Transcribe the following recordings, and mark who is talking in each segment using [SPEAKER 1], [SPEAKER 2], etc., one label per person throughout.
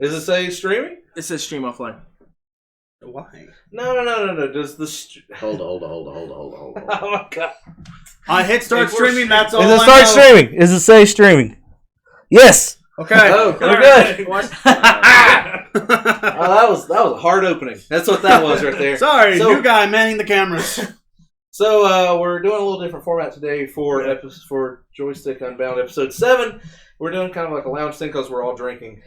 [SPEAKER 1] Does it say streaming?
[SPEAKER 2] It says stream offline.
[SPEAKER 1] Why? No. Does the...
[SPEAKER 3] Hold on.
[SPEAKER 1] Oh my god.
[SPEAKER 4] I hit start streaming, that's all I know.
[SPEAKER 1] Is it start streaming? Does it say streaming? Yes!
[SPEAKER 4] Okay.
[SPEAKER 1] Oh, we're good. That was a hard opening. That's what that was right there.
[SPEAKER 4] Sorry, new guy manning the cameras.
[SPEAKER 1] So we're doing a little different format today for Joystick Unbound Episode 7. We're doing kind of like a lounge thing because we're all drinking.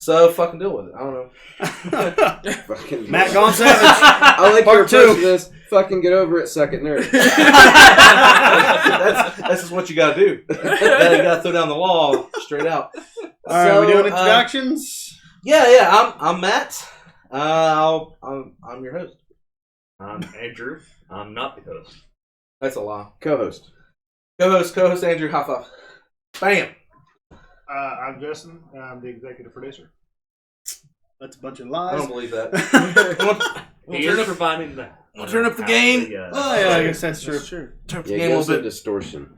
[SPEAKER 1] So fucking deal with it. I don't know.
[SPEAKER 4] Matt gone savage.
[SPEAKER 3] I like your
[SPEAKER 4] Part 2.
[SPEAKER 3] approach to this. Fucking get over it, suck it, nerd.
[SPEAKER 1] That's just what you gotta do. You gotta throw down the law straight out.
[SPEAKER 4] All right, we doing introductions?
[SPEAKER 1] Yeah. I'm Matt. I'm your host.
[SPEAKER 5] I'm Andrew. I'm not the host.
[SPEAKER 1] That's a lie.
[SPEAKER 3] Co-host
[SPEAKER 1] Andrew. High five. Bam.
[SPEAKER 6] I'm Justin. I'm the executive producer.
[SPEAKER 4] That's a bunch of
[SPEAKER 1] I
[SPEAKER 4] lies.
[SPEAKER 1] don't believe that.
[SPEAKER 5] He is providing that.
[SPEAKER 1] We'll turn up the game.
[SPEAKER 4] Oh yeah, I guess that's true.
[SPEAKER 1] Turn up the
[SPEAKER 3] Yeah,
[SPEAKER 1] game a little bit.
[SPEAKER 3] distortion.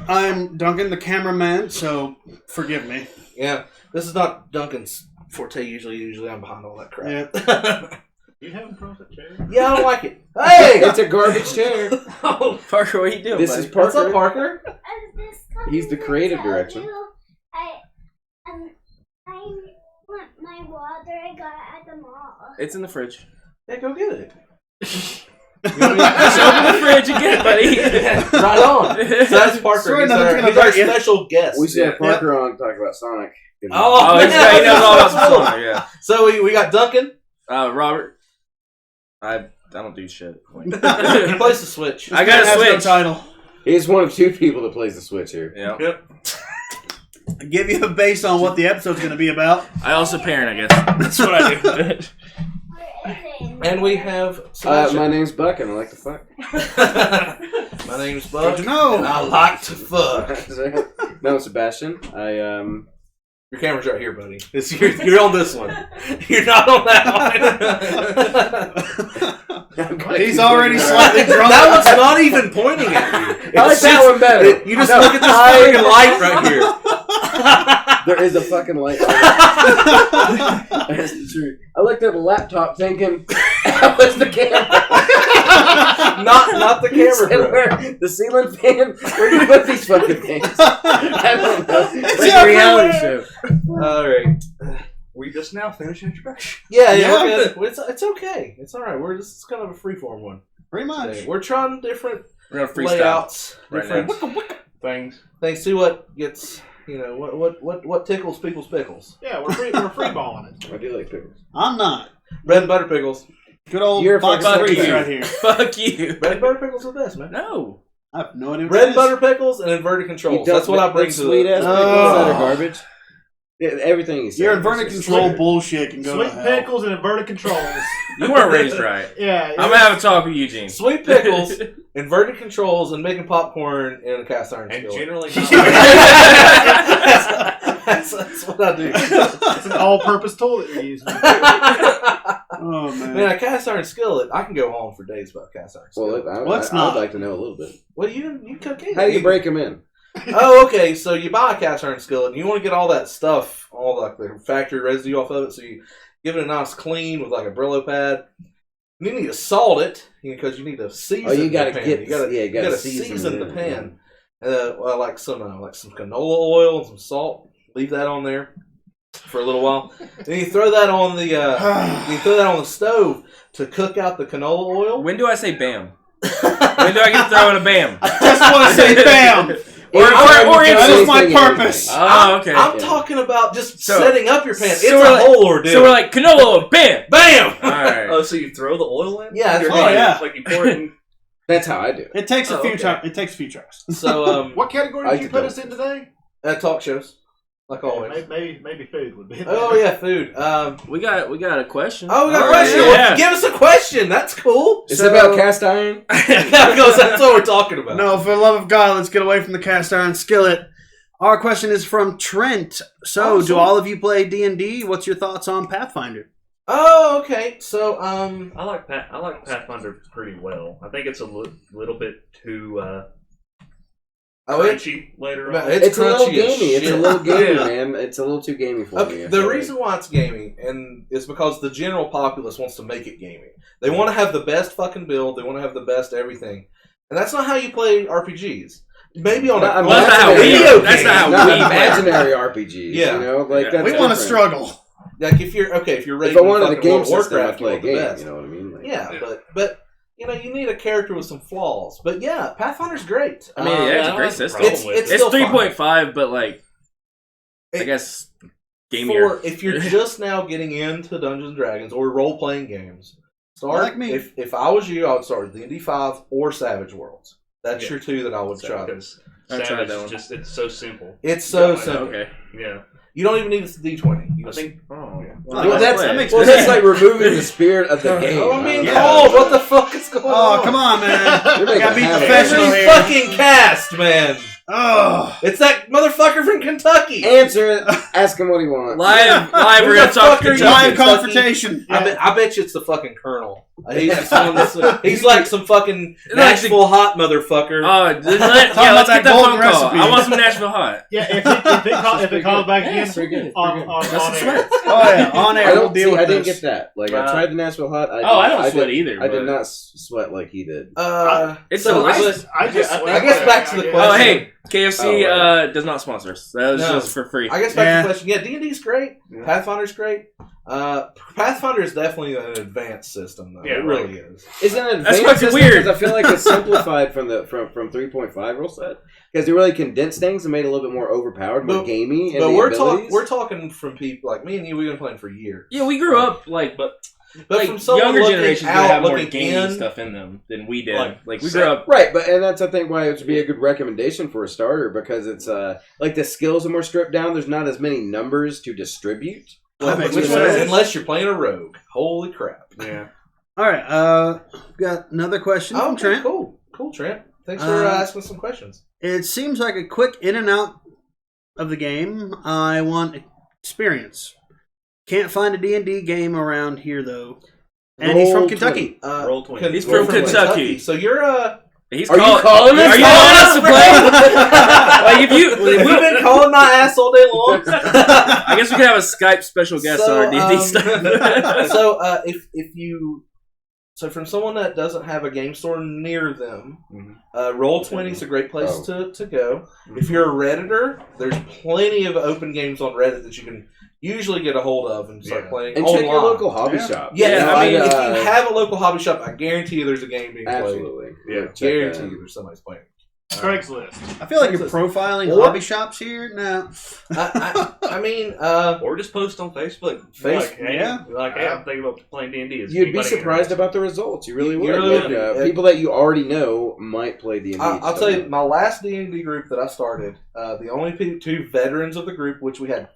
[SPEAKER 4] I'm Duncan, the cameraman, so forgive me.
[SPEAKER 1] Yeah, this is not Duncan's forte. Usually I'm behind all that crap.
[SPEAKER 4] Yeah.
[SPEAKER 6] You haven't brought that chair?
[SPEAKER 1] Yeah, I don't like it. Hey,
[SPEAKER 3] It's a garbage chair.
[SPEAKER 2] Oh, Parker, what are you doing?
[SPEAKER 3] This
[SPEAKER 2] buddy?
[SPEAKER 3] is Parker.
[SPEAKER 1] What's up, Parker?
[SPEAKER 3] He's the creative director.
[SPEAKER 7] I want my water I got at the mall.
[SPEAKER 2] It's in the fridge.
[SPEAKER 1] Yeah, go get it.
[SPEAKER 2] Just open the fridge and get it, buddy.
[SPEAKER 1] Right on. So that's Parker. He's our special guest.
[SPEAKER 3] We should have Parker on to talk about Sonic.
[SPEAKER 2] Oh, he knows all about Sonic, yeah.
[SPEAKER 1] So we got Duncan.
[SPEAKER 2] Robert. I don't do shit.
[SPEAKER 1] He plays the Switch.
[SPEAKER 2] I got a Switch.
[SPEAKER 4] No title.
[SPEAKER 3] He's one of 2 people that plays the Switch here.
[SPEAKER 2] Yep.
[SPEAKER 4] I give you a base on what the episode's going to be about.
[SPEAKER 2] I also parent, I guess. That's what I do.
[SPEAKER 7] Where is it?
[SPEAKER 1] And we have
[SPEAKER 3] My name's Buck and I like to fuck.
[SPEAKER 1] My name's Buck.
[SPEAKER 4] Good to know.
[SPEAKER 1] And I like to fuck.
[SPEAKER 3] No, Sebastian.
[SPEAKER 1] Your camera's right here, buddy. You're on this one. You're not on that one.
[SPEAKER 4] He's already slightly drunk.
[SPEAKER 1] That one's not even pointing at you.
[SPEAKER 3] I like that one better.
[SPEAKER 1] You just look at this fucking light right here.
[SPEAKER 3] There is a fucking light. That's true. I looked at the laptop thinking, that was the camera.
[SPEAKER 1] not the camera, bro.
[SPEAKER 3] The ceiling fan? Where do you put these fucking things? I don't know. It's like a reality show.
[SPEAKER 1] Alright.
[SPEAKER 5] We just now finished introduction.
[SPEAKER 1] Yeah, we're good. It's okay. It's alright. It's kind of a freeform one.
[SPEAKER 4] Pretty much.
[SPEAKER 1] Today. We're trying different
[SPEAKER 2] We're going to freestyle.
[SPEAKER 1] layouts,
[SPEAKER 2] Right
[SPEAKER 1] different
[SPEAKER 5] Things.
[SPEAKER 1] things. See what gets, what tickles people's pickles.
[SPEAKER 6] Yeah, we're free balling it.
[SPEAKER 3] I do like pickles.
[SPEAKER 4] I'm not.
[SPEAKER 1] Bread and butter pickles.
[SPEAKER 4] Good old
[SPEAKER 3] You're
[SPEAKER 4] box
[SPEAKER 3] fucking
[SPEAKER 4] of
[SPEAKER 3] freaky.
[SPEAKER 4] freaks right here.
[SPEAKER 2] Fuck you.
[SPEAKER 1] Bread and butter pickles are the best, man.
[SPEAKER 2] No.
[SPEAKER 4] I have no idea what
[SPEAKER 1] Bread
[SPEAKER 4] that
[SPEAKER 1] and
[SPEAKER 4] is.
[SPEAKER 1] butter pickles and inverted controls. That's what I bring to
[SPEAKER 3] sweet ass
[SPEAKER 1] the...
[SPEAKER 3] pickles that are garbage. Yeah, everything you said.
[SPEAKER 4] Your inverted control bullshit can go
[SPEAKER 6] Sweet
[SPEAKER 4] to hell.
[SPEAKER 6] pickles and inverted controls.
[SPEAKER 2] You weren't raised right.
[SPEAKER 6] Yeah.
[SPEAKER 2] I'm going to have a talk with Eugene.
[SPEAKER 1] Sweet pickles, inverted controls, and making popcorn in a cast iron
[SPEAKER 5] And
[SPEAKER 1] skillet.
[SPEAKER 5] generally
[SPEAKER 1] that's what I do.
[SPEAKER 6] It's an all-purpose tool that you're using.
[SPEAKER 4] Oh, man.
[SPEAKER 1] Man, a cast iron skillet, I can go on for days about cast iron skillet.
[SPEAKER 3] Well,
[SPEAKER 4] Let's
[SPEAKER 3] I
[SPEAKER 4] not.
[SPEAKER 3] would like to know a little bit.
[SPEAKER 1] Well, you cook it.
[SPEAKER 3] How do you break them in?
[SPEAKER 1] Oh, okay. So you buy a cast iron skillet, and you want to get all that stuff, all the factory residue off of it. So you give it a nice clean with like a Brillo pad. And you need to salt it because you need to season.
[SPEAKER 3] Oh, you gotta
[SPEAKER 1] the pan.
[SPEAKER 3] get.
[SPEAKER 1] You gotta season the
[SPEAKER 3] it,
[SPEAKER 1] pan. Like some canola oil and some salt. Leave that on there for a little while. Then you throw that on the stove to cook out the canola oil.
[SPEAKER 2] When do I say bam? When do I get to throw in a bam?
[SPEAKER 4] Just want to say bam.
[SPEAKER 2] Or
[SPEAKER 4] That is my
[SPEAKER 3] anything,
[SPEAKER 4] purpose.
[SPEAKER 2] Oh, okay.
[SPEAKER 1] I'm talking about just
[SPEAKER 2] So-
[SPEAKER 1] setting up your pan. It's
[SPEAKER 2] so
[SPEAKER 1] a
[SPEAKER 2] we're like-
[SPEAKER 1] whole ordeal.
[SPEAKER 2] So we're like, canola, bam!
[SPEAKER 1] bam!
[SPEAKER 2] Alright.
[SPEAKER 5] Oh, so you throw the oil in?
[SPEAKER 1] Yeah, that's
[SPEAKER 5] You're
[SPEAKER 1] right.
[SPEAKER 5] like-
[SPEAKER 4] yeah.
[SPEAKER 5] Like you pour it in.
[SPEAKER 3] That's how I do it.
[SPEAKER 4] It takes a few
[SPEAKER 1] okay.
[SPEAKER 4] tries. It takes a few tries.
[SPEAKER 1] So,
[SPEAKER 6] What category
[SPEAKER 3] I
[SPEAKER 6] did you
[SPEAKER 3] could
[SPEAKER 6] put
[SPEAKER 3] go.
[SPEAKER 6] us in today?
[SPEAKER 1] talk shows, like always.
[SPEAKER 6] Maybe food would be.
[SPEAKER 1] Oh yeah, food.
[SPEAKER 2] We got a question.
[SPEAKER 1] Oh, we got a
[SPEAKER 2] Oh,
[SPEAKER 1] question.
[SPEAKER 2] yeah.
[SPEAKER 1] Give us a question. That's cool.
[SPEAKER 3] It's about cast iron.
[SPEAKER 1] Because that's what we're talking about.
[SPEAKER 4] No, for the love of God, let's get away from the cast iron skillet. Our question is from Trent. So,
[SPEAKER 1] Oh,
[SPEAKER 4] do
[SPEAKER 1] sweet.
[SPEAKER 4] all of you play D&D? What's your thoughts on Pathfinder?
[SPEAKER 1] Oh, okay. So,
[SPEAKER 5] I like Pathfinder pretty well. I think it's a little bit too crunchy later on.
[SPEAKER 1] It's
[SPEAKER 3] a little
[SPEAKER 1] crunchy as
[SPEAKER 3] gamey. It's a
[SPEAKER 1] shit.
[SPEAKER 3] little gamey,
[SPEAKER 5] Yeah.
[SPEAKER 3] man. It's a little too gamey for me. I
[SPEAKER 1] The
[SPEAKER 3] feel
[SPEAKER 1] reason why it's gaming and is because the general populace wants to make it gaming. They want to have the best fucking build. They want to have the best everything, and that's not how you play RPGs. Maybe on
[SPEAKER 3] Not
[SPEAKER 1] a
[SPEAKER 3] imaginary-
[SPEAKER 2] that's not how we-
[SPEAKER 1] video
[SPEAKER 2] that's
[SPEAKER 1] game.
[SPEAKER 2] not how
[SPEAKER 3] Not
[SPEAKER 2] we play.
[SPEAKER 3] imaginary RPGs.
[SPEAKER 1] Yeah.
[SPEAKER 3] You know, like
[SPEAKER 5] Yeah.
[SPEAKER 3] that's
[SPEAKER 4] We want to
[SPEAKER 3] different.
[SPEAKER 4] struggle.
[SPEAKER 1] Like if you're ready
[SPEAKER 3] If I
[SPEAKER 1] to
[SPEAKER 3] wanted a
[SPEAKER 1] fucking
[SPEAKER 3] game
[SPEAKER 1] World of
[SPEAKER 3] system, I'd
[SPEAKER 1] Warcraft,
[SPEAKER 3] play a
[SPEAKER 1] you want the
[SPEAKER 3] game.
[SPEAKER 1] best.
[SPEAKER 3] You know what I mean? Like,
[SPEAKER 1] Yeah, but you know you need a character with some flaws. But yeah, Pathfinder's great.
[SPEAKER 2] I mean, yeah, it's a
[SPEAKER 5] I
[SPEAKER 2] great
[SPEAKER 5] don't have a
[SPEAKER 2] system.
[SPEAKER 5] problem
[SPEAKER 1] It's-
[SPEAKER 5] with
[SPEAKER 1] it's
[SPEAKER 5] it.
[SPEAKER 2] It's
[SPEAKER 1] still fun.
[SPEAKER 2] 3.5, but like, I
[SPEAKER 1] It-
[SPEAKER 2] guess gamier.
[SPEAKER 1] For if you're just now getting into Dungeons and Dragons or role playing games, start.
[SPEAKER 4] Like me.
[SPEAKER 1] If I was you, I would start with D&D 5 or Savage Worlds. That's
[SPEAKER 5] Yeah.
[SPEAKER 1] your two that I would try.
[SPEAKER 5] Because
[SPEAKER 2] I've tried
[SPEAKER 5] Savage
[SPEAKER 2] that
[SPEAKER 5] is
[SPEAKER 2] one.
[SPEAKER 5] just, it's so simple.
[SPEAKER 1] It's so
[SPEAKER 5] Yeah,
[SPEAKER 1] simple.
[SPEAKER 2] Okay.
[SPEAKER 5] Yeah.
[SPEAKER 1] You don't even need a D20. You
[SPEAKER 5] I
[SPEAKER 1] just,
[SPEAKER 5] think,
[SPEAKER 2] Oh,
[SPEAKER 5] yeah.
[SPEAKER 3] Well, that's
[SPEAKER 4] that makes
[SPEAKER 3] well,
[SPEAKER 4] sense.
[SPEAKER 3] that's like removing the spirit of the game.
[SPEAKER 1] oh, I mean,
[SPEAKER 3] don't
[SPEAKER 4] Yeah.
[SPEAKER 1] Cole, what the fuck is going on?
[SPEAKER 4] Oh, come on, man.
[SPEAKER 3] You're
[SPEAKER 4] We
[SPEAKER 3] making
[SPEAKER 4] gotta be
[SPEAKER 3] a habit.
[SPEAKER 4] professional
[SPEAKER 1] Every
[SPEAKER 4] here.
[SPEAKER 1] fucking cast, man.
[SPEAKER 4] Oh.
[SPEAKER 1] It's that motherfucker from Kentucky.
[SPEAKER 3] Answer it. Ask him what he wants.
[SPEAKER 2] live,
[SPEAKER 1] Who
[SPEAKER 2] we're
[SPEAKER 1] the
[SPEAKER 2] gonna talk
[SPEAKER 1] fuck are you?
[SPEAKER 2] Kentucky.
[SPEAKER 4] Live
[SPEAKER 1] Kentucky.
[SPEAKER 4] confrontation.
[SPEAKER 1] I bet you it's the fucking Colonel. He's just one of the- he's like some fucking
[SPEAKER 2] Like the-
[SPEAKER 1] Nashville hot motherfucker.
[SPEAKER 2] Oh,
[SPEAKER 4] Talking
[SPEAKER 2] let's
[SPEAKER 4] about
[SPEAKER 2] get that
[SPEAKER 4] that
[SPEAKER 2] phone
[SPEAKER 4] golden
[SPEAKER 2] call.
[SPEAKER 4] recipe.
[SPEAKER 2] I want some Nashville hot.
[SPEAKER 6] Yeah, if it calls back
[SPEAKER 3] Yeah,
[SPEAKER 6] in
[SPEAKER 3] pretty good,
[SPEAKER 6] on
[SPEAKER 3] pretty good.
[SPEAKER 6] on
[SPEAKER 4] That's
[SPEAKER 6] air.
[SPEAKER 4] Oh, yeah. On air.
[SPEAKER 3] I
[SPEAKER 4] We'll
[SPEAKER 3] don't
[SPEAKER 4] deal
[SPEAKER 3] see.
[SPEAKER 4] with
[SPEAKER 3] I didn't
[SPEAKER 4] this.
[SPEAKER 3] get that. Like
[SPEAKER 2] Wow.
[SPEAKER 3] I tried the Nashville hot.
[SPEAKER 2] I don't
[SPEAKER 3] did-
[SPEAKER 2] sweat either.
[SPEAKER 3] I did
[SPEAKER 2] but-
[SPEAKER 3] not sweat like he did.
[SPEAKER 2] It's
[SPEAKER 1] so
[SPEAKER 2] delicious.
[SPEAKER 6] I just
[SPEAKER 1] I guess back to the
[SPEAKER 2] Oh,
[SPEAKER 1] question.
[SPEAKER 2] hey, KFC
[SPEAKER 3] Oh, right.
[SPEAKER 2] does not sponsor us. That was
[SPEAKER 1] No.
[SPEAKER 2] just for free.
[SPEAKER 1] I guess back
[SPEAKER 4] Yeah.
[SPEAKER 1] to the question. Yeah, D&D's great.
[SPEAKER 5] Yeah.
[SPEAKER 1] Pathfinder's great. Pathfinder is definitely an advanced system, though.
[SPEAKER 5] Yeah,
[SPEAKER 1] it really is.
[SPEAKER 3] It's an
[SPEAKER 2] That's
[SPEAKER 3] advanced
[SPEAKER 2] fucking
[SPEAKER 3] system
[SPEAKER 2] weird.
[SPEAKER 3] 'cause I feel like it's simplified from 3.5 rule set because they really condensed things and made it a little bit more overpowered, more
[SPEAKER 1] But-
[SPEAKER 3] gamey. And
[SPEAKER 1] But
[SPEAKER 3] the abilities.
[SPEAKER 1] we're talking from people like me and you. We've been playing for years.
[SPEAKER 2] Yeah, we grew up like,
[SPEAKER 1] But
[SPEAKER 2] like
[SPEAKER 1] from someone
[SPEAKER 2] younger
[SPEAKER 1] looking
[SPEAKER 2] generations would
[SPEAKER 1] out,
[SPEAKER 2] have more
[SPEAKER 1] looking
[SPEAKER 2] gaming
[SPEAKER 1] in,
[SPEAKER 2] stuff in them than we did.
[SPEAKER 5] Like,
[SPEAKER 2] Like we
[SPEAKER 5] so-
[SPEAKER 2] grew up.
[SPEAKER 3] Right, but and that's I think why it would be a good recommendation for a starter because it's like the skills are more stripped down. There's not as many numbers to distribute.
[SPEAKER 1] well,
[SPEAKER 4] That makes
[SPEAKER 1] which
[SPEAKER 4] sense.
[SPEAKER 1] one is- unless you're playing a rogue. Holy crap!
[SPEAKER 5] Yeah.
[SPEAKER 4] All right. Got another question
[SPEAKER 1] Oh,
[SPEAKER 4] from
[SPEAKER 1] okay,
[SPEAKER 4] Trent.
[SPEAKER 1] cool, Trent. Thanks for asking some questions.
[SPEAKER 4] It seems like a quick in and out of the game. I want experience. Can't find a D&D game around here though. And he's from
[SPEAKER 3] Roll
[SPEAKER 4] Kentucky.
[SPEAKER 5] Roll 20.
[SPEAKER 1] Con-
[SPEAKER 2] He's
[SPEAKER 1] we're
[SPEAKER 2] from Kentucky.
[SPEAKER 1] So you're
[SPEAKER 2] He's
[SPEAKER 3] Are you calling us?
[SPEAKER 2] Are you calling us to play? Like if you,
[SPEAKER 1] Have you been calling my ass all day long?
[SPEAKER 2] I guess we could have a Skype special guest on our D&D stuff.
[SPEAKER 1] So if you from someone that doesn't have a game store near them, Roll20 is a great place to go. If you're a Redditor, there's plenty of open games on Reddit that you can usually get a hold of and start playing
[SPEAKER 3] And
[SPEAKER 1] online.
[SPEAKER 3] check your local hobby
[SPEAKER 4] Yeah.
[SPEAKER 3] shop.
[SPEAKER 1] Yeah,
[SPEAKER 2] Yeah,
[SPEAKER 1] I mean, if
[SPEAKER 3] I'd,
[SPEAKER 1] you have a local hobby shop, I guarantee you there's a game being played.
[SPEAKER 3] absolutely.
[SPEAKER 5] Yeah,
[SPEAKER 3] check
[SPEAKER 1] Guarantee
[SPEAKER 3] that.
[SPEAKER 1] you there's somebody's playing.
[SPEAKER 6] Craigslist.
[SPEAKER 4] I feel like you're profiling
[SPEAKER 1] Or-
[SPEAKER 4] hobby shops here. No.
[SPEAKER 1] I mean,
[SPEAKER 5] Or just post on Facebook.
[SPEAKER 1] Face-
[SPEAKER 5] Like, hey,
[SPEAKER 4] yeah.
[SPEAKER 5] Like, hey, I'm thinking about playing D&D. Is
[SPEAKER 3] You'd be
[SPEAKER 5] anybody
[SPEAKER 3] surprised
[SPEAKER 5] interested?
[SPEAKER 3] about the results. You really
[SPEAKER 1] You
[SPEAKER 3] would.
[SPEAKER 1] really
[SPEAKER 3] Like,
[SPEAKER 1] would.
[SPEAKER 3] people that you already know might play D&D.
[SPEAKER 1] I'll tell you, my last D&D group that I started, the only two veterans of the group, which we had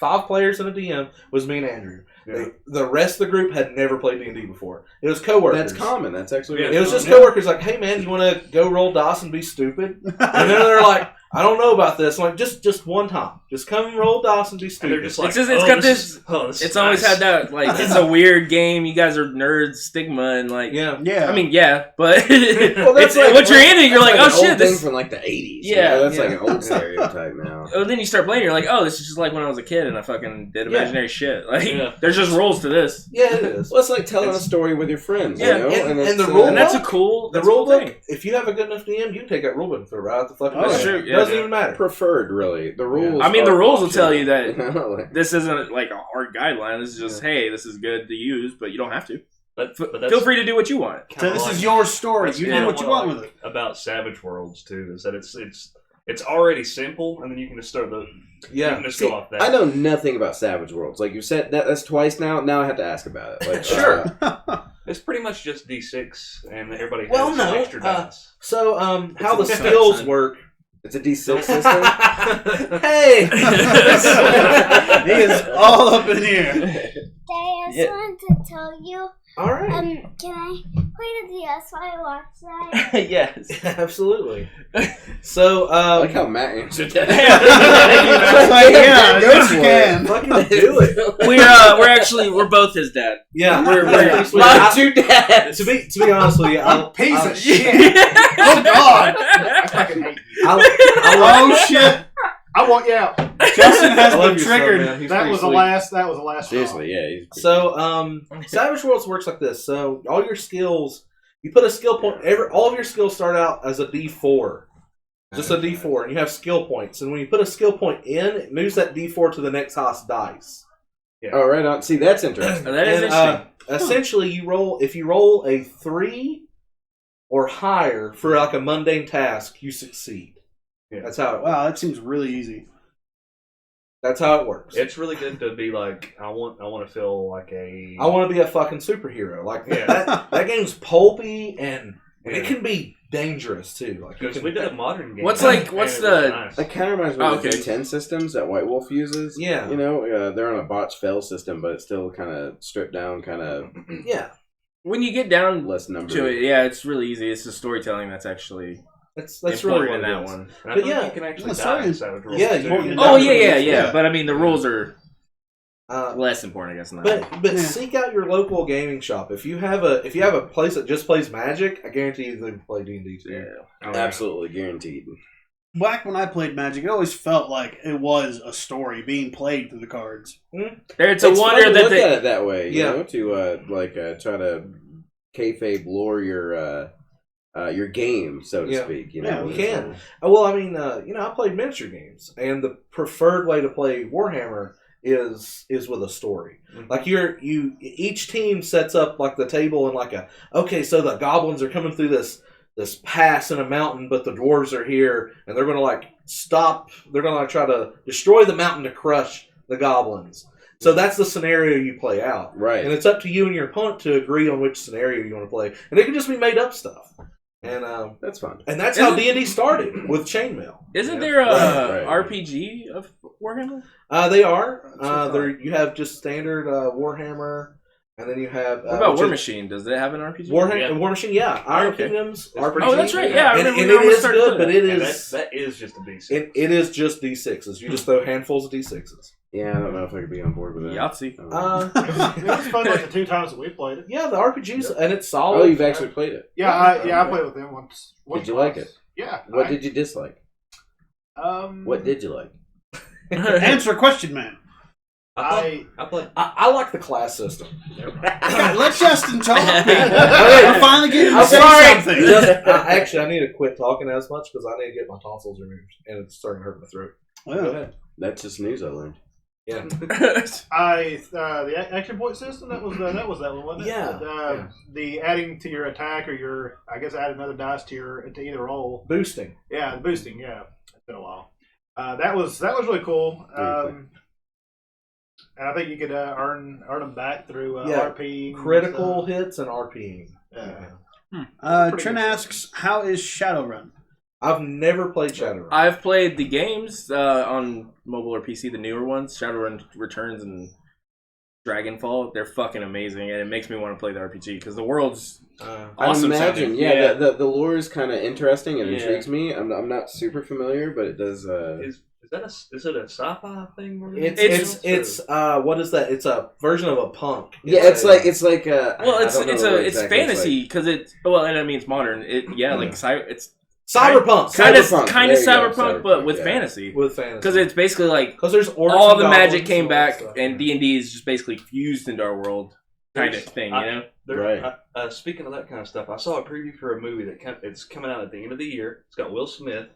[SPEAKER 1] five players and a DM, was me and Andrew.
[SPEAKER 5] Yeah.
[SPEAKER 1] The rest of the group had never played D&D before. It was coworkers.
[SPEAKER 3] That's common. That's actually
[SPEAKER 5] Yeah.
[SPEAKER 1] It was just
[SPEAKER 3] common.
[SPEAKER 1] coworkers like, hey man, you want to go roll dice and be stupid? And then they're like, I don't know about this. I'm like, just one time. Just come and roll dice and be
[SPEAKER 5] And
[SPEAKER 1] stupid.
[SPEAKER 5] they're just like,
[SPEAKER 2] It's just- it's got
[SPEAKER 5] this
[SPEAKER 2] it's
[SPEAKER 5] is
[SPEAKER 2] always
[SPEAKER 5] nice.
[SPEAKER 2] had that, like, it's a weird game. You guys are nerds, stigma, and like,
[SPEAKER 1] yeah.
[SPEAKER 4] Yeah.
[SPEAKER 2] I mean, yeah, but
[SPEAKER 3] Well,
[SPEAKER 2] it's, once you're in it, you're like,
[SPEAKER 3] that's
[SPEAKER 2] oh
[SPEAKER 3] an
[SPEAKER 2] shit,
[SPEAKER 3] old thing
[SPEAKER 2] this.
[SPEAKER 3] from like the 80s.
[SPEAKER 2] Yeah,
[SPEAKER 3] that's
[SPEAKER 1] yeah.
[SPEAKER 3] like an old stereotype now.
[SPEAKER 2] Oh, then you start playing, you're like, oh, this is just like when I was a kid and I fucking did
[SPEAKER 1] Yeah.
[SPEAKER 2] imaginary shit. Like,
[SPEAKER 5] Yeah.
[SPEAKER 2] there's just rules to this.
[SPEAKER 1] Yeah, it is.
[SPEAKER 3] Well, it's like telling a story with your friends.
[SPEAKER 2] Yeah,
[SPEAKER 3] you know?
[SPEAKER 1] and
[SPEAKER 3] it's,
[SPEAKER 1] the rule
[SPEAKER 2] And that's a
[SPEAKER 1] book?
[SPEAKER 2] cool,
[SPEAKER 1] The
[SPEAKER 2] that's a
[SPEAKER 1] rule
[SPEAKER 2] cool
[SPEAKER 1] book,
[SPEAKER 2] thing.
[SPEAKER 1] if you have a good enough DM, you can take that rule book and throw it right out the fucking
[SPEAKER 4] Oh,
[SPEAKER 1] window.
[SPEAKER 2] true,
[SPEAKER 1] It
[SPEAKER 2] yeah.
[SPEAKER 1] doesn't even matter.
[SPEAKER 3] preferred, really. The rules.
[SPEAKER 2] I mean, the
[SPEAKER 3] are
[SPEAKER 2] rules will
[SPEAKER 3] optional.
[SPEAKER 2] tell you that
[SPEAKER 3] Like,
[SPEAKER 2] this isn't like a hard guideline. This is just, hey, this is good to use, but you don't have to.
[SPEAKER 5] But that's
[SPEAKER 2] Feel free to do what you want.
[SPEAKER 4] So
[SPEAKER 5] kinda
[SPEAKER 4] this
[SPEAKER 5] like-
[SPEAKER 4] is your story.
[SPEAKER 5] that's
[SPEAKER 4] You
[SPEAKER 5] kinda
[SPEAKER 4] do what you
[SPEAKER 5] I
[SPEAKER 4] want
[SPEAKER 5] like
[SPEAKER 4] with it.
[SPEAKER 5] About Savage Worlds too, is that it's already simple, and then you can just start you
[SPEAKER 1] Yeah.
[SPEAKER 5] can just
[SPEAKER 3] see,
[SPEAKER 5] go off that.
[SPEAKER 3] I know nothing about Savage Worlds. Like you said, that's twice now. Now I have to ask about it. Like,
[SPEAKER 1] Sure.
[SPEAKER 5] It's pretty much just D6, and everybody has
[SPEAKER 1] Well,
[SPEAKER 5] some
[SPEAKER 1] no,
[SPEAKER 5] extra dice.
[SPEAKER 1] So, how the
[SPEAKER 3] It's
[SPEAKER 1] skills
[SPEAKER 2] son.
[SPEAKER 1] work.
[SPEAKER 3] it's a D6 system.
[SPEAKER 1] Hey!
[SPEAKER 4] He is all up in here.
[SPEAKER 7] I just
[SPEAKER 2] Yeah.
[SPEAKER 7] wanted to tell you.
[SPEAKER 1] All right.
[SPEAKER 7] Can I play the DS while I watch that?
[SPEAKER 2] Yes.
[SPEAKER 1] Absolutely. So,
[SPEAKER 3] I like how Matt answered that.
[SPEAKER 4] Yeah,
[SPEAKER 3] Go
[SPEAKER 4] yes,
[SPEAKER 3] for
[SPEAKER 4] you
[SPEAKER 3] it.
[SPEAKER 4] can.
[SPEAKER 1] fucking do it.
[SPEAKER 2] We're both his dad.
[SPEAKER 1] Yeah.
[SPEAKER 3] My two dads.
[SPEAKER 1] To be honest with you,
[SPEAKER 6] Piece of shit. Oh God. I fucking hate you.
[SPEAKER 4] Oh shit!
[SPEAKER 6] I want you out.
[SPEAKER 4] Justin has
[SPEAKER 1] I love
[SPEAKER 4] been
[SPEAKER 1] your son,
[SPEAKER 4] triggered.
[SPEAKER 1] man. He's
[SPEAKER 6] That
[SPEAKER 1] pretty
[SPEAKER 6] was the
[SPEAKER 1] sweet.
[SPEAKER 6] last. That was the last.
[SPEAKER 3] Seriously, yeah. He's
[SPEAKER 1] So, Savage Worlds works like this. So, all your skills, you put a skill point. All of your skills start out as a D4, just a D4, and you have skill points. And when you put a skill point in, it moves that D4 to the next highest dice.
[SPEAKER 3] Oh, right on. See, that's interesting.
[SPEAKER 2] That is
[SPEAKER 1] And,
[SPEAKER 2] interesting.
[SPEAKER 1] essentially, if you roll a 3 or higher for like a mundane task, you succeed.
[SPEAKER 5] Yeah.
[SPEAKER 1] That's how it.
[SPEAKER 4] Wow, that seems really easy.
[SPEAKER 1] That's how it works.
[SPEAKER 5] It's really good to be like, I want to feel like a.
[SPEAKER 1] I want to be a fucking superhero. Like
[SPEAKER 5] Yeah.
[SPEAKER 1] that game's pulpy and
[SPEAKER 5] Yeah.
[SPEAKER 1] it can be dangerous too. Like you
[SPEAKER 5] Because
[SPEAKER 1] can-
[SPEAKER 5] we did a modern game.
[SPEAKER 2] What's
[SPEAKER 5] and
[SPEAKER 2] the-
[SPEAKER 5] it was nice.
[SPEAKER 3] That kind of reminds me
[SPEAKER 2] Oh,
[SPEAKER 3] of the
[SPEAKER 2] okay.
[SPEAKER 3] D10 systems that White Wolf uses.
[SPEAKER 1] Yeah.
[SPEAKER 3] You know, they're on a botch fail system, but it's still kind of stripped down, kind of
[SPEAKER 1] yeah.
[SPEAKER 2] When you get down
[SPEAKER 3] less number.
[SPEAKER 2] to it, yeah, it's really easy. It's the storytelling that's actually
[SPEAKER 1] That's really
[SPEAKER 2] important
[SPEAKER 1] what
[SPEAKER 2] in
[SPEAKER 1] it
[SPEAKER 2] that
[SPEAKER 1] is.
[SPEAKER 2] one.
[SPEAKER 5] And I
[SPEAKER 1] But
[SPEAKER 5] think
[SPEAKER 1] yeah.
[SPEAKER 5] you can actually
[SPEAKER 4] Yeah,
[SPEAKER 5] die
[SPEAKER 4] sorry.
[SPEAKER 5] in Savage Worlds.
[SPEAKER 1] Yeah,
[SPEAKER 5] too.
[SPEAKER 1] you-
[SPEAKER 2] Oh yeah,
[SPEAKER 4] Yeah.
[SPEAKER 2] But I mean, the rules are
[SPEAKER 1] Uh,
[SPEAKER 2] less important, I guess. Than
[SPEAKER 1] but
[SPEAKER 2] that.
[SPEAKER 4] Yeah.
[SPEAKER 1] seek out your local gaming shop. If you have a place that just plays Magic, I guarantee you they can play D&D too.
[SPEAKER 2] Yeah.
[SPEAKER 5] Oh, yeah.
[SPEAKER 3] Absolutely guaranteed.
[SPEAKER 4] Back when I played Magic, it always felt like it was a story being played through the cards.
[SPEAKER 2] It's a wonder
[SPEAKER 3] fun to
[SPEAKER 2] that
[SPEAKER 3] look
[SPEAKER 2] they.
[SPEAKER 3] at it that way. You
[SPEAKER 1] Yeah.
[SPEAKER 3] know, to try to kayfabe lore your game, so to
[SPEAKER 1] Yeah.
[SPEAKER 3] speak. You
[SPEAKER 4] Yeah,
[SPEAKER 3] know,
[SPEAKER 1] you can. Well, I mean, I played miniature games, and the preferred way to play Warhammer is with a story.
[SPEAKER 5] Mhm.
[SPEAKER 1] Like each team sets up like the table and like okay, so the goblins are coming through this pass in a mountain, but the dwarves are here, and they're gonna they're gonna try to destroy the mountain to crush the goblins. So that's the scenario you play out.
[SPEAKER 3] Right.
[SPEAKER 1] And it's up to you and your opponent to agree on which scenario you want to play. And it can just be made up stuff. And
[SPEAKER 3] That's fun.
[SPEAKER 1] that's how D&D started with chainmail.
[SPEAKER 2] Isn't
[SPEAKER 1] Yeah.
[SPEAKER 2] there a
[SPEAKER 3] Right.
[SPEAKER 2] RPG of Warhammer?
[SPEAKER 1] They are.
[SPEAKER 4] So
[SPEAKER 1] There you have just standard Warhammer, and then you have
[SPEAKER 2] What about
[SPEAKER 1] which
[SPEAKER 2] War
[SPEAKER 1] is-
[SPEAKER 2] Machine? Does it have an RPG?
[SPEAKER 1] War Machine, yeah. Iron
[SPEAKER 2] Okay.
[SPEAKER 1] Kingdoms,
[SPEAKER 5] It's pretty
[SPEAKER 1] RPG.
[SPEAKER 2] Oh, that's right. Yeah, I
[SPEAKER 1] and,
[SPEAKER 2] remember
[SPEAKER 1] and
[SPEAKER 2] when
[SPEAKER 1] it
[SPEAKER 2] I
[SPEAKER 1] is
[SPEAKER 2] started
[SPEAKER 1] good, but
[SPEAKER 2] playing
[SPEAKER 1] it
[SPEAKER 5] And
[SPEAKER 1] is
[SPEAKER 5] that is just a D6.
[SPEAKER 1] it is just D6s. You just throw handfuls of D6s.
[SPEAKER 3] Yeah, I don't know if I could be on board with that.
[SPEAKER 2] Yahtzee.
[SPEAKER 6] It was fun like the 2 times that we played it.
[SPEAKER 1] Yeah, the RPGs, and it's solid.
[SPEAKER 3] Oh, you've actually played it.
[SPEAKER 6] Yeah, I played with them once.
[SPEAKER 3] Did you like it?
[SPEAKER 6] Yeah.
[SPEAKER 3] What did you dislike? What did you like?
[SPEAKER 4] Answer question, man.
[SPEAKER 5] I played.
[SPEAKER 1] I like the class system.
[SPEAKER 4] Let Justin talk.
[SPEAKER 1] Okay.
[SPEAKER 4] We're finally getting to
[SPEAKER 1] I'm
[SPEAKER 4] say
[SPEAKER 1] sorry.
[SPEAKER 4] something.
[SPEAKER 1] Actually, I need to quit talking as much because I need to get my tonsils removed, and it's starting to hurt my throat. Go
[SPEAKER 4] Well,
[SPEAKER 1] ahead.
[SPEAKER 3] That's just news I learned.
[SPEAKER 1] Yeah.
[SPEAKER 6] the action point system that was that one, wasn't it?
[SPEAKER 1] Yeah. Yeah.
[SPEAKER 6] The adding to your attack or your add another dice to either roll.
[SPEAKER 1] Boosting.
[SPEAKER 6] Yeah, the boosting. Yeah, it's been a while. That was really cool. And I think you could earn them back through RP
[SPEAKER 1] Critical hits and RPing.
[SPEAKER 6] Yeah.
[SPEAKER 4] Trent asks, "How is Shadowrun?"
[SPEAKER 1] I've never played Shadowrun.
[SPEAKER 2] I've played the games on mobile or PC, the newer ones, Shadowrun Returns and Dragonfall. They're fucking amazing, and it makes me want to play the RPG because the world's awesome.
[SPEAKER 3] I imagine,
[SPEAKER 2] sounding.
[SPEAKER 3] yeah. The lore is kind of interesting and
[SPEAKER 2] Yeah.
[SPEAKER 3] intrigues me. I'm not super familiar, but it does.
[SPEAKER 5] Is it a sci-fi thing?
[SPEAKER 1] It's what is that? It's a version of a punk.
[SPEAKER 3] Yeah, it's like
[SPEAKER 2] Well,
[SPEAKER 3] I don't know what
[SPEAKER 2] it's
[SPEAKER 3] exactly
[SPEAKER 2] fantasy because it's and I mean it's modern. It's
[SPEAKER 1] cyberpunk.
[SPEAKER 2] kind of
[SPEAKER 3] Cyberpunk. There you go,
[SPEAKER 2] cyberpunk, but with
[SPEAKER 3] yeah.
[SPEAKER 2] fantasy.
[SPEAKER 1] With fantasy.
[SPEAKER 2] Because it's basically like
[SPEAKER 1] because there's orcs
[SPEAKER 2] all
[SPEAKER 1] and
[SPEAKER 2] the
[SPEAKER 1] goblins
[SPEAKER 2] magic came
[SPEAKER 1] and all that
[SPEAKER 2] back,
[SPEAKER 1] stuff.
[SPEAKER 2] and D&D is just basically fused into our world, kind of thing. You know?
[SPEAKER 3] Right.
[SPEAKER 5] Speaking of that kind of stuff, I saw a preview for a movie it's coming out at the end of the year. It's got Will Smith.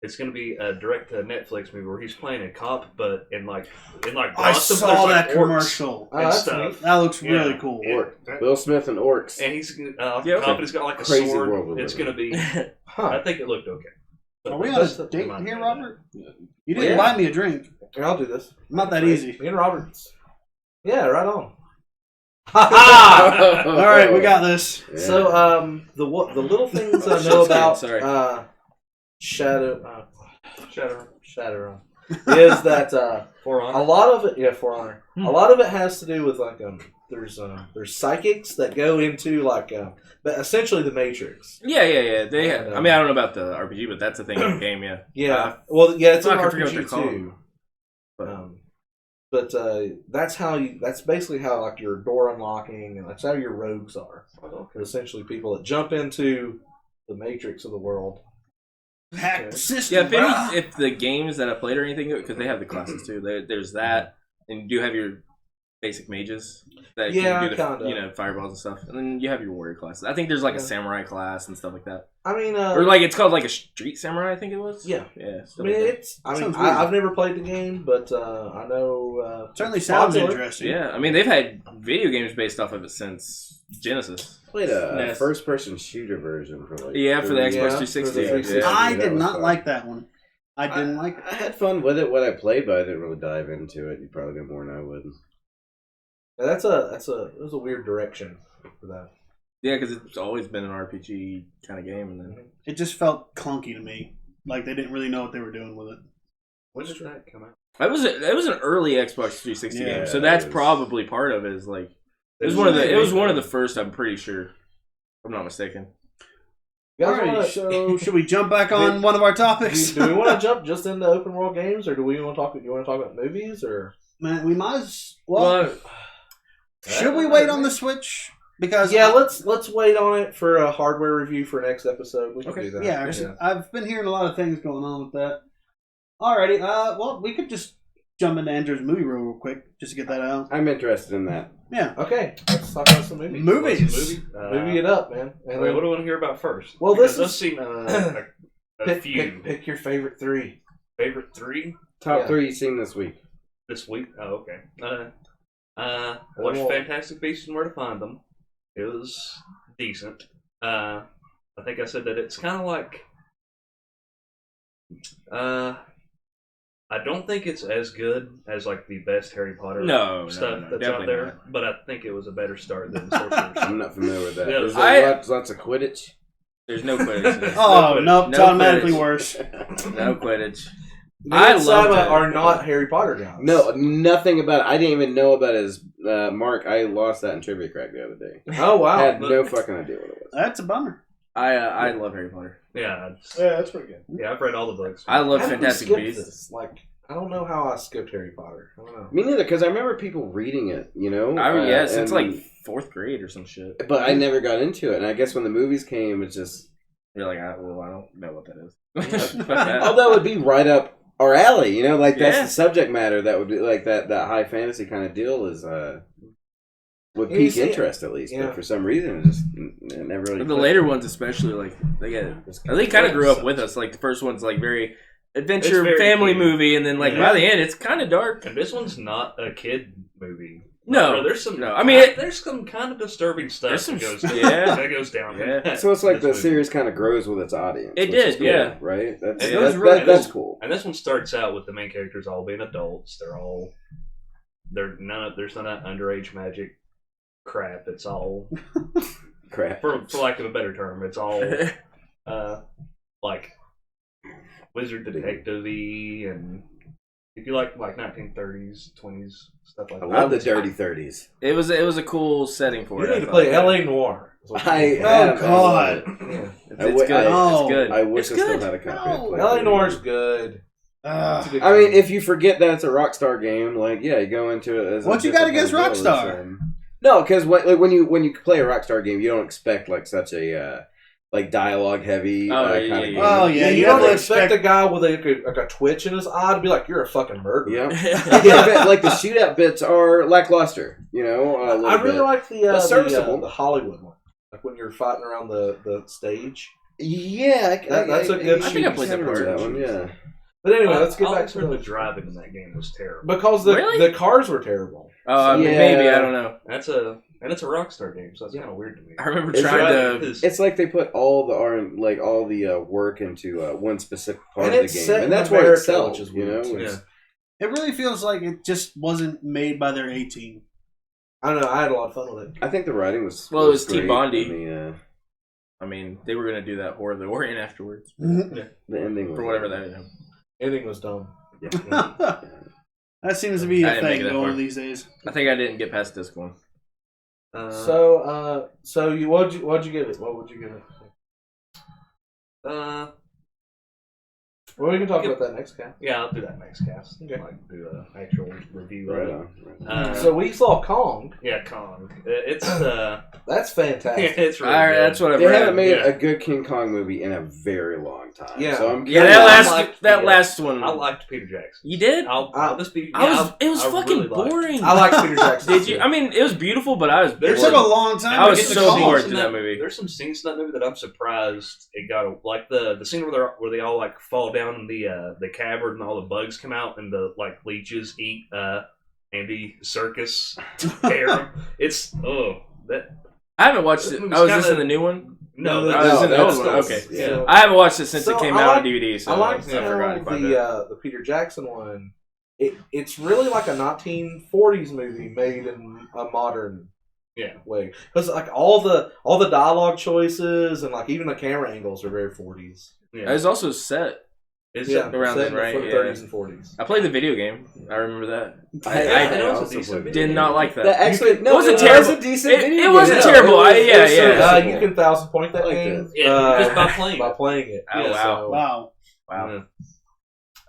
[SPEAKER 5] It's going to be a direct to Netflix movie where he's playing a cop, but in like
[SPEAKER 4] I
[SPEAKER 5] Boston,
[SPEAKER 4] saw
[SPEAKER 5] there's, like,
[SPEAKER 4] that
[SPEAKER 5] orcs
[SPEAKER 4] commercial.
[SPEAKER 5] and
[SPEAKER 1] that's
[SPEAKER 5] stuff.
[SPEAKER 1] neat.
[SPEAKER 4] That looks
[SPEAKER 5] Yeah.
[SPEAKER 4] really cool.
[SPEAKER 3] Will Smith and orcs.
[SPEAKER 5] And he's
[SPEAKER 2] Yeah,
[SPEAKER 5] cop,
[SPEAKER 2] okay.
[SPEAKER 5] and he's got like a
[SPEAKER 3] Crazy
[SPEAKER 5] sword.
[SPEAKER 3] world we
[SPEAKER 5] It's
[SPEAKER 3] live
[SPEAKER 5] going to be.
[SPEAKER 1] Huh.
[SPEAKER 5] I think it looked okay. But
[SPEAKER 4] Are we on
[SPEAKER 5] that's
[SPEAKER 4] a
[SPEAKER 5] the-
[SPEAKER 4] date
[SPEAKER 5] my-
[SPEAKER 4] here, Robert? You didn't
[SPEAKER 1] Yeah.
[SPEAKER 4] buy me a drink.
[SPEAKER 1] Here, I'll do this.
[SPEAKER 4] Not that easy.
[SPEAKER 1] Me and Roberts. Yeah, right on. Ha ha!
[SPEAKER 4] All right, we got this.
[SPEAKER 3] Yeah.
[SPEAKER 1] So, the little things I know about
[SPEAKER 2] Sorry.
[SPEAKER 1] Shadowrun. is that
[SPEAKER 5] For
[SPEAKER 1] a
[SPEAKER 5] Honor.
[SPEAKER 1] lot of it, For Honor, a lot of it has to do with like there's psychics that go into like essentially the Matrix.
[SPEAKER 2] Yeah. They have,
[SPEAKER 1] And,
[SPEAKER 2] I mean, I don't know about the RPG, but that's a thing in the game, yeah.
[SPEAKER 1] Yeah, it's an
[SPEAKER 2] I forget what they're
[SPEAKER 1] RPG
[SPEAKER 2] called.
[SPEAKER 1] too. But that's basically how like your door unlocking, and that's how your rogues are. They're essentially people that jump into the Matrix of the world.
[SPEAKER 4] Hack the system.
[SPEAKER 2] Yeah, if the games that I played or anything, because they have the classes too. There's that, and you do have your basic mages that can do the fireballs and stuff, and then you have your warrior classes. I think there's like a samurai class and stuff like that.
[SPEAKER 1] I mean,
[SPEAKER 2] or like it's called like a street samurai. I think it was.
[SPEAKER 1] Yeah.
[SPEAKER 2] I
[SPEAKER 1] mean, I've never played the game, but I know
[SPEAKER 4] certainly sounds
[SPEAKER 1] popular.
[SPEAKER 4] interesting.
[SPEAKER 2] Yeah, I mean they've had video games based off of it since Genesis.
[SPEAKER 3] Played a first-person shooter version for like
[SPEAKER 2] for the Xbox 360.
[SPEAKER 1] for the 360.
[SPEAKER 4] I
[SPEAKER 3] that
[SPEAKER 4] did
[SPEAKER 3] was
[SPEAKER 4] not
[SPEAKER 3] fun.
[SPEAKER 4] like that one. I didn't like it.
[SPEAKER 3] I had fun with it. What I played, but I didn't really dive into it. You probably did more than I would.
[SPEAKER 1] Yeah, it was a weird direction for that.
[SPEAKER 2] Yeah, because it's always been an RPG kind of game, and then
[SPEAKER 4] It just felt clunky to me. Like they didn't really know what they were doing with it.
[SPEAKER 5] When did that come out?
[SPEAKER 2] that was an early Xbox 360
[SPEAKER 3] Yeah,
[SPEAKER 2] game, so that's
[SPEAKER 3] it was-
[SPEAKER 2] probably part of it. Is like it was one of the first. I'm pretty sure, if I'm not mistaken.
[SPEAKER 1] You guys
[SPEAKER 4] Alright,
[SPEAKER 1] wanna-
[SPEAKER 4] so should we jump back on one of our topics?
[SPEAKER 1] do we want to jump just into open world games, or do we want to talk? You want to talk about movies, or
[SPEAKER 4] Man, we might as well. Should we wait on the Switch? Because
[SPEAKER 1] let's wait on it for a hardware review for next episode. We can do that.
[SPEAKER 4] Yeah, actually, I've been hearing a lot of things going on with that. Alrighty, well, we could just jump into Andrew's movie real quick, just to get that out.
[SPEAKER 3] I'm interested in that.
[SPEAKER 4] Yeah.
[SPEAKER 1] Okay, let's talk about some movies.
[SPEAKER 4] Movies.
[SPEAKER 1] Movie it up, man. And
[SPEAKER 5] Wait, what do I want to hear about first?
[SPEAKER 1] Well,
[SPEAKER 5] Because
[SPEAKER 1] this
[SPEAKER 5] those
[SPEAKER 1] is-
[SPEAKER 5] seem a few.
[SPEAKER 1] Pick your favorite three.
[SPEAKER 5] Favorite three
[SPEAKER 3] Top
[SPEAKER 1] Yeah.
[SPEAKER 3] 3 you've seen this week.
[SPEAKER 5] this week? Oh, okay. I watched
[SPEAKER 1] Well-
[SPEAKER 5] Fantastic Beasts and Where to Find Them. It was decent. I think I said that it's kind of like. I don't think it's as good as like the best Harry Potter stuff that's out
[SPEAKER 2] definitely
[SPEAKER 5] there,
[SPEAKER 2] not.
[SPEAKER 5] but I think it was a better start than Sorcerer's
[SPEAKER 3] I'm
[SPEAKER 5] Stone.
[SPEAKER 3] not familiar with that.
[SPEAKER 5] Yeah,
[SPEAKER 3] Is
[SPEAKER 2] I-
[SPEAKER 3] there lots of Quidditch?
[SPEAKER 2] There's no Quidditch. in this.
[SPEAKER 4] Oh, no, it's
[SPEAKER 2] No
[SPEAKER 4] automatically
[SPEAKER 2] Quidditch.
[SPEAKER 4] worse.
[SPEAKER 2] No Quidditch.
[SPEAKER 1] Me
[SPEAKER 2] I
[SPEAKER 1] and
[SPEAKER 2] loved
[SPEAKER 1] Sama
[SPEAKER 2] it.
[SPEAKER 1] are not Harry Potter guys.
[SPEAKER 3] No, nothing about it. I didn't even know about his Mark. I lost that in Trivia Crack the other day.
[SPEAKER 1] Oh wow.
[SPEAKER 3] I had no fucking idea what it was.
[SPEAKER 4] That's a bummer.
[SPEAKER 2] I love Harry Potter.
[SPEAKER 5] Yeah,
[SPEAKER 6] that's pretty good.
[SPEAKER 5] yeah, I've read all the books.
[SPEAKER 2] I love
[SPEAKER 1] How did we
[SPEAKER 2] Fantastic
[SPEAKER 1] skip
[SPEAKER 2] Beasts.
[SPEAKER 1] this? Like, I don't know how I skipped Harry Potter. I don't know.
[SPEAKER 3] Me neither, because I remember people reading it, you know?
[SPEAKER 2] Since
[SPEAKER 3] and-
[SPEAKER 2] like 4th grade or some shit.
[SPEAKER 3] But I never got into it, and I guess when the movies came, it's just...
[SPEAKER 2] You're like, I don't know what that is. Fuck that.
[SPEAKER 3] Oh, that would be right up our alley, you know? Like, that's
[SPEAKER 2] Yeah.
[SPEAKER 3] the subject matter that would be, like, that high fantasy kind of deal is, would
[SPEAKER 1] You
[SPEAKER 3] pique
[SPEAKER 1] see-
[SPEAKER 3] interest, at least.
[SPEAKER 1] yeah.
[SPEAKER 3] But for some reason, it just it never really...
[SPEAKER 2] But the
[SPEAKER 3] clicked.
[SPEAKER 2] later ones, especially, like they kind of grew up with us. Like the first one's like very adventure
[SPEAKER 5] It's very
[SPEAKER 2] family
[SPEAKER 5] cute.
[SPEAKER 2] movie, and then like
[SPEAKER 5] Yeah.
[SPEAKER 2] by the end, it's kind of dark.
[SPEAKER 5] And this one's not a kid movie.
[SPEAKER 2] No,
[SPEAKER 5] there's some.
[SPEAKER 2] no. I mean,
[SPEAKER 5] there's some kind of disturbing stuff
[SPEAKER 2] There's some
[SPEAKER 5] that goes,
[SPEAKER 2] yeah.
[SPEAKER 5] that goes down.
[SPEAKER 2] Yeah.
[SPEAKER 3] So it's like
[SPEAKER 5] This
[SPEAKER 3] the
[SPEAKER 5] movie.
[SPEAKER 3] series kind of grows with its audience.
[SPEAKER 2] It
[SPEAKER 3] which is
[SPEAKER 2] did,
[SPEAKER 3] cool,
[SPEAKER 2] yeah.
[SPEAKER 3] Right? That's,
[SPEAKER 5] It
[SPEAKER 3] that's,
[SPEAKER 5] was
[SPEAKER 3] that-
[SPEAKER 5] really
[SPEAKER 3] that's
[SPEAKER 5] cool.
[SPEAKER 3] cool.
[SPEAKER 5] And this one starts out with the main characters all being adults. There's none of that underage magic crap. It's all
[SPEAKER 3] Crap.
[SPEAKER 5] for lack of a better term. It's all like wizard detective-y, and if you like 1930s, 20s stuff like
[SPEAKER 3] I
[SPEAKER 5] that.
[SPEAKER 3] love the dirty 30s.
[SPEAKER 2] It was a cool setting for
[SPEAKER 1] You
[SPEAKER 2] it.
[SPEAKER 1] need to play L.A. Noir. is what you
[SPEAKER 3] I
[SPEAKER 1] need to play.
[SPEAKER 3] have-
[SPEAKER 4] God.
[SPEAKER 1] Yeah.
[SPEAKER 2] It's good.
[SPEAKER 4] Oh.
[SPEAKER 2] It's good.
[SPEAKER 3] I wish
[SPEAKER 2] It's
[SPEAKER 3] I still
[SPEAKER 2] good.
[SPEAKER 3] had a copy.
[SPEAKER 4] No.
[SPEAKER 3] of Play
[SPEAKER 1] L.A.
[SPEAKER 3] 30.
[SPEAKER 1] Noir's good. It's a good
[SPEAKER 3] I mean,
[SPEAKER 1] game.
[SPEAKER 3] if you forget that it's a Rockstar game, like, yeah, you go into it as
[SPEAKER 4] What
[SPEAKER 3] a
[SPEAKER 4] you got
[SPEAKER 3] different
[SPEAKER 4] against
[SPEAKER 3] deal,
[SPEAKER 4] Rockstar?
[SPEAKER 3] no, because when you play a Rockstar game, you don't expect like such a like dialogue heavy
[SPEAKER 2] Oh,
[SPEAKER 3] kind
[SPEAKER 2] yeah,
[SPEAKER 3] of
[SPEAKER 2] yeah,
[SPEAKER 3] game.
[SPEAKER 2] yeah.
[SPEAKER 4] Oh, yeah,
[SPEAKER 1] you
[SPEAKER 4] you
[SPEAKER 1] don't
[SPEAKER 4] have to
[SPEAKER 1] expect a guy with like a twitch in his eye to be like, "You're a fucking murderer."
[SPEAKER 3] Yeah, yeah, but, like the shootout bits are lackluster. You know, a little
[SPEAKER 1] I really
[SPEAKER 3] bit.
[SPEAKER 1] like the
[SPEAKER 3] That's serviceable.
[SPEAKER 1] the Hollywood one, like when you're fighting around the stage.
[SPEAKER 3] Yeah,
[SPEAKER 1] That's a good
[SPEAKER 2] I think I played that
[SPEAKER 3] remember
[SPEAKER 2] part.
[SPEAKER 3] that one. Yeah,
[SPEAKER 1] But anyway, let's get
[SPEAKER 5] I'll
[SPEAKER 1] back to
[SPEAKER 5] the
[SPEAKER 1] the
[SPEAKER 5] driving in that game was terrible.
[SPEAKER 1] because
[SPEAKER 2] Really?
[SPEAKER 1] the cars were terrible.
[SPEAKER 2] Oh,
[SPEAKER 3] Yeah.
[SPEAKER 2] maybe I don't know.
[SPEAKER 5] It's a Rockstar game, so that's kind of weird to me.
[SPEAKER 2] I remember
[SPEAKER 3] It's
[SPEAKER 2] trying
[SPEAKER 5] Driving
[SPEAKER 2] to.
[SPEAKER 5] is-
[SPEAKER 3] it's like they put all the work into one specific part
[SPEAKER 1] And
[SPEAKER 3] of the
[SPEAKER 1] it's
[SPEAKER 3] game,
[SPEAKER 1] set
[SPEAKER 3] and
[SPEAKER 1] in
[SPEAKER 3] that's why it
[SPEAKER 1] America,
[SPEAKER 3] sells.
[SPEAKER 1] which is
[SPEAKER 3] You know,
[SPEAKER 1] weird, too.
[SPEAKER 3] It's-
[SPEAKER 4] It really feels like it just wasn't made by their A team.
[SPEAKER 1] I don't know. I had a lot of fun with it.
[SPEAKER 3] I think the writing was
[SPEAKER 2] Well, it was T.
[SPEAKER 3] great,
[SPEAKER 2] Bondi.
[SPEAKER 3] and
[SPEAKER 2] I mean, they were gonna do that War of the Orient afterwards
[SPEAKER 3] the ending was
[SPEAKER 2] for whatever that is.
[SPEAKER 1] Anything was dumb.
[SPEAKER 3] Yeah.
[SPEAKER 4] That seems to be
[SPEAKER 2] I
[SPEAKER 4] a
[SPEAKER 2] didn't make
[SPEAKER 4] thing
[SPEAKER 2] it that
[SPEAKER 4] going
[SPEAKER 2] far.
[SPEAKER 4] these days.
[SPEAKER 2] I think I didn't get past disc 1.
[SPEAKER 1] So what'd you give it? What would you give it? Well, we can talk about that next cast.
[SPEAKER 5] Yeah, I'll do that next cast.
[SPEAKER 1] Okay.
[SPEAKER 5] Like do an actual review
[SPEAKER 3] Right
[SPEAKER 5] of it.
[SPEAKER 3] on.
[SPEAKER 1] So we saw Kong.
[SPEAKER 5] Yeah, Kong. It's
[SPEAKER 1] That's fantastic.
[SPEAKER 5] it's really
[SPEAKER 2] Alright,
[SPEAKER 5] good.
[SPEAKER 2] that's what I've
[SPEAKER 3] They
[SPEAKER 2] read.
[SPEAKER 3] haven't made
[SPEAKER 5] Yeah.
[SPEAKER 3] a good King Kong movie in a very long time.
[SPEAKER 1] Yeah.
[SPEAKER 3] So I'm
[SPEAKER 2] Yeah,
[SPEAKER 3] kinda-
[SPEAKER 2] that last one.
[SPEAKER 5] I liked Peter Jackson.
[SPEAKER 2] You did?
[SPEAKER 5] I'll just be.
[SPEAKER 2] It was
[SPEAKER 5] I
[SPEAKER 2] fucking
[SPEAKER 5] really liked it.
[SPEAKER 2] boring.
[SPEAKER 1] I like Peter Jackson.
[SPEAKER 2] Did you? I mean, it was beautiful, but I was
[SPEAKER 4] It
[SPEAKER 2] bored.
[SPEAKER 4] took a long time.
[SPEAKER 2] I
[SPEAKER 4] to
[SPEAKER 2] was
[SPEAKER 4] get to
[SPEAKER 2] so
[SPEAKER 4] Kong.
[SPEAKER 2] bored
[SPEAKER 5] in
[SPEAKER 2] to that movie.
[SPEAKER 5] There's some scenes in that movie that I'm surprised it got like the scene where they all like fall down in the cavern and all the bugs come out and the like leeches eat Andy Serkis hair. It's that.
[SPEAKER 2] I haven't watched it.
[SPEAKER 5] It was
[SPEAKER 2] Oh, is this
[SPEAKER 5] kinda-
[SPEAKER 2] in the new one?
[SPEAKER 5] No,
[SPEAKER 2] I was in the
[SPEAKER 1] that's
[SPEAKER 2] old one.
[SPEAKER 1] not-
[SPEAKER 2] Okay.
[SPEAKER 1] yeah.
[SPEAKER 2] I haven't watched it since
[SPEAKER 1] So
[SPEAKER 2] it came
[SPEAKER 1] I
[SPEAKER 2] out
[SPEAKER 1] like-
[SPEAKER 2] on DVD, so
[SPEAKER 1] I like
[SPEAKER 2] I forgot quite a bit.
[SPEAKER 1] the Peter Jackson one. It's really like a 1940s movie made in a modern way, because like all the dialogue choices and like even the camera angles are very 40s.
[SPEAKER 2] It was also set
[SPEAKER 5] It's
[SPEAKER 2] around
[SPEAKER 1] set
[SPEAKER 2] then,
[SPEAKER 1] in the
[SPEAKER 2] right?
[SPEAKER 1] 30s and 40s.
[SPEAKER 2] I played the video game. I remember that.
[SPEAKER 3] I
[SPEAKER 5] also
[SPEAKER 3] also
[SPEAKER 5] decent
[SPEAKER 3] played
[SPEAKER 2] Did not like that.
[SPEAKER 3] That actually, no,
[SPEAKER 2] It wasn't
[SPEAKER 3] was
[SPEAKER 2] terrible.
[SPEAKER 3] a decent
[SPEAKER 2] It
[SPEAKER 3] video
[SPEAKER 2] wasn't
[SPEAKER 3] game.
[SPEAKER 2] terrible.
[SPEAKER 3] It was
[SPEAKER 2] Yeah.
[SPEAKER 3] serviceable.
[SPEAKER 1] You can 1,000 point that
[SPEAKER 3] I like
[SPEAKER 1] game.
[SPEAKER 3] that.
[SPEAKER 5] Yeah, just by playing
[SPEAKER 1] by
[SPEAKER 5] it.
[SPEAKER 1] playing it.
[SPEAKER 2] Oh,
[SPEAKER 1] Yeah,
[SPEAKER 2] wow.
[SPEAKER 1] so-
[SPEAKER 4] Wow.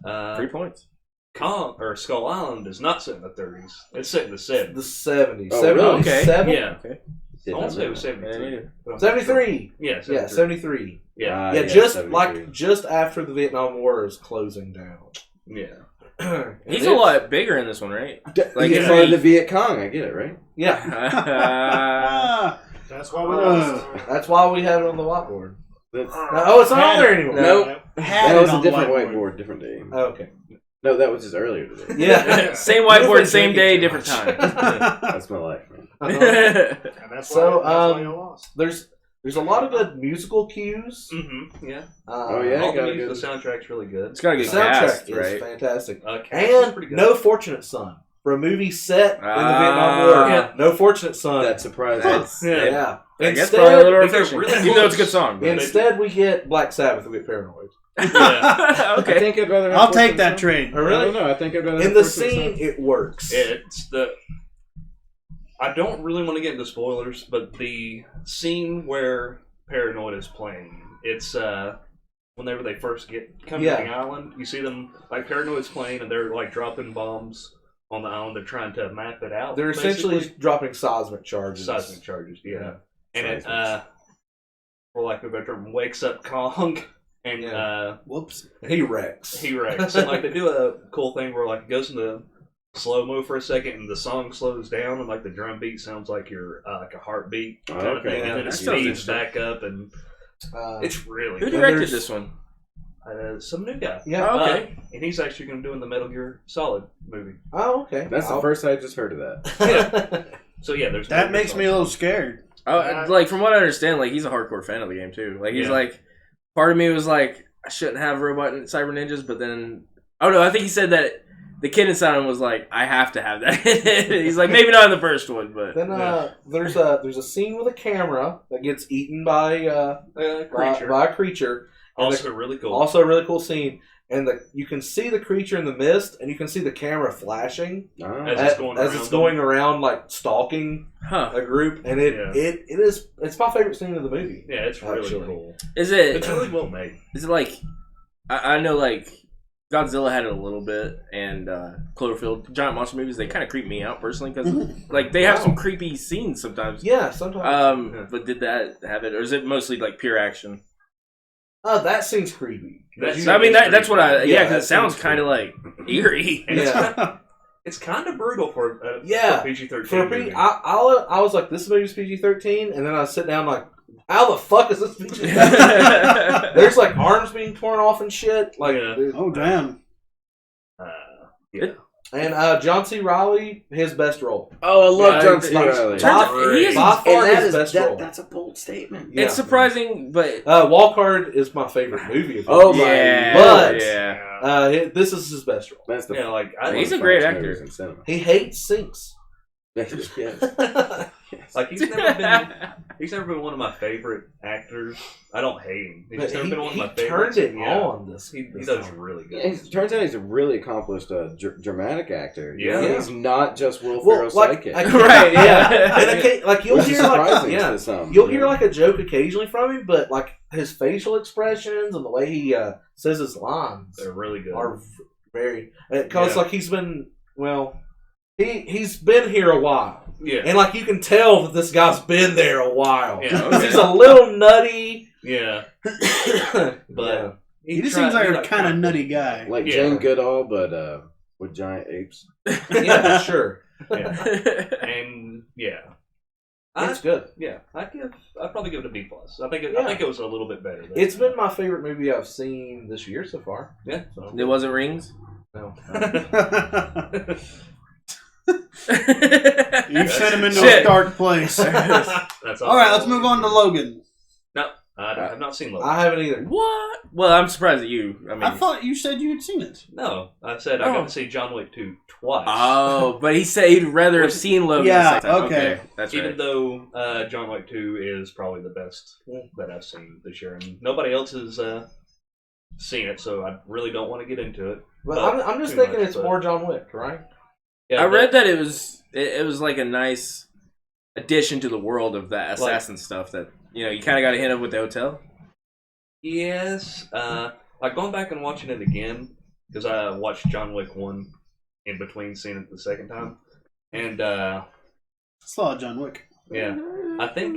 [SPEAKER 2] Wow. 3 points.
[SPEAKER 5] Kong or Skull Island is not set in the 30s. It's set in the 70s.
[SPEAKER 1] The 70s.
[SPEAKER 3] Oh, really?
[SPEAKER 1] 77?
[SPEAKER 5] Yeah.
[SPEAKER 2] Okay.
[SPEAKER 5] I want to say it was
[SPEAKER 2] Yeah,
[SPEAKER 5] 73.
[SPEAKER 2] yeah.
[SPEAKER 5] but I'm
[SPEAKER 1] 73.
[SPEAKER 5] Yeah,
[SPEAKER 1] Yeah, 73.
[SPEAKER 5] Yeah.
[SPEAKER 1] Yeah,
[SPEAKER 3] yeah,
[SPEAKER 1] just
[SPEAKER 3] 73.
[SPEAKER 1] just after the Vietnam War is closing down.
[SPEAKER 5] Yeah.
[SPEAKER 2] He's a lot bigger in this one, right?
[SPEAKER 3] Like
[SPEAKER 5] Yeah.
[SPEAKER 3] part of the Viet Cong, I get it, right?
[SPEAKER 1] Yeah,
[SPEAKER 4] Ah,
[SPEAKER 6] That's why we lost.
[SPEAKER 1] that's why we have it on the whiteboard.
[SPEAKER 3] That's,
[SPEAKER 1] Oh, it's not on there anymore.
[SPEAKER 3] Nope.
[SPEAKER 4] had
[SPEAKER 3] that
[SPEAKER 4] it
[SPEAKER 3] was a
[SPEAKER 4] on the
[SPEAKER 3] different
[SPEAKER 4] whiteboard.
[SPEAKER 3] whiteboard, different day.
[SPEAKER 1] Okay.
[SPEAKER 3] No, that was just earlier today.
[SPEAKER 1] Yeah.
[SPEAKER 2] Same
[SPEAKER 1] You've
[SPEAKER 2] whiteboard,
[SPEAKER 1] been
[SPEAKER 2] same day,
[SPEAKER 1] drinking
[SPEAKER 2] different
[SPEAKER 1] too
[SPEAKER 2] time.
[SPEAKER 3] That's my life, man.
[SPEAKER 1] Uh-huh.
[SPEAKER 6] And that's
[SPEAKER 1] So,
[SPEAKER 6] why you lost.
[SPEAKER 1] There's a lot of good musical cues.
[SPEAKER 5] Mm-hmm. Yeah.
[SPEAKER 3] Oh, yeah?
[SPEAKER 5] All the
[SPEAKER 3] got a
[SPEAKER 5] music,
[SPEAKER 3] good-
[SPEAKER 5] the soundtrack's really good.
[SPEAKER 2] It's got a
[SPEAKER 1] The
[SPEAKER 2] good
[SPEAKER 1] soundtrack
[SPEAKER 2] cast,
[SPEAKER 1] is
[SPEAKER 2] right?
[SPEAKER 1] fantastic.
[SPEAKER 5] Cast is
[SPEAKER 1] And
[SPEAKER 5] pretty good.
[SPEAKER 1] No Fortunate Son. For a movie set in the Vietnam War,
[SPEAKER 5] Yeah.
[SPEAKER 1] No Fortunate Son.
[SPEAKER 3] That's surprising.
[SPEAKER 2] That's,
[SPEAKER 1] yeah.
[SPEAKER 2] I guess probably a little
[SPEAKER 5] They get
[SPEAKER 2] refreshing.
[SPEAKER 5] really
[SPEAKER 2] Even
[SPEAKER 5] close.
[SPEAKER 2] though it's a good song. But
[SPEAKER 1] Instead, we get Black Sabbath. We get Paranoid.
[SPEAKER 5] Yeah.
[SPEAKER 3] I
[SPEAKER 2] okay.
[SPEAKER 3] think I'd rather have
[SPEAKER 4] I'll take
[SPEAKER 3] Fortune
[SPEAKER 4] that
[SPEAKER 3] Son.
[SPEAKER 4] trade.
[SPEAKER 1] Oh, really?
[SPEAKER 3] I don't know. I think I'd rather
[SPEAKER 1] In
[SPEAKER 3] have
[SPEAKER 1] the
[SPEAKER 3] Fortune
[SPEAKER 1] scene,
[SPEAKER 3] Son.
[SPEAKER 1] it works.
[SPEAKER 5] It's the. I don't really want to get into spoilers, but the scene where Paranoid is playing, it's whenever they first come to the island, you see them like Paranoid's playing and they're like dropping bombs on the island. They're trying to map it out.
[SPEAKER 1] They're essentially dropping seismic charges.
[SPEAKER 5] seismic charges, yeah. And it,
[SPEAKER 3] Seismics.
[SPEAKER 5] for lack of a better term, wakes up Kong and
[SPEAKER 4] Whoops.
[SPEAKER 1] He wrecks.
[SPEAKER 5] he wrecks. And like they do a cool thing where like it goes into slow mo for a second and the song slows down and like the drum beat sounds like your like a heartbeat kind of
[SPEAKER 3] Okay.
[SPEAKER 5] thing, and then it
[SPEAKER 2] That sounds
[SPEAKER 5] speeds
[SPEAKER 2] interesting.
[SPEAKER 5] back up and it's really
[SPEAKER 2] Who
[SPEAKER 5] good.
[SPEAKER 2] directed
[SPEAKER 1] there's-
[SPEAKER 2] this one?
[SPEAKER 5] Some new guy.
[SPEAKER 1] Yeah.
[SPEAKER 2] Oh, okay.
[SPEAKER 5] And he's actually going to do in the Metal Gear Solid movie.
[SPEAKER 1] Oh, okay.
[SPEAKER 3] That's the first I just heard of that.
[SPEAKER 5] So yeah, there's
[SPEAKER 4] That makes me a little scared.
[SPEAKER 2] Like from what I understand, like he's a hardcore fan of the game too. Like he's
[SPEAKER 5] Yeah.
[SPEAKER 2] like, part of me was like, I shouldn't have robot and cyber ninjas, but then, oh no, I think he said that the kid inside him was like, I have to have that. He's like, maybe not in the first one, but
[SPEAKER 1] Then there's a scene with a camera that gets eaten by a creature. And
[SPEAKER 5] Also really cool.
[SPEAKER 1] Also a really cool scene. And you can see the creature in the mist, and you can see the camera flashing
[SPEAKER 5] As
[SPEAKER 1] as
[SPEAKER 5] it's
[SPEAKER 1] it's
[SPEAKER 5] going
[SPEAKER 1] going around like stalking
[SPEAKER 2] huh?
[SPEAKER 1] a group. And it's my favorite scene of the movie.
[SPEAKER 5] Yeah, it's really
[SPEAKER 1] Actually.
[SPEAKER 5] cool.
[SPEAKER 2] Is it?
[SPEAKER 5] It's really well made.
[SPEAKER 2] Is it like? I know like Godzilla had it a little bit, and Cloverfield, giant monster movies, they kind of creep me out personally because like they have some creepy scenes sometimes.
[SPEAKER 1] Yeah, sometimes.
[SPEAKER 2] But did that have it, or is it mostly like pure action?
[SPEAKER 1] That scene's creepy.
[SPEAKER 2] I mean, that's what I. Yeah, because
[SPEAKER 1] that
[SPEAKER 2] it sounds
[SPEAKER 1] seems
[SPEAKER 2] kind of like eerie.
[SPEAKER 5] And
[SPEAKER 1] Yeah.
[SPEAKER 5] it's kind of brutal for
[SPEAKER 1] Yeah.
[SPEAKER 5] PG-13
[SPEAKER 1] For
[SPEAKER 5] movie.
[SPEAKER 1] I was like, this movie's PG-13, and then I sit down like, how the fuck is this PG-13? There's like arms being torn off and shit. Like,
[SPEAKER 5] Yeah.
[SPEAKER 4] Oh, damn.
[SPEAKER 5] Yeah.
[SPEAKER 1] And John C. Reilly, his best role.
[SPEAKER 3] Oh, I love
[SPEAKER 2] Yeah,
[SPEAKER 3] John C.
[SPEAKER 2] turns-
[SPEAKER 3] Reilly.
[SPEAKER 2] turns- he is-
[SPEAKER 1] by far
[SPEAKER 3] And that
[SPEAKER 1] his
[SPEAKER 3] is
[SPEAKER 1] best role.
[SPEAKER 3] that's a bold statement.
[SPEAKER 1] Yeah.
[SPEAKER 2] It's surprising, but
[SPEAKER 1] Walcard is my favorite movie. Of
[SPEAKER 3] Oh
[SPEAKER 1] his.
[SPEAKER 3] my
[SPEAKER 2] yeah,
[SPEAKER 1] But-
[SPEAKER 2] yeah.
[SPEAKER 1] This is his best role.
[SPEAKER 3] That's the
[SPEAKER 5] Yeah, like
[SPEAKER 3] one
[SPEAKER 2] He's
[SPEAKER 3] of
[SPEAKER 2] a
[SPEAKER 3] the
[SPEAKER 2] great
[SPEAKER 3] finest
[SPEAKER 2] actor.
[SPEAKER 3] movies in cinema.
[SPEAKER 1] He hates sinks.
[SPEAKER 3] Yes.
[SPEAKER 5] Like he's never been one of my favorite actors. I don't hate him. He's never been one of my favorites.
[SPEAKER 1] He turned it on this.
[SPEAKER 5] He does really good.
[SPEAKER 3] Yeah, it turns out he's a really accomplished dramatic actor.
[SPEAKER 5] Yeah.
[SPEAKER 3] He's not just Will Ferrell's sidekick.
[SPEAKER 2] Right? Yeah.
[SPEAKER 1] And like you'll
[SPEAKER 3] Which is
[SPEAKER 1] hear
[SPEAKER 3] surprising
[SPEAKER 1] like
[SPEAKER 3] to some.
[SPEAKER 1] you'll hear like a joke occasionally from him, but like his facial expressions and the way he says his lines
[SPEAKER 5] They're really good.
[SPEAKER 1] are very because like he's been he's been here a while.
[SPEAKER 5] Yeah.
[SPEAKER 1] And like you can tell that this guy's been there a while.
[SPEAKER 5] Yeah,
[SPEAKER 1] okay. He's a little nutty.
[SPEAKER 5] Yeah. But
[SPEAKER 4] he just seems like a kind of nutty guy.
[SPEAKER 3] Like Jane Goodall, but with giant apes.
[SPEAKER 1] Yeah, sure.
[SPEAKER 5] Yeah. And
[SPEAKER 1] it's good.
[SPEAKER 5] Yeah, I'd probably give it a B+. I think it was a little bit better.
[SPEAKER 1] It's been my favorite movie I've seen this year so far.
[SPEAKER 5] Yeah. So.
[SPEAKER 2] It wasn't Rings?
[SPEAKER 1] No.
[SPEAKER 4] You've sent him into a dark place.
[SPEAKER 5] That's
[SPEAKER 4] all right, let's move on to Logan.
[SPEAKER 5] No, I've not seen Logan.
[SPEAKER 1] I haven't either.
[SPEAKER 2] What? Well, I'm surprised at you. I mean,
[SPEAKER 4] I thought you said you had seen it.
[SPEAKER 5] No, I said I got to see John Wick 2 twice.
[SPEAKER 2] Oh, but he said he'd rather have seen Logan.
[SPEAKER 4] Yeah,
[SPEAKER 2] the second time.
[SPEAKER 4] okay.
[SPEAKER 2] That's
[SPEAKER 5] Even
[SPEAKER 2] right.
[SPEAKER 5] though John Wick 2 is probably the best that I've seen this year, and nobody else has seen it, so I really don't want to get into it.
[SPEAKER 1] But I'm just thinking it's more John Wick, right?
[SPEAKER 5] Yeah,
[SPEAKER 2] I read that it was like a nice addition to the world of that assassin stuff that you kind of got a hint of with the hotel.
[SPEAKER 5] Yes, like going back and watching it again because I watched John Wick 1 in between seeing it the second time, and
[SPEAKER 4] Saw John Wick.
[SPEAKER 5] yeah, I think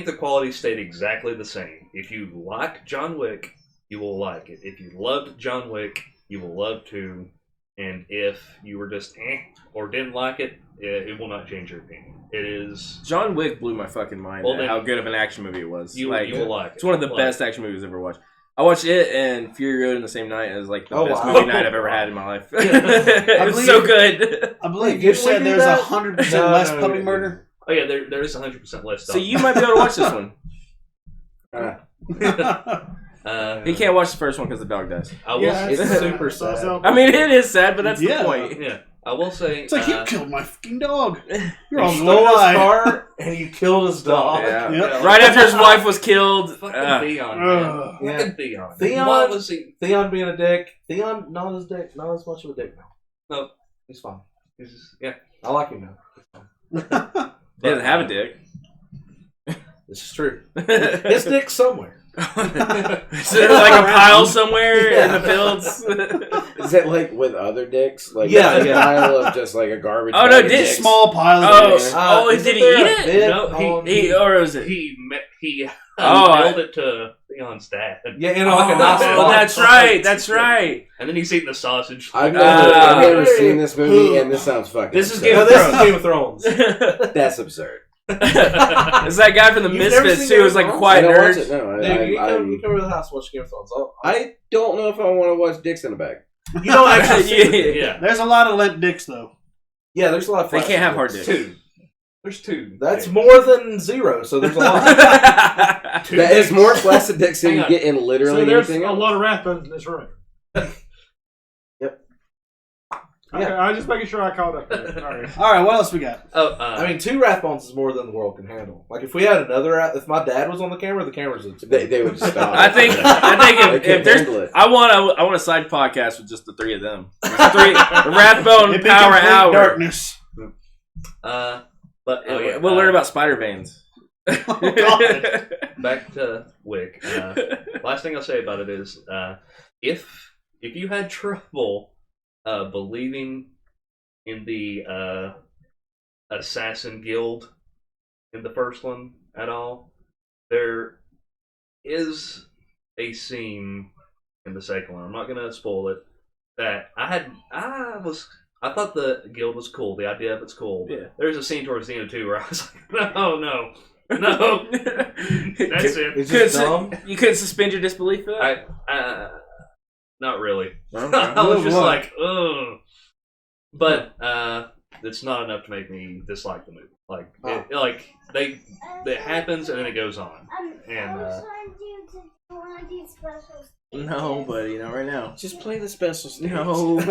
[SPEAKER 5] the quality stayed exactly the same. If you like John Wick, you will like it. If you loved John Wick, you will love 2. And if you were just or didn't like it, it will not change your opinion. It is...
[SPEAKER 2] John Wick blew my fucking mind at how good of an action movie it was.
[SPEAKER 5] You will like it.
[SPEAKER 2] It's one of the best action movies I've ever watched. I watched it and Fury Road in the same night. It was like the best movie night I've ever had in my life. It was so good.
[SPEAKER 4] I believe you said there's 100% less puppy murder.
[SPEAKER 5] Oh yeah, there is 100% less stuff.
[SPEAKER 2] So you might be able to watch this one. He can't watch the first one because the dog dies.
[SPEAKER 5] I will
[SPEAKER 1] it's super sad.
[SPEAKER 2] I mean, it is sad, but that's the point.
[SPEAKER 5] Yeah, I will say...
[SPEAKER 4] It's like, you killed my fucking dog. You're
[SPEAKER 1] You
[SPEAKER 4] on
[SPEAKER 1] stole his car and you killed his dog.
[SPEAKER 2] Yeah.
[SPEAKER 4] Yep.
[SPEAKER 2] Right after his wife was killed.
[SPEAKER 5] Fucking Theon, man. Fucking Theon.
[SPEAKER 1] Theon,
[SPEAKER 5] was he?
[SPEAKER 1] Theon being a dick. Theon, not as much of a dick now.
[SPEAKER 5] No.
[SPEAKER 1] He's fine.
[SPEAKER 5] He's just, yeah.
[SPEAKER 1] I like him now.
[SPEAKER 2] He doesn't have a dick.
[SPEAKER 1] This is true. His dick's somewhere.
[SPEAKER 2] Is there like a pile somewhere in the fields?
[SPEAKER 3] Is it like with other dicks? Like
[SPEAKER 1] Yeah,
[SPEAKER 3] a pile of just like a garbage.
[SPEAKER 2] Oh, no,
[SPEAKER 3] bag of
[SPEAKER 2] did
[SPEAKER 3] dicks?
[SPEAKER 4] Small pile of dicks.
[SPEAKER 2] Did he eat it?
[SPEAKER 5] No,
[SPEAKER 2] Or was it?
[SPEAKER 5] He
[SPEAKER 2] Oh,
[SPEAKER 5] mailed it to Theon's dad.
[SPEAKER 1] Yeah, like a nice
[SPEAKER 2] well, that's right. That's right.
[SPEAKER 5] And then he's eating the sausage.
[SPEAKER 3] I've never seen this movie, and this sounds fucking.
[SPEAKER 2] This is
[SPEAKER 3] absurd.
[SPEAKER 2] Game of Thrones.
[SPEAKER 1] Game of Thrones.
[SPEAKER 3] That's absurd.
[SPEAKER 2] It's that guy from the
[SPEAKER 1] You've never
[SPEAKER 2] Misfits
[SPEAKER 1] seen
[SPEAKER 2] who was like a
[SPEAKER 1] Game of
[SPEAKER 2] quiet
[SPEAKER 3] I don't watch
[SPEAKER 2] nerd.
[SPEAKER 3] it. No,
[SPEAKER 1] Dude, you come over to the house and watch Game of Thrones.
[SPEAKER 3] I don't know if I want to watch dicks in a bag.
[SPEAKER 1] You don't actually see it.
[SPEAKER 5] Yeah.
[SPEAKER 4] There's a lot of limp dicks, though.
[SPEAKER 1] Yeah, there's a lot of
[SPEAKER 2] They
[SPEAKER 1] flash
[SPEAKER 2] can't have hard
[SPEAKER 1] dicks.
[SPEAKER 2] dicks.
[SPEAKER 5] There's 2.
[SPEAKER 1] That's more than 0, so there's a lot.
[SPEAKER 3] That is more flaccid dicks than you get in literally
[SPEAKER 6] So there's
[SPEAKER 3] anything
[SPEAKER 6] a
[SPEAKER 3] else.
[SPEAKER 6] lot of rathbones in this room.
[SPEAKER 1] Yep.
[SPEAKER 6] Okay, I was just making sure I caught up there. All right.
[SPEAKER 4] All right, what else we got?
[SPEAKER 1] I mean, 2 Rathbones is more than the world can handle. Like, if we had another, if my dad was on the camera, the cameras would.
[SPEAKER 3] They would stop.
[SPEAKER 2] I think
[SPEAKER 3] They
[SPEAKER 2] if
[SPEAKER 3] can't
[SPEAKER 2] there's,
[SPEAKER 3] handle it.
[SPEAKER 2] I want a side podcast with just the 3 of them. The Rathbone
[SPEAKER 4] It'd be
[SPEAKER 2] Power
[SPEAKER 4] complete
[SPEAKER 2] Hour.
[SPEAKER 4] darkness.
[SPEAKER 5] But
[SPEAKER 2] We'll learn about spider veins.
[SPEAKER 5] back to Wick. Last thing I'll say about it is, if you had trouble believing in the assassin guild in the first one at all, there is a scene in the second one. I'm not gonna spoil it. That I thought the guild was cool. The idea of it's cool.
[SPEAKER 2] Yeah.
[SPEAKER 5] There's a scene towards the end too where I was like, no. That's it.
[SPEAKER 1] It's just dumb.
[SPEAKER 2] You couldn't suspend your disbelief for that?
[SPEAKER 5] Not really.
[SPEAKER 2] Okay.
[SPEAKER 5] I was just like, ugh. But it's not enough to make me dislike the movie. It happens and then it goes on. And
[SPEAKER 7] I was trying to do one of these special stages.
[SPEAKER 2] No, buddy, not right now.
[SPEAKER 3] Just play the special stage.
[SPEAKER 2] No. Not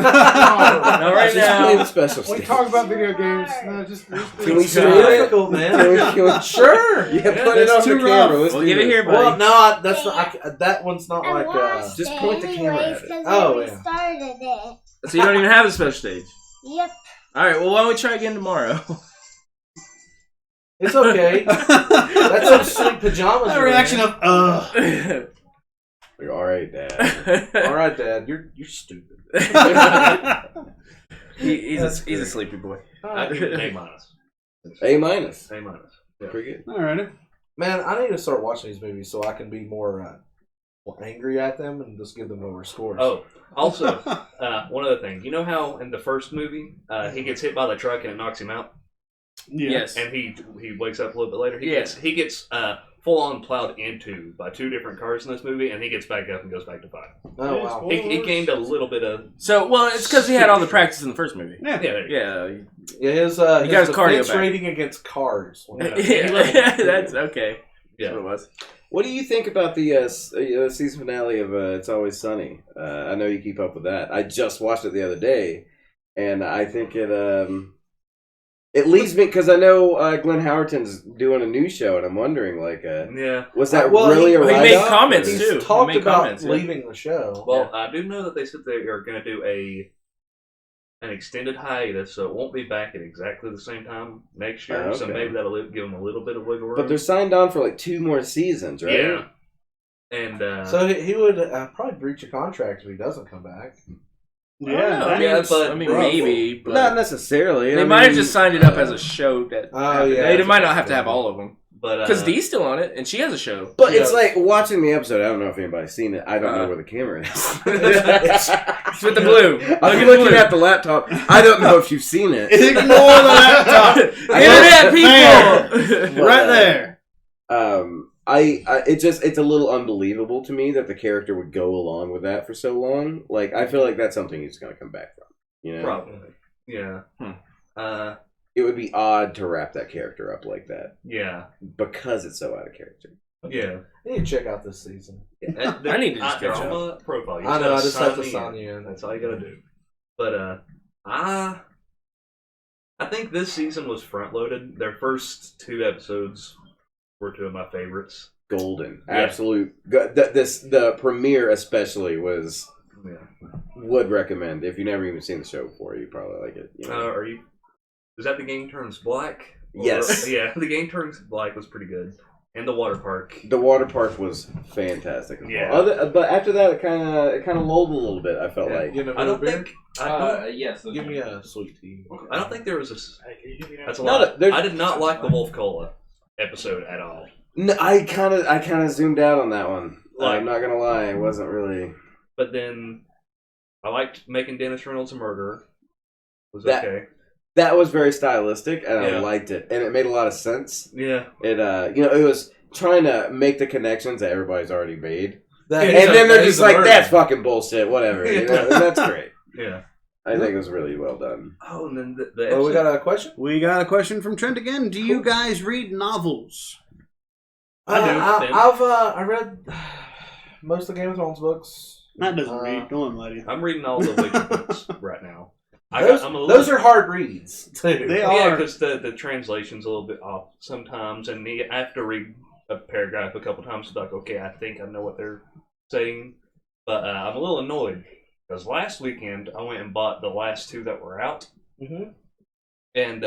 [SPEAKER 2] right
[SPEAKER 3] Just play the
[SPEAKER 2] now.
[SPEAKER 3] special
[SPEAKER 6] We
[SPEAKER 3] stage.
[SPEAKER 6] talk about video games. No, just
[SPEAKER 3] Can we
[SPEAKER 1] It's
[SPEAKER 3] see it?
[SPEAKER 1] difficult, man.
[SPEAKER 3] Sure. Yeah, put it
[SPEAKER 4] That's
[SPEAKER 3] on the
[SPEAKER 4] too
[SPEAKER 3] camera.
[SPEAKER 4] rough.
[SPEAKER 3] Let's
[SPEAKER 2] We'll
[SPEAKER 3] do
[SPEAKER 2] give it
[SPEAKER 3] this.
[SPEAKER 2] here, buddy.
[SPEAKER 1] Well, no, that's not. That one's not
[SPEAKER 7] I
[SPEAKER 1] like.
[SPEAKER 7] watched
[SPEAKER 3] just
[SPEAKER 7] it
[SPEAKER 3] point the camera
[SPEAKER 7] anyways,
[SPEAKER 3] at it.
[SPEAKER 7] 'cause
[SPEAKER 1] Oh,
[SPEAKER 7] we
[SPEAKER 1] yeah.
[SPEAKER 7] started it.
[SPEAKER 2] So you don't even have a special stage.
[SPEAKER 7] Yep.
[SPEAKER 2] All right. Well, why don't we try again tomorrow?
[SPEAKER 1] It's okay. That's some sweet pajamas.
[SPEAKER 4] That
[SPEAKER 1] you're
[SPEAKER 4] reaction
[SPEAKER 1] in.
[SPEAKER 4] of
[SPEAKER 3] Like, all right, Dad.
[SPEAKER 1] All right, Dad, you're stupid.
[SPEAKER 2] He's
[SPEAKER 1] That's
[SPEAKER 2] a
[SPEAKER 1] great.
[SPEAKER 2] sleepy boy.
[SPEAKER 5] I give it an A-.
[SPEAKER 3] A minus.
[SPEAKER 5] A-. Yeah.
[SPEAKER 3] Pretty good.
[SPEAKER 4] Alrighty.
[SPEAKER 1] Man, I need to start watching these movies so I can be more angry at them and just give them lower scores.
[SPEAKER 5] Oh, also, one other thing. You know how in the first movie he gets hit by the truck and it knocks him out,
[SPEAKER 2] Yes.
[SPEAKER 5] and he wakes up a little bit later. He
[SPEAKER 2] Yeah.
[SPEAKER 5] gets full on plowed into by 2 different cars in this movie, and he gets back up and goes back to fight.
[SPEAKER 1] Oh, wow.
[SPEAKER 5] He gained a little bit of
[SPEAKER 2] So, well, it's because he had all the practice in the first movie.
[SPEAKER 5] yeah. There you go.
[SPEAKER 2] Yeah.
[SPEAKER 1] Yeah, his
[SPEAKER 2] got his cardio
[SPEAKER 1] defense
[SPEAKER 2] back.
[SPEAKER 1] rating against cars.
[SPEAKER 2] Yeah, that's okay.
[SPEAKER 5] Yeah.
[SPEAKER 2] That's what it was.
[SPEAKER 3] What do you think about the season finale of It's Always Sunny? I know you keep up with that. I just watched it the other day, and I think it leaves me, because I know Glenn Howerton's doing a new show, and I'm wondering,
[SPEAKER 5] Yeah.
[SPEAKER 3] was that
[SPEAKER 1] Well,
[SPEAKER 3] really
[SPEAKER 1] he
[SPEAKER 3] a
[SPEAKER 2] made
[SPEAKER 3] write-off?
[SPEAKER 2] comments,
[SPEAKER 1] He's
[SPEAKER 2] too.
[SPEAKER 1] talked
[SPEAKER 2] He made
[SPEAKER 1] about
[SPEAKER 2] comments, yeah.
[SPEAKER 1] leaving the show.
[SPEAKER 5] Well, I do know that they said they are going to do an extended hiatus, so it won't be back at exactly the same time next year.
[SPEAKER 3] Oh,
[SPEAKER 5] So
[SPEAKER 3] okay.
[SPEAKER 5] maybe that'll give them a little bit of wiggle room.
[SPEAKER 3] But they're signed on for like 2 more seasons, right?
[SPEAKER 5] Yeah. And
[SPEAKER 1] So he would probably breach a contract if he doesn't come back.
[SPEAKER 2] Yeah,
[SPEAKER 5] Yeah, but-
[SPEAKER 2] I mean,
[SPEAKER 3] Bro.
[SPEAKER 2] maybe. But
[SPEAKER 3] Not necessarily.
[SPEAKER 2] they
[SPEAKER 3] I
[SPEAKER 2] might have
[SPEAKER 3] mean,
[SPEAKER 2] just signed it up as a show. That
[SPEAKER 1] Oh, yeah.
[SPEAKER 2] they might not have to have all of them
[SPEAKER 5] but
[SPEAKER 2] because Dee's still on it and she has a show.
[SPEAKER 3] But
[SPEAKER 1] Yeah.
[SPEAKER 3] it's like watching the episode. I don't know if anybody's seen it. I don't know where the camera is.
[SPEAKER 2] It's with the blue.
[SPEAKER 3] I'm looking at the laptop. I don't know if you've seen it.
[SPEAKER 4] Ignore the laptop.
[SPEAKER 2] Internet people.
[SPEAKER 4] Right there.
[SPEAKER 3] It's a little unbelievable to me that the character would go along with that for so long. Like, I feel like that's something he's going to come back from. You know,
[SPEAKER 5] probably. Yeah.
[SPEAKER 3] it would be odd to wrap that character up like that
[SPEAKER 5] Yeah.
[SPEAKER 3] because it's so out of character.
[SPEAKER 5] Yeah.
[SPEAKER 1] I need to check out this season.
[SPEAKER 2] I need to just catch up.
[SPEAKER 5] drama profile. You
[SPEAKER 1] I know, I
[SPEAKER 5] gotta
[SPEAKER 1] just have to
[SPEAKER 5] me
[SPEAKER 1] sign you in.
[SPEAKER 5] That's all you gotta do. But I think this season was front loaded. Their first 2 episodes were 2 of my favorites.
[SPEAKER 3] Golden,
[SPEAKER 5] Yeah.
[SPEAKER 3] absolute. The premiere especially was.
[SPEAKER 5] Yeah.
[SPEAKER 3] Would recommend if you've never even seen the show before. You probably like it. You know?
[SPEAKER 5] Are you? Is that The Game Turns Black? Or-
[SPEAKER 3] Yes.
[SPEAKER 5] Yeah, The Game Turns Black was pretty good, and the water park.
[SPEAKER 3] The water park was fantastic. As well.
[SPEAKER 5] Yeah.
[SPEAKER 3] But after that, it kind of lulled a little bit. I felt
[SPEAKER 5] Yeah.
[SPEAKER 3] like.
[SPEAKER 1] You know,
[SPEAKER 5] I don't
[SPEAKER 1] beer?
[SPEAKER 5] think. I
[SPEAKER 2] Yes.
[SPEAKER 1] Give me a sweet tea.
[SPEAKER 5] don't think there was a.
[SPEAKER 6] Hey, can you give me that?
[SPEAKER 5] That's a
[SPEAKER 3] No,
[SPEAKER 5] lot.
[SPEAKER 3] there's-
[SPEAKER 5] I did not like the Wolf Cola episode at all.
[SPEAKER 3] No, I kind of zoomed out on that one.
[SPEAKER 5] Like-
[SPEAKER 3] I'm not gonna lie, it wasn't really.
[SPEAKER 5] But then I liked making Dennis Reynolds a murderer. Was
[SPEAKER 3] That-
[SPEAKER 5] okay.
[SPEAKER 3] That was very stylistic, and I
[SPEAKER 5] Yeah.
[SPEAKER 3] liked it, and it made a lot of sense.
[SPEAKER 5] Yeah.
[SPEAKER 3] It it was trying to make the connections that everybody's already made,
[SPEAKER 1] That-
[SPEAKER 3] and then they're
[SPEAKER 1] he's
[SPEAKER 3] just
[SPEAKER 1] a
[SPEAKER 3] like,
[SPEAKER 1] murderer.
[SPEAKER 3] "That's fucking bullshit." Whatever, you know? And that's great.
[SPEAKER 5] Yeah.
[SPEAKER 3] I think it was really well done.
[SPEAKER 5] Oh, and then the
[SPEAKER 1] Oh, we
[SPEAKER 5] episode-
[SPEAKER 1] got a question?
[SPEAKER 4] We got a question from Trent again. Do you guys read novels?
[SPEAKER 5] I do,
[SPEAKER 1] I read most of the Game of Thrones books.
[SPEAKER 4] Matt doesn't read. Go on, lady.
[SPEAKER 5] I'm reading all the Witcher books right now.
[SPEAKER 1] Those are hard reads, too.
[SPEAKER 4] They
[SPEAKER 5] Yeah,
[SPEAKER 4] are.
[SPEAKER 5] because the translation's a little bit off sometimes, and I have to read a paragraph a couple times to be like, okay, I think I know what they're saying. But I'm a little annoyed, because last weekend I went and bought the last 2 that were out,
[SPEAKER 1] Mm-hmm.
[SPEAKER 5] and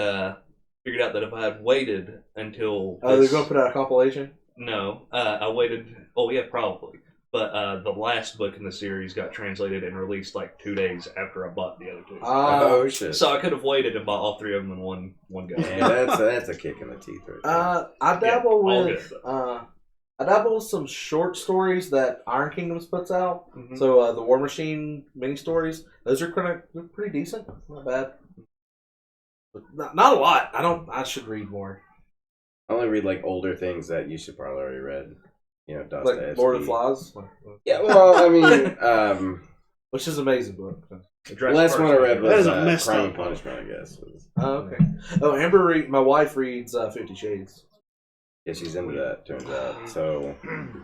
[SPEAKER 5] figured out that if I had waited until...
[SPEAKER 1] Oh, they're
[SPEAKER 5] this-
[SPEAKER 1] going to put out a compilation?
[SPEAKER 5] No, I waited... Oh, yeah, probably. But the last book in the series got translated and released like 2 days after I bought the other 2.
[SPEAKER 3] Oh shit!
[SPEAKER 5] So I could have waited and bought all 3 of them in one go.
[SPEAKER 3] Yeah, that's a kick in the teeth, right there.
[SPEAKER 1] I dabble
[SPEAKER 5] all
[SPEAKER 1] with
[SPEAKER 5] good.
[SPEAKER 1] I dabble with some short stories that Iron Kingdoms puts out.
[SPEAKER 5] Mhm.
[SPEAKER 1] So the War Machine mini stories, those are pretty decent, not bad. But not a lot. I should read more.
[SPEAKER 3] I only read like older things that you should probably already read. You know, Dostoevsky.
[SPEAKER 1] Like Lord of the Flies,
[SPEAKER 3] Yeah, well, I mean,
[SPEAKER 1] which is an amazing book.
[SPEAKER 3] The last one I read
[SPEAKER 4] That is
[SPEAKER 3] was
[SPEAKER 4] a messed
[SPEAKER 3] Crime
[SPEAKER 4] up
[SPEAKER 3] and Punishment, I guess.
[SPEAKER 1] Oh, okay. Oh, Amber, my wife reads 50 Shades.
[SPEAKER 3] Yeah, she's into that, turns out. So,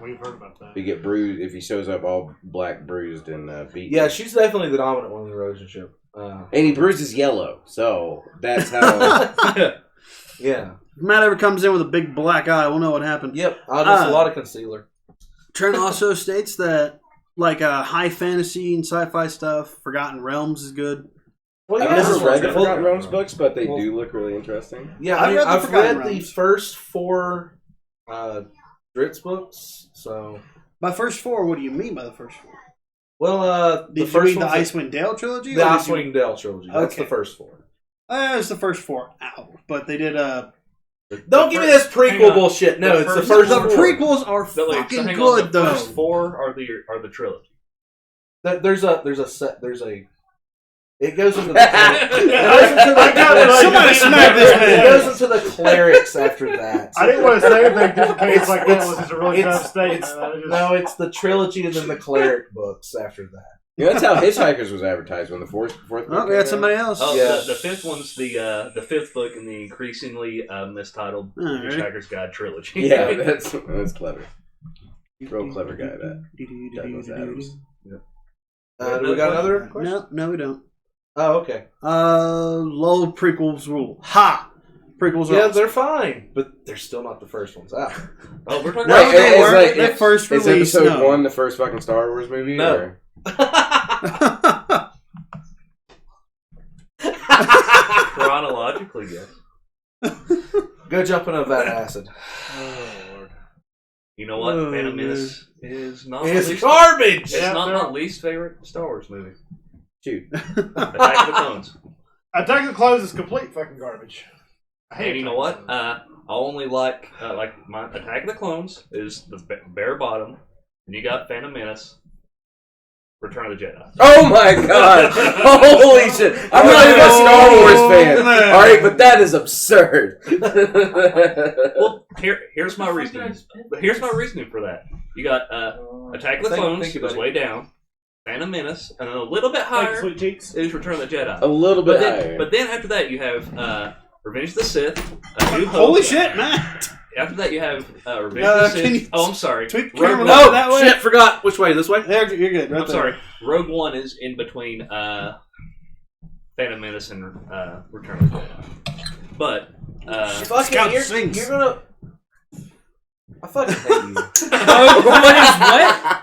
[SPEAKER 6] We've heard about that.
[SPEAKER 3] if you get bruised, if he shows up all black, bruised, and beaten.
[SPEAKER 1] Yeah, she's definitely the dominant one in the relationship.
[SPEAKER 3] And he bruises yellow, so that's how...
[SPEAKER 1] Yeah.
[SPEAKER 4] If Matt ever comes in with a big black eye, we'll know what happened.
[SPEAKER 1] Yep, I'll just a lot of concealer.
[SPEAKER 4] Trent also states that high fantasy and sci-fi stuff, Forgotten Realms is good.
[SPEAKER 1] Well,
[SPEAKER 3] I've never read the Forgotten Realms books, but they do look really interesting.
[SPEAKER 1] Yeah,
[SPEAKER 4] I've
[SPEAKER 1] read the first 4 Dritz books, so...
[SPEAKER 4] By first 4, what do you mean by the first 4?
[SPEAKER 1] Well,
[SPEAKER 4] Did you read the Icewind Dale trilogy?
[SPEAKER 1] The Icewind Dale trilogy. That's the first 4.
[SPEAKER 4] It's the first 4 out, but they did
[SPEAKER 1] Don't give me this prequel bullshit. No, it's the first.
[SPEAKER 4] The
[SPEAKER 1] 4.
[SPEAKER 4] prequels are fucking good, though.
[SPEAKER 5] The first 4 are the trilogy.
[SPEAKER 1] There's a. It goes into the.
[SPEAKER 4] Somebody smack this man.
[SPEAKER 1] It goes into the clerics after that.
[SPEAKER 6] I didn't want to say anything just in case that was just a really tough statement.
[SPEAKER 1] No, it's the trilogy and then the cleric books after that.
[SPEAKER 3] Yeah, that's how Hitchhikers was advertised when the fourth book
[SPEAKER 4] Oh, we had somebody else.
[SPEAKER 5] Oh,
[SPEAKER 1] Yeah.
[SPEAKER 5] the 5th one's the 5th book in the increasingly mistitled Hitchhiker's Guide trilogy.
[SPEAKER 3] Yeah, that's clever. Real clever guy, that. Douglas Adams.
[SPEAKER 1] Do we got another question?
[SPEAKER 4] No, we don't.
[SPEAKER 1] Oh, okay.
[SPEAKER 4] Low prequels rule. Ha! Prequels are awesome.
[SPEAKER 1] They're fine, but they're still not the first ones out.
[SPEAKER 5] Oh, we're talking
[SPEAKER 4] No,
[SPEAKER 5] about
[SPEAKER 4] they
[SPEAKER 3] it's
[SPEAKER 4] weren't.
[SPEAKER 3] like-
[SPEAKER 4] They first
[SPEAKER 3] Is
[SPEAKER 4] released.
[SPEAKER 3] episode 1 the first fucking Star Wars movie?
[SPEAKER 1] No.
[SPEAKER 3] Or?
[SPEAKER 5] chronologically, yes.
[SPEAKER 1] Go jump in a vat of acid.
[SPEAKER 5] Oh, Lord. You know what? Phantom Menace is not
[SPEAKER 1] It's
[SPEAKER 5] the least,
[SPEAKER 1] garbage!
[SPEAKER 5] it's not my least favorite Star Wars movie.
[SPEAKER 3] Shoot.
[SPEAKER 5] Attack of the Clones.
[SPEAKER 6] Attack of the Clones is complete fucking garbage. I hate
[SPEAKER 5] And you know what? I only like my Attack of the Clones is the bare bottom, and you got Phantom Menace, Return of the Jedi.
[SPEAKER 3] Oh my god! Holy shit! I'm not even a Star Wars fan.
[SPEAKER 4] man.
[SPEAKER 3] All right, but that is absurd.
[SPEAKER 5] Well, here's my reasoning. Here's my reasoning for that. You got Attack of the Clones is way down, Phantom Menace, and then a little bit higher
[SPEAKER 6] Sweet cheeks.
[SPEAKER 5] is Return of the Jedi.
[SPEAKER 3] A little bit higher.
[SPEAKER 5] But then after that you have Revenge of the Sith, A New Hope.
[SPEAKER 4] Holy shit, man!
[SPEAKER 5] After that you have Revenge of the
[SPEAKER 4] can
[SPEAKER 5] Sith.
[SPEAKER 4] you
[SPEAKER 5] Oh, I'm sorry.
[SPEAKER 4] tweak the
[SPEAKER 5] Rogue
[SPEAKER 4] camera
[SPEAKER 5] One.
[SPEAKER 1] No,
[SPEAKER 4] that way?
[SPEAKER 1] shit, forgot. Which way? This way?
[SPEAKER 4] There, you're good. Right
[SPEAKER 5] I'm
[SPEAKER 4] there.
[SPEAKER 5] sorry. Rogue One is in between Phantom Menace and Return of the Jedi. But
[SPEAKER 4] Scout
[SPEAKER 1] you're
[SPEAKER 4] sings.
[SPEAKER 1] gonna. I fucking hate you.
[SPEAKER 2] What?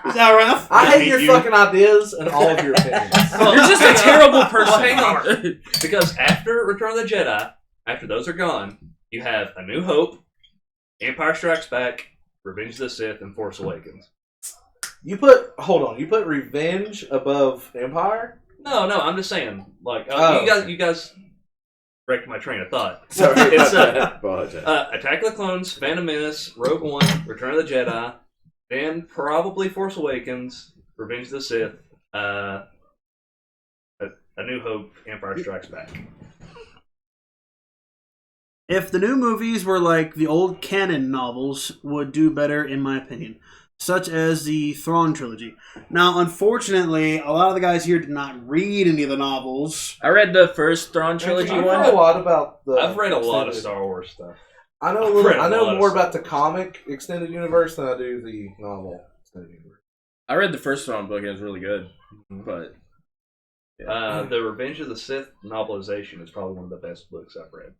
[SPEAKER 4] Is that rough?
[SPEAKER 1] I hate your fucking ideas and all of your opinions.
[SPEAKER 2] You're just a terrible person.
[SPEAKER 5] Well, hang on. Because after Return of the Jedi, after those are gone, you have A New Hope, Empire Strikes Back, Revenge of the Sith, and Force Awakens.
[SPEAKER 1] You put Revenge above Empire?
[SPEAKER 5] No, I'm just saying. Like you guys break my train of thought.
[SPEAKER 3] Sorry,
[SPEAKER 5] It's
[SPEAKER 3] apologize.
[SPEAKER 5] Attack of the Clones, Phantom Menace, Rogue One, Return of the Jedi, then probably Force Awakens, Revenge of the Sith, A New Hope, Empire Strikes Back.
[SPEAKER 4] If the new movies were like the old canon novels, would do better, in my opinion. Such as the Thrawn trilogy. Now, unfortunately, a lot of the guys here did not read any of the novels.
[SPEAKER 2] I read the first Thrawn trilogy
[SPEAKER 1] I
[SPEAKER 2] one.
[SPEAKER 1] know a lot about the.
[SPEAKER 5] I've read a lot of
[SPEAKER 1] extended-
[SPEAKER 5] Star Wars stuff.
[SPEAKER 1] I know I know more about the comic extended universe than I do the novel extended universe.
[SPEAKER 2] I read the first Thrawn book and it was really good. But
[SPEAKER 5] The Revenge of the Sith novelization is probably one of the best books I've read.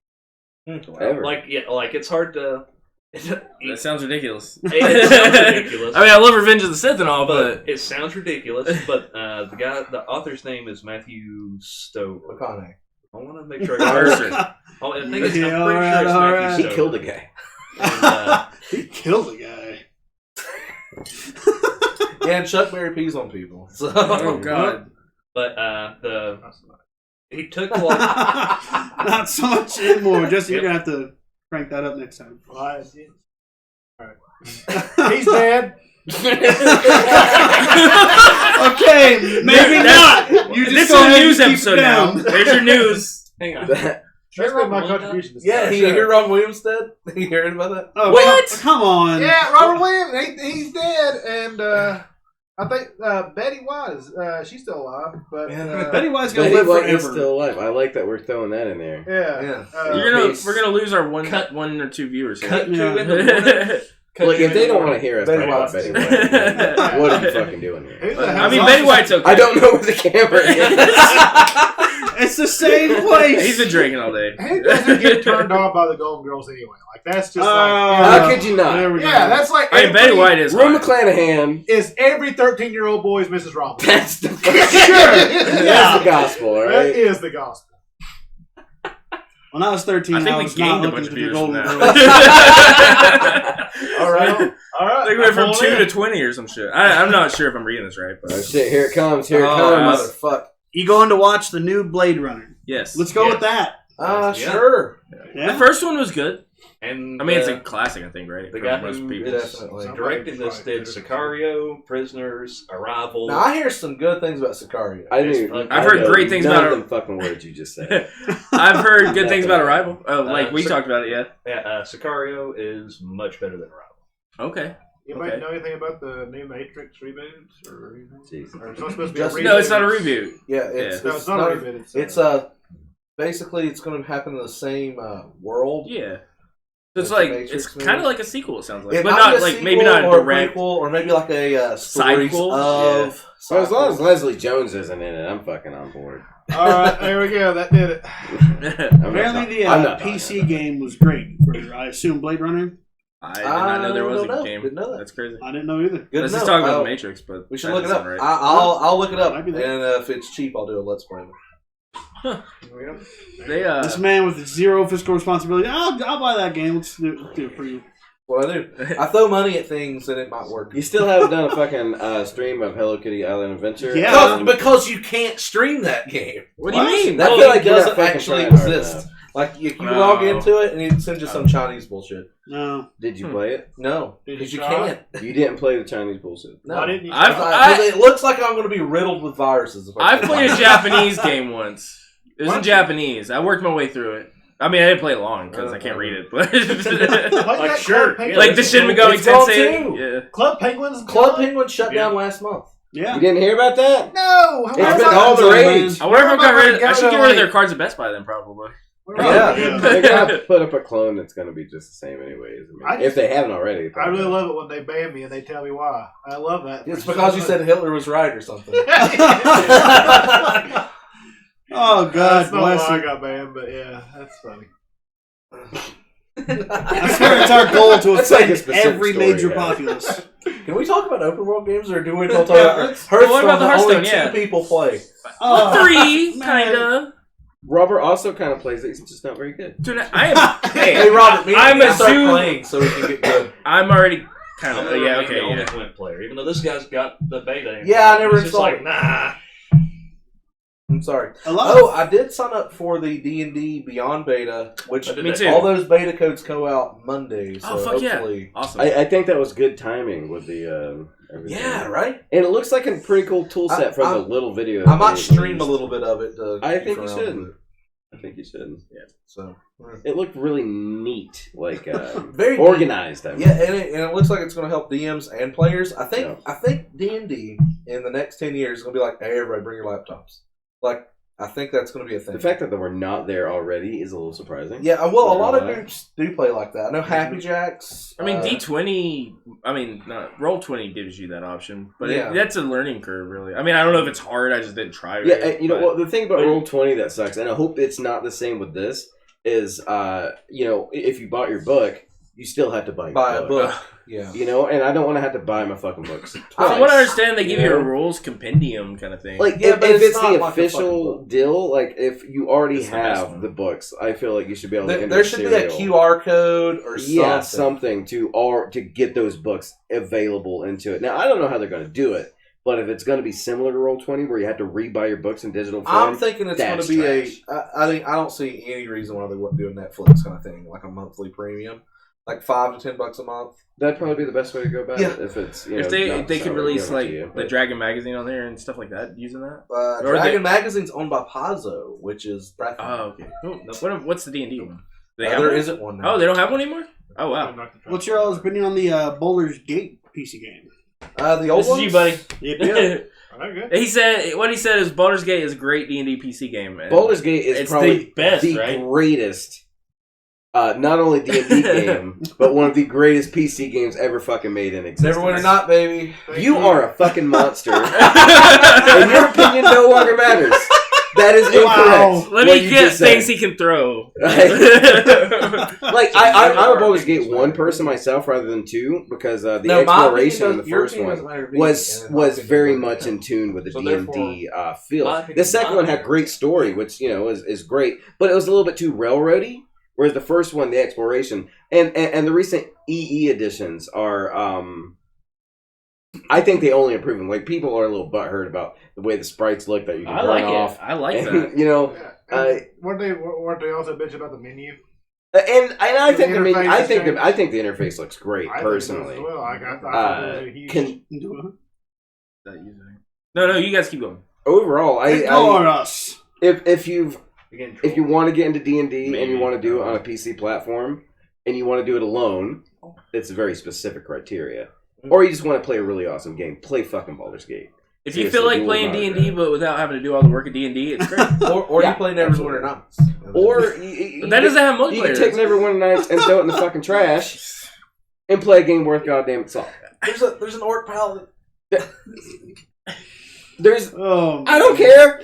[SPEAKER 3] Ever.
[SPEAKER 5] Like it's hard to.
[SPEAKER 2] that sounds ridiculous.
[SPEAKER 5] It sounds ridiculous.
[SPEAKER 2] I mean, I love Revenge of the Sith and all, but
[SPEAKER 5] It sounds ridiculous, but the author's name is Matthew Stowe.
[SPEAKER 1] McConaughey.
[SPEAKER 5] I want to make sure I got it.
[SPEAKER 2] Mercer.
[SPEAKER 5] Oh, I think it's, I'm pretty
[SPEAKER 4] Yeah,
[SPEAKER 5] sure it's
[SPEAKER 4] alright,
[SPEAKER 5] Matthew
[SPEAKER 4] alright.
[SPEAKER 3] He
[SPEAKER 5] Stowe.
[SPEAKER 3] killed a guy.
[SPEAKER 5] And,
[SPEAKER 4] He killed the guy.
[SPEAKER 1] Yeah, and Chuck Berry pees on people. So.
[SPEAKER 2] Oh god.
[SPEAKER 5] but he took a lot.
[SPEAKER 4] Not so much anymore. Jesse, you're going to have to crank that up next time.
[SPEAKER 6] Alright. He's dead.
[SPEAKER 4] Okay, maybe not. You
[SPEAKER 2] This
[SPEAKER 4] just
[SPEAKER 2] is
[SPEAKER 4] go
[SPEAKER 2] a
[SPEAKER 4] ahead
[SPEAKER 2] news
[SPEAKER 4] and keep
[SPEAKER 2] episode
[SPEAKER 4] it
[SPEAKER 2] now.
[SPEAKER 4] down.
[SPEAKER 2] There's your news.
[SPEAKER 5] Hang on.
[SPEAKER 6] That's
[SPEAKER 5] Robert
[SPEAKER 6] my
[SPEAKER 5] Williams
[SPEAKER 6] contribution. To
[SPEAKER 1] Yeah, you hear Ron Williams dead? You hearing about that?
[SPEAKER 4] Oh,
[SPEAKER 2] What?
[SPEAKER 4] Come on.
[SPEAKER 6] Yeah, Robert Williams, he's dead, and I think Betty White is she's still alive, but
[SPEAKER 4] Betty White's gonna live
[SPEAKER 3] White
[SPEAKER 4] forever.
[SPEAKER 3] is still alive. I like that we're throwing that in there.
[SPEAKER 6] yeah.
[SPEAKER 2] We're gonna lose our one or two viewers.
[SPEAKER 5] Cut
[SPEAKER 2] Here.
[SPEAKER 5] two in the morning.
[SPEAKER 3] Look, if they don't want to hear us talk
[SPEAKER 1] Betty
[SPEAKER 3] about
[SPEAKER 1] White's
[SPEAKER 3] Betty White, then what are you fucking doing here?
[SPEAKER 2] I mean, Betty White's okay.
[SPEAKER 3] I don't know where the camera is.
[SPEAKER 4] It's the same place.
[SPEAKER 2] He's been drinking all day.
[SPEAKER 6] Who doesn't get turned on by the Golden Girls anyway? Like that's just
[SPEAKER 3] How could you not?
[SPEAKER 4] There we go.
[SPEAKER 6] yeah, that's like
[SPEAKER 2] I mean, Betty White is.
[SPEAKER 3] Rue
[SPEAKER 2] hot.
[SPEAKER 3] McClanahan.
[SPEAKER 6] is every 13-year-old boy's Mrs. Robinson.
[SPEAKER 3] That's the
[SPEAKER 6] Yeah.
[SPEAKER 3] That's the gospel, all
[SPEAKER 6] That
[SPEAKER 3] right?
[SPEAKER 6] is the gospel.
[SPEAKER 4] When I was 13,
[SPEAKER 2] I think we
[SPEAKER 4] was
[SPEAKER 2] gained
[SPEAKER 4] not
[SPEAKER 2] a bunch
[SPEAKER 4] looking
[SPEAKER 2] of
[SPEAKER 4] to be
[SPEAKER 2] viewers from
[SPEAKER 4] Golden
[SPEAKER 2] that.
[SPEAKER 4] Girls.
[SPEAKER 6] All right.
[SPEAKER 2] I think we went from 2 to 20 or some shit. I'm not sure if I'm reading this right, but
[SPEAKER 3] Oh shit! Here it comes! Here it
[SPEAKER 1] Oh,
[SPEAKER 3] comes!
[SPEAKER 1] motherfuck.
[SPEAKER 4] You going to watch the new Blade Runner?
[SPEAKER 2] yes.
[SPEAKER 4] Let's go with that.
[SPEAKER 1] Sure.
[SPEAKER 2] The
[SPEAKER 4] Yeah.
[SPEAKER 2] first one was good.
[SPEAKER 5] And
[SPEAKER 2] I mean, it's a classic, I think, right?
[SPEAKER 5] the
[SPEAKER 2] For
[SPEAKER 5] guy
[SPEAKER 2] most
[SPEAKER 5] who
[SPEAKER 2] people.
[SPEAKER 1] Definitely.
[SPEAKER 5] directed this did Sicario, Prisoners, Arrival.
[SPEAKER 1] Now, I hear some good things about Sicario.
[SPEAKER 2] I've heard great things about
[SPEAKER 3] none
[SPEAKER 2] it.
[SPEAKER 3] of them fucking words you just said.
[SPEAKER 2] I've heard good things about Arrival. Oh, like we talked about it, yeah.
[SPEAKER 5] Yeah, Sicario is much better than Arrival.
[SPEAKER 2] Okay.
[SPEAKER 6] Anybody
[SPEAKER 2] Okay.
[SPEAKER 6] know anything about the new Matrix reboots or anything?
[SPEAKER 3] Jesus.
[SPEAKER 6] Or it's not supposed to be
[SPEAKER 1] Just-
[SPEAKER 6] a reboot.
[SPEAKER 2] No, it's not a reboot.
[SPEAKER 1] Yeah, it's,
[SPEAKER 6] No, it's not a reboot.
[SPEAKER 1] It's basically it's going to happen in the same world.
[SPEAKER 2] Yeah. So it's
[SPEAKER 1] Like
[SPEAKER 2] like
[SPEAKER 1] the Matrix
[SPEAKER 2] it's
[SPEAKER 1] movie?
[SPEAKER 2] kind of like a sequel. It sounds like,
[SPEAKER 1] It
[SPEAKER 2] but
[SPEAKER 1] might
[SPEAKER 2] not
[SPEAKER 1] be a
[SPEAKER 2] like maybe
[SPEAKER 1] sequel
[SPEAKER 2] not
[SPEAKER 1] or
[SPEAKER 2] direct.
[SPEAKER 1] a prequel, or maybe like a stories
[SPEAKER 2] Sidequel?
[SPEAKER 1] of.
[SPEAKER 3] Well, as long as Leslie Jones isn't in it, I'm fucking on board.
[SPEAKER 6] All right, there we go. That did it.
[SPEAKER 4] Apparently, the
[SPEAKER 3] I'm not
[SPEAKER 4] PC game was great for, I assume, Blade Runner.
[SPEAKER 2] I did not know there was
[SPEAKER 1] don't know.
[SPEAKER 2] a game.
[SPEAKER 1] Didn't know that.
[SPEAKER 2] That's crazy.
[SPEAKER 4] I didn't know either.
[SPEAKER 1] Good
[SPEAKER 2] Let's
[SPEAKER 1] to
[SPEAKER 2] just
[SPEAKER 1] know.
[SPEAKER 2] talk about the Matrix, but
[SPEAKER 1] We should
[SPEAKER 2] that
[SPEAKER 1] look it
[SPEAKER 2] doesn't
[SPEAKER 1] up.
[SPEAKER 2] sound right.
[SPEAKER 1] I'll look it up,
[SPEAKER 4] Might
[SPEAKER 1] and
[SPEAKER 4] be there.
[SPEAKER 1] if it's cheap, I'll do a let's play.
[SPEAKER 2] They
[SPEAKER 4] This man with zero fiscal responsibility. I'll buy that game. Let's do it for you.
[SPEAKER 1] What I do, I throw money at things and it might work.
[SPEAKER 3] You still haven't done a fucking stream of Hello Kitty Island Adventure?
[SPEAKER 4] Yeah.
[SPEAKER 1] Because you can't stream that game.
[SPEAKER 2] What do you mean?
[SPEAKER 1] That
[SPEAKER 3] I feel
[SPEAKER 1] game
[SPEAKER 3] like you're not
[SPEAKER 1] doesn't
[SPEAKER 3] fucking
[SPEAKER 1] actually
[SPEAKER 3] trying hard
[SPEAKER 1] exist.
[SPEAKER 3] enough.
[SPEAKER 1] Like if you
[SPEAKER 2] No.
[SPEAKER 1] log into it and it sends you some Chinese bullshit.
[SPEAKER 4] No.
[SPEAKER 3] Did you play it?
[SPEAKER 1] No,
[SPEAKER 6] Did
[SPEAKER 1] because
[SPEAKER 6] you
[SPEAKER 1] you
[SPEAKER 6] try?
[SPEAKER 1] can't.
[SPEAKER 3] You didn't play the Chinese bullshit.
[SPEAKER 1] No,
[SPEAKER 6] Why didn't you?
[SPEAKER 1] because it looks like I'm going to be riddled with viruses. If I
[SPEAKER 2] I've played a Japanese game once. It was in Japanese. I worked my way through it. I mean, I didn't play it long because I can't read it. But
[SPEAKER 6] Like
[SPEAKER 5] sure,
[SPEAKER 6] Club
[SPEAKER 5] yeah.
[SPEAKER 2] like the Shin Megami
[SPEAKER 1] It's gone
[SPEAKER 2] Tensei.
[SPEAKER 1] too.
[SPEAKER 2] Yeah.
[SPEAKER 6] Club Penguins.
[SPEAKER 1] Club Penguin shut down last month.
[SPEAKER 4] Yeah.
[SPEAKER 3] You didn't hear about that?
[SPEAKER 6] No.
[SPEAKER 3] It's been all the rage.
[SPEAKER 2] I wonder if I got rid. I should get rid of
[SPEAKER 6] like-
[SPEAKER 2] their cards at Best Buy then, probably.
[SPEAKER 1] Yeah.
[SPEAKER 3] They're gonna put up a clone that's gonna be just the same anyways. I mean, if they haven't already.
[SPEAKER 6] I really love it when they ban me and they tell me why. I love that.
[SPEAKER 1] It's because you said Hitler was right or something.
[SPEAKER 4] Oh, God
[SPEAKER 6] That's not
[SPEAKER 4] bless
[SPEAKER 6] why I
[SPEAKER 4] you.
[SPEAKER 6] got banned, but yeah, that's funny.
[SPEAKER 4] I swear it's our goal to
[SPEAKER 3] That's like a
[SPEAKER 4] offend
[SPEAKER 3] specific
[SPEAKER 4] every
[SPEAKER 3] story,
[SPEAKER 4] major
[SPEAKER 3] yeah.
[SPEAKER 4] populace.
[SPEAKER 1] Can we talk about open world games or do we talk
[SPEAKER 4] Yeah,
[SPEAKER 1] about
[SPEAKER 4] let's-
[SPEAKER 1] Hearthstone?
[SPEAKER 2] what about the
[SPEAKER 1] that
[SPEAKER 2] Hearthstone?
[SPEAKER 1] only
[SPEAKER 2] Yeah.
[SPEAKER 1] two people play.
[SPEAKER 4] Oh,
[SPEAKER 2] 3,
[SPEAKER 4] man.
[SPEAKER 2] kinda.
[SPEAKER 3] Robert also kind of plays it. He's just not very good.
[SPEAKER 2] Dude, I am.
[SPEAKER 1] Hey, Robert, me
[SPEAKER 2] I'm
[SPEAKER 1] and you
[SPEAKER 2] a
[SPEAKER 1] start
[SPEAKER 2] zoo-
[SPEAKER 1] playing so we can get good.
[SPEAKER 2] I'm already kind
[SPEAKER 5] I'm
[SPEAKER 2] of.
[SPEAKER 5] gonna
[SPEAKER 2] Yeah.
[SPEAKER 5] remain
[SPEAKER 2] Okay.
[SPEAKER 5] the only
[SPEAKER 2] Yeah.
[SPEAKER 5] Gwent player, even though this guy's got the beta.
[SPEAKER 1] Yeah, I never
[SPEAKER 5] It's just
[SPEAKER 1] installed
[SPEAKER 5] like,
[SPEAKER 1] it.
[SPEAKER 5] nah.
[SPEAKER 1] I'm sorry.
[SPEAKER 4] A lot
[SPEAKER 1] Oh, I did sign up for the D&D Beyond beta, which
[SPEAKER 5] I did
[SPEAKER 2] Me
[SPEAKER 5] that.
[SPEAKER 2] too.
[SPEAKER 1] all those beta codes go out Monday. So
[SPEAKER 2] Oh fuck yeah!
[SPEAKER 1] hopefully,
[SPEAKER 2] Awesome.
[SPEAKER 3] I think that was good timing with the everything.
[SPEAKER 1] yeah, right.
[SPEAKER 3] And it looks like a pretty cool tool set from
[SPEAKER 1] I-
[SPEAKER 3] the little video.
[SPEAKER 1] I might
[SPEAKER 3] they
[SPEAKER 1] stream a
[SPEAKER 3] released.
[SPEAKER 1] little bit of it. To
[SPEAKER 3] I
[SPEAKER 1] goof
[SPEAKER 3] think you
[SPEAKER 1] around
[SPEAKER 3] should.
[SPEAKER 1] with it.
[SPEAKER 3] I think you should.
[SPEAKER 1] So
[SPEAKER 3] It looked really neat, like
[SPEAKER 1] very
[SPEAKER 3] organized. I mean.
[SPEAKER 1] Yeah, and it looks like it's going to help DMs and players. I think D&D in the next 10 years is going to be like, hey, everybody, bring your laptops. Like, I think that's going to be a thing.
[SPEAKER 3] The fact that they were not there already is a little surprising.
[SPEAKER 1] Yeah, well, a lot of
[SPEAKER 3] Right.
[SPEAKER 1] groups do play like that. I know Happy Jacks.
[SPEAKER 2] I mean, D20. I mean, Roll20 gives you that option, but
[SPEAKER 1] Yeah.
[SPEAKER 2] that's a learning curve, really. I mean, I don't know if it's hard. I just didn't try it.
[SPEAKER 3] Yeah, and, you know,
[SPEAKER 2] but-
[SPEAKER 3] well, the thing about
[SPEAKER 2] but-
[SPEAKER 3] Roll20 that sucks, and I hope it's not the same with this, is, you know, if you bought your book, you still have to buy your
[SPEAKER 1] buy a book.
[SPEAKER 2] Uh,
[SPEAKER 1] Yeah.
[SPEAKER 3] You know, and I don't want to have to buy my fucking books.
[SPEAKER 2] From
[SPEAKER 3] twice.
[SPEAKER 2] what I understand, they give you
[SPEAKER 3] Yeah.
[SPEAKER 2] a rules compendium kind of thing.
[SPEAKER 3] Like,
[SPEAKER 1] Yeah,
[SPEAKER 3] if
[SPEAKER 1] but it's
[SPEAKER 3] it's
[SPEAKER 1] not
[SPEAKER 3] the
[SPEAKER 1] like a fucking
[SPEAKER 3] official
[SPEAKER 1] book.
[SPEAKER 3] deal, like, if you already
[SPEAKER 2] It's the best
[SPEAKER 3] have
[SPEAKER 2] one.
[SPEAKER 3] the books, I feel like you should be able to enter
[SPEAKER 1] There should be a
[SPEAKER 3] serial.
[SPEAKER 1] QR code or something.
[SPEAKER 3] Yeah, something to get those books available into it. Now, I don't know how they're going to do it, but if it's going to be similar to Roll20, where you have to rebuy your books in digital form,
[SPEAKER 1] I'm thinking it's going
[SPEAKER 3] that's
[SPEAKER 1] to be
[SPEAKER 3] trash.
[SPEAKER 1] I don't see any reason why they wouldn't do a Netflix kind of thing, like a monthly premium, like $5 to $10 a month.
[SPEAKER 3] that'd probably be the best way to go about
[SPEAKER 1] Yeah.
[SPEAKER 3] it. If it's
[SPEAKER 2] if they could release
[SPEAKER 3] given it
[SPEAKER 2] like
[SPEAKER 3] to you,
[SPEAKER 2] the
[SPEAKER 3] but-
[SPEAKER 2] Dragon magazine on there and stuff like that, using that. Or
[SPEAKER 1] Dragon Magazine's owned by Pazzo, which is Breath.
[SPEAKER 2] Oh, okay. Cool. What's the D&D one? They have
[SPEAKER 1] There
[SPEAKER 2] one?
[SPEAKER 1] isn't one now.
[SPEAKER 2] Oh, they don't have one anymore. Oh wow.
[SPEAKER 4] What's your all's opinion on the Baldur's Gate PC game?
[SPEAKER 1] The old
[SPEAKER 2] This
[SPEAKER 1] ones?
[SPEAKER 2] is you, buddy.
[SPEAKER 6] Okay.
[SPEAKER 2] He said what he said is Baldur's Gate is a great D&D PC game. Man.
[SPEAKER 3] Baldur's Gate is
[SPEAKER 2] It's
[SPEAKER 3] probably
[SPEAKER 2] the best,
[SPEAKER 3] the
[SPEAKER 2] right?
[SPEAKER 3] greatest. Not only D&D game, but one of the greatest PC games ever fucking made in existence.
[SPEAKER 1] Never win or not, baby.
[SPEAKER 3] You are a fucking monster, and your opinion no longer matters. That is incorrect.
[SPEAKER 2] Let me get things he can throw.
[SPEAKER 3] Like I'm a Baldur's Gate 1 person myself rather than 2 because the exploration in the first one was very much in tune with the D&D feel. The second one had great story, which is great, but it was a little bit too railroady. Whereas the first one, the exploration and the recent EE editions are, I think they only improve them. Like people are a little butthurt about the way the sprites look that you can turn off.
[SPEAKER 2] I like that.
[SPEAKER 6] Weren't they also bitch about the menu?
[SPEAKER 3] And I think the interface looks great personally.
[SPEAKER 2] No, you guys keep going.
[SPEAKER 3] Overall, if you want to get into D&D and you want to do it on a PC platform and you want to do it alone, it's a very specific criteria. Or you just want to play a really awesome game, play fucking Baldur's Gate.
[SPEAKER 2] If you feel like playing D&D but without having to do all the work of D&D, it's great.
[SPEAKER 1] or you play Neverwinter Nights.
[SPEAKER 2] Or that doesn't have multiplayer.
[SPEAKER 3] You can take Neverwinter Nights and throw it in the fucking trash and play a game worth goddamn salt.
[SPEAKER 1] There's an orc paladin.
[SPEAKER 3] I don't care.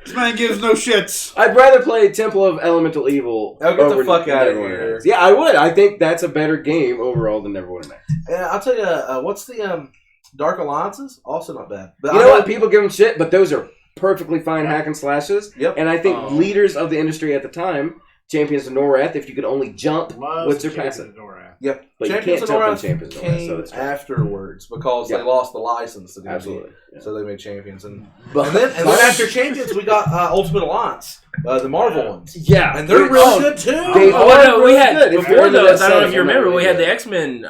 [SPEAKER 4] This man gives no shits.
[SPEAKER 3] I'd rather play Temple of Elemental Evil.
[SPEAKER 1] Oh, get the fuck out of here.
[SPEAKER 3] Yeah, I would. I think that's a better game overall than Neverwinter Nights.
[SPEAKER 1] Yeah, I'll tell you, what's the Dark Alliances? Also not bad. But
[SPEAKER 3] you know what? People give them shit, but those are perfectly fine hack and slashes.
[SPEAKER 1] Yep.
[SPEAKER 3] And I think leaders of the industry at the time, Champions of Norath, if you could only jump, would surpass it.
[SPEAKER 1] Yep.
[SPEAKER 3] But
[SPEAKER 1] Champions
[SPEAKER 3] you can't jump in
[SPEAKER 1] Norath
[SPEAKER 3] Champions of Norath, so that's fine.
[SPEAKER 1] afterwards because they lost the license to do
[SPEAKER 3] Absolutely.
[SPEAKER 1] it. So they made Champions. And then after Champions, we got Ultimate Alliance, the Marvel ones.
[SPEAKER 3] Yeah.
[SPEAKER 1] And they're really good, too.
[SPEAKER 3] They are
[SPEAKER 2] we had,
[SPEAKER 3] good.
[SPEAKER 2] before those, I don't know if you remember, we had the X-Men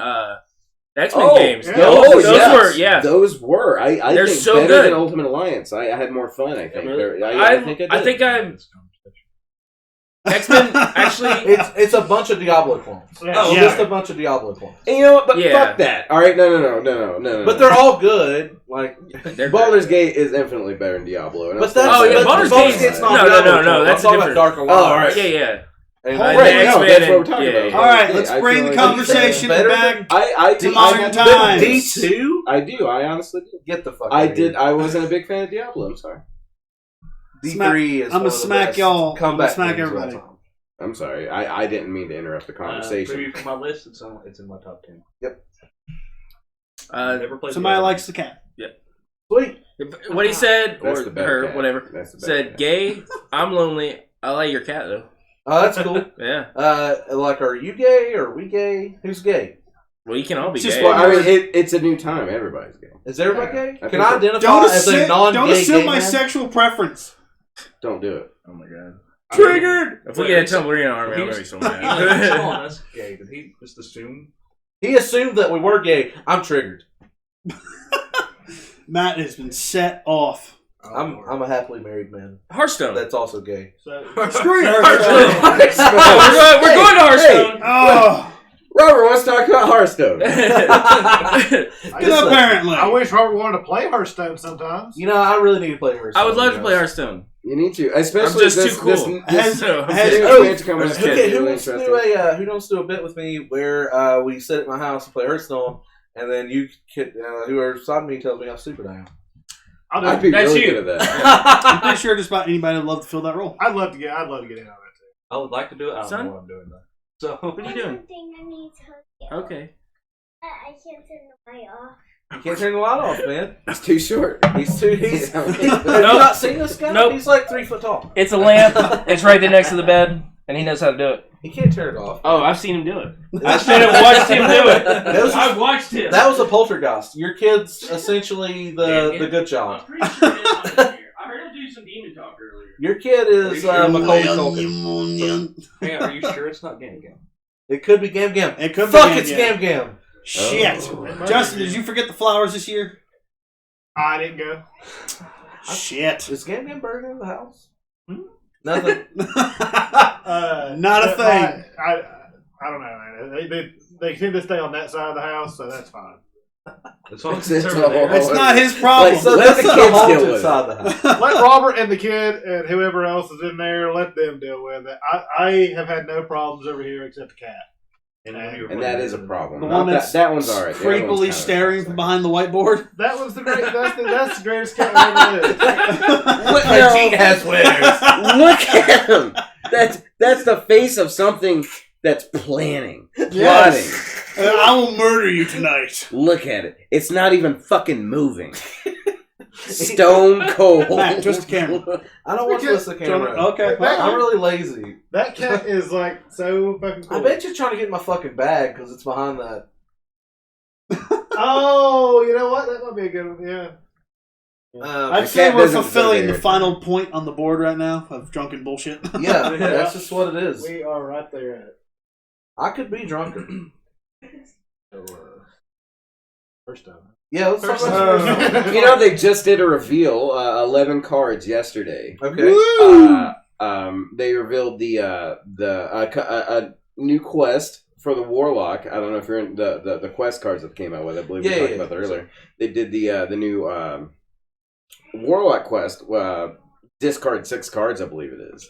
[SPEAKER 2] games.
[SPEAKER 3] Yeah.
[SPEAKER 2] Those
[SPEAKER 3] were. I
[SPEAKER 2] they're
[SPEAKER 3] think
[SPEAKER 2] so
[SPEAKER 3] better
[SPEAKER 2] good.
[SPEAKER 3] than Ultimate Alliance. I had more fun, I think.
[SPEAKER 2] Really?
[SPEAKER 3] I think
[SPEAKER 2] X-Men, actually...
[SPEAKER 1] It's a bunch of Diablo clones. Just a bunch of Diablo clones.
[SPEAKER 3] And you know what? But fuck that. All right? No.
[SPEAKER 1] But they're all good. Like
[SPEAKER 3] Baldur's Gate is infinitely better than Diablo.
[SPEAKER 1] But that's
[SPEAKER 2] Baldur's Gate's
[SPEAKER 1] not
[SPEAKER 2] no. That's
[SPEAKER 1] different. Dark Alliance.
[SPEAKER 3] Oh, all right.
[SPEAKER 2] Yeah.
[SPEAKER 3] That's what we're talking about.
[SPEAKER 4] All right, let's bring the conversation back to modern times.
[SPEAKER 1] D2?
[SPEAKER 3] I do. I honestly do.
[SPEAKER 1] Get the fuck.
[SPEAKER 3] I wasn't a big fan of Diablo. I'm sorry.
[SPEAKER 1] D3 is.
[SPEAKER 4] I'm gonna smack y'all.
[SPEAKER 1] Comeback.
[SPEAKER 4] Smack everybody.
[SPEAKER 3] I'm sorry. I didn't mean to interrupt the conversation.
[SPEAKER 5] Preview for my list. It's in my top 10.
[SPEAKER 1] Yep.
[SPEAKER 5] Never played.
[SPEAKER 4] Somebody likes the cat.
[SPEAKER 2] Yep.
[SPEAKER 1] Sweet.
[SPEAKER 2] What he said,
[SPEAKER 3] That's
[SPEAKER 2] or
[SPEAKER 3] the better
[SPEAKER 2] her,
[SPEAKER 3] cat.
[SPEAKER 2] whatever,
[SPEAKER 3] That's the better
[SPEAKER 2] said,
[SPEAKER 3] cat.
[SPEAKER 2] "Gay. I'm lonely. I like your cat though."
[SPEAKER 1] Oh, that's cool.
[SPEAKER 2] Yeah.
[SPEAKER 1] Like, are you gay or are we gay? Who's gay?
[SPEAKER 2] Well, you can all be
[SPEAKER 4] Just
[SPEAKER 2] gay.
[SPEAKER 3] Well, I mean, it's a new time. Everybody's gay.
[SPEAKER 1] Is everybody gay?
[SPEAKER 3] I
[SPEAKER 1] Can I
[SPEAKER 3] think
[SPEAKER 1] identify as a non-gay
[SPEAKER 4] Don't assume
[SPEAKER 1] gay
[SPEAKER 4] my
[SPEAKER 1] man?
[SPEAKER 4] sexual preference.
[SPEAKER 3] Don't do it.
[SPEAKER 2] Oh my god.
[SPEAKER 4] Triggered.
[SPEAKER 2] If we get a Tumblerine army, I'm gonna be so mad.
[SPEAKER 5] calling us gay. Did he just assume?
[SPEAKER 1] He assumed that we were gay. I'm triggered.
[SPEAKER 2] Matt has been set off.
[SPEAKER 1] I'm a happily married man.
[SPEAKER 2] Hearthstone.
[SPEAKER 1] That's also gay.
[SPEAKER 4] Screw you,
[SPEAKER 2] Hearthstone.
[SPEAKER 4] Hearthstone.
[SPEAKER 2] We're going to Hearthstone.
[SPEAKER 4] Oh.
[SPEAKER 3] Robert wants to talk about Hearthstone.
[SPEAKER 4] Apparently.
[SPEAKER 6] I wish Robert wanted to play Hearthstone sometimes.
[SPEAKER 1] You know, I really need to play Hearthstone.
[SPEAKER 2] I would love to play Hearthstone.
[SPEAKER 3] You need to, especially
[SPEAKER 2] I'm just too cool.
[SPEAKER 1] Who wants to do a bit with me where we sit at my house and play Hearthstone, and then you whoever's beside me tells me how stupid I am.
[SPEAKER 3] I'd be
[SPEAKER 2] That's
[SPEAKER 3] really
[SPEAKER 2] you.
[SPEAKER 3] good at that.
[SPEAKER 4] I'm pretty sure just about anybody would love to fill that role.
[SPEAKER 6] I'd love to get in on that too.
[SPEAKER 5] I would like to do it. I don't
[SPEAKER 2] Son?
[SPEAKER 5] know what I'm doing though. So
[SPEAKER 2] What are you doing?
[SPEAKER 7] One thing I need to tell you.
[SPEAKER 2] Okay.
[SPEAKER 7] I can't turn the light off.
[SPEAKER 1] You can't turn the light off, man.
[SPEAKER 3] It's too short.
[SPEAKER 1] He's too. Have you
[SPEAKER 2] Nope.
[SPEAKER 1] not seen this guy?
[SPEAKER 2] Nope.
[SPEAKER 1] He's like 3 foot tall.
[SPEAKER 2] It's a lamp. It's right there next to the bed, and he knows how to do it.
[SPEAKER 1] He can't turn it off.
[SPEAKER 2] Oh, I've seen him do it. I should have watched him do it. I've watched him.
[SPEAKER 1] That was a poltergeist. Your kid's essentially the good child.
[SPEAKER 2] I'm pretty sure it is on here. I heard him do some demon talk earlier.
[SPEAKER 1] Your kid is Macaulay Culkin.
[SPEAKER 5] hey, are you sure it's not Game Game?
[SPEAKER 1] It could be Gam Gam.
[SPEAKER 4] It could be
[SPEAKER 1] Fuck,
[SPEAKER 4] Gam
[SPEAKER 1] it's
[SPEAKER 4] Gam.
[SPEAKER 1] Gam Gam.
[SPEAKER 4] Shit. Justin, did you forget the flowers this year?
[SPEAKER 6] I didn't go.
[SPEAKER 4] Shit.
[SPEAKER 1] Is Gam Gam Burger in the house? Nothing.
[SPEAKER 4] Not a thing.
[SPEAKER 6] I don't know, man. they tend to stay on that side of the house, so that's fine.
[SPEAKER 5] As long as
[SPEAKER 3] It's
[SPEAKER 5] it's over there.
[SPEAKER 4] It's not his problem.
[SPEAKER 3] Like,
[SPEAKER 1] So
[SPEAKER 3] let
[SPEAKER 1] that's
[SPEAKER 3] the
[SPEAKER 1] the
[SPEAKER 3] kids deal
[SPEAKER 1] haunted
[SPEAKER 3] with
[SPEAKER 1] side
[SPEAKER 3] it.
[SPEAKER 1] of the house.
[SPEAKER 6] Let Robert and the kid and whoever else is in there, let them deal with it. I have had no problems over here except the cat.
[SPEAKER 3] And that is a problem.
[SPEAKER 4] The one that's
[SPEAKER 3] that one's alright.
[SPEAKER 4] creepily staring from behind the whiteboard.
[SPEAKER 6] That was the great. That's the greatest cat I've ever lived.
[SPEAKER 1] She has winners.
[SPEAKER 3] Look at him. That's the face of something that's planning, plotting.
[SPEAKER 4] I will murder you tonight.
[SPEAKER 3] Look at it. It's not even fucking moving. Stone cold.
[SPEAKER 4] Matt, twist the camera.
[SPEAKER 1] I don't want to twist the camera.
[SPEAKER 4] Okay.
[SPEAKER 1] I'm really lazy.
[SPEAKER 6] That cat is like so fucking cool.
[SPEAKER 1] I bet you're trying to get in my fucking bag because it's behind that.
[SPEAKER 6] Oh, you know what? That might be a good one. Yeah.
[SPEAKER 4] I'd say we're fulfilling the final point on the board right now of drunken bullshit.
[SPEAKER 1] Yeah, that's just what it is.
[SPEAKER 6] We are right there at it.
[SPEAKER 1] I could be drunken.
[SPEAKER 6] So, first time.
[SPEAKER 1] Yeah, let's talk about first.
[SPEAKER 3] You know, they just did a reveal, 11 cards yesterday.
[SPEAKER 1] Okay.
[SPEAKER 3] They revealed the new quest for the Warlock. I don't know if you're in the quest cards that came out with. I believe we talked about that earlier. They did the new Warlock quest. Discard 6 cards, I believe it is.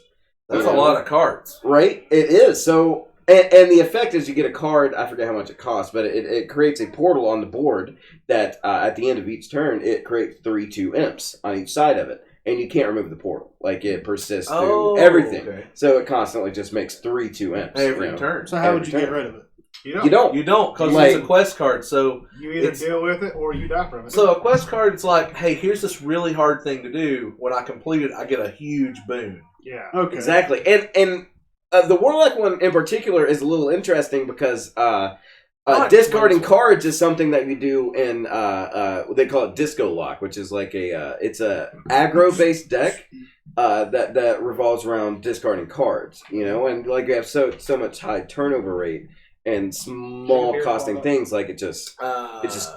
[SPEAKER 1] That's a lot of cards.
[SPEAKER 3] Right? It is. So, and the effect is you get a card, I forget how much it costs, but it creates a portal on the board that at the end of each turn, it creates 3/2 imps on each side of it. And you can't remove the portal. Like, it persists through everything. Okay. So it constantly just makes 3/2 imps.
[SPEAKER 1] Every turn.
[SPEAKER 4] So how would you get rid of it?
[SPEAKER 3] You don't.
[SPEAKER 1] You don't, because it's a quest card. So
[SPEAKER 6] you either deal with it or you die from it.
[SPEAKER 1] So a quest card is like, hey, here's this really hard thing to do. When I complete it, I get a huge boon.
[SPEAKER 6] Yeah.
[SPEAKER 3] Okay. Exactly. And the Warlock one in particular is a little interesting because discarding cards is something that you do in they call it Disco Lock, which is like it's a aggro based deck that revolves around discarding cards, you know, and like you have so much high turnover rate and small costing things, like it just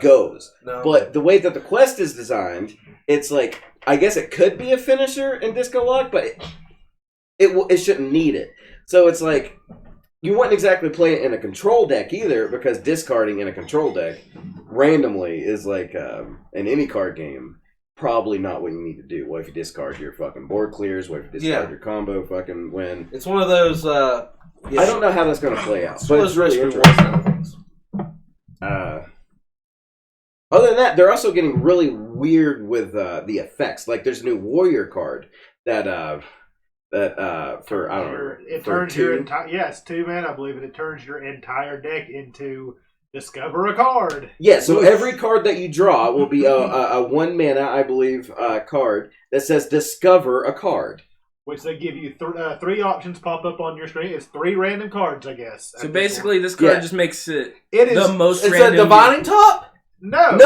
[SPEAKER 3] goes. No. But the way that the quest is designed, it's like, I guess it could be a finisher in Disco Lock, but it shouldn't need it. So it's like, you wouldn't exactly play it in a control deck either, because discarding in a control deck randomly is like, in any card game, probably not what you need to do. What if you discard your fucking board clears? What if you discard your combo fucking win?
[SPEAKER 1] It's one of those...
[SPEAKER 3] I don't know how that's going to play out, but it's really interesting. Other than that, they're also getting really weird with the effects. Like, there's a new warrior card that for, I don't know,
[SPEAKER 6] it turns your entire, it's 2 mana, I believe, and it turns your entire deck into discover a card.
[SPEAKER 3] Yeah, so every card that you draw will be a 1 mana, I believe, card that says discover a card.
[SPEAKER 6] Which they give you 3 options pop up on your screen. It's 3 random cards, I guess.
[SPEAKER 2] So basically, this card just makes it
[SPEAKER 6] is
[SPEAKER 2] the most
[SPEAKER 1] it's
[SPEAKER 2] random.
[SPEAKER 1] It's a divining top?
[SPEAKER 3] No,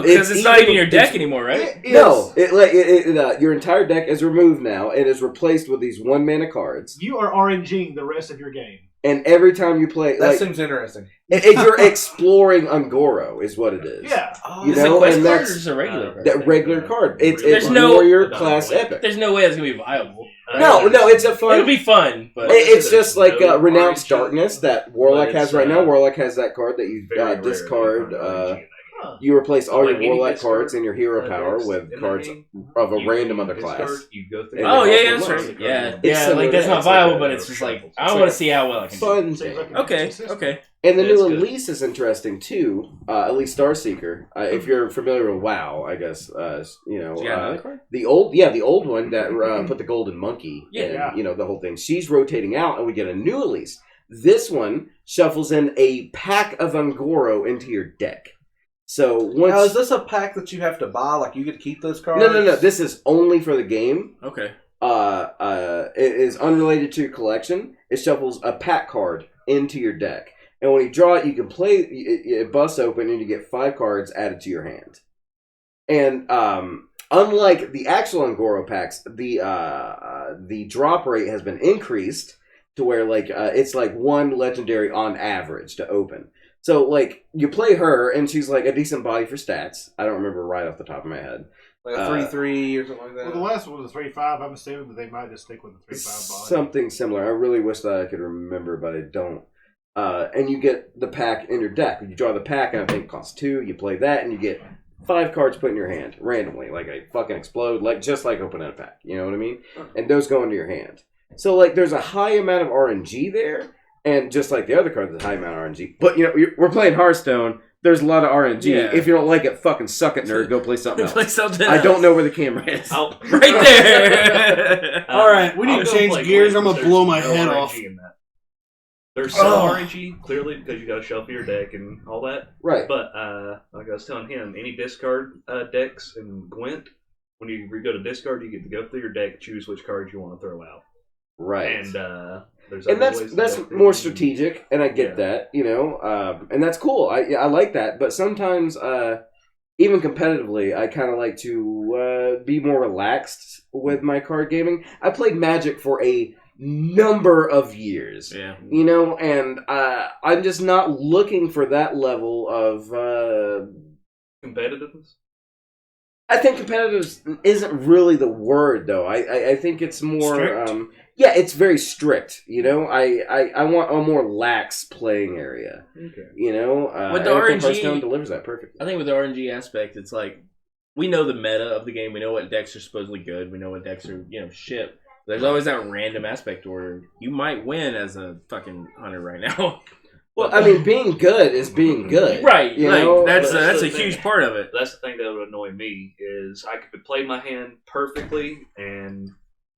[SPEAKER 2] because it's not even your deck anymore, right?
[SPEAKER 3] Your entire deck is removed now. It is replaced with these 1 mana cards.
[SPEAKER 6] You are RNGing the rest of your game.
[SPEAKER 3] And every time you play...
[SPEAKER 1] That seems interesting.
[SPEAKER 3] You're exploring Ungoro, is what it is.
[SPEAKER 6] Yeah.
[SPEAKER 3] You
[SPEAKER 2] know,
[SPEAKER 3] a quest
[SPEAKER 2] card or just a regular card?
[SPEAKER 3] That regular card. It's warrior class epic.
[SPEAKER 2] There's no way it's going to be viable.
[SPEAKER 3] No, it's a fun...
[SPEAKER 2] It'll be fun, but...
[SPEAKER 3] It's just like Renounced Darkness that Warlock has right now. Warlock has that card that you discard... You replace all your Warlock cards and your hero power with cards of a random other class.
[SPEAKER 2] That's right. Yeah, like that's not viable, but it's just like, I want to see how well I can do. Okay.
[SPEAKER 3] And the new release is interesting too. At least Starseeker, if you're familiar with WoW, I guess the old one that put the golden monkey and the whole thing. She's rotating out, and we get a new release. This one shuffles in a pack of Ungoro into your deck. So
[SPEAKER 1] now, is this a pack that you have to buy? Like, you get to keep those cards?
[SPEAKER 3] No. This is only for the game.
[SPEAKER 2] Okay.
[SPEAKER 3] It is unrelated to your collection. It shuffles a pack card into your deck, and when you draw it, you can play. It busts open, and you get 5 cards added to your hand. And unlike the actual Ungoro packs, the drop rate has been increased to where it's like 1 legendary on average to open. So, like, you play her, and she's, like, a decent body for stats. I don't remember right off the top of my head.
[SPEAKER 1] Like a 3/3 or something like that?
[SPEAKER 6] Well, the last one was a 3/5. I'm assuming that they might just stick with the 3/5 body.
[SPEAKER 3] Something similar. I really wish that I could remember, but I don't. and you get the pack in your deck. You draw the pack, and I think it costs 2. You play that, and you get 5 cards put in your hand randomly, like a fucking explode, like just like opening a pack. You know what I mean? And those go into your hand. So like, there's a high amount of RNG there, and just like the other cards, there's a high amount of RNG. But we're playing Hearthstone. There's a lot of RNG. Yeah. If you don't like it, fucking suck it, nerd. Go play something else. I don't know where the camera is.
[SPEAKER 2] Right there.
[SPEAKER 4] All right, we need to change gears. I'm gonna blow my head off.
[SPEAKER 5] There's some RNG, clearly, because you got to shuffle your deck and all that.
[SPEAKER 3] Right.
[SPEAKER 5] But like I was telling him, any discard decks in Gwent, when you go to discard, you get to go through your deck, choose which cards you want to throw out.
[SPEAKER 3] Right.
[SPEAKER 5] And
[SPEAKER 3] that's more strategic, and I get that, and that's cool. I like that, but sometimes, even competitively, I kind of like to be more relaxed with my card gaming. I played Magic for a number of years, and I'm just not looking for that level of
[SPEAKER 5] competitiveness.
[SPEAKER 3] I think competitive isn't really the word, though. I think it's more, it's very strict. I want a more lax playing area. Okay.
[SPEAKER 2] With the RNG,
[SPEAKER 3] Hearthstone delivers that perfectly.
[SPEAKER 2] I think with the RNG aspect, it's like we know the meta of the game. We know what decks are supposedly good. We know what decks are shit. There's always that random aspect where you might win as a fucking hunter right now.
[SPEAKER 3] Well, I mean, being good is being good,
[SPEAKER 2] right? That's a huge part of it.
[SPEAKER 5] That's the thing that would annoy me is I could play my hand perfectly, and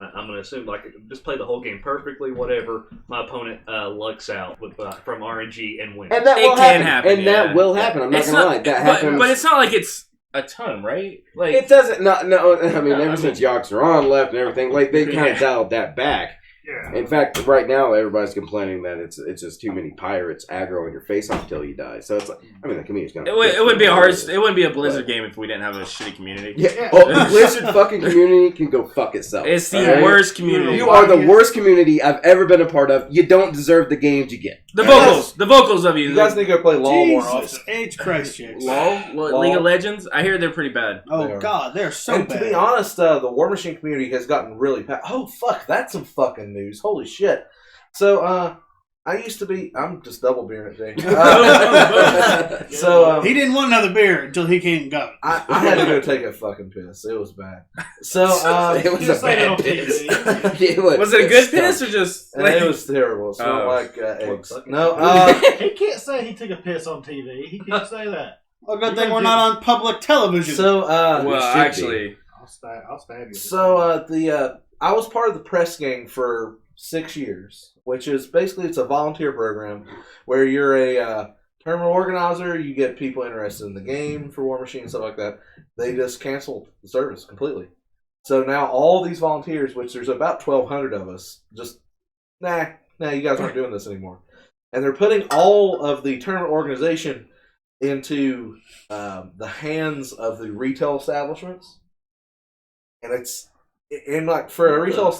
[SPEAKER 5] I'm going to assume like just play the whole game perfectly. Whatever, my opponent lucks out with from RNG and wins.
[SPEAKER 3] And that will happen. And that will happen. I'm not going to lie. That happens.
[SPEAKER 2] But it's not like it's a ton, right? Like
[SPEAKER 3] it doesn't. No. I mean, ever since Yox are on left and everything, like they kind of dialed that back. Yeah. In fact, right now everybody's complaining that it's just too many pirates aggroing your face off until you die. So it's like, I mean, the community's gonna.
[SPEAKER 2] It wouldn't be a hard. It wouldn't be a Blizzard game if we didn't have a shitty community.
[SPEAKER 3] Yeah. Oh, the Blizzard fucking community can go fuck itself.
[SPEAKER 2] It's the worst community.
[SPEAKER 3] You are the worst community I've ever been a part of. You don't deserve the games you get.
[SPEAKER 2] The vocals of you.
[SPEAKER 1] You guys need to go play LOL more often.
[SPEAKER 4] H Christ, chicks.
[SPEAKER 2] LOL? League of Legends? I hear they're pretty bad.
[SPEAKER 4] Oh God, they're so bad.
[SPEAKER 1] To be honest, the War Machine community has gotten really bad. Oh fuck, that's some fucking news. Holy shit. So, I used to be. I'm just double beering it, Jay. So
[SPEAKER 4] he didn't want another beer until he came and got it.
[SPEAKER 1] I had to go take a fucking piss. It was bad. So
[SPEAKER 3] it was a bad piss.
[SPEAKER 2] Was it a good piss or just?
[SPEAKER 1] It was terrible. It smelled like eggs. No,
[SPEAKER 6] he can't say he took a piss on TV. He can't say that.
[SPEAKER 4] Well, good thing we're not on public television.
[SPEAKER 1] So,
[SPEAKER 2] actually,
[SPEAKER 6] I'll stab you.
[SPEAKER 1] So, I was part of the press gang for 6 years, which is basically it's a volunteer program where you're a tournament organizer. You get people interested in the game for War Machine and stuff like that. They just canceled the service completely. So now all these volunteers, which there's about 1,200 of us, just nah, you guys aren't doing this anymore. And they're putting all of the tournament organization into the hands of the retail establishments, and it's like for a retail,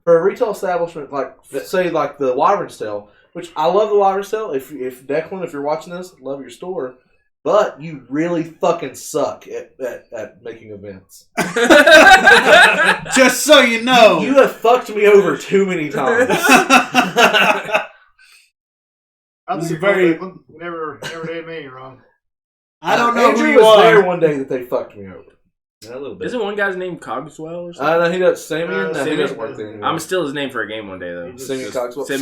[SPEAKER 1] for a retail establishment like say like the Wyvern's Tail, which I love the Wyvern's Tail. If Declan, if you're watching this, love your store, but you really fucking suck at making events.
[SPEAKER 4] Just so you know,
[SPEAKER 1] you have fucked me over too many times.
[SPEAKER 6] That's very never did me wrong.
[SPEAKER 4] I don't know
[SPEAKER 1] Andrew
[SPEAKER 4] who you
[SPEAKER 1] was
[SPEAKER 4] are.
[SPEAKER 1] there one day that they fucked me over.
[SPEAKER 5] Yeah, a little bit.
[SPEAKER 2] Isn't one guy's name Cogswell or something?
[SPEAKER 1] No, he does. Samian? No, he doesn't work there anymore.
[SPEAKER 2] I'm still his name for a game one day, though.
[SPEAKER 1] Samian Cogswell.
[SPEAKER 2] It's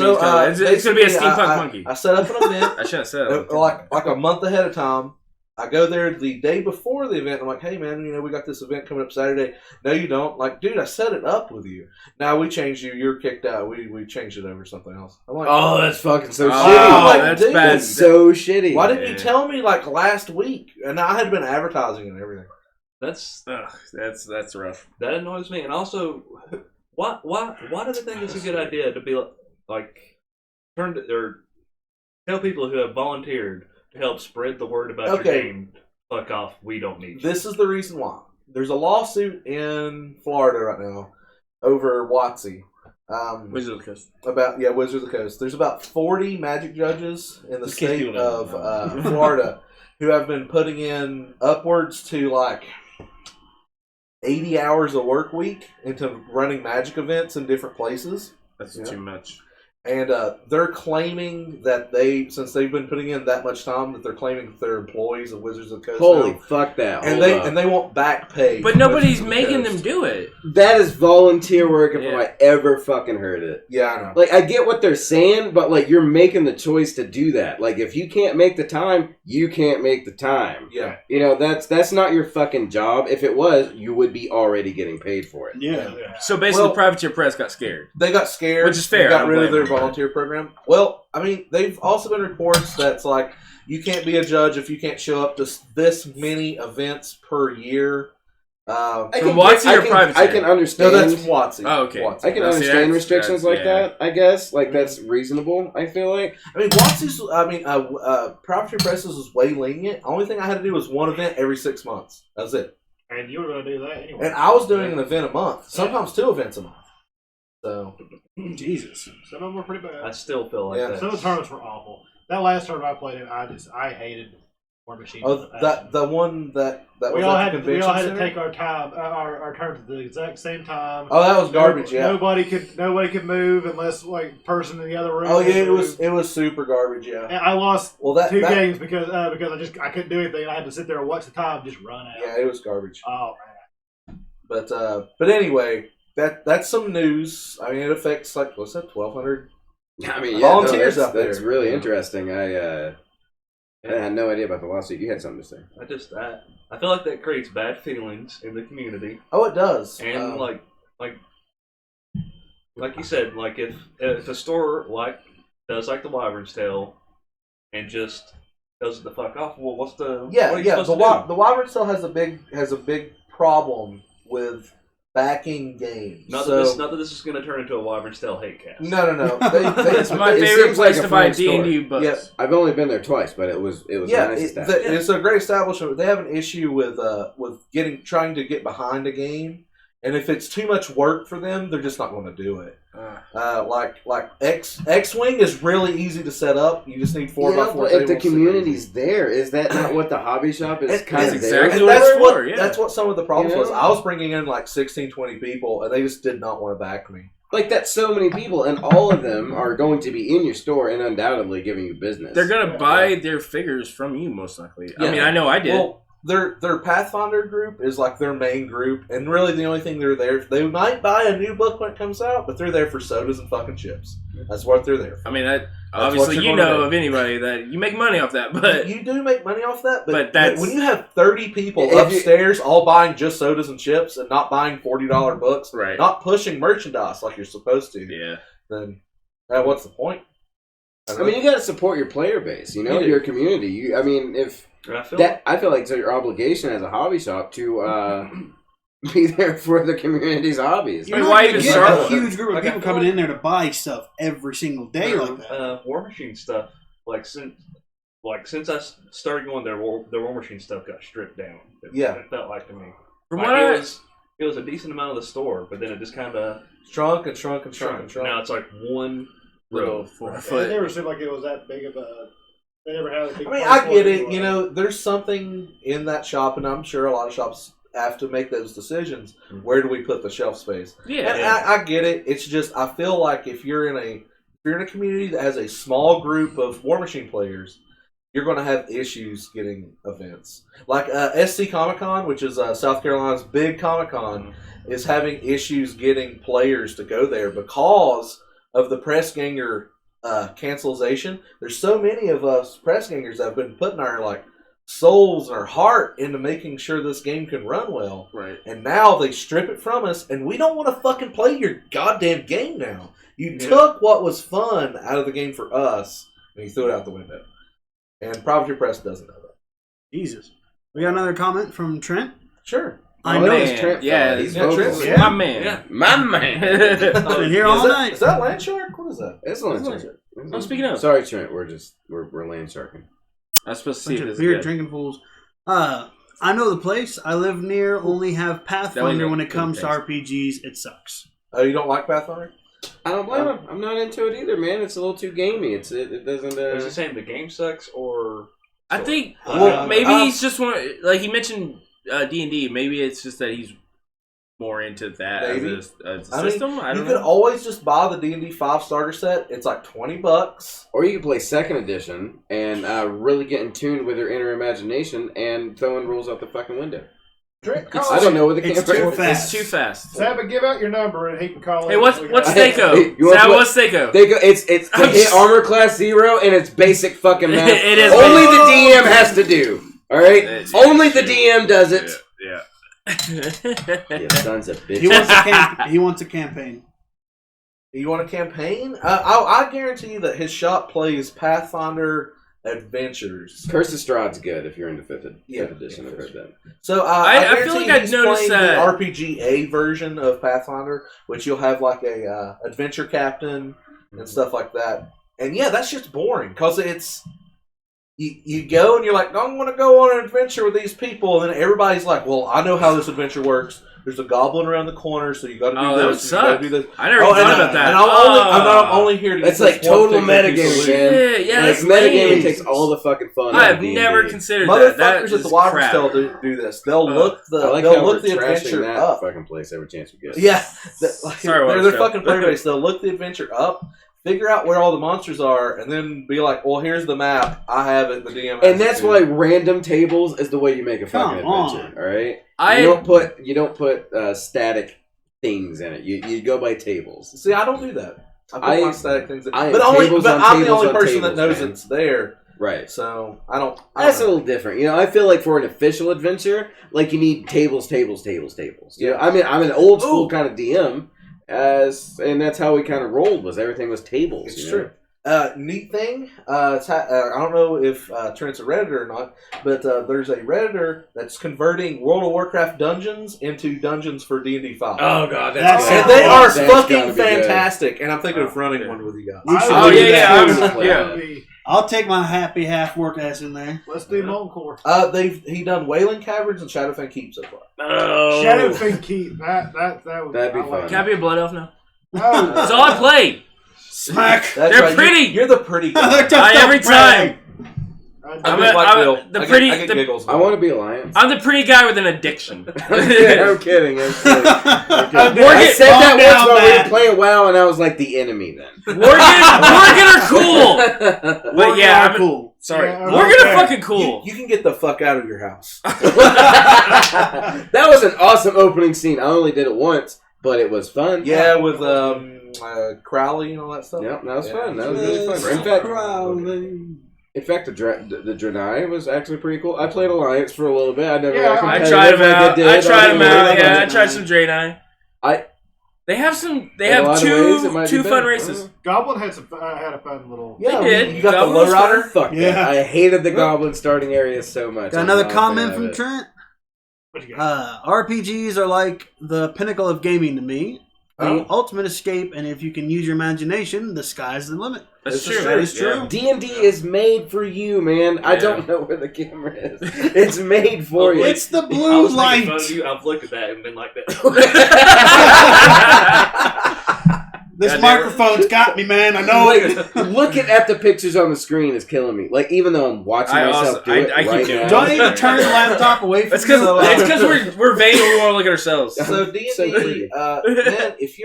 [SPEAKER 2] going to be a steampunk monkey.
[SPEAKER 1] I set up an event.
[SPEAKER 2] I shouldn't have said it.
[SPEAKER 1] Like a month ahead of time. I go there the day before the event. I'm like, hey, man, we got this event coming up Saturday. No, you don't. Like, dude, I set it up with you. Now we changed you. You're kicked out. We changed it over something else. I'm like,
[SPEAKER 3] oh, that's fucking so shitty.
[SPEAKER 2] Oh, like, that's bad.
[SPEAKER 3] That's so shitty.
[SPEAKER 1] Why didn't you tell me, like, last week? And I had been advertising and everything.
[SPEAKER 2] That's rough.
[SPEAKER 5] That annoys me. And also, why do they think it's a good idea to be like tell people who have volunteered to help spread the word about your game? Fuck off. We don't need you.
[SPEAKER 1] This is the reason why. There's a lawsuit in Florida right now over WotC.
[SPEAKER 2] Wizards of the Coast.
[SPEAKER 1] Wizards of the Coast. There's about 40 Magic judges in the state of Florida who have been putting in upwards to like 80 hours a work week into running Magic events in different places.
[SPEAKER 2] That's too much.
[SPEAKER 1] And they're claiming that since they've been putting in that much time, that they're claiming that they're employees of Wizards of the Coast.
[SPEAKER 3] Holy
[SPEAKER 1] now.
[SPEAKER 3] fuck that!
[SPEAKER 1] And they want back pay.
[SPEAKER 2] But nobody's making them do it.
[SPEAKER 3] That is volunteer work if I ever fucking heard it.
[SPEAKER 1] Yeah, I know.
[SPEAKER 3] Like, I get what they're saying, but like, you're making the choice to do that. Like, if you can't make the time, you can't make the time.
[SPEAKER 1] Yeah.
[SPEAKER 3] You know, that's not your fucking job. If it was, you would be already getting paid for it.
[SPEAKER 4] Yeah.
[SPEAKER 2] So basically, Privateer Press got scared.
[SPEAKER 1] They got scared.
[SPEAKER 2] Which is fair.
[SPEAKER 1] Got rid of their volunteer program. Well, I mean, they've also been reports that's like, you can't be a judge if you can't show up to this many events per year.
[SPEAKER 2] From WotC or Privateer?
[SPEAKER 3] I can understand.
[SPEAKER 1] No, that's WotC.
[SPEAKER 2] Oh, okay.
[SPEAKER 1] WotC.
[SPEAKER 3] I can understand restrictions like that, I guess. Like, that's reasonable, I feel like.
[SPEAKER 1] I mean, Privateer Presses was way lenient. Only thing I had to do was one event every 6 months. That was it.
[SPEAKER 6] And you were going to do that anyway.
[SPEAKER 1] And I was doing an event a month. Sometimes 2 events a month. So,
[SPEAKER 4] Jesus.
[SPEAKER 6] Some of them were pretty bad.
[SPEAKER 5] I still feel like that.
[SPEAKER 6] Some of the tournaments were awful. That last tournament I played in, I hated War Machine.
[SPEAKER 1] oh, the one that
[SPEAKER 6] we
[SPEAKER 1] was
[SPEAKER 6] all
[SPEAKER 1] at
[SPEAKER 6] had
[SPEAKER 1] the convention
[SPEAKER 6] we all had
[SPEAKER 1] center?
[SPEAKER 6] to take our time, our turns at the exact same time.
[SPEAKER 1] Oh, that was garbage. Yeah.
[SPEAKER 6] Nobody could move unless like person in the other room.
[SPEAKER 1] Oh yeah, it was super garbage. Yeah.
[SPEAKER 6] And I lost
[SPEAKER 1] Well,
[SPEAKER 6] 2 games because I couldn't do anything. I had to sit there and watch the time just run out.
[SPEAKER 1] Yeah, it was garbage.
[SPEAKER 6] Oh man.
[SPEAKER 1] But anyway, that's some news. I mean, it affects like what's that, 1,200
[SPEAKER 3] I mean,
[SPEAKER 1] volunteers out there.
[SPEAKER 3] That's really interesting. I had no idea about the lawsuit. You had something to say.
[SPEAKER 5] I feel like that creates bad feelings in the community.
[SPEAKER 1] Oh, it does.
[SPEAKER 5] And like you said, like if a store does like the Wyvern's Tale and just does the fuck off, well, what are you supposed to do?
[SPEAKER 1] The Wyvern's Tale has a big problem with backing games.
[SPEAKER 5] Not that this is going to turn into a Wyvern's Tale hate cast.
[SPEAKER 1] No.
[SPEAKER 2] It's my favorite place to buy D&D books.
[SPEAKER 1] Yeah.
[SPEAKER 3] I've only been there twice, but it was nice.
[SPEAKER 1] It's a great establishment. They have an issue with trying to get behind a game, and if it's too much work for them, they're just not going to do it. Like X-Wing is really easy to set up. You just need 4x4
[SPEAKER 3] If the community's there, is that not what the hobby shop is kind of there?
[SPEAKER 2] Exactly
[SPEAKER 1] That's what some of the problems was. I was bringing in like 16, 20 people, and they just did not want to back me.
[SPEAKER 3] Like, that's so many people, and all of them are going to be in your store and undoubtedly giving you business.
[SPEAKER 2] They're going to buy their figures from you, most likely.
[SPEAKER 1] Yeah.
[SPEAKER 2] I mean, I know I did.
[SPEAKER 1] Well, their Pathfinder group is like their main group, and really the only thing they're there, they might buy a new book when it comes out, but they're there for sodas and fucking chips. That's what they're there for.
[SPEAKER 2] I mean, obviously you know of anybody that you make money off that, but
[SPEAKER 1] you do make money off that, but
[SPEAKER 2] that's,
[SPEAKER 1] when you have 30 people upstairs all buying just sodas and chips and not buying $40 books,
[SPEAKER 2] right,
[SPEAKER 1] not pushing merchandise like you're supposed to, then what's the point?
[SPEAKER 3] I mean, you got to support your player base, your community. I feel like it's your obligation as a hobby shop to be there for the community's hobbies.
[SPEAKER 4] You're not going to get a huge group of people coming in there to buy stuff every single day like that.
[SPEAKER 5] War Machine stuff, since I started going there, the War Machine stuff got stripped down. It felt like to me. It was a decent amount of the store, but then it just kind of
[SPEAKER 1] shrunk. Now
[SPEAKER 5] it's like one row.
[SPEAKER 6] It never seemed like it was that big of a. They never had a big.
[SPEAKER 1] I mean, I get it. There's something in that shop, and I'm sure a lot of shops have to make those decisions. Mm-hmm. Where do we put the shelf space? I get it. It's just I feel like if you're in a community that has a small group of War Machine players, you're going to have issues getting events. Like SC Comic Con, which is South Carolina's big Comic Con, is having issues getting players to go there because of the press ganger cancellation. There's so many of us press gangers that have been putting our souls and our heart into making sure this game can run well.
[SPEAKER 2] Right.
[SPEAKER 1] And now they strip it from us, and we don't want to fucking play your goddamn game now. You took what was fun out of the game for us, and you threw it out the window. And Privateer Press doesn't know that.
[SPEAKER 4] Jesus. We got another comment from Trent?
[SPEAKER 1] Sure.
[SPEAKER 4] I know
[SPEAKER 3] it's Trent.
[SPEAKER 2] Yeah,
[SPEAKER 3] he's
[SPEAKER 2] my man.
[SPEAKER 3] Yeah. My man.
[SPEAKER 4] Been here all night.
[SPEAKER 1] Is that Land Shark? What is that?
[SPEAKER 3] It's Land Shark.
[SPEAKER 2] I'm speaking of.
[SPEAKER 3] Sorry, Trent. We're land sharking.
[SPEAKER 2] I was supposed to see this.
[SPEAKER 4] Beer drinking fools. I know the place I live near. Only have Pathfinder when it comes to RPGs. It sucks.
[SPEAKER 1] Oh, you don't like Pathfinder?
[SPEAKER 3] I don't blame him. I'm not into it either, man. It's a little too gamey. It doesn't.
[SPEAKER 5] Is he saying the game sucks or?
[SPEAKER 2] I think maybe he's just one. Like he mentioned D&D. Maybe it's just that he's more into that
[SPEAKER 1] Maybe.
[SPEAKER 2] as a system. I don't
[SPEAKER 1] you
[SPEAKER 2] know.
[SPEAKER 1] could always just buy the D&D 5 starter set. It's like $20.
[SPEAKER 3] Or you can play 2nd edition and really get in tune with your inner imagination and throwing rules out the fucking window. I don't know what the
[SPEAKER 4] It's
[SPEAKER 3] camper
[SPEAKER 4] too fast.
[SPEAKER 2] It's too fast.
[SPEAKER 6] Sabbath, give out your number and he can call
[SPEAKER 2] Hey,
[SPEAKER 6] in.
[SPEAKER 2] what's Seiko?
[SPEAKER 3] You want
[SPEAKER 2] Sab,
[SPEAKER 3] what-
[SPEAKER 2] what's Seiko?
[SPEAKER 3] It's to hit armor class 0 and it's basic fucking math.
[SPEAKER 2] It is
[SPEAKER 3] Only
[SPEAKER 2] basic.
[SPEAKER 3] the DM has to do. All right, only the DM does it.
[SPEAKER 2] Yeah.
[SPEAKER 3] You sons of bitches.
[SPEAKER 4] He wants a campaign.
[SPEAKER 1] You want a campaign? I guarantee you that his shop plays Pathfinder Adventures.
[SPEAKER 3] Curse of Strahd's good if you're into 5th edition.
[SPEAKER 1] Yeah,
[SPEAKER 3] I've heard that.
[SPEAKER 1] So
[SPEAKER 2] I feel like I've
[SPEAKER 1] he's
[SPEAKER 2] noticed
[SPEAKER 1] playing
[SPEAKER 2] that.
[SPEAKER 1] the RPGA version of Pathfinder, which you'll have like a adventure captain and stuff like that. And yeah, that's just boring because it's you go and you're like, I'm going to go on an adventure with these people, and then everybody's like, well, I know how this adventure works. There's a goblin around the corner, so you got to do
[SPEAKER 2] Oh, that would
[SPEAKER 1] this. And you gotta
[SPEAKER 2] suck.
[SPEAKER 1] do this.
[SPEAKER 2] I never even thought about that.
[SPEAKER 1] And I'm only here to get
[SPEAKER 3] That's
[SPEAKER 1] this
[SPEAKER 3] like total
[SPEAKER 1] one thing that
[SPEAKER 3] metagaming,
[SPEAKER 1] people
[SPEAKER 3] man.
[SPEAKER 1] do.
[SPEAKER 2] Yeah,
[SPEAKER 3] Like,
[SPEAKER 2] that's
[SPEAKER 3] metagaming
[SPEAKER 2] lame.
[SPEAKER 3] takes all the fucking fun.
[SPEAKER 2] I
[SPEAKER 3] out
[SPEAKER 2] have
[SPEAKER 3] of D&D.
[SPEAKER 2] never considered that. That
[SPEAKER 1] Motherfuckers
[SPEAKER 2] is
[SPEAKER 1] at the Wyvern
[SPEAKER 2] crap.
[SPEAKER 1] Tale do this. They'll look
[SPEAKER 3] I like
[SPEAKER 1] they'll
[SPEAKER 3] how
[SPEAKER 1] look
[SPEAKER 3] we're
[SPEAKER 1] the
[SPEAKER 3] trashing
[SPEAKER 1] adventure
[SPEAKER 3] that
[SPEAKER 1] up.
[SPEAKER 3] fucking place every chance we get.
[SPEAKER 1] Yeah,
[SPEAKER 2] Sorry,
[SPEAKER 1] they're
[SPEAKER 2] Wyvern
[SPEAKER 1] fucking
[SPEAKER 2] Tale.
[SPEAKER 1] player base. They'll look the adventure up, figure out where all the monsters are, and then be like, "Well, here's the map. I have it. The DM." has
[SPEAKER 3] And that's
[SPEAKER 1] it,
[SPEAKER 3] why
[SPEAKER 1] too."
[SPEAKER 3] random tables is the way you make a fucking
[SPEAKER 4] Come on.
[SPEAKER 3] adventure. All right,
[SPEAKER 2] I
[SPEAKER 3] you don't put static things in it. You go by tables.
[SPEAKER 1] See, I don't do that. I put my static things in.
[SPEAKER 3] I am
[SPEAKER 1] But I'm
[SPEAKER 3] tables on
[SPEAKER 1] the
[SPEAKER 3] tables
[SPEAKER 1] only
[SPEAKER 3] on
[SPEAKER 1] person that
[SPEAKER 3] tables,
[SPEAKER 1] knows
[SPEAKER 3] man.
[SPEAKER 1] it's there.
[SPEAKER 3] Right.
[SPEAKER 1] So I don't.
[SPEAKER 3] That's a little different. You know, I feel like for an official adventure, like you need tables. You know, I mean, I'm an old school kind of DM, and that's how we kind of rolled. Was everything was tables.
[SPEAKER 1] It's
[SPEAKER 3] you
[SPEAKER 1] true.
[SPEAKER 3] know?
[SPEAKER 1] Neat thing. I don't know if Trent's a Redditor or not, but there's a Redditor that's converting World of Warcraft dungeons into dungeons for D&D 5.
[SPEAKER 3] Oh god,
[SPEAKER 4] That's
[SPEAKER 1] And
[SPEAKER 4] good.
[SPEAKER 1] they are
[SPEAKER 3] That's gotta
[SPEAKER 1] fucking
[SPEAKER 3] be good.
[SPEAKER 1] fantastic, and I'm thinking of running one with you guys.
[SPEAKER 4] We should
[SPEAKER 2] Oh,
[SPEAKER 4] do
[SPEAKER 2] yeah,
[SPEAKER 4] that.
[SPEAKER 2] yeah.
[SPEAKER 4] I'll take my happy half work ass in there.
[SPEAKER 6] Let's do Molten Core.
[SPEAKER 1] He done Wailing Caverns and Shadowfang Keep so far.
[SPEAKER 2] Oh.
[SPEAKER 6] Shadowfin Keep. That would
[SPEAKER 3] That'd be
[SPEAKER 6] I like
[SPEAKER 3] fun.
[SPEAKER 2] Can I be a blood elf now?
[SPEAKER 6] No.
[SPEAKER 2] That's all I play.
[SPEAKER 4] Smack.
[SPEAKER 1] That's
[SPEAKER 2] They're
[SPEAKER 1] right,
[SPEAKER 2] pretty.
[SPEAKER 1] You're the pretty guy.
[SPEAKER 2] Every time.
[SPEAKER 1] I'm
[SPEAKER 2] a-
[SPEAKER 1] like
[SPEAKER 2] I'm a-
[SPEAKER 1] Bill.
[SPEAKER 2] the
[SPEAKER 1] I
[SPEAKER 2] pretty-
[SPEAKER 1] get
[SPEAKER 2] the-
[SPEAKER 1] giggles.
[SPEAKER 3] I want to be Alliance.
[SPEAKER 2] I'm the pretty guy with an addiction.
[SPEAKER 3] Yeah, I'm kidding. I said
[SPEAKER 2] Morgan-
[SPEAKER 3] that
[SPEAKER 4] calm
[SPEAKER 3] once
[SPEAKER 4] down,
[SPEAKER 3] while we
[SPEAKER 4] Matt.
[SPEAKER 3] were playing WoW, and I was like the enemy then.
[SPEAKER 2] Morgan are cool. But yeah, I'm
[SPEAKER 4] cool.
[SPEAKER 2] sorry.
[SPEAKER 6] Yeah,
[SPEAKER 2] Morgan
[SPEAKER 6] okay.
[SPEAKER 2] are fucking cool.
[SPEAKER 1] You can get the fuck out of your house.
[SPEAKER 3] That was an awesome opening scene. I only did it once, but it was fun.
[SPEAKER 1] Yeah, with Crowley and all that stuff.
[SPEAKER 3] Yep, that was
[SPEAKER 1] Yeah.
[SPEAKER 3] fun. That was really fun. In fact, the Draenei was actually pretty cool. I played Alliance for a little bit. I never got
[SPEAKER 2] I
[SPEAKER 3] competitive
[SPEAKER 2] tried them
[SPEAKER 3] like
[SPEAKER 2] out.
[SPEAKER 3] did.
[SPEAKER 2] I tried them out.
[SPEAKER 3] like
[SPEAKER 2] Yeah, I
[SPEAKER 3] it.
[SPEAKER 2] tried some Draenei. They have some. They
[SPEAKER 3] In a
[SPEAKER 2] have
[SPEAKER 3] lot of ways, it
[SPEAKER 2] two
[SPEAKER 3] might be
[SPEAKER 2] fun
[SPEAKER 3] better.
[SPEAKER 2] races.
[SPEAKER 6] Goblin had had a fun little.
[SPEAKER 1] Yeah,
[SPEAKER 2] They did.
[SPEAKER 1] You got the
[SPEAKER 2] Goblin's
[SPEAKER 1] lowrider.
[SPEAKER 3] Fuck
[SPEAKER 4] Yeah.
[SPEAKER 3] that. I hated the Goblin starting area so much.
[SPEAKER 4] Got
[SPEAKER 3] I'm
[SPEAKER 4] another
[SPEAKER 3] not a
[SPEAKER 4] comment
[SPEAKER 3] fan
[SPEAKER 4] from
[SPEAKER 3] of it.
[SPEAKER 4] Trent.
[SPEAKER 6] What you got?
[SPEAKER 4] RPGs are like the pinnacle of gaming to me. The
[SPEAKER 1] Oh.
[SPEAKER 4] ultimate escape, and if you can use your imagination, the sky's the limit.
[SPEAKER 2] That's
[SPEAKER 1] This
[SPEAKER 2] true.
[SPEAKER 1] is
[SPEAKER 2] man.
[SPEAKER 1] it's true.
[SPEAKER 2] Yeah.
[SPEAKER 3] D&D is made for you, man. I
[SPEAKER 2] Yeah.
[SPEAKER 3] don't know where the camera is. It's made for you.
[SPEAKER 4] It's the
[SPEAKER 5] I
[SPEAKER 4] blue
[SPEAKER 5] was making
[SPEAKER 4] light.
[SPEAKER 5] fun of you. I've looked at that and been like that.
[SPEAKER 4] This
[SPEAKER 2] God damn it.
[SPEAKER 4] microphone's got me, man. I know it.
[SPEAKER 3] Like, looking at the pictures on the screen is killing me. Like, even though I'm watching
[SPEAKER 2] I
[SPEAKER 3] myself
[SPEAKER 2] also-
[SPEAKER 3] do it
[SPEAKER 2] I keep
[SPEAKER 3] right
[SPEAKER 2] doing
[SPEAKER 3] now.
[SPEAKER 2] it.
[SPEAKER 4] Do I need to turn the laptop away from
[SPEAKER 2] It's
[SPEAKER 4] you?
[SPEAKER 2] because we're vain and we want to look at ourselves.
[SPEAKER 1] So
[SPEAKER 3] So
[SPEAKER 1] D&D,
[SPEAKER 3] pretty.
[SPEAKER 1] man, if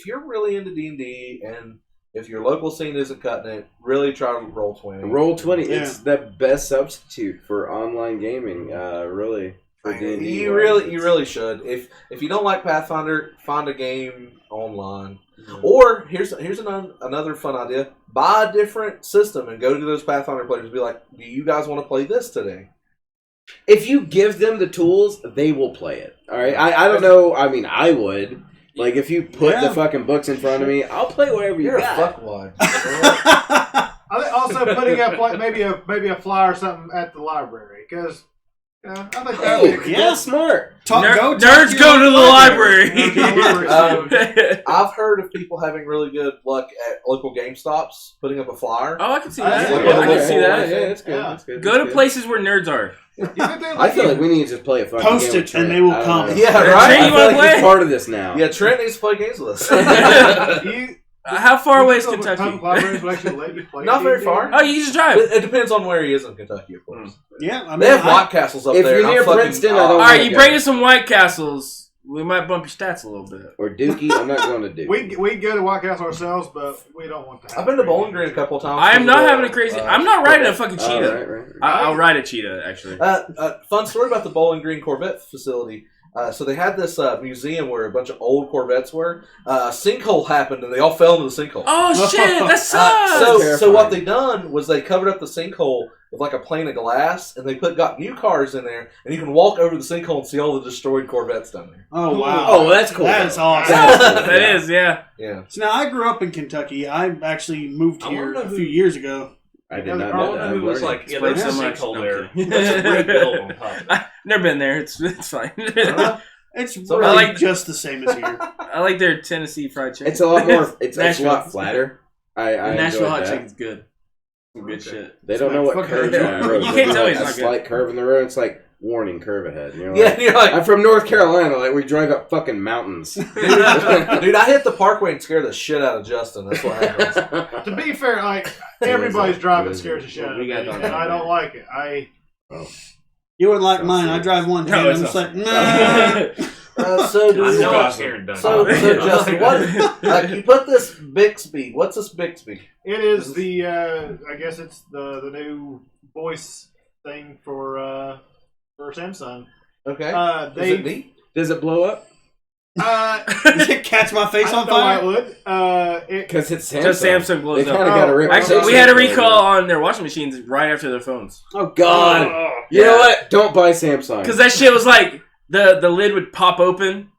[SPEAKER 1] you're really into D&D and if your local scene isn't cutting it, really try to roll 20.
[SPEAKER 3] Roll 20.
[SPEAKER 4] Yeah.
[SPEAKER 3] It's the best substitute for online gaming, really. For D&D
[SPEAKER 1] You really should. If you don't like Pathfinder, find a game online. Or here's another fun idea: buy a different system and go to those Pathfinder players and be like, "Do you guys want to play this today?"
[SPEAKER 3] If you give them the tools, they will play it. All right. I don't know. I mean, I would. Like, if you put
[SPEAKER 4] Yeah.
[SPEAKER 3] the fucking books in front of me, I'll play whatever you
[SPEAKER 1] You're a
[SPEAKER 3] got.
[SPEAKER 1] fuckwad.
[SPEAKER 6] I think also putting up like maybe a flyer or something at the library because I think that would be
[SPEAKER 4] Yeah.
[SPEAKER 3] That's smart.
[SPEAKER 2] Nerds go to the library.
[SPEAKER 1] I've heard of people having really good luck at local GameStops putting up a flyer.
[SPEAKER 2] Oh, I can see
[SPEAKER 6] I
[SPEAKER 2] that.
[SPEAKER 6] see
[SPEAKER 2] I can
[SPEAKER 6] that.
[SPEAKER 2] see
[SPEAKER 3] Yeah,
[SPEAKER 2] that.
[SPEAKER 3] that's good.
[SPEAKER 6] Yeah.
[SPEAKER 3] That's good.
[SPEAKER 2] Go
[SPEAKER 3] That's
[SPEAKER 2] to
[SPEAKER 3] good.
[SPEAKER 2] places where nerds are.
[SPEAKER 6] You think they
[SPEAKER 3] I feel like we need to just play a fucking
[SPEAKER 4] Post
[SPEAKER 3] game
[SPEAKER 4] it
[SPEAKER 3] with
[SPEAKER 4] and
[SPEAKER 3] Trent.
[SPEAKER 4] they will
[SPEAKER 3] I don't
[SPEAKER 4] come.
[SPEAKER 3] know.
[SPEAKER 1] Yeah,
[SPEAKER 2] Trent,
[SPEAKER 1] right.
[SPEAKER 2] you
[SPEAKER 3] I feel
[SPEAKER 2] wanna
[SPEAKER 3] like
[SPEAKER 2] play?
[SPEAKER 3] he's part of this now.
[SPEAKER 1] Yeah, Trent needs to play games with us.
[SPEAKER 6] you,
[SPEAKER 2] How far away is
[SPEAKER 6] Public
[SPEAKER 2] Kentucky?
[SPEAKER 6] libraries will actually let you play.
[SPEAKER 1] Not very
[SPEAKER 6] D&D.
[SPEAKER 1] far.
[SPEAKER 2] Oh, you can just drive.
[SPEAKER 1] It depends on where he is in Kentucky, of course.
[SPEAKER 4] Yeah, I mean,
[SPEAKER 1] They have White Castles up
[SPEAKER 3] If
[SPEAKER 1] there.
[SPEAKER 3] you're
[SPEAKER 1] and I'm
[SPEAKER 3] near
[SPEAKER 1] fucking-
[SPEAKER 3] Princeton, I
[SPEAKER 1] oh,
[SPEAKER 3] don't
[SPEAKER 2] All right, you
[SPEAKER 3] Okay.
[SPEAKER 2] bring us some White Castles. We might bump your stats a little bit.
[SPEAKER 3] Or Dookie. I'm not going to Dookie.
[SPEAKER 6] We go to White Castle ourselves, but we don't want to.
[SPEAKER 1] I've been to Bowling Green a couple of times.
[SPEAKER 2] I am not having a crazy. I'm not riding a fucking cheetah.
[SPEAKER 3] Right.
[SPEAKER 2] I'll ride a cheetah actually.
[SPEAKER 1] Fun story about the Bowling Green Corvette facility. So they had this museum where a bunch of old Corvettes were. A sinkhole happened and they all fell into the sinkhole.
[SPEAKER 2] Oh shit, that sucks.
[SPEAKER 1] So what they done was they covered up the sinkhole with like a pane of glass, and they got new cars in there, and you can walk over the sinkhole and see all the destroyed Corvettes down there.
[SPEAKER 4] Oh wow!
[SPEAKER 3] Oh, that's cool.
[SPEAKER 4] That's awesome.
[SPEAKER 2] That is, yeah.
[SPEAKER 4] So now I grew up in Kentucky. I actually moved here a few years ago.
[SPEAKER 3] I did not know that.
[SPEAKER 5] Who was like,
[SPEAKER 2] Explain
[SPEAKER 5] there's a
[SPEAKER 2] so much.
[SPEAKER 5] sinkhole
[SPEAKER 2] No,
[SPEAKER 5] there.
[SPEAKER 2] I'm
[SPEAKER 5] Let's rebuild on top.
[SPEAKER 2] Never been there. It's fine.
[SPEAKER 4] It's
[SPEAKER 1] So
[SPEAKER 4] really
[SPEAKER 2] I like-
[SPEAKER 4] just the same as here.
[SPEAKER 2] I like their Tennessee fried chicken.
[SPEAKER 3] It's a lot more. It's a
[SPEAKER 2] Nashville.
[SPEAKER 3] lot flatter. I
[SPEAKER 2] Nashville
[SPEAKER 3] enjoyed
[SPEAKER 2] hot
[SPEAKER 3] that.
[SPEAKER 2] chicken's good. Some good shit.
[SPEAKER 3] They don't know what curves are on the road.
[SPEAKER 2] You can't tell me it's
[SPEAKER 3] a
[SPEAKER 2] not good.
[SPEAKER 3] slight curve in the road. It's like warning curve ahead. You know,
[SPEAKER 1] Yeah,
[SPEAKER 3] like,
[SPEAKER 1] you're like,
[SPEAKER 3] I'm from North Carolina. Like we drive up fucking mountains.
[SPEAKER 1] dude, I hit the parkway and scared the shit out of Justin. That's what happens.
[SPEAKER 6] To be fair, like everybody's driving scares the shit out of
[SPEAKER 2] We
[SPEAKER 6] me,
[SPEAKER 2] got
[SPEAKER 6] and
[SPEAKER 2] that.
[SPEAKER 6] I don't like it.
[SPEAKER 4] You wouldn't like mine. I drive one
[SPEAKER 2] No,
[SPEAKER 4] hand.
[SPEAKER 2] it's
[SPEAKER 4] I'm just
[SPEAKER 2] not.
[SPEAKER 4] like, nah.
[SPEAKER 1] So, do
[SPEAKER 5] I
[SPEAKER 1] you
[SPEAKER 5] know
[SPEAKER 1] want-
[SPEAKER 5] I'm scaring done.
[SPEAKER 1] so Justin, what? You put this Bixby. What's this Bixby?
[SPEAKER 6] It is the I guess it's the new voice thing for Samsung.
[SPEAKER 1] Okay. Is
[SPEAKER 6] They
[SPEAKER 1] it neat?
[SPEAKER 3] Does it blow up?
[SPEAKER 4] Catch my face
[SPEAKER 6] I
[SPEAKER 4] on
[SPEAKER 6] don't know why
[SPEAKER 4] fire.
[SPEAKER 6] it would.
[SPEAKER 3] Because it's Samsung.
[SPEAKER 2] Just Samsung blows
[SPEAKER 3] They
[SPEAKER 2] up.
[SPEAKER 3] kind of got to rip.
[SPEAKER 2] Actually, we had a recall on their washing machines right after their phones.
[SPEAKER 3] Oh God! You know what? Don't buy Samsung.
[SPEAKER 2] Because that shit was like the lid would pop open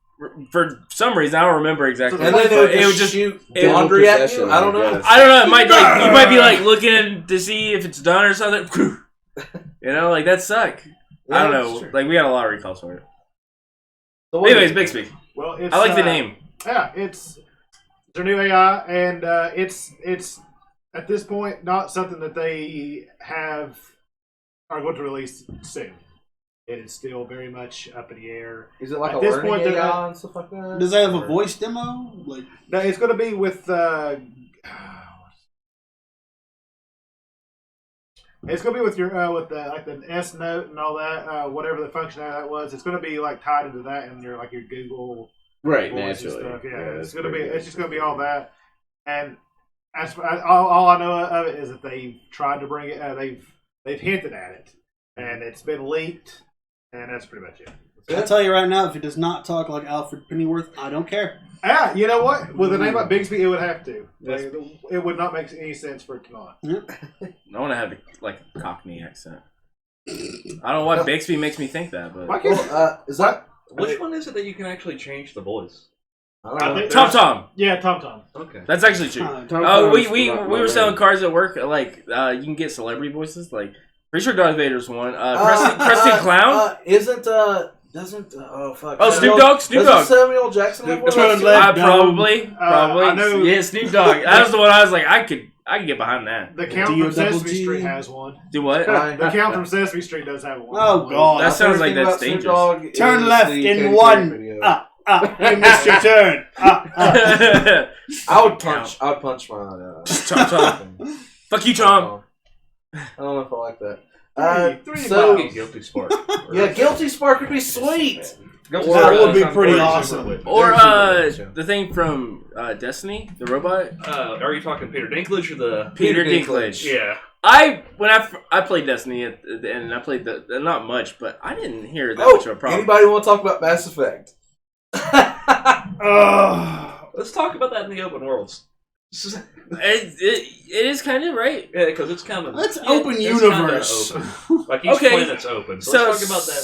[SPEAKER 2] for some reason. I don't remember exactly.
[SPEAKER 1] And then
[SPEAKER 2] it would just
[SPEAKER 1] shoot
[SPEAKER 3] Devil
[SPEAKER 1] laundry at
[SPEAKER 3] possession,
[SPEAKER 1] you. I don't know.
[SPEAKER 3] guess.
[SPEAKER 2] I don't know. It might like you might be like looking to see if it's done or something. You know, like that suck. I don't know. Like we got a lot of recalls for it.
[SPEAKER 1] So what
[SPEAKER 2] Anyways,
[SPEAKER 1] is it?
[SPEAKER 2] Bixby.
[SPEAKER 6] Well, it's,
[SPEAKER 2] I like the name.
[SPEAKER 6] Yeah, it's their new AI, and it's at this point not something that they are going to release soon. It is still very much up in the air.
[SPEAKER 1] Is it like
[SPEAKER 6] At
[SPEAKER 1] a
[SPEAKER 6] this
[SPEAKER 1] learning
[SPEAKER 6] point, they're
[SPEAKER 1] AI and stuff like that?
[SPEAKER 4] Does that have a
[SPEAKER 1] Or-
[SPEAKER 4] voice demo? Like,
[SPEAKER 6] No, it's going to be with. It's going to be with your with the S Note and all that, whatever the functionality that was. It's going to be like tied into that and your your Google
[SPEAKER 3] Right,
[SPEAKER 6] voice and
[SPEAKER 3] naturally.
[SPEAKER 6] stuff. Yeah,
[SPEAKER 3] that's
[SPEAKER 6] it's going to be.
[SPEAKER 3] pretty good.
[SPEAKER 6] It's just going to be all that. And all I know of it is that they've tried to bring it. They've hinted at it, and it's been leaked, and that's pretty much it.
[SPEAKER 4] I'll tell you right now, if it does not talk like Alfred Pennyworth, I don't care.
[SPEAKER 6] Ah, you know what? With a name like Bixby, it would have to.
[SPEAKER 2] Yes.
[SPEAKER 6] It would not make any sense for it to not.
[SPEAKER 2] I want to have like a Cockney accent. I don't know why Bixby makes me think that, but
[SPEAKER 6] Why can't
[SPEAKER 1] Well, is that?
[SPEAKER 5] Which one is it that you can actually change the voice?
[SPEAKER 1] I don't know.
[SPEAKER 2] Tom Tom.
[SPEAKER 6] Yeah, Tom.
[SPEAKER 5] Okay.
[SPEAKER 2] That's actually true.
[SPEAKER 4] Uh,
[SPEAKER 2] Oh, we were selling cars at work. Like you can get celebrity voices. Like pretty sure Darth Vader's one. Krusty Clown.
[SPEAKER 1] Doesn't oh fuck.
[SPEAKER 2] Oh, Snoop Dogg. Snoop Dogg.
[SPEAKER 1] Doesn't Samuel Jackson have one of
[SPEAKER 4] Turn
[SPEAKER 1] those?
[SPEAKER 4] left.
[SPEAKER 2] Probably.
[SPEAKER 6] I know-
[SPEAKER 2] Yeah, Snoop Dogg. That was the one I was like, I could get behind that.
[SPEAKER 6] The Count
[SPEAKER 4] D-O
[SPEAKER 6] from Sesame
[SPEAKER 4] double G.
[SPEAKER 6] Street has one.
[SPEAKER 2] Do what?
[SPEAKER 6] The Count from Sesame Street does have one.
[SPEAKER 4] Oh, God.
[SPEAKER 2] That sounds like
[SPEAKER 1] Everything
[SPEAKER 2] that's
[SPEAKER 1] about Snoop
[SPEAKER 2] dangerous.
[SPEAKER 1] Dogg
[SPEAKER 4] Turn
[SPEAKER 1] is
[SPEAKER 4] left
[SPEAKER 1] the
[SPEAKER 4] in
[SPEAKER 1] Katy
[SPEAKER 4] one.
[SPEAKER 1] Perry video.
[SPEAKER 4] You missed your turn.
[SPEAKER 1] I would punch my.
[SPEAKER 2] Tom Tom. Fuck you, Tom.
[SPEAKER 1] I don't know if I like that.
[SPEAKER 6] Three
[SPEAKER 1] So
[SPEAKER 6] miles.
[SPEAKER 5] Guilty Spark.
[SPEAKER 1] yeah, Guilty Spark would be sweet.
[SPEAKER 6] That
[SPEAKER 4] would be pretty awesome.
[SPEAKER 2] Or
[SPEAKER 1] There's your
[SPEAKER 2] the thing from Destiny, the robot.
[SPEAKER 5] Are you talking Peter Dinklage or the?
[SPEAKER 2] Peter Dinklage.
[SPEAKER 5] Yeah.
[SPEAKER 2] When I played Destiny at the end, and I played not much, but I didn't hear that
[SPEAKER 1] Oh,
[SPEAKER 2] much of a problem.
[SPEAKER 1] anybody want to talk about Mass Effect?
[SPEAKER 5] Let's talk about that in the open worlds.
[SPEAKER 2] It is kind of right.
[SPEAKER 5] Yeah, because it's kind of
[SPEAKER 4] That's open universe.
[SPEAKER 5] Open. Like each
[SPEAKER 2] Okay.
[SPEAKER 5] planet's open. So let's talk about that.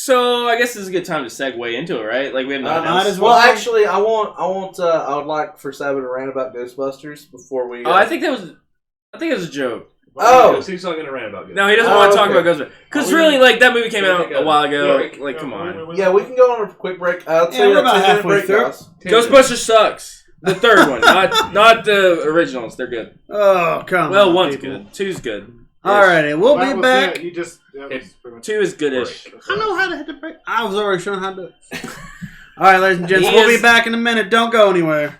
[SPEAKER 2] So I guess this is a good time to segue into it, right? Like we have nothing
[SPEAKER 4] might
[SPEAKER 2] else.
[SPEAKER 4] as
[SPEAKER 1] Well,
[SPEAKER 4] well.
[SPEAKER 1] actually, I would like for Sabbath to rant about Ghostbusters before we.
[SPEAKER 2] Oh, I think it was a joke.
[SPEAKER 1] Oh.
[SPEAKER 5] He's not going to rant about it.
[SPEAKER 2] No, he doesn't want to talk
[SPEAKER 1] okay.
[SPEAKER 2] about Ghostbusters because
[SPEAKER 5] Oh,
[SPEAKER 2] really, like that movie came
[SPEAKER 5] Yeah,
[SPEAKER 2] out
[SPEAKER 5] take
[SPEAKER 2] a while ago.
[SPEAKER 5] yeah,
[SPEAKER 2] Like, come on.
[SPEAKER 1] Yeah, we can go on a quick break. I'll
[SPEAKER 4] Yeah,
[SPEAKER 1] tell you
[SPEAKER 4] we're
[SPEAKER 1] a
[SPEAKER 4] about
[SPEAKER 1] 10-minute
[SPEAKER 4] halfway
[SPEAKER 1] break,
[SPEAKER 4] through.
[SPEAKER 1] guys.
[SPEAKER 2] Ghostbusters sucks. The third one, not the originals. They're good.
[SPEAKER 4] Oh, come on.
[SPEAKER 2] Well, one's
[SPEAKER 4] people.
[SPEAKER 2] good. Two's good.
[SPEAKER 4] Alrighty, we'll
[SPEAKER 6] That
[SPEAKER 4] be
[SPEAKER 6] was
[SPEAKER 4] back.
[SPEAKER 6] it. That was pretty much
[SPEAKER 2] Two is goodish.
[SPEAKER 6] it.
[SPEAKER 4] I know how to hit the break. I was already showing how to do it. Alright, ladies and gents,
[SPEAKER 2] He
[SPEAKER 4] we'll
[SPEAKER 2] is-
[SPEAKER 4] be back in a minute. Don't go anywhere.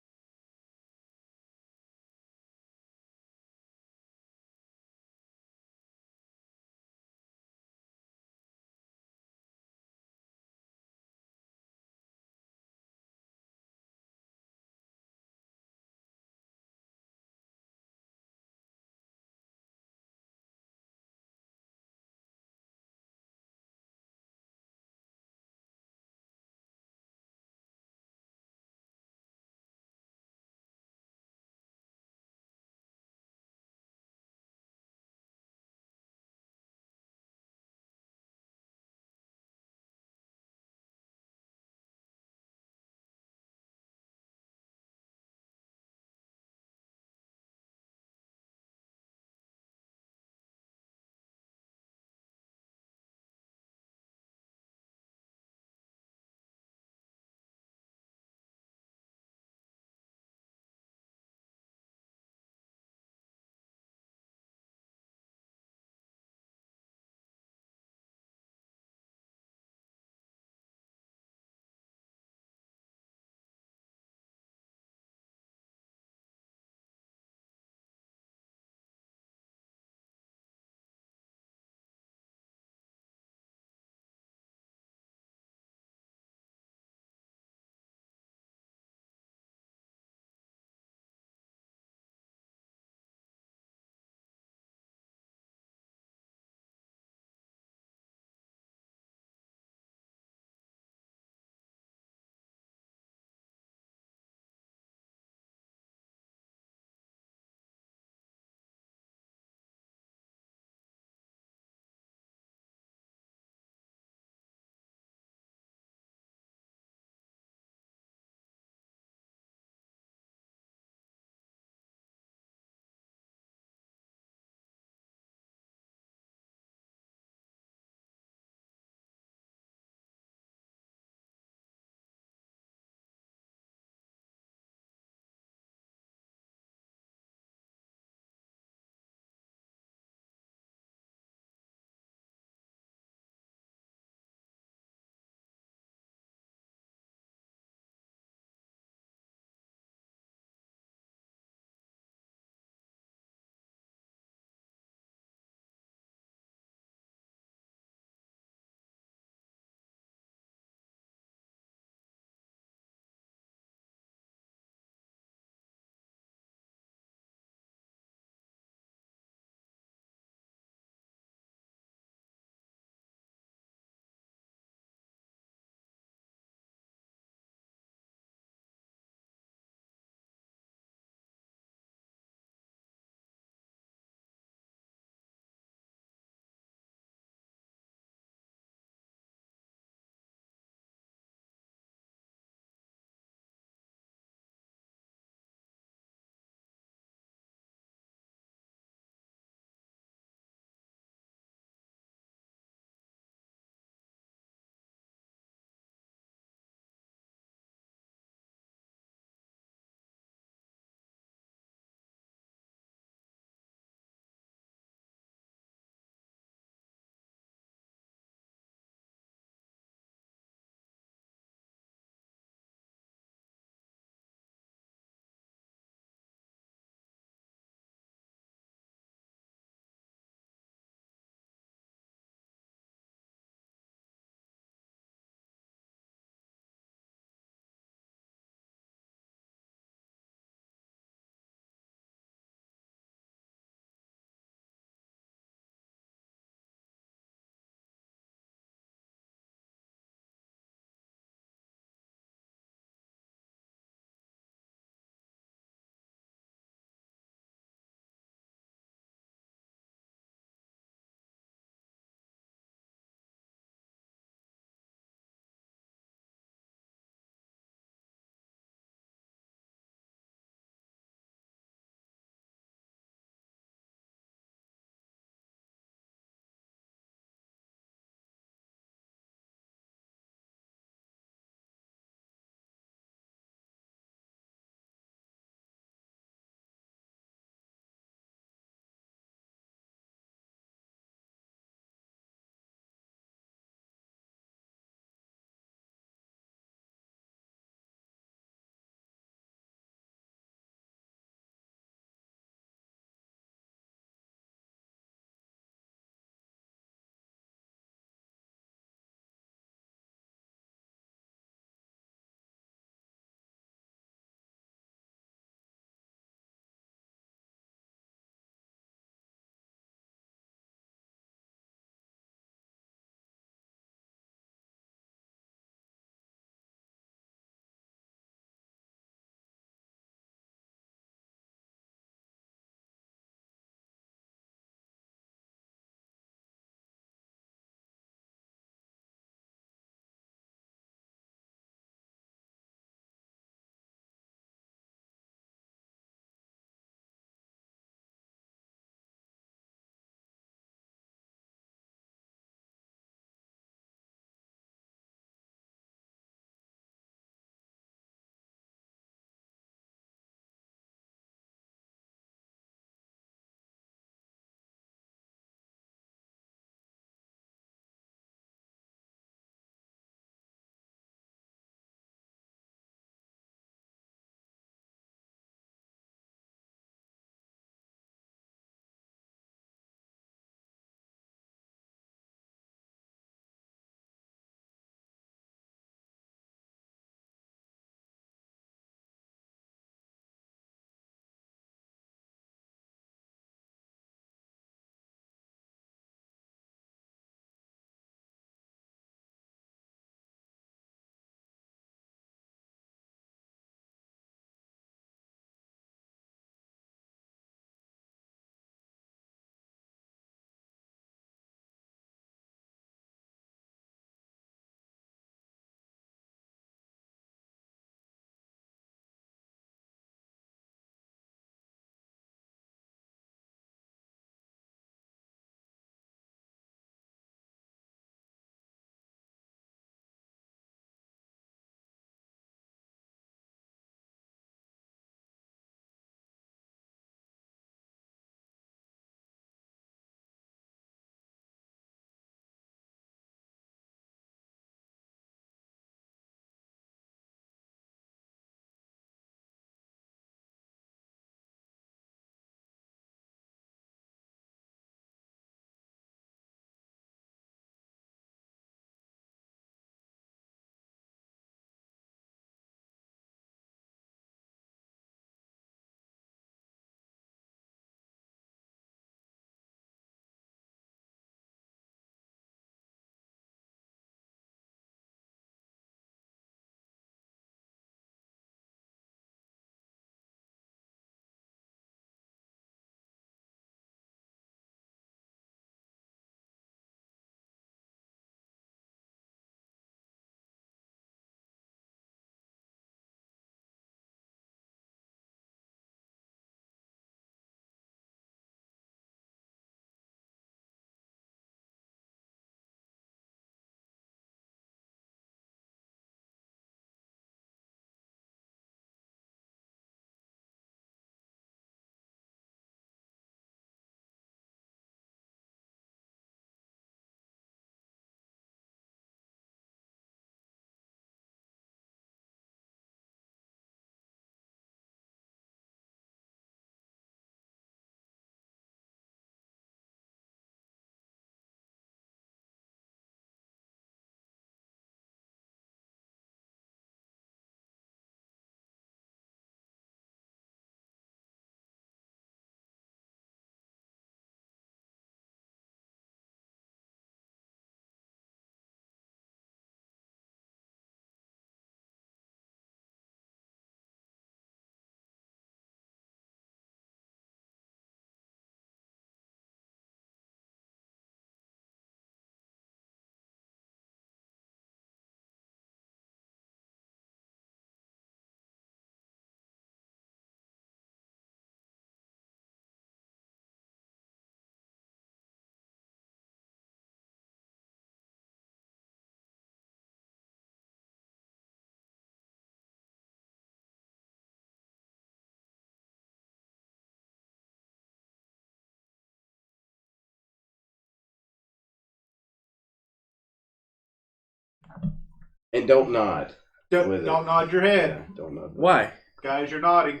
[SPEAKER 3] And don't nod.
[SPEAKER 6] Don't nod your head.
[SPEAKER 3] Don't nod.
[SPEAKER 2] Why?
[SPEAKER 6] Guys, you're nodding.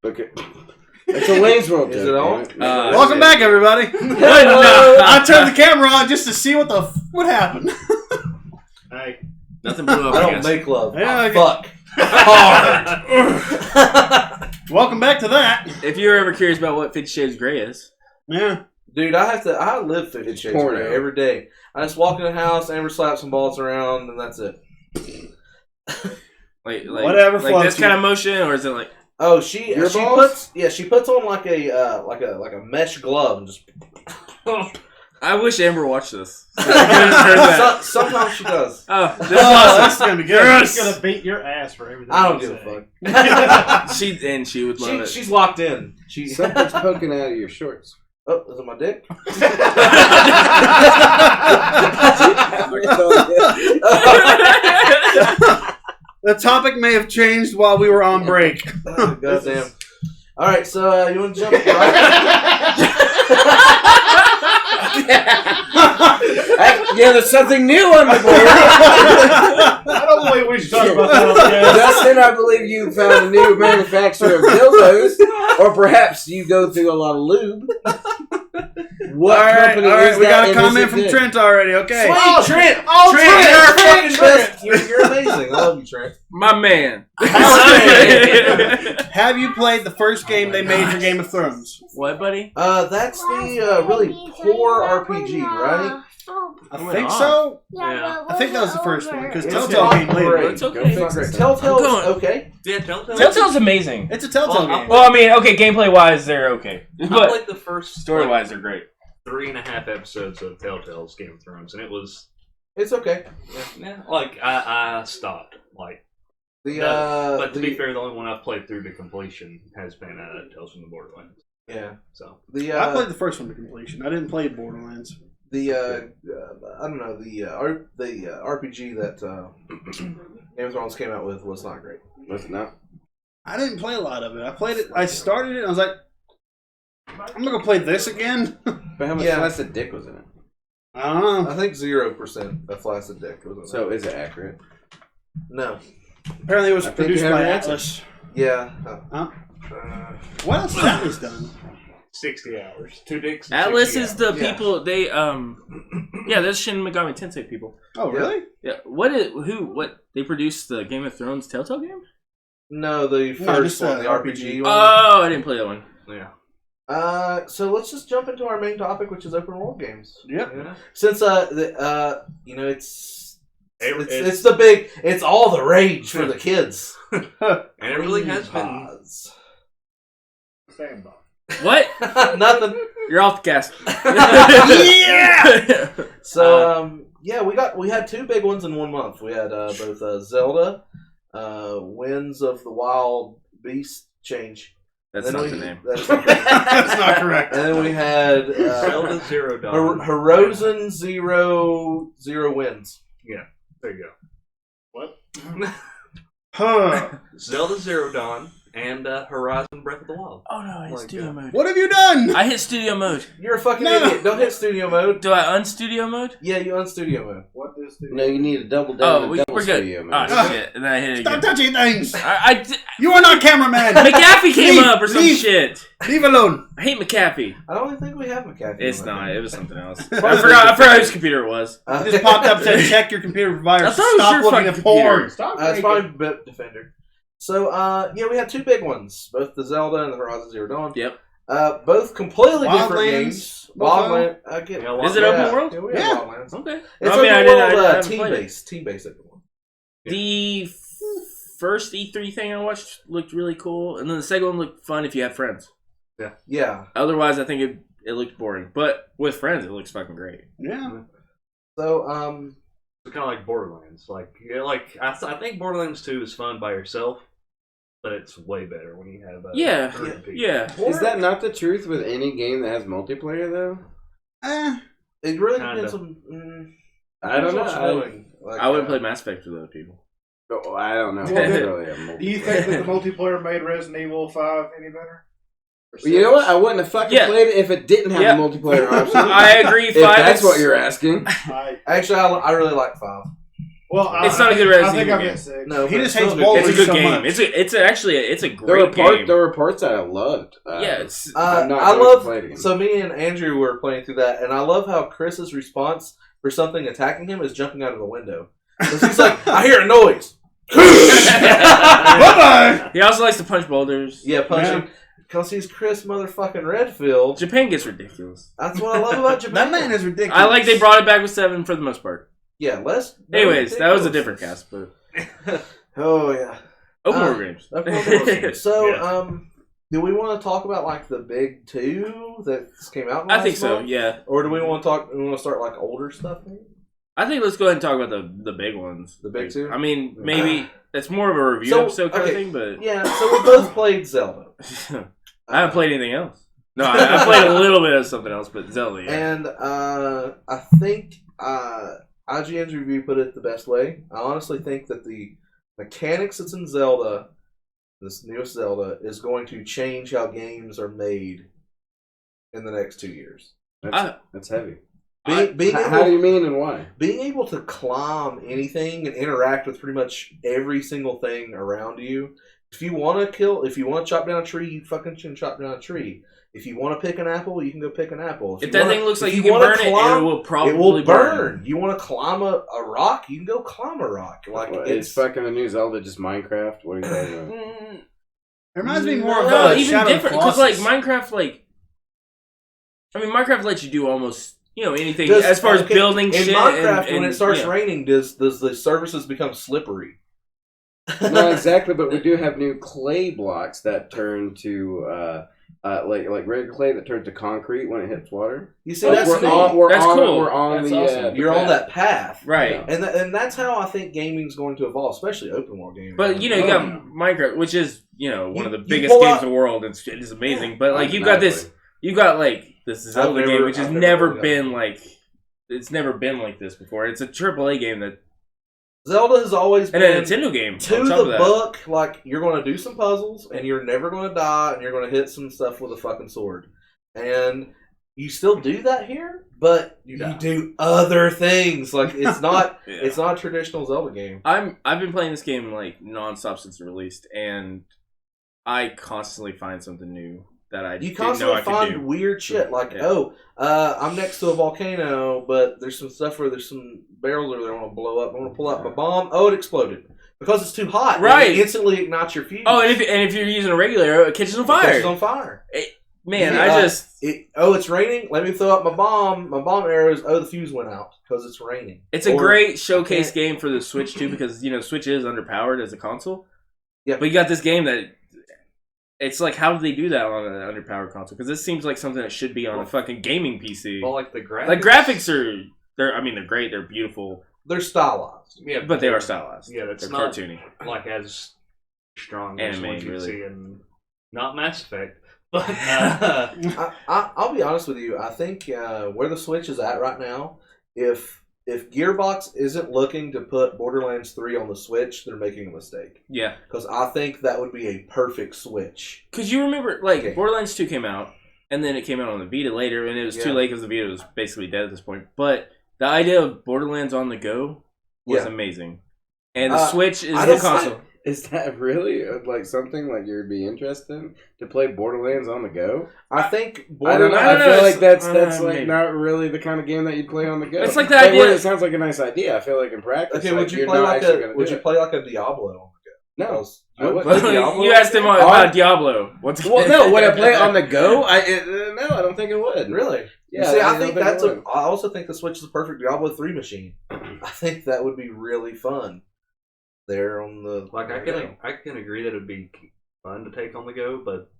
[SPEAKER 3] Okay. It's a Wayne's World.
[SPEAKER 1] Is it on?
[SPEAKER 4] Welcome back, everybody. I turned the camera on just to see what happened.
[SPEAKER 6] Hey.
[SPEAKER 2] Nothing blew up.
[SPEAKER 1] I don't make love.
[SPEAKER 4] Yeah,
[SPEAKER 1] I fuck hard.
[SPEAKER 4] Welcome back to that.
[SPEAKER 2] If you're ever curious about what 50 Shades of Grey is.
[SPEAKER 4] Yeah.
[SPEAKER 1] Dude, I live 50 Shades of Grey every day. I just walk in the house, Amber slaps some balls around, and that's it.
[SPEAKER 2] Like
[SPEAKER 4] whatever
[SPEAKER 2] like this kind of motion, or is it like?
[SPEAKER 1] Oh, she puts on like a mesh glove and just.
[SPEAKER 2] I wish Amber watched this.
[SPEAKER 1] Sometimes she does.
[SPEAKER 2] Oh, this is awesome.
[SPEAKER 4] This is gonna be good.
[SPEAKER 6] She's gonna beat your ass for everything.
[SPEAKER 1] I don't give a fuck.
[SPEAKER 2] She would love it.
[SPEAKER 1] She's locked in.
[SPEAKER 3] Something's poking out of your shorts.
[SPEAKER 1] Oh, is it my dick?
[SPEAKER 4] The topic may have changed while we were on break.
[SPEAKER 1] Goddamn. All right, so you want to jump right?
[SPEAKER 3] Yeah, there's something new on the board.
[SPEAKER 6] I don't believe we should talk about that.
[SPEAKER 3] Justin, I believe you found a new manufacturer of dildos, or perhaps you go through a lot of lube. What company is
[SPEAKER 4] we
[SPEAKER 3] that?
[SPEAKER 4] got a comment from Trent already. Okay.
[SPEAKER 1] Sweet, Trent!
[SPEAKER 6] Trent,
[SPEAKER 1] you're fucking best. You're amazing. I love you, Trent.
[SPEAKER 2] My man.
[SPEAKER 4] Have you played the first game they made for Game of Thrones?
[SPEAKER 2] What, buddy?
[SPEAKER 1] That's the really poor RPG, right?
[SPEAKER 4] I think so.
[SPEAKER 7] Yeah.
[SPEAKER 4] I think that was the first one because
[SPEAKER 1] It's
[SPEAKER 4] Telltale
[SPEAKER 1] not
[SPEAKER 4] came later.
[SPEAKER 1] great.
[SPEAKER 2] It's okay.
[SPEAKER 1] Telltale's okay.
[SPEAKER 5] Yeah, Telltale.
[SPEAKER 2] Telltale's amazing.
[SPEAKER 4] It's a Telltale game.
[SPEAKER 2] Well, I mean, okay, gameplay-wise, they're okay.
[SPEAKER 5] I
[SPEAKER 2] But
[SPEAKER 5] played the first
[SPEAKER 2] story-wise, they're great.
[SPEAKER 5] 3.5 episodes of Telltale's Game of Thrones, and it was
[SPEAKER 1] It's okay.
[SPEAKER 5] like I stopped. Like, but to be fair, the only one I've played through to completion has been Tales from the Borderlands.
[SPEAKER 1] Yeah.
[SPEAKER 5] So
[SPEAKER 4] I played the first one to completion. I didn't play Borderlands.
[SPEAKER 1] I don't know, the RPG that Game of Thrones came out with was not great.
[SPEAKER 3] Was it not?
[SPEAKER 4] I didn't play a lot of it. I played it. I started it. And I was like, I'm gonna go play this again.
[SPEAKER 3] But how much flaccid dick was in it?
[SPEAKER 4] I don't know.
[SPEAKER 1] I think 0% of flaccid dick was in
[SPEAKER 3] So is it accurate?
[SPEAKER 1] No.
[SPEAKER 4] Apparently, it was
[SPEAKER 3] I think
[SPEAKER 4] produced
[SPEAKER 3] you have
[SPEAKER 4] by
[SPEAKER 3] an answer.
[SPEAKER 4] Atlas.
[SPEAKER 1] Yeah.
[SPEAKER 4] What else has Atlas done?
[SPEAKER 5] 60 hours, 2 dicks.
[SPEAKER 2] Atlas is the
[SPEAKER 1] Yeah.
[SPEAKER 2] people, they, that's Shin Megami Tensei people.
[SPEAKER 4] Oh, really?
[SPEAKER 2] Yeah. They produced the Game of Thrones Telltale game?
[SPEAKER 1] No, the
[SPEAKER 4] No,
[SPEAKER 1] first
[SPEAKER 4] just
[SPEAKER 1] one,
[SPEAKER 4] the
[SPEAKER 1] the RPG one.
[SPEAKER 2] Oh, I didn't play that one.
[SPEAKER 5] Yeah.
[SPEAKER 1] So let's just jump into our main topic, which is open world games.
[SPEAKER 4] Yep.
[SPEAKER 5] Yeah.
[SPEAKER 1] Since it's all the rage for the kids.
[SPEAKER 5] And it really has been.
[SPEAKER 1] Pause.
[SPEAKER 6] Sandbox.
[SPEAKER 2] What?
[SPEAKER 1] Nothing.
[SPEAKER 2] You're off the cast.
[SPEAKER 1] Yeah. So we had 2 big ones in 1 month. We had both Zelda, Winds of the Wild Beast change.
[SPEAKER 2] That's not the name.
[SPEAKER 1] That's
[SPEAKER 4] not correct.
[SPEAKER 1] And then we had
[SPEAKER 5] Zelda Zero Dawn.
[SPEAKER 1] Horizon Zero Winds.
[SPEAKER 5] Yeah, there you go. What?
[SPEAKER 4] Huh.
[SPEAKER 5] Zelda Zero Dawn and Horizon Breath of the Wild.
[SPEAKER 2] Oh no, I hit studio mode.
[SPEAKER 4] What have you done?
[SPEAKER 2] I hit studio mode.
[SPEAKER 1] You're a fucking idiot. Don't hit studio mode.
[SPEAKER 2] Do I unstudio mode?
[SPEAKER 1] Yeah, you on studio mode.
[SPEAKER 6] What is the...
[SPEAKER 3] No, you need to double down.
[SPEAKER 2] We're good.
[SPEAKER 3] Studio, man.
[SPEAKER 2] Oh shit! And then I hit it
[SPEAKER 4] Stop
[SPEAKER 2] again.
[SPEAKER 4] touching things.
[SPEAKER 2] You
[SPEAKER 4] You are not cameraman.
[SPEAKER 2] McAfee came
[SPEAKER 4] Leave,
[SPEAKER 2] up or some
[SPEAKER 4] leave.
[SPEAKER 2] shit.
[SPEAKER 4] Leave alone.
[SPEAKER 2] I hate McAfee.
[SPEAKER 1] I don't even think we have McAfee.
[SPEAKER 2] It's
[SPEAKER 1] on
[SPEAKER 2] not.
[SPEAKER 1] that.
[SPEAKER 2] It was something else. I forgot whose computer it was.
[SPEAKER 4] It just popped up and said, check your computer provider.
[SPEAKER 2] I thought it was
[SPEAKER 4] Stop
[SPEAKER 2] your
[SPEAKER 4] looking
[SPEAKER 2] fucking
[SPEAKER 4] at porn.
[SPEAKER 2] computer.
[SPEAKER 6] Stop
[SPEAKER 1] It's probably Bit Defender. So, we had 2 big ones. Both the Zelda and the Horizon Zero Dawn.
[SPEAKER 2] Yep.
[SPEAKER 1] Both completely different
[SPEAKER 4] Wildlands.
[SPEAKER 1] games. Wildlands.
[SPEAKER 2] Is it open world?
[SPEAKER 1] Yeah, we have Wildlands.
[SPEAKER 2] Okay.
[SPEAKER 1] It's
[SPEAKER 2] I mean,
[SPEAKER 1] open
[SPEAKER 2] I
[SPEAKER 1] world
[SPEAKER 2] haven't played it.
[SPEAKER 1] team-based open world.
[SPEAKER 2] The first E3 thing I watched looked really cool, and then the second one looked fun if you have friends.
[SPEAKER 1] Yeah.
[SPEAKER 2] Otherwise, I think it looked boring. But with friends, it looks fucking great.
[SPEAKER 4] Yeah.
[SPEAKER 1] So,
[SPEAKER 5] It's kind of like Borderlands. I think Borderlands 2 is fun by yourself, but it's way better when you have
[SPEAKER 2] Yeah.
[SPEAKER 5] other people.
[SPEAKER 2] Yeah.
[SPEAKER 3] Is that not the truth with any game that has multiplayer, though?
[SPEAKER 1] it really
[SPEAKER 5] Kinda.
[SPEAKER 1] depends on...
[SPEAKER 3] I don't know.
[SPEAKER 1] what you're doing.
[SPEAKER 2] I wouldn't play Mass Effect with other people.
[SPEAKER 3] I don't know.
[SPEAKER 6] Well,
[SPEAKER 3] Really a
[SPEAKER 6] Do you think that the multiplayer made Resident Evil 5 any better?
[SPEAKER 3] You know what? I wouldn't have fucking played it if it didn't have the multiplayer option.
[SPEAKER 2] I agree.
[SPEAKER 3] If that's what you're asking.
[SPEAKER 1] Actually, I really like 5.
[SPEAKER 6] Well,
[SPEAKER 2] it's not a good Resident
[SPEAKER 6] I think
[SPEAKER 2] Evil
[SPEAKER 6] I'm
[SPEAKER 2] game.
[SPEAKER 6] at 6.
[SPEAKER 4] No, he
[SPEAKER 1] but
[SPEAKER 4] just
[SPEAKER 1] it's
[SPEAKER 4] hates
[SPEAKER 1] still a
[SPEAKER 4] boulders
[SPEAKER 2] It's a good
[SPEAKER 4] so
[SPEAKER 2] game.
[SPEAKER 4] much.
[SPEAKER 2] It's a great game.
[SPEAKER 3] There were parts that I loved.
[SPEAKER 1] I love. So me and Andrew were playing through that, and I love how Chris's response for something attacking him is jumping out of the window. Because he's like, I hear a noise.
[SPEAKER 4] Bye-bye!
[SPEAKER 2] He also likes to punch boulders.
[SPEAKER 1] Yeah, punching. Because he's Chris motherfucking Redfield.
[SPEAKER 2] Japan gets ridiculous.
[SPEAKER 1] That's what I love about Japan.
[SPEAKER 4] That man is ridiculous.
[SPEAKER 2] I like they brought it back with 7 for the most part.
[SPEAKER 1] Yeah, less.
[SPEAKER 2] Anyways, that was a different cast, but
[SPEAKER 1] Oh yeah.
[SPEAKER 2] open world games.
[SPEAKER 1] Open world games. So,
[SPEAKER 5] Yeah.
[SPEAKER 1] do we want to talk about like the big 2 that came out?
[SPEAKER 2] I think
[SPEAKER 1] last
[SPEAKER 2] so.
[SPEAKER 1] month?
[SPEAKER 2] Yeah,
[SPEAKER 1] Or do we want to talk? We want to start like older stuff? Maybe?
[SPEAKER 2] I think let's go ahead and talk about the big ones.
[SPEAKER 1] The big 2.
[SPEAKER 2] I mean, maybe it's more of a review
[SPEAKER 1] So,
[SPEAKER 2] episode kind
[SPEAKER 1] okay.
[SPEAKER 2] of thing, but
[SPEAKER 1] Yeah. So we both played Zelda.
[SPEAKER 2] I haven't played anything else. No, I played a little bit of something else, but Zelda. Yeah.
[SPEAKER 1] And I think IGN's review put it the best way. I honestly think that the mechanics that's in Zelda, this newest Zelda, is going to change how games are made in the next 2 years.
[SPEAKER 3] That's heavy.
[SPEAKER 1] How
[SPEAKER 3] do you mean and why?
[SPEAKER 1] Being able to climb anything and interact with pretty much every single thing around you. If you want to chop down a tree, you fucking can chop down a tree. If you want to pick an apple, you can go pick an apple.
[SPEAKER 2] If that thing looks like you can burn it, it will probably burn.
[SPEAKER 1] You want to climb a rock, you can go climb a rock. Like
[SPEAKER 3] it's fucking a new Zelda, just Minecraft. What are you talking about?
[SPEAKER 4] It reminds me more of
[SPEAKER 2] no,
[SPEAKER 4] a
[SPEAKER 2] even
[SPEAKER 4] Shadow
[SPEAKER 2] different because like Minecraft, Minecraft lets you do almost anything as far as building
[SPEAKER 1] in
[SPEAKER 2] shit. In
[SPEAKER 1] Minecraft,
[SPEAKER 2] and,
[SPEAKER 1] when it starts raining, does the surfaces become slippery?
[SPEAKER 3] Not exactly, but we do have new clay blocks that turn to like regular clay that turns to concrete when it hits water.
[SPEAKER 1] You see, that's cool.
[SPEAKER 2] That's cool.
[SPEAKER 3] We're on
[SPEAKER 2] That's
[SPEAKER 3] the
[SPEAKER 2] awesome.
[SPEAKER 1] You're on that path,
[SPEAKER 2] right?
[SPEAKER 1] And that's how I think gaming's going to evolve, especially open world gaming.
[SPEAKER 2] But you got Minecraft, which is one of the biggest games in the world. It is amazing. But like you've got this Zelda game, which has never been like it's never been like this before. It's a AAA game that.
[SPEAKER 1] Zelda has always been
[SPEAKER 2] a Nintendo game.
[SPEAKER 1] To the book, like you're going to do some puzzles and you're never going to die and you're going to hit some stuff with a fucking sword. And you still do that here, but you do other things. Like it's not it's not a traditional Zelda game.
[SPEAKER 2] I've been playing this game like nonstop since it released, and I constantly find something new that I
[SPEAKER 1] you constantly find weird shit. Like I'm next to a volcano, but there's some stuff where there's some barrels over there I want to blow up. I want to pull out my bomb. Oh, it exploded because it's too hot.
[SPEAKER 2] Right,
[SPEAKER 1] it instantly ignites your fuse.
[SPEAKER 2] Oh, and if you're using a regular arrow, it catches on fire.
[SPEAKER 1] It catches on fire.
[SPEAKER 2] It's
[SPEAKER 1] raining. Let me throw out my bomb. My bomb arrows. Oh, the fuse went out because it's raining.
[SPEAKER 2] It's a great showcase game for the Switch too, because Switch is underpowered as a console.
[SPEAKER 1] Yeah,
[SPEAKER 2] but you got this game that. It's like, how did they do that on an underpowered console? Because this seems like something that should be on a fucking gaming PC.
[SPEAKER 5] Well, like the graphics.
[SPEAKER 2] Like graphics they're great. They're beautiful.
[SPEAKER 1] They're stylized.
[SPEAKER 5] Yeah,
[SPEAKER 2] but they are stylized.
[SPEAKER 5] Yeah, that's
[SPEAKER 2] they're
[SPEAKER 5] not
[SPEAKER 2] cartoony.
[SPEAKER 5] Like as strong as
[SPEAKER 2] anime,
[SPEAKER 5] what you
[SPEAKER 2] really.
[SPEAKER 5] see in not Mass Effect. But
[SPEAKER 1] I'll be honest with you. I think where the Switch is at right now, if Gearbox isn't looking to put Borderlands 3 on the Switch, they're making a mistake.
[SPEAKER 2] Yeah.
[SPEAKER 1] Because I think that would be a perfect Switch.
[SPEAKER 2] Because you remember, Borderlands 2 came out, and then it came out on the Vita later, and it was too late because the Vita was basically dead at this point. But the idea of Borderlands on the go was amazing. And the Switch is the console.
[SPEAKER 3] Is that really like something like you'd be interested in to play Borderlands on the go?
[SPEAKER 1] I think
[SPEAKER 3] I don't know. I feel like that's like not really the kind of game that you'd play on the go.
[SPEAKER 2] It's like the idea.
[SPEAKER 3] It sounds like a nice idea. I feel like in practice.
[SPEAKER 1] Okay, would you play like a Diablo on the go?
[SPEAKER 3] No.
[SPEAKER 2] You asked him about Diablo.
[SPEAKER 3] Well, no. Would I play it on the go? No, I don't think it would.
[SPEAKER 1] Really?
[SPEAKER 3] Yeah.
[SPEAKER 1] See, I think that's I also think the Switch is a perfect Diablo 3 machine. I think that would be really fun. There on the
[SPEAKER 5] I can agree that it'd be fun to take on the go, but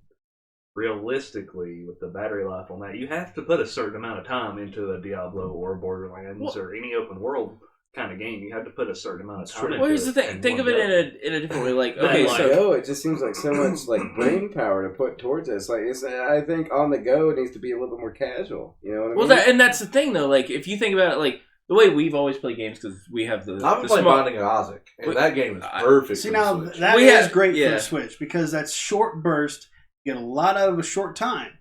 [SPEAKER 5] realistically, with the battery life on that, you have to put a certain amount of time into a Diablo or a Borderlands or any open world kind of game. You have to put a certain amount of time.
[SPEAKER 2] Well, here's the thing. Think of it in a different way. Like,
[SPEAKER 3] okay, so it just seems like so much like brain power to put towards it. It's like I think on the go it needs to be a little bit more casual. You know what I mean?
[SPEAKER 2] And that's the thing though. Like, if you think about it, like. The way we've always played games, because we have the...
[SPEAKER 1] I've been playing Binding of Isaac, and that game is perfect.
[SPEAKER 4] See, now, that is great for the Switch, because that's short burst, you get a lot out of a short time.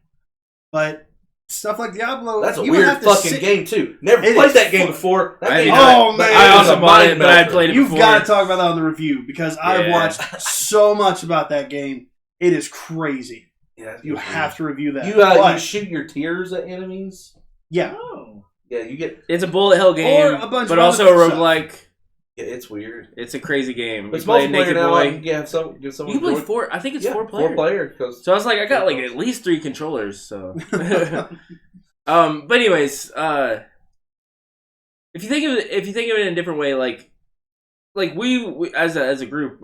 [SPEAKER 4] But stuff like Diablo.
[SPEAKER 1] That's a
[SPEAKER 4] you would
[SPEAKER 1] weird
[SPEAKER 4] have to
[SPEAKER 1] fucking game too. Never
[SPEAKER 4] It
[SPEAKER 1] played
[SPEAKER 4] is
[SPEAKER 1] that game
[SPEAKER 4] fu-
[SPEAKER 1] before. That
[SPEAKER 2] I
[SPEAKER 1] game,
[SPEAKER 2] did
[SPEAKER 4] Oh, man.
[SPEAKER 2] I also
[SPEAKER 1] was a
[SPEAKER 2] bought it,
[SPEAKER 1] mind
[SPEAKER 2] but I
[SPEAKER 1] melter.
[SPEAKER 2] played it
[SPEAKER 4] You've
[SPEAKER 2] before.
[SPEAKER 4] got to talk about that on the review because I've
[SPEAKER 2] Yeah.
[SPEAKER 4] watched so much about that game. It is crazy.
[SPEAKER 1] Yeah,
[SPEAKER 4] You have to review that.
[SPEAKER 1] You
[SPEAKER 4] But,
[SPEAKER 1] shoot your tears at enemies.
[SPEAKER 4] yeah.
[SPEAKER 1] Yeah, you get.
[SPEAKER 2] It's a bullet hell game,
[SPEAKER 4] Or a bunch
[SPEAKER 2] but
[SPEAKER 4] of
[SPEAKER 2] also
[SPEAKER 4] other
[SPEAKER 2] a
[SPEAKER 4] stuff.
[SPEAKER 2] roguelike.
[SPEAKER 1] Yeah, it's weird.
[SPEAKER 2] It's a crazy game.
[SPEAKER 1] But it's
[SPEAKER 2] You play
[SPEAKER 1] multiplayer
[SPEAKER 2] Naked
[SPEAKER 1] now.
[SPEAKER 2] Boy.
[SPEAKER 1] You can have some. Get someone.
[SPEAKER 2] You can play
[SPEAKER 1] join-
[SPEAKER 2] 4. I think it's
[SPEAKER 1] Yeah,
[SPEAKER 2] 4 player.
[SPEAKER 1] 4 player. Because
[SPEAKER 2] So I was like, I got like at least 3 controllers. So, but anyways, if you think of it in a different way, like we as a group,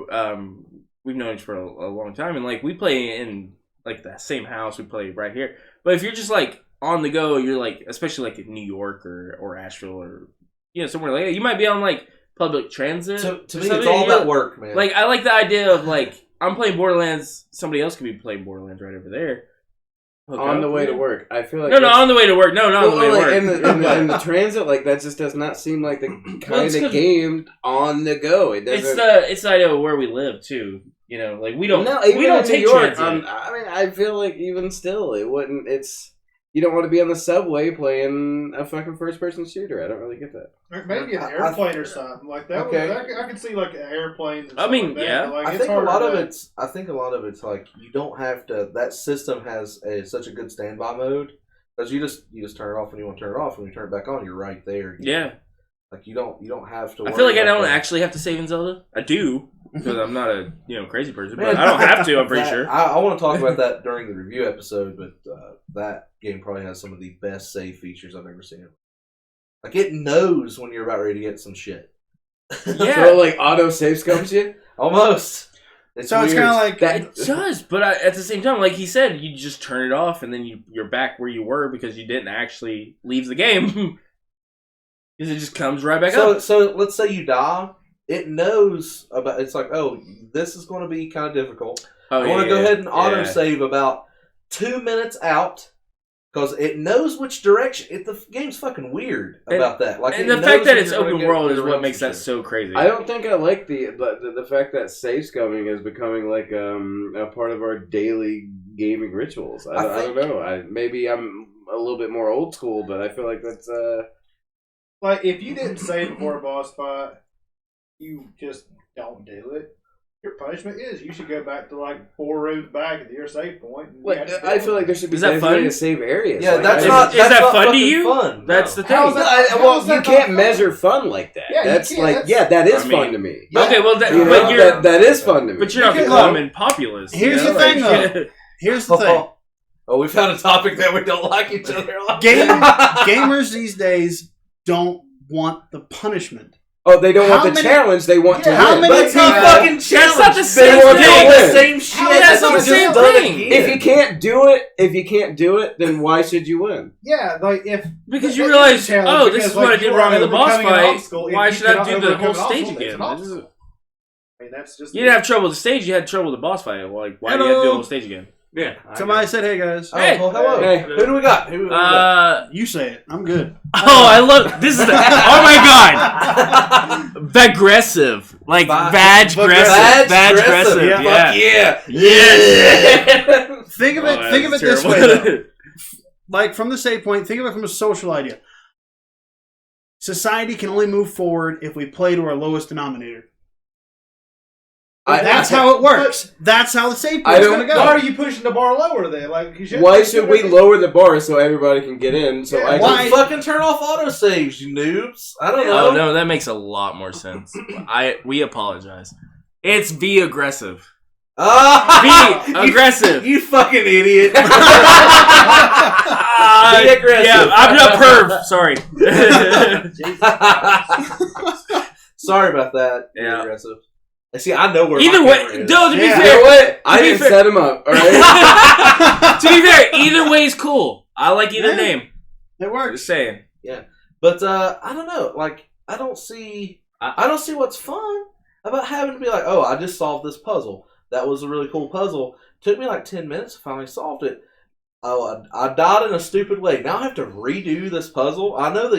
[SPEAKER 2] we've known each for a long time, and like we play in like the same house. We play right here. But if you're just like on the go, you're like, especially like in New York or Asheville or somewhere like that, you might be on like public transit.
[SPEAKER 1] to
[SPEAKER 2] or
[SPEAKER 1] me, it's
[SPEAKER 2] something,
[SPEAKER 1] all
[SPEAKER 2] and
[SPEAKER 1] that
[SPEAKER 2] you're-
[SPEAKER 1] work, man.
[SPEAKER 2] Like I like the idea of like I'm playing Borderlands. Somebody else could be playing Borderlands right over there. Hook
[SPEAKER 3] On
[SPEAKER 2] up.
[SPEAKER 3] the way to work. I feel like
[SPEAKER 2] No, on the way to work. No, not on the way to
[SPEAKER 3] like,
[SPEAKER 2] work.
[SPEAKER 3] in the transit, like that just does not seem like the kind
[SPEAKER 2] it's
[SPEAKER 3] of
[SPEAKER 2] 'cause-
[SPEAKER 3] game on the go. It
[SPEAKER 2] It's
[SPEAKER 3] doesn't.
[SPEAKER 2] the idea of where we live too. Like we don't.
[SPEAKER 3] No, even
[SPEAKER 2] we don't
[SPEAKER 3] in
[SPEAKER 2] take
[SPEAKER 3] New York.
[SPEAKER 2] transit.
[SPEAKER 3] I mean, I feel like even still, it wouldn't. It's you don't want to be on the subway playing a fucking first-person shooter. I don't really get that.
[SPEAKER 6] Or maybe an
[SPEAKER 1] I-
[SPEAKER 6] airplane or something like that.
[SPEAKER 1] Okay.
[SPEAKER 6] I could see like airplanes. And
[SPEAKER 2] I
[SPEAKER 6] stuff
[SPEAKER 2] mean,
[SPEAKER 6] like that,
[SPEAKER 2] yeah.
[SPEAKER 6] but, like,
[SPEAKER 1] I
[SPEAKER 6] it's
[SPEAKER 1] think a
[SPEAKER 6] hard
[SPEAKER 1] lot
[SPEAKER 6] to-
[SPEAKER 1] of it's. I think a lot of it's like you don't have to. That system has such a good standby mode because you just turn it off when you want to turn it off. When you turn it back on, you're right there.
[SPEAKER 2] Yeah,
[SPEAKER 1] Like you don't have to.
[SPEAKER 2] I feel like I
[SPEAKER 1] worry about
[SPEAKER 2] don't
[SPEAKER 1] that.
[SPEAKER 2] actually have to save in Zelda. I do because I'm not a crazy person,
[SPEAKER 1] Man,
[SPEAKER 2] but I don't have to. I'm pretty
[SPEAKER 1] that-
[SPEAKER 2] sure.
[SPEAKER 1] I want to talk about that during the review episode, but that game probably has some of the best save features I've ever seen. Like it knows when you're about ready to get some shit.
[SPEAKER 2] Yeah,
[SPEAKER 3] So like auto save scopes you.
[SPEAKER 1] Almost.
[SPEAKER 4] So it's kind of like
[SPEAKER 2] it does, but at the same time, like he said, you just turn it off and then you're back where you were because you didn't actually leave the game. Because it just comes right back up.
[SPEAKER 1] So let's say you die. It knows about. It's like, oh, this is going to be kind of difficult.
[SPEAKER 2] Oh,
[SPEAKER 1] I want to go ahead and auto
[SPEAKER 2] yeah.
[SPEAKER 1] save about 2 minutes out because it knows which direction. The game's fucking weird about that. Like,
[SPEAKER 2] And
[SPEAKER 1] it
[SPEAKER 2] the fact
[SPEAKER 1] knows
[SPEAKER 2] that
[SPEAKER 1] when
[SPEAKER 2] it's
[SPEAKER 1] you're gonna
[SPEAKER 2] open
[SPEAKER 1] get
[SPEAKER 2] world is
[SPEAKER 1] around
[SPEAKER 2] what makes
[SPEAKER 1] some
[SPEAKER 2] that
[SPEAKER 1] shit.
[SPEAKER 2] so crazy.
[SPEAKER 3] I don't think I like the fact that save scumming is becoming like a part of our daily gaming rituals. I don't know. Maybe I'm a little bit more old school, but I feel like that's
[SPEAKER 6] Like, if you didn't save before a boss fight, you just don't do it. Your punishment is you should go back to like 4 rooms back at your save point. And you
[SPEAKER 3] like
[SPEAKER 6] have to
[SPEAKER 3] I
[SPEAKER 6] go.
[SPEAKER 3] feel like there should be
[SPEAKER 2] Is that
[SPEAKER 3] designated
[SPEAKER 2] fun?
[SPEAKER 3] to save areas.
[SPEAKER 1] Yeah,
[SPEAKER 3] Like,
[SPEAKER 1] that's
[SPEAKER 3] I-
[SPEAKER 1] not.
[SPEAKER 2] Is
[SPEAKER 1] that's
[SPEAKER 2] that
[SPEAKER 1] not
[SPEAKER 2] fun to
[SPEAKER 1] fucking
[SPEAKER 2] you?
[SPEAKER 1] Fun.
[SPEAKER 2] That's
[SPEAKER 1] No.
[SPEAKER 2] the thing.
[SPEAKER 6] How's that-
[SPEAKER 3] well,
[SPEAKER 6] how's
[SPEAKER 3] you
[SPEAKER 6] that
[SPEAKER 3] can't
[SPEAKER 6] not
[SPEAKER 3] measure fun like that.
[SPEAKER 6] Yeah, you
[SPEAKER 3] that's
[SPEAKER 6] can't.
[SPEAKER 3] like
[SPEAKER 6] That's-
[SPEAKER 3] that is
[SPEAKER 2] I
[SPEAKER 3] fun
[SPEAKER 2] mean,
[SPEAKER 3] to me.
[SPEAKER 2] Okay, well,
[SPEAKER 3] You know,
[SPEAKER 2] but you're
[SPEAKER 3] that is fun to me.
[SPEAKER 2] but you're not
[SPEAKER 6] Because-
[SPEAKER 2] becoming populist.
[SPEAKER 4] Here's
[SPEAKER 2] you know?
[SPEAKER 4] the thing,
[SPEAKER 2] Like-
[SPEAKER 4] though. Here's the thing.
[SPEAKER 1] Oh, we found a topic that we don't like each other on.
[SPEAKER 4] Gamers these days don't want the punishment.
[SPEAKER 3] Oh, they don't
[SPEAKER 4] How
[SPEAKER 3] want the
[SPEAKER 4] many-
[SPEAKER 3] challenge. They want to
[SPEAKER 6] Yeah,
[SPEAKER 4] how
[SPEAKER 3] win.
[SPEAKER 4] many
[SPEAKER 1] But it's not
[SPEAKER 4] people-
[SPEAKER 1] fucking challenge.
[SPEAKER 2] not the
[SPEAKER 1] They
[SPEAKER 2] same
[SPEAKER 1] want to
[SPEAKER 3] thing.
[SPEAKER 1] do the same shit.
[SPEAKER 2] That's not
[SPEAKER 1] you
[SPEAKER 2] the same
[SPEAKER 1] just done
[SPEAKER 2] thing.
[SPEAKER 1] again.
[SPEAKER 3] If you can't do it, then why should you win?
[SPEAKER 6] Yeah, like if
[SPEAKER 2] Because you
[SPEAKER 6] that
[SPEAKER 2] realize,
[SPEAKER 6] is a challenge
[SPEAKER 2] oh, this
[SPEAKER 6] because,
[SPEAKER 2] is what I
[SPEAKER 6] like,
[SPEAKER 2] did
[SPEAKER 6] you
[SPEAKER 2] wrong
[SPEAKER 6] are
[SPEAKER 2] in the boss
[SPEAKER 6] overcoming an
[SPEAKER 2] fight.
[SPEAKER 6] obstacle. If
[SPEAKER 2] Why
[SPEAKER 6] you
[SPEAKER 2] should I
[SPEAKER 6] cannot
[SPEAKER 2] do the
[SPEAKER 6] overcome
[SPEAKER 2] whole
[SPEAKER 6] an
[SPEAKER 2] stage
[SPEAKER 6] obstacle, it's
[SPEAKER 2] again?
[SPEAKER 6] an obstacle. I mean, that's just
[SPEAKER 2] You didn't have trouble with the stage. You had trouble with the boss fight. Like, why do you have to do the whole stage again?
[SPEAKER 1] Yeah.
[SPEAKER 4] Somebody said, "Hey guys,
[SPEAKER 1] Oh,
[SPEAKER 2] Hey.
[SPEAKER 1] well, hello.
[SPEAKER 3] Hey.
[SPEAKER 1] Who do we got? Who do we got?
[SPEAKER 4] you say it. I'm good."
[SPEAKER 2] Oh, I love this. Is the, oh my god, Vaggressive, like badge aggressive, badge aggressive.
[SPEAKER 4] Yeah.
[SPEAKER 2] Yeah,
[SPEAKER 1] Fuck yeah.
[SPEAKER 2] yeah.
[SPEAKER 4] Think of it.
[SPEAKER 2] Oh,
[SPEAKER 4] Think of it
[SPEAKER 2] that's
[SPEAKER 4] this way,
[SPEAKER 2] terrible.
[SPEAKER 4] though. Like from the save point. Think of it from a social idea. Society can only move forward if we play to our lowest denominator. That's how it works. That's how the save
[SPEAKER 3] I
[SPEAKER 4] point's
[SPEAKER 3] don't-
[SPEAKER 4] going to
[SPEAKER 6] Why
[SPEAKER 4] go.
[SPEAKER 6] are you pushing the bar lower then? Like, you
[SPEAKER 3] Why should we lower the bar so everybody can get in? So
[SPEAKER 6] Yeah,
[SPEAKER 3] I
[SPEAKER 4] why-
[SPEAKER 3] can
[SPEAKER 1] Fucking turn off autosaves, you noobs. I don't know.
[SPEAKER 2] Oh no, that makes a lot more sense. We apologize. It's be aggressive.
[SPEAKER 1] Ah,
[SPEAKER 2] Be aggressive.
[SPEAKER 1] You fucking idiot. Be aggressive.
[SPEAKER 2] Yeah, I'm not perv. Sorry.
[SPEAKER 1] Sorry about that. Be
[SPEAKER 2] Yeah.
[SPEAKER 1] aggressive. See, I know where
[SPEAKER 2] Either
[SPEAKER 1] my
[SPEAKER 2] way,
[SPEAKER 1] camera is.
[SPEAKER 2] no. To be
[SPEAKER 3] You know
[SPEAKER 2] fair,
[SPEAKER 3] what? I
[SPEAKER 2] to be
[SPEAKER 3] didn't
[SPEAKER 2] fair-
[SPEAKER 3] set him up. All right.
[SPEAKER 2] to be fair, either way is cool. I like either
[SPEAKER 4] Yeah.
[SPEAKER 2] name.
[SPEAKER 4] It works.
[SPEAKER 2] Just saying.
[SPEAKER 1] But I don't know. Like, I don't see what's fun about having to be like, oh, I just solved this puzzle. That was a really cool puzzle. Took me like 10 minutes. Finally solved it. oh, I died in a stupid way. Now I have to redo this puzzle. I know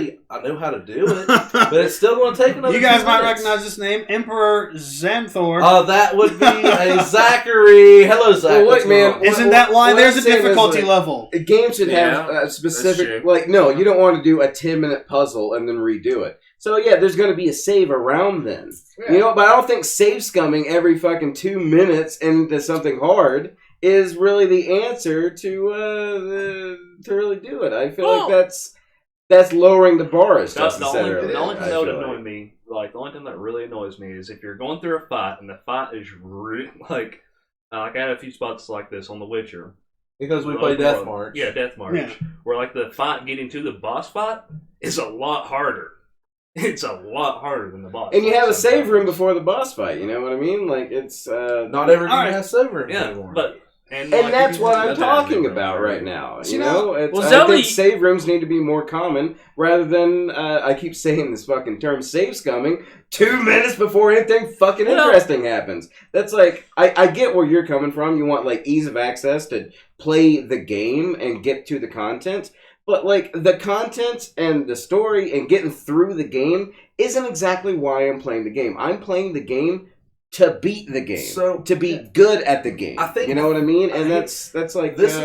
[SPEAKER 1] how to do it, but it's still going to take another.
[SPEAKER 4] You guys
[SPEAKER 1] 2
[SPEAKER 4] might
[SPEAKER 1] minutes.
[SPEAKER 4] recognize this name, Emperor Xanthor.
[SPEAKER 1] Oh, that would be a Zachary. Hello, Zach.
[SPEAKER 3] Well, look,
[SPEAKER 1] What's
[SPEAKER 3] man,
[SPEAKER 1] wrong?
[SPEAKER 4] Isn't that why
[SPEAKER 3] what
[SPEAKER 4] there's
[SPEAKER 3] I'm
[SPEAKER 4] a
[SPEAKER 3] saying is,
[SPEAKER 4] difficulty
[SPEAKER 3] like,
[SPEAKER 4] level?
[SPEAKER 3] A game should have
[SPEAKER 2] Yeah,
[SPEAKER 3] a specific,
[SPEAKER 2] that's
[SPEAKER 3] like, no, you don't want to do a 10-minute puzzle and then redo it. So, yeah, there's going to be a save around then.
[SPEAKER 6] Yeah.
[SPEAKER 3] You know, but I don't think save scumming every fucking 2 minutes into something hard is really the answer to really do it. I feel like that's lowering the bar, as Justin said earlier.
[SPEAKER 5] The only thing
[SPEAKER 3] I
[SPEAKER 5] that would
[SPEAKER 3] feel
[SPEAKER 5] annoy
[SPEAKER 3] like.
[SPEAKER 5] me, like the only thing that really annoys me is if you're going through a fight and the fight is like I had a few spots like this on The Witcher.
[SPEAKER 1] Because we play Death March.
[SPEAKER 5] Yeah, Death March.
[SPEAKER 4] Yeah.
[SPEAKER 5] Where like the fight getting to the boss fight is a lot harder. It's a lot harder than the boss.
[SPEAKER 3] And you
[SPEAKER 5] fight
[SPEAKER 3] have a save
[SPEAKER 5] sometimes.
[SPEAKER 3] room before the boss fight, you know what I mean? Like, it's...
[SPEAKER 1] Not every game
[SPEAKER 4] Alright.
[SPEAKER 1] has save rooms
[SPEAKER 5] Yeah,
[SPEAKER 1] anymore.
[SPEAKER 5] but and
[SPEAKER 3] And
[SPEAKER 5] like,
[SPEAKER 3] that's
[SPEAKER 5] if you
[SPEAKER 3] what
[SPEAKER 5] just
[SPEAKER 3] I'm
[SPEAKER 5] got that
[SPEAKER 3] talking
[SPEAKER 5] room
[SPEAKER 3] about
[SPEAKER 5] already.
[SPEAKER 3] right now.
[SPEAKER 4] See,
[SPEAKER 3] You
[SPEAKER 4] now-
[SPEAKER 3] know,
[SPEAKER 2] well,
[SPEAKER 3] I
[SPEAKER 2] Zelda-
[SPEAKER 3] think save rooms need to be more common rather than I keep saying this fucking term save scumming 2 minutes before anything fucking
[SPEAKER 2] Well-
[SPEAKER 3] interesting happens. That's like I get where you're coming from. You want like ease of access to play the game and get to the content. But like the content and the story and getting through the game isn't exactly why I'm playing the game. I'm playing the game to beat the game,
[SPEAKER 1] So-
[SPEAKER 3] to be good at the game.
[SPEAKER 1] I think-
[SPEAKER 3] you know what I mean, and
[SPEAKER 1] I-
[SPEAKER 3] that's like
[SPEAKER 1] This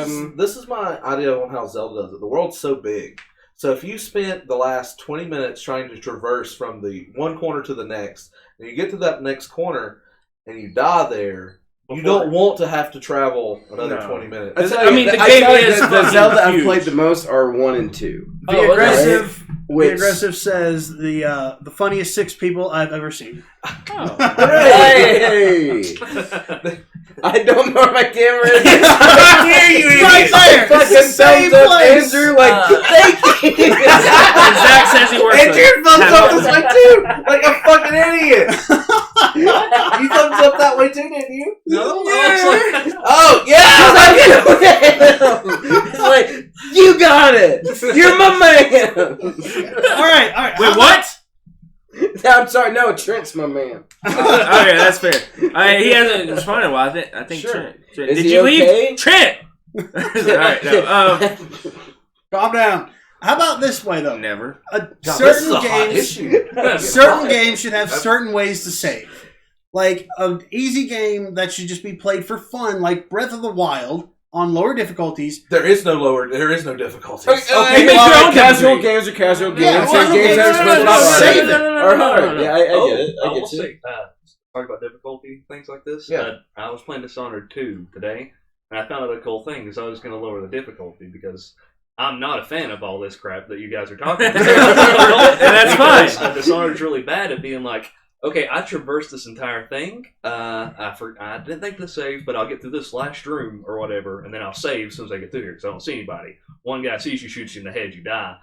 [SPEAKER 1] is my idea on how Zelda does it. The world's so big. So if you spent the last 20 minutes trying to traverse from the one corner to the next, and you get to that next corner and you die there, you don't want to have to travel another
[SPEAKER 2] No.
[SPEAKER 1] 20 minutes.
[SPEAKER 3] I
[SPEAKER 2] I mean, the game is
[SPEAKER 3] the
[SPEAKER 2] fucking
[SPEAKER 3] Zelda I've
[SPEAKER 2] huge.
[SPEAKER 3] played the most are 1 and 2.
[SPEAKER 4] The
[SPEAKER 2] Oh,
[SPEAKER 4] aggressive,
[SPEAKER 3] Which-
[SPEAKER 4] the aggressive says the funniest 6 people I've ever seen.
[SPEAKER 2] Oh.
[SPEAKER 3] Hey! I don't know where my camera is.
[SPEAKER 4] Right there,
[SPEAKER 3] Fucking
[SPEAKER 4] same
[SPEAKER 3] thumbs up,
[SPEAKER 4] place.
[SPEAKER 3] Andrew. Like, thank you.
[SPEAKER 2] And Zach says he works.
[SPEAKER 1] And your thumbs
[SPEAKER 2] at-
[SPEAKER 1] up this way too! Like a fucking idiot! You thumbs up that way too, didn't you?
[SPEAKER 5] No,
[SPEAKER 1] Oh, yeah!
[SPEAKER 3] It's like, you got it. You're my man.
[SPEAKER 4] All right.
[SPEAKER 2] Wait, what?
[SPEAKER 3] I'm sorry. No, Trent's my man.
[SPEAKER 2] Okay, that's fair. He hasn't responded. Well, I think
[SPEAKER 3] Sure.
[SPEAKER 2] Trent.
[SPEAKER 3] Is
[SPEAKER 2] Did
[SPEAKER 3] he
[SPEAKER 2] you leave?
[SPEAKER 3] okay?
[SPEAKER 2] Trent. All right, no.
[SPEAKER 4] Calm down. How about this way though?
[SPEAKER 2] Never.
[SPEAKER 1] God, this is
[SPEAKER 4] Certain
[SPEAKER 1] a hot
[SPEAKER 4] games,
[SPEAKER 1] issue.
[SPEAKER 4] certain games should have certain ways to save. Like an easy game that should just be played for fun, like Breath of the Wild on lower difficulties.
[SPEAKER 1] There is no difficulties.
[SPEAKER 3] Okay,
[SPEAKER 2] You make your own
[SPEAKER 3] casual
[SPEAKER 2] difficulty.
[SPEAKER 3] games are casual games.
[SPEAKER 4] Yeah,
[SPEAKER 3] and
[SPEAKER 4] well,
[SPEAKER 3] games
[SPEAKER 4] no,
[SPEAKER 3] are
[SPEAKER 4] no,
[SPEAKER 3] supposed to
[SPEAKER 4] no, no,
[SPEAKER 3] be
[SPEAKER 4] save
[SPEAKER 3] hard.
[SPEAKER 4] it.
[SPEAKER 3] Or hard. Yeah, I get it. I
[SPEAKER 5] will
[SPEAKER 3] get you.
[SPEAKER 5] say, talk about difficulty, things like this.
[SPEAKER 1] Yeah.
[SPEAKER 5] I was playing Dishonored 2 today, and I found out a cool thing because I was going to lower the difficulty because I'm not a fan of all this crap that you guys are talking about.
[SPEAKER 2] And that's fine.
[SPEAKER 5] Dishonored's really bad at being like, okay, I traversed this entire thing. I didn't think to save, but I'll get through this last room or whatever, and then I'll save as soon as I get through here because I don't see anybody. One guy sees you, shoots you in the head, you die.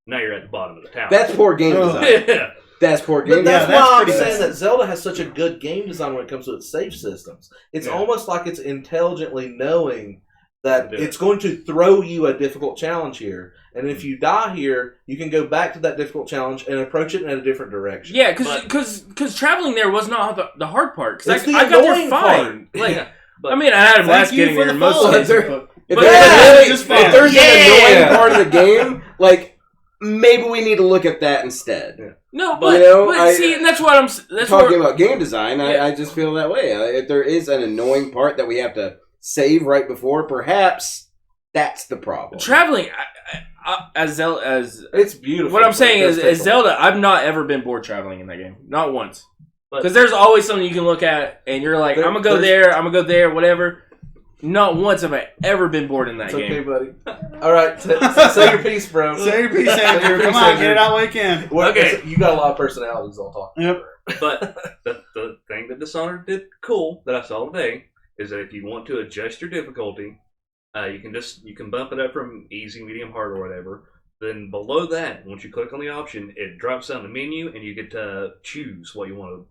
[SPEAKER 5] Now you're at the bottom of the tower.
[SPEAKER 3] That's poor game design.
[SPEAKER 5] yeah.
[SPEAKER 3] That's poor
[SPEAKER 1] But
[SPEAKER 3] game
[SPEAKER 1] that's
[SPEAKER 3] design.
[SPEAKER 1] why I'm
[SPEAKER 4] pretty
[SPEAKER 1] saying
[SPEAKER 4] bad.
[SPEAKER 1] that Zelda has such a good game design when it comes to its save systems. It's
[SPEAKER 5] Yeah.
[SPEAKER 1] almost like it's intelligently knowing that
[SPEAKER 5] Do it.
[SPEAKER 1] it's going to throw you a difficult challenge here. And if you die here, you can go back to that difficult challenge and approach it in a different direction.
[SPEAKER 2] Yeah, because traveling there was not the hard part. Because
[SPEAKER 1] It's the
[SPEAKER 2] I got there
[SPEAKER 1] annoying
[SPEAKER 2] fine.
[SPEAKER 1] part.
[SPEAKER 2] Like,
[SPEAKER 5] Yeah, but
[SPEAKER 2] I mean, I had a blast
[SPEAKER 4] Thank you
[SPEAKER 2] getting
[SPEAKER 4] for
[SPEAKER 2] there.
[SPEAKER 4] the
[SPEAKER 2] Most
[SPEAKER 4] follow.
[SPEAKER 2] cases,
[SPEAKER 3] If
[SPEAKER 2] but-
[SPEAKER 3] If
[SPEAKER 2] But
[SPEAKER 3] there's,
[SPEAKER 2] yeah,
[SPEAKER 3] really-
[SPEAKER 4] just
[SPEAKER 3] if
[SPEAKER 4] fine.
[SPEAKER 3] there's
[SPEAKER 1] Yeah.
[SPEAKER 3] an annoying part of the game, like, maybe we need to look at that instead.
[SPEAKER 2] No,
[SPEAKER 3] But,
[SPEAKER 2] but,
[SPEAKER 3] you know,
[SPEAKER 2] but see, and that's what I'm. That's
[SPEAKER 3] Talking
[SPEAKER 2] what.
[SPEAKER 3] about game design,
[SPEAKER 2] Yeah.
[SPEAKER 3] I just feel that way. If there is an annoying part that we have to save right before, perhaps that's the problem.
[SPEAKER 2] Traveling, as
[SPEAKER 1] It's beautiful.
[SPEAKER 2] what I'm saying
[SPEAKER 1] It
[SPEAKER 2] is,
[SPEAKER 1] does take
[SPEAKER 2] as
[SPEAKER 1] a-
[SPEAKER 2] Zelda, I've not ever been bored traveling in that game. Not once.
[SPEAKER 5] But-
[SPEAKER 2] Because there's always something you can look at, and you're like,
[SPEAKER 1] There-
[SPEAKER 2] I'm gonna go
[SPEAKER 1] there's-
[SPEAKER 2] there, I'm gonna go there, whatever. Not once have I ever been bored in that
[SPEAKER 1] It's okay,
[SPEAKER 2] game.
[SPEAKER 1] buddy. All right, say your piece, bro.
[SPEAKER 4] Say your piece,
[SPEAKER 1] Say your
[SPEAKER 4] Andrew.
[SPEAKER 1] piece,
[SPEAKER 4] Come on,
[SPEAKER 1] Andrew.
[SPEAKER 4] get it out while you can.
[SPEAKER 1] Well,
[SPEAKER 5] Okay.
[SPEAKER 1] you got a lot of personalities. I'll talk.
[SPEAKER 4] Yep.
[SPEAKER 5] But the thing that Dishonored did cool that I saw today is that if you want to adjust your difficulty, you can bump it up from easy, medium, hard, or whatever. Then below that, once you click on the option, it drops down the menu, and you get to choose what you want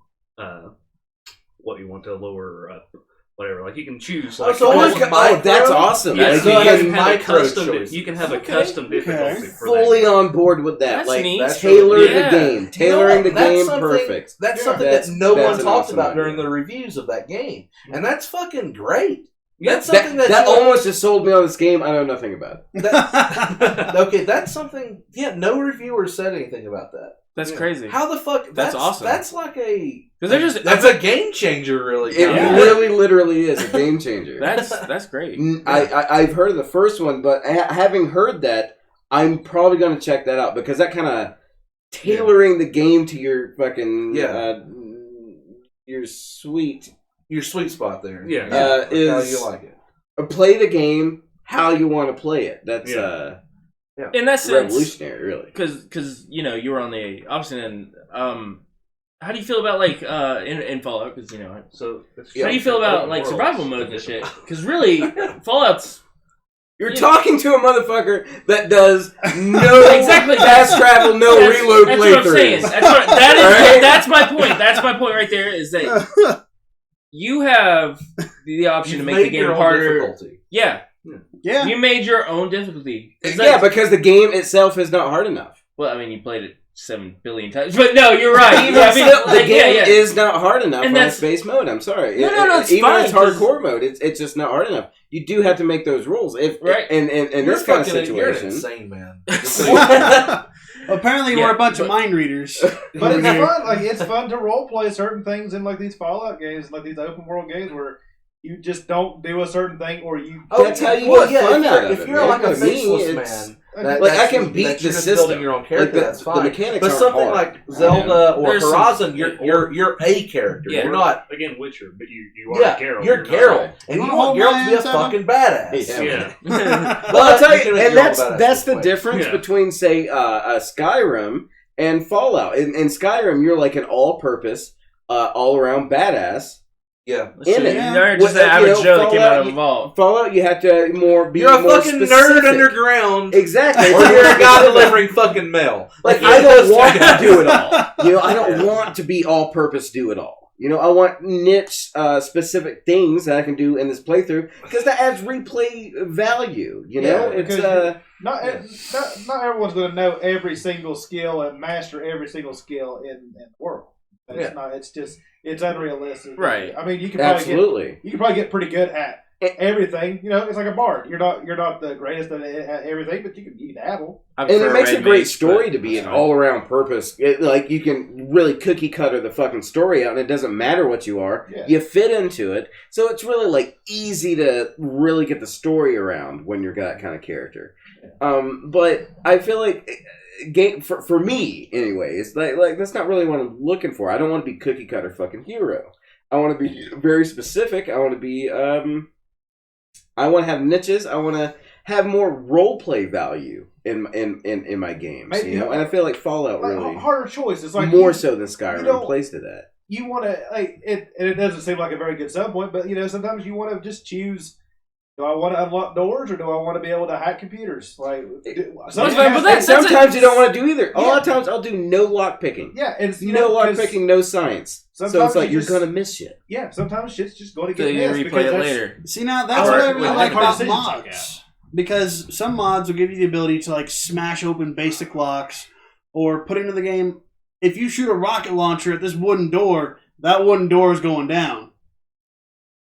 [SPEAKER 5] to lower up. Whatever, like you can choose. Like,
[SPEAKER 1] so
[SPEAKER 5] you
[SPEAKER 1] it's
[SPEAKER 5] want-
[SPEAKER 1] micro?
[SPEAKER 3] that's awesome.
[SPEAKER 5] Yeah,
[SPEAKER 3] Like,
[SPEAKER 5] so
[SPEAKER 3] you
[SPEAKER 5] you
[SPEAKER 3] can
[SPEAKER 5] can have a
[SPEAKER 1] micro
[SPEAKER 5] custom.
[SPEAKER 1] choice.
[SPEAKER 5] You can have a
[SPEAKER 2] Okay.
[SPEAKER 5] custom difficulty
[SPEAKER 4] Okay.
[SPEAKER 5] for
[SPEAKER 3] fully
[SPEAKER 5] that.
[SPEAKER 3] on board with that.
[SPEAKER 2] That's
[SPEAKER 3] Like,
[SPEAKER 2] neat.
[SPEAKER 1] That's
[SPEAKER 3] tailor
[SPEAKER 2] really-
[SPEAKER 3] the
[SPEAKER 2] Yeah.
[SPEAKER 3] game. Tailoring the
[SPEAKER 1] That's
[SPEAKER 3] game
[SPEAKER 1] something-
[SPEAKER 3] perfect.
[SPEAKER 1] That's
[SPEAKER 4] Yeah.
[SPEAKER 1] something
[SPEAKER 3] That's-
[SPEAKER 1] that no
[SPEAKER 3] that's
[SPEAKER 1] one
[SPEAKER 3] an
[SPEAKER 1] talked
[SPEAKER 3] awesome
[SPEAKER 1] about
[SPEAKER 3] idea.
[SPEAKER 1] during the reviews of that game, and that's fucking great. That's something
[SPEAKER 3] that almost just sold me on this game. I know nothing about it.
[SPEAKER 1] Okay, that's something. Yeah, no reviewer said anything about that.
[SPEAKER 2] That's crazy.
[SPEAKER 1] How the fuck?
[SPEAKER 2] That's awesome.
[SPEAKER 1] That's like
[SPEAKER 2] that's
[SPEAKER 1] a game changer, really.
[SPEAKER 3] It really, literally is a game changer.
[SPEAKER 2] That's great.
[SPEAKER 3] I've heard of the first one, but having heard that, I'm probably going to check that out because that kind of tailoring the game to your fucking your sweet
[SPEAKER 1] spot there.
[SPEAKER 5] Yeah,
[SPEAKER 3] is
[SPEAKER 1] how you like it.
[SPEAKER 3] Play the game how you want to play it. That's
[SPEAKER 2] in that sense,
[SPEAKER 3] revolutionary, really.
[SPEAKER 2] Because you were on the opposite end. How do you feel about like in Fallout? Because
[SPEAKER 5] so
[SPEAKER 2] how do you feel about like survival modes and shit? Because really, Fallout's.
[SPEAKER 3] You're talking to a motherfucker that does no fast travel, reload
[SPEAKER 2] playthroughs.
[SPEAKER 3] What I'm saying.
[SPEAKER 2] That's my point. That's my point right there. Is that you have the option to make the game harder.
[SPEAKER 1] Difficulty.
[SPEAKER 2] Yeah. You made your own difficulty.
[SPEAKER 3] Because the game itself is not hard enough.
[SPEAKER 2] Well, I mean, you played it 7 billion times, but no, you're right.
[SPEAKER 3] The game is not hard enough on space mode. I'm sorry.
[SPEAKER 2] No, it's
[SPEAKER 3] even
[SPEAKER 2] fine.
[SPEAKER 3] It's hardcore mode. It's just not hard enough. You do have to make those rules. In this kind of situation,
[SPEAKER 1] you're insane, man.
[SPEAKER 4] Apparently, we're a bunch of mind readers.
[SPEAKER 6] But it's fun. Like it's fun to role play certain things in like these Fallout games, like these open world games where you just don't do a certain thing, or you.
[SPEAKER 3] That's how you get fun out of it.
[SPEAKER 1] If you're like a faceless man.
[SPEAKER 3] I can beat the system.
[SPEAKER 1] Building your own character, that's fine.
[SPEAKER 3] The mechanics
[SPEAKER 1] but something
[SPEAKER 3] hard.
[SPEAKER 1] like Zelda or Horizon, you're a character.
[SPEAKER 2] Yeah,
[SPEAKER 1] you're not
[SPEAKER 5] again Witcher, but you are Geralt.
[SPEAKER 1] You're Geralt, and you want Geralt to be a fucking badass.
[SPEAKER 5] Yeah.
[SPEAKER 3] Well, I'll tell you, and that's the difference between say Skyrim and Fallout. In Skyrim, you're like an all-purpose, all-around badass.
[SPEAKER 1] Yeah,
[SPEAKER 2] you're just an average Joe that came out of Evolve.
[SPEAKER 3] Fallout, you have to be more.
[SPEAKER 1] You're a fucking nerd underground,
[SPEAKER 3] exactly,
[SPEAKER 1] or you're a guy delivering fucking mail.
[SPEAKER 3] Like I don't want to do it all. I don't want to be all-purpose do it all. I want niche, specific things that I can do in this playthrough because that adds replay value. It's
[SPEAKER 6] not everyone's going to know every single skill and master every single skill in the world. It's not. It's just. It's unrealistic,
[SPEAKER 2] right?
[SPEAKER 6] I mean, you can probably get pretty good at everything. It's like a bard. You're not the greatest at everything, but you can dabble.
[SPEAKER 3] And it makes a great story to be an all-around purpose. Like you can really cookie cutter the fucking story out, and it doesn't matter what you are. Yeah. You fit into it, so it's really like easy to really get the story around when you're that kind of character. Yeah. But I feel like. Game for me anyway. It's like that's not really what I'm looking for. I don't want to be cookie cutter fucking hero. I want to be very specific. I want to be I want to have niches. I want to have more role play value in my games.
[SPEAKER 6] Maybe,
[SPEAKER 3] and I feel like Fallout really
[SPEAKER 6] harder choice. It's like
[SPEAKER 3] more so than Skyrim plays to that.
[SPEAKER 6] You want to and it doesn't seem like a very good sub point, but sometimes you want to just choose. Do I want to unlock doors or do I want to be able to hack computers?
[SPEAKER 3] Sometimes you don't want to do either. A lot of times I'll do no lock picking.
[SPEAKER 6] Yeah, it's
[SPEAKER 3] no lock picking, no science. So it's like you're gonna miss shit.
[SPEAKER 6] Yeah, sometimes shit's just going to get
[SPEAKER 2] missed.
[SPEAKER 6] You
[SPEAKER 2] replay it later.
[SPEAKER 4] See, now that's what I really like about mods. Because some mods will give you the ability to like smash open basic locks or put into the game. If you shoot a rocket launcher at this wooden door, that wooden door is going down.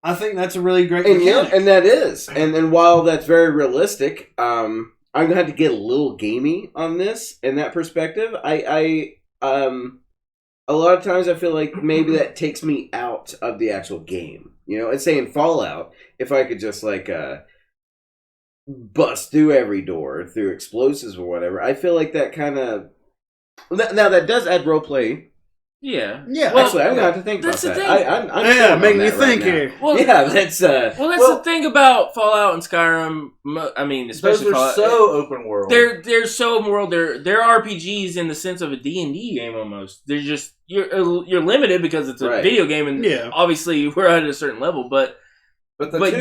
[SPEAKER 4] I think that's a really great mechanic.
[SPEAKER 3] And that is. And while that's very realistic, I'm going to have to get a little gamey on this in that perspective. I a lot of times I feel like maybe that takes me out of the actual game. And say in Fallout, if I could just like bust through every door through explosives or whatever, I feel like that kind of... Now that does add roleplay.
[SPEAKER 2] Yeah.
[SPEAKER 3] Well, actually, I'm going to have to think about that. I'm
[SPEAKER 4] making you think here.
[SPEAKER 2] Well,
[SPEAKER 3] that's
[SPEAKER 2] the thing about Fallout and Skyrim. I mean, especially
[SPEAKER 1] those
[SPEAKER 2] Fallout.
[SPEAKER 1] So open world.
[SPEAKER 2] They're so open world. They're RPGs in the sense of a D&D game almost. They're just you're limited because it's a video game, and obviously we're at a certain level. But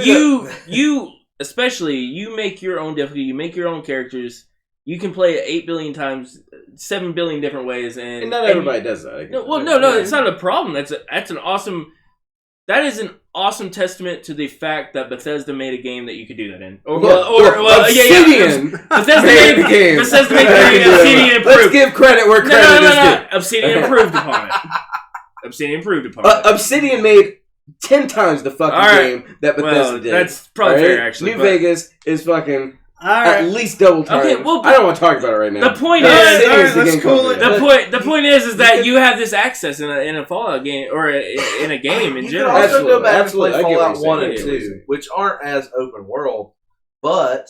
[SPEAKER 2] you especially you make your own difficulty. You make your own characters. You can play it 8 billion times, 7 billion different ways, and
[SPEAKER 3] not everybody does that.
[SPEAKER 2] No, it's not a problem. That is an awesome testament to the fact that Bethesda made a game that you could do that in.
[SPEAKER 3] Obsidian.
[SPEAKER 2] Bethesda made a game. Bethesda made a game. Obsidian improved.
[SPEAKER 3] Let's give credit where credit is due.
[SPEAKER 2] Obsidian improved upon it. Obsidian improved upon it.
[SPEAKER 3] Obsidian made 10 times the fucking game that Bethesda did.
[SPEAKER 2] That's probably fair, actually.
[SPEAKER 3] New Vegas is fucking
[SPEAKER 4] Alright.
[SPEAKER 3] at least double time.
[SPEAKER 2] Okay, well,
[SPEAKER 3] I don't want to talk about it right now.
[SPEAKER 2] The point is that you have this access in a Fallout game or in a game in
[SPEAKER 1] you
[SPEAKER 2] general.
[SPEAKER 1] can also go back
[SPEAKER 3] Absolutely.
[SPEAKER 1] and play
[SPEAKER 3] I get what
[SPEAKER 1] Fallout
[SPEAKER 3] you're
[SPEAKER 1] 1 and
[SPEAKER 3] saying.
[SPEAKER 1] 2, which aren't as open world, but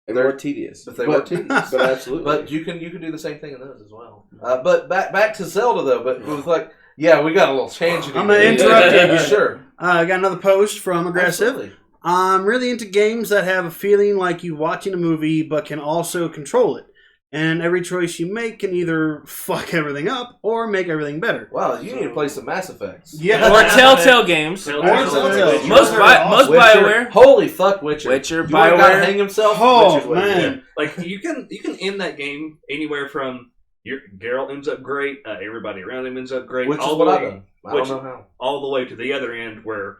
[SPEAKER 3] They're tedious.
[SPEAKER 1] But they were tedious.
[SPEAKER 3] But absolutely.
[SPEAKER 1] But you can do the same thing in those as well. But back to Zelda though. But it was like, yeah, we got a little change.
[SPEAKER 4] I'm gonna interrupt you.
[SPEAKER 1] Sure.
[SPEAKER 4] I got another post from Aggressive.
[SPEAKER 1] Absolutely.
[SPEAKER 4] I'm really into games that have a feeling like you watching a movie, but can also control it. And every choice you make can either fuck everything up or make everything better.
[SPEAKER 1] Wow, you need to play some Mass Effects.
[SPEAKER 4] Yeah,
[SPEAKER 2] or Telltale games.
[SPEAKER 4] Most
[SPEAKER 1] Witcher.
[SPEAKER 4] BioWare.
[SPEAKER 1] Holy fuck, Witcher!
[SPEAKER 2] Witcher,
[SPEAKER 1] you want a guy to
[SPEAKER 2] BioWare.
[SPEAKER 1] hang himself?
[SPEAKER 4] Oh
[SPEAKER 1] Witcher's way to do
[SPEAKER 4] man,
[SPEAKER 1] it.
[SPEAKER 5] Like you can end that game anywhere from Geralt ends up great, everybody around him ends up great,
[SPEAKER 1] Which is
[SPEAKER 5] all
[SPEAKER 1] what
[SPEAKER 5] the
[SPEAKER 1] I've
[SPEAKER 5] way,
[SPEAKER 1] done. I don't know how.
[SPEAKER 5] all the way to the other end where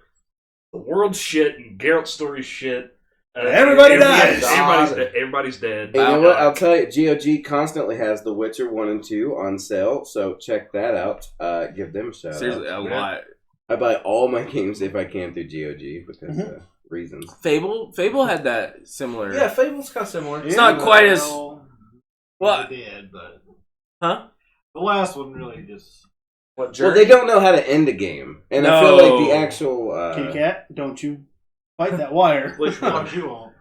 [SPEAKER 5] the world's shit and Geralt's story's shit.
[SPEAKER 4] Everybody dies.
[SPEAKER 5] Everybody's dead.
[SPEAKER 3] And you know what? I'll tell you, GOG constantly has The Witcher 1 and 2 on sale, so check that out. Give them a shout
[SPEAKER 2] Seriously,
[SPEAKER 3] out.
[SPEAKER 2] a lot.
[SPEAKER 3] I buy all my games if I can through GOG because reasons.
[SPEAKER 2] Fable had that similar.
[SPEAKER 1] Yeah, Fable's kind of similar.
[SPEAKER 2] It's not quite as.
[SPEAKER 6] Well, they did, but the last one really just.
[SPEAKER 1] What?
[SPEAKER 3] Well, they don't know how to end a game, and I feel like the actual.
[SPEAKER 4] Kitty Cat, don't you fight that wire?
[SPEAKER 6] Which one you want?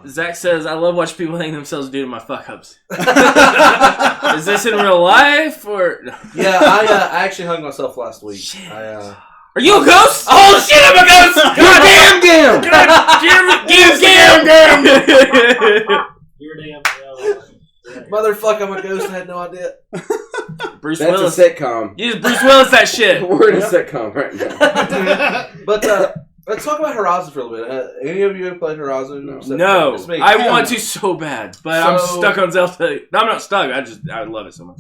[SPEAKER 2] Zach says, I love watching people hang themselves due to my fuck ups. Is this in real life or?
[SPEAKER 1] Yeah, I actually hung myself last week.
[SPEAKER 2] Shit.
[SPEAKER 1] I,
[SPEAKER 2] Are you a ghost? Oh shit, I'm a ghost! God damn damn!
[SPEAKER 6] You're damn.
[SPEAKER 1] motherfucker, I'm a ghost. I had no idea.
[SPEAKER 2] Bruce
[SPEAKER 3] That's
[SPEAKER 2] Willis.
[SPEAKER 3] a sitcom.
[SPEAKER 2] You just Bruce Willis that shit.
[SPEAKER 3] We're in a sitcom right now.
[SPEAKER 1] But let's talk about Horizon for a little bit. Any of you have played Horizon?
[SPEAKER 2] No,
[SPEAKER 1] It's me.
[SPEAKER 2] I want to so bad, but I'm stuck on Zelda. No, I'm not stuck. I love it so much.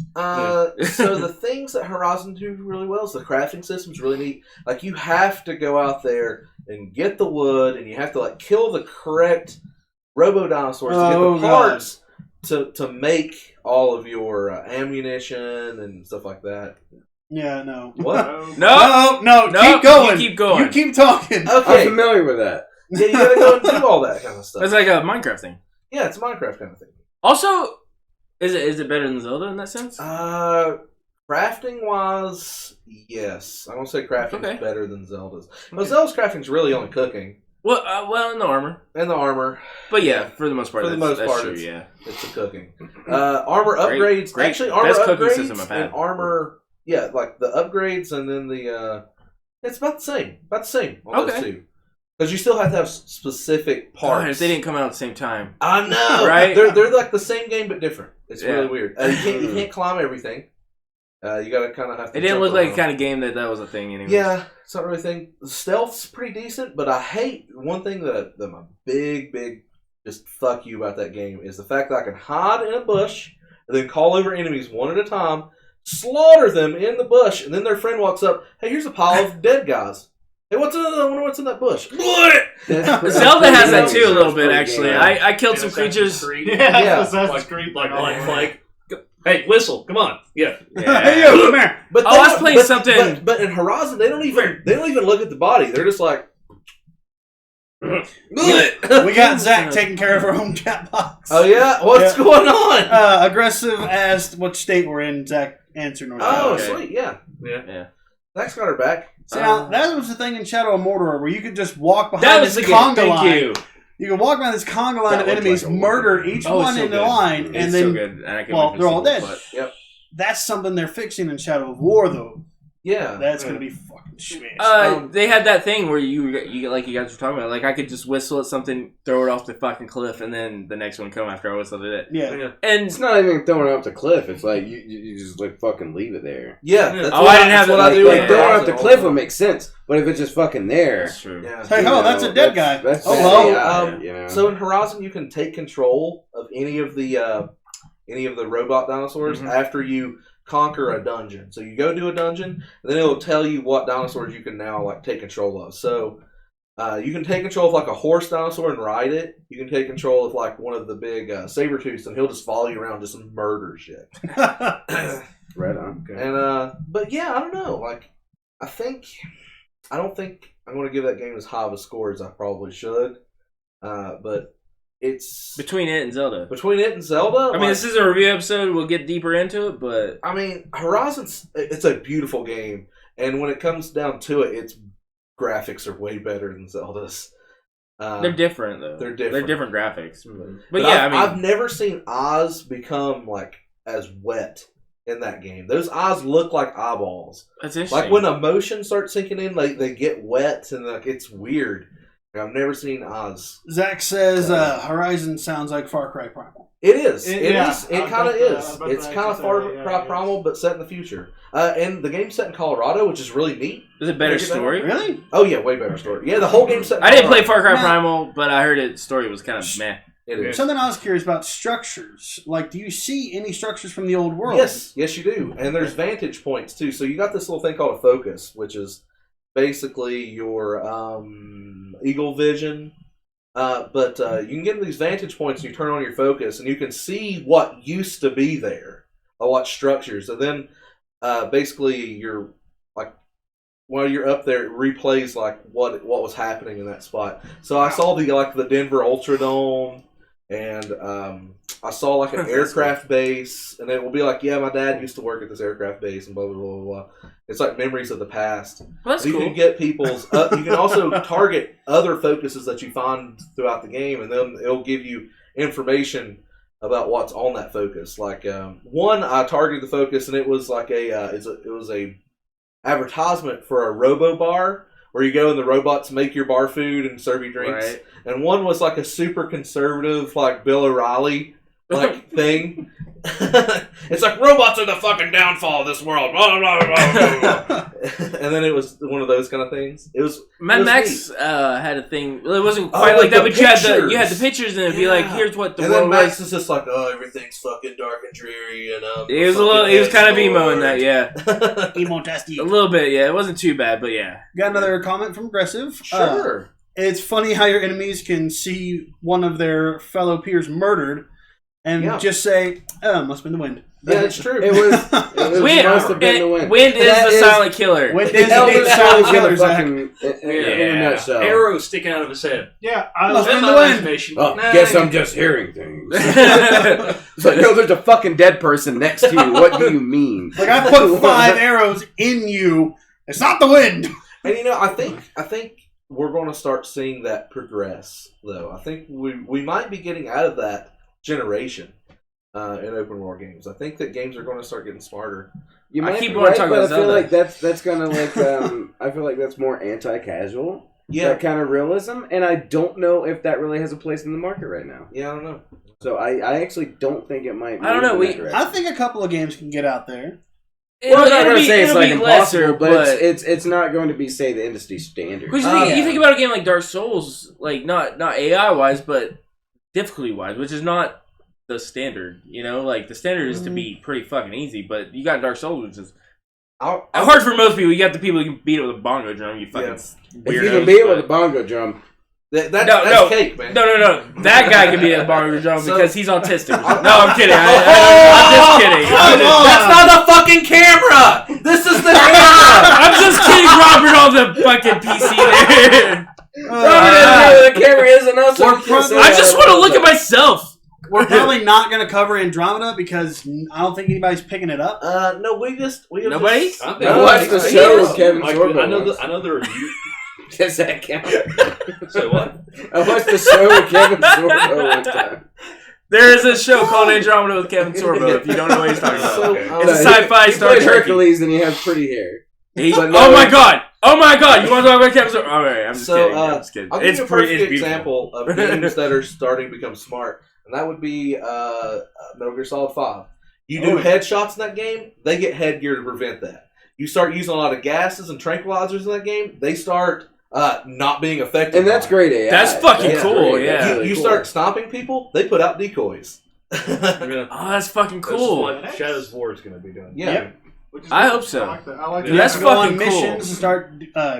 [SPEAKER 1] So the things that Horizon do really well is the crafting system's really neat. Like you have to go out there and get the wood, and you have to like kill the correct robo dinosaurs to get the parts to make all of your ammunition and stuff like that.
[SPEAKER 4] Yeah, no.
[SPEAKER 1] What?
[SPEAKER 2] No,
[SPEAKER 4] keep going.
[SPEAKER 2] You keep going.
[SPEAKER 4] You keep talking.
[SPEAKER 3] I'm
[SPEAKER 1] Okay.
[SPEAKER 3] familiar with that.
[SPEAKER 1] Yeah, you gotta go and do all that kind of stuff.
[SPEAKER 2] It's like a Minecraft thing.
[SPEAKER 1] Yeah, it's a Minecraft kind of thing.
[SPEAKER 2] Also, is it better than Zelda in that sense?
[SPEAKER 1] Crafting wise, yes. I won't say crafting's
[SPEAKER 2] Okay.
[SPEAKER 1] better than Zelda's. But Zelda's crafting's really only cooking
[SPEAKER 2] Well, in the armor.
[SPEAKER 1] and the armor.
[SPEAKER 2] But yeah, for the most part,
[SPEAKER 1] For the
[SPEAKER 2] that's
[SPEAKER 1] most part,
[SPEAKER 2] true,
[SPEAKER 1] it's-
[SPEAKER 2] yeah.
[SPEAKER 1] It's the cooking. Armor upgrades.
[SPEAKER 2] great.
[SPEAKER 1] Actually, armor
[SPEAKER 2] Best cooking
[SPEAKER 1] upgrades
[SPEAKER 2] system I've had.
[SPEAKER 1] and armor. Yeah, like the upgrades and then the. It's about the same. About the same on those two. Because you still have to have specific parts.
[SPEAKER 2] God, if they didn't come out at the same time.
[SPEAKER 1] I know,
[SPEAKER 2] Right?
[SPEAKER 1] They're like the same game but different. It's
[SPEAKER 2] Yeah.
[SPEAKER 1] really weird. You can't climb everything. You gotta kind of have to.
[SPEAKER 2] It didn't
[SPEAKER 1] jump
[SPEAKER 2] look like
[SPEAKER 1] around.
[SPEAKER 2] the kind of game that was a thing anyway.
[SPEAKER 1] Yeah, it's not really a thing. The stealth's pretty decent, but I hate one thing that my big just fuck you about that game is the fact that I can hide in a bush and then call over enemies one at a time, slaughter them in the bush, and then their friend walks up. Hey, here's a pile of dead guys. Hey, I wonder what's in that bush.
[SPEAKER 2] Zelda has that too a little bit actually. I killed some creatures.
[SPEAKER 1] Yeah.
[SPEAKER 6] Assassin's Creed.
[SPEAKER 5] Like, hey, whistle, come on, yeah.
[SPEAKER 4] Hey, yo, come here.
[SPEAKER 1] But
[SPEAKER 2] I was playing something.
[SPEAKER 1] But in Horizon, they don't even look at the body. They're just like.
[SPEAKER 4] We got Zach taking care of our home chat box.
[SPEAKER 1] Oh yeah, what's going on?
[SPEAKER 4] Aggressive asked what state we're in. Zach answered North
[SPEAKER 1] Oh,
[SPEAKER 4] Carolina.
[SPEAKER 1] sweet, yeah.
[SPEAKER 2] Yeah.
[SPEAKER 1] Zach's got her back.
[SPEAKER 4] See, now, that was the thing in Shadow of Mordor where you could just walk
[SPEAKER 2] That
[SPEAKER 4] behind
[SPEAKER 2] was
[SPEAKER 4] this
[SPEAKER 2] the game.
[SPEAKER 4] conga
[SPEAKER 2] Thank
[SPEAKER 4] line.
[SPEAKER 2] you.
[SPEAKER 4] Could walk behind this conga line of
[SPEAKER 3] That looked
[SPEAKER 4] enemies,
[SPEAKER 3] like a
[SPEAKER 4] murder each
[SPEAKER 2] Oh, it's
[SPEAKER 4] one
[SPEAKER 2] so
[SPEAKER 4] in the
[SPEAKER 2] good.
[SPEAKER 4] line,
[SPEAKER 2] It's
[SPEAKER 4] and
[SPEAKER 2] so
[SPEAKER 4] then
[SPEAKER 2] good. And I can't
[SPEAKER 4] well,
[SPEAKER 2] wait for
[SPEAKER 4] they're all
[SPEAKER 2] sequels,
[SPEAKER 4] dead.
[SPEAKER 2] but-
[SPEAKER 1] Yep.
[SPEAKER 4] that's something they're fixing in Shadow of War, though.
[SPEAKER 1] Yeah.
[SPEAKER 4] That's gonna be fucking smash.
[SPEAKER 2] They had that thing where you like you guys were talking about. Like I could just whistle at something, throw it off the fucking cliff, and then the next one come after I whistled at it.
[SPEAKER 4] Yeah.
[SPEAKER 2] And
[SPEAKER 3] It's not even throwing it off the cliff. It's like you just like fucking leave it there.
[SPEAKER 1] Yeah. That's
[SPEAKER 2] Oh,
[SPEAKER 1] what
[SPEAKER 2] I didn't have
[SPEAKER 1] that's
[SPEAKER 2] it
[SPEAKER 1] what I do.
[SPEAKER 3] Like
[SPEAKER 1] in
[SPEAKER 3] throwing it
[SPEAKER 1] Horizon
[SPEAKER 3] off the
[SPEAKER 1] all
[SPEAKER 3] cliff
[SPEAKER 1] time.
[SPEAKER 3] would make sense, but if it's just fucking there,
[SPEAKER 2] that's true.
[SPEAKER 1] Yeah.
[SPEAKER 4] Hey,
[SPEAKER 3] you
[SPEAKER 4] oh,
[SPEAKER 3] know,
[SPEAKER 4] that's a dead guy.
[SPEAKER 3] That's
[SPEAKER 4] Oh,
[SPEAKER 3] bad
[SPEAKER 4] well.
[SPEAKER 3] AI, you know?
[SPEAKER 1] So in Horizon, you can take control of any of the robot dinosaurs after you conquer a dungeon. So you go do a dungeon, and then it'll tell you what dinosaurs you can now like take control of. So you can take control of like a horse dinosaur and ride it. You can take control of like one of the big saber-tooths, and he'll just follow you around, just murder shit.
[SPEAKER 3] Right on. Okay.
[SPEAKER 1] And but yeah, I don't know. Like I think I don't think I'm going to give that game as high of a score as I probably should. But it's
[SPEAKER 2] between it and Zelda.
[SPEAKER 1] I
[SPEAKER 2] mean, this is a review episode. We'll get deeper into it, but
[SPEAKER 1] I mean, Horizon's it's a beautiful game, and when it comes down to it, its graphics are way better than Zelda's.
[SPEAKER 2] They're different though.
[SPEAKER 1] They're different
[SPEAKER 2] graphics.
[SPEAKER 1] Mm-hmm.
[SPEAKER 2] But yeah,
[SPEAKER 1] I've never seen Oz become like as wet in that game. Those eyes look like eyeballs.
[SPEAKER 2] That's interesting.
[SPEAKER 1] Like when emotion starts sinking in, like they get wet and like it's weird. I've never seen Oz.
[SPEAKER 4] Zach says Horizon sounds like Far Cry Primal.
[SPEAKER 1] It is. It kind of is. It's kind of Far Cry Primal, but set in the future. And the game's set in Colorado, which is really neat.
[SPEAKER 2] Is it better story?
[SPEAKER 4] Really?
[SPEAKER 1] Oh yeah, way better story. Yeah, the whole game's set in
[SPEAKER 2] Colorado. I didn't play Far Cry Primal, but I heard its story was kind of meh.
[SPEAKER 1] It is.
[SPEAKER 4] Something I was curious about, structures. Like, do you see any structures from the old world?
[SPEAKER 1] Yes you do. And there's vantage points too. So you got this little thing called a focus, which is basically your eagle vision. But you can get these vantage points and you turn on your focus and you can see what used to be there, or what structures. And then basically you're like, while you're up there, it replays like what was happening in that spot. So I saw the Denver Ultradome, and I saw like an aircraft base, and it will be like, yeah, my dad used to work at this aircraft base, and blah blah blah blah. It's like memories of the past.
[SPEAKER 2] Well, that's
[SPEAKER 1] so you
[SPEAKER 2] cool.
[SPEAKER 1] can get people's. You can also target other focuses that you find throughout the game, and then it'll give you information about what's on that focus. Like one, I targeted the focus, and it was like it was a advertisement for a robo bar where you go and the robots make your bar food and serve you drinks.
[SPEAKER 2] Right.
[SPEAKER 1] And one was like a super conservative, like Bill O'Reilly like thing. It's like robots are the fucking downfall of this world. Blah, blah, blah, blah, blah. And then it was one of those kind of things. It was
[SPEAKER 2] Mad Max had a thing. Well, it wasn't quite like that, but you had the pictures, and it'd be like, here's what the
[SPEAKER 1] and
[SPEAKER 2] world
[SPEAKER 1] then Max
[SPEAKER 2] was.
[SPEAKER 1] is just like, oh, everything's fucking dark and dreary, and
[SPEAKER 2] He was kind of emo in that, yeah.
[SPEAKER 4] Emo-tastic.
[SPEAKER 2] A little bit, yeah. It wasn't too bad, but yeah.
[SPEAKER 4] Got another comment from Aggressive.
[SPEAKER 1] Sure.
[SPEAKER 4] It's funny how your enemies can see one of their fellow peers murdered and just say, oh, must have been the wind.
[SPEAKER 1] Yeah, it's true.
[SPEAKER 3] It must have been the wind.
[SPEAKER 2] Wind is the silent killer.
[SPEAKER 4] Wind is the silent killer, Zach.
[SPEAKER 3] In a nutshell.
[SPEAKER 5] Arrow sticking out of his head.
[SPEAKER 6] Yeah,
[SPEAKER 4] must have been the wind.
[SPEAKER 3] Oh, guess I'm just hearing things. It's like, no, there's a fucking dead person next to you. What do you mean?
[SPEAKER 4] Like, I put 5 arrows in you. It's not the wind.
[SPEAKER 1] And I think we're going to start seeing that progress, though. I think we might be getting out of that generation in open world games. I think that games are going to start getting smarter.
[SPEAKER 3] You might
[SPEAKER 2] keep
[SPEAKER 3] be
[SPEAKER 2] on
[SPEAKER 3] right,
[SPEAKER 2] talking
[SPEAKER 3] but I
[SPEAKER 2] about
[SPEAKER 3] feel
[SPEAKER 2] Zelda.
[SPEAKER 3] like that's kind of like I feel like that's more anti-casual.
[SPEAKER 1] Yeah,
[SPEAKER 3] that kind of realism, and I don't know if that really has a place in the market right now.
[SPEAKER 1] Yeah, I don't know.
[SPEAKER 3] So I actually don't think it might.
[SPEAKER 2] I don't know.
[SPEAKER 4] I think a couple of games can get out there.
[SPEAKER 3] Well, I'm not going to say it's like
[SPEAKER 2] lesser,
[SPEAKER 3] impossible, but it's not going to be, say, the industry standard.
[SPEAKER 2] Because you think about a game like Dark Souls, like not AI wise, but difficulty wise, which is not the standard. Like the standard is to be pretty fucking easy, but you got Dark Souls, which is hard for most people. You got the people who can beat it with a bongo drum. You fucking weirdos.
[SPEAKER 3] If you can beat it with a bongo drum.
[SPEAKER 1] That's cake, man.
[SPEAKER 2] No. That guy can be a bongo drum because he's autistic. No, I'm kidding. I'm just kidding.
[SPEAKER 1] That's not the fucking camera. This is the camera.
[SPEAKER 2] I'm just kidding, Robert, on the fucking PC there.
[SPEAKER 3] Robert, the camera isn't us.
[SPEAKER 2] I just want to look at myself.
[SPEAKER 4] We're probably not going to cover Andromeda because I don't think anybody's picking it up.
[SPEAKER 1] No,
[SPEAKER 2] Nobody?
[SPEAKER 3] I watched the show with Kevin Sorbo.
[SPEAKER 5] I know the review.
[SPEAKER 3] Does that count?
[SPEAKER 5] Say what?
[SPEAKER 3] I watched the show with Kevin Sorbo one time.
[SPEAKER 2] There is a show called Andromeda with Kevin Sorbo, if you don't know what he's talking about. It's a sci-fi Star Trek.
[SPEAKER 3] Hercules and he has pretty hair.
[SPEAKER 2] Oh my god! You want to talk about Kevin Sorbo? Alright, I'm just kidding.
[SPEAKER 1] I'll give you a perfect example of games that are starting to become smart, and that would be Metal Gear Solid 5. You do headshots in that game, they get headgear to prevent that. You start using a lot of gases and tranquilizers in that game, they start not being effective.
[SPEAKER 3] And that's great AI.
[SPEAKER 2] That's fucking cool,
[SPEAKER 3] great.
[SPEAKER 2] yeah.
[SPEAKER 1] You start stopping people, they put out decoys.
[SPEAKER 2] Oh, that's fucking cool.
[SPEAKER 5] That's what Shadows of War is going to be doing.
[SPEAKER 1] Yeah.
[SPEAKER 4] Yep.
[SPEAKER 2] I hope so.
[SPEAKER 6] I like that. I like
[SPEAKER 2] That's
[SPEAKER 6] that.
[SPEAKER 4] Go on
[SPEAKER 2] fucking cool.
[SPEAKER 4] missions, start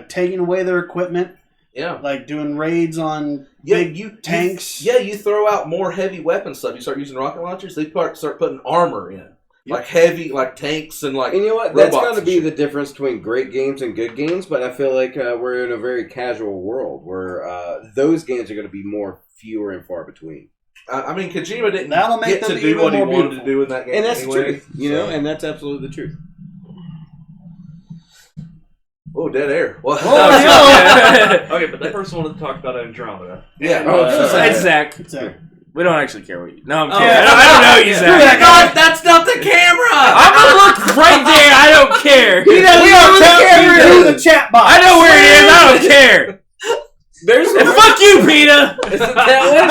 [SPEAKER 4] taking away their equipment.
[SPEAKER 1] Yeah.
[SPEAKER 4] Like doing raids on big tanks.
[SPEAKER 1] You throw out more heavy weapon stuff. You start using rocket launchers, they start putting armor in. like heavy, like tanks and like.
[SPEAKER 3] And you know what? That's going to be the difference between great games and good games. But I feel like we're in a very casual world where those games are going to be more fewer and far between.
[SPEAKER 1] I mean, Kojima didn't get to do what he wanted to do in that game,
[SPEAKER 3] and that's
[SPEAKER 1] anyway,
[SPEAKER 3] the truth. You know, and that's absolutely the truth.
[SPEAKER 1] Oh, dead air. Well,
[SPEAKER 5] okay, but that person wanted to talk about Andromeda.
[SPEAKER 1] Yeah.
[SPEAKER 2] It's Zach.
[SPEAKER 4] Zach.
[SPEAKER 2] We don't actually care what you... No, I'm kidding. I don't know you, Zach.
[SPEAKER 1] That's not the camera!
[SPEAKER 2] I'm going to look right there. I don't care.
[SPEAKER 4] He doesn't know the camera the chat box.
[SPEAKER 2] I know where it is. I don't care. And fuck you, PETA!
[SPEAKER 3] Is it that one?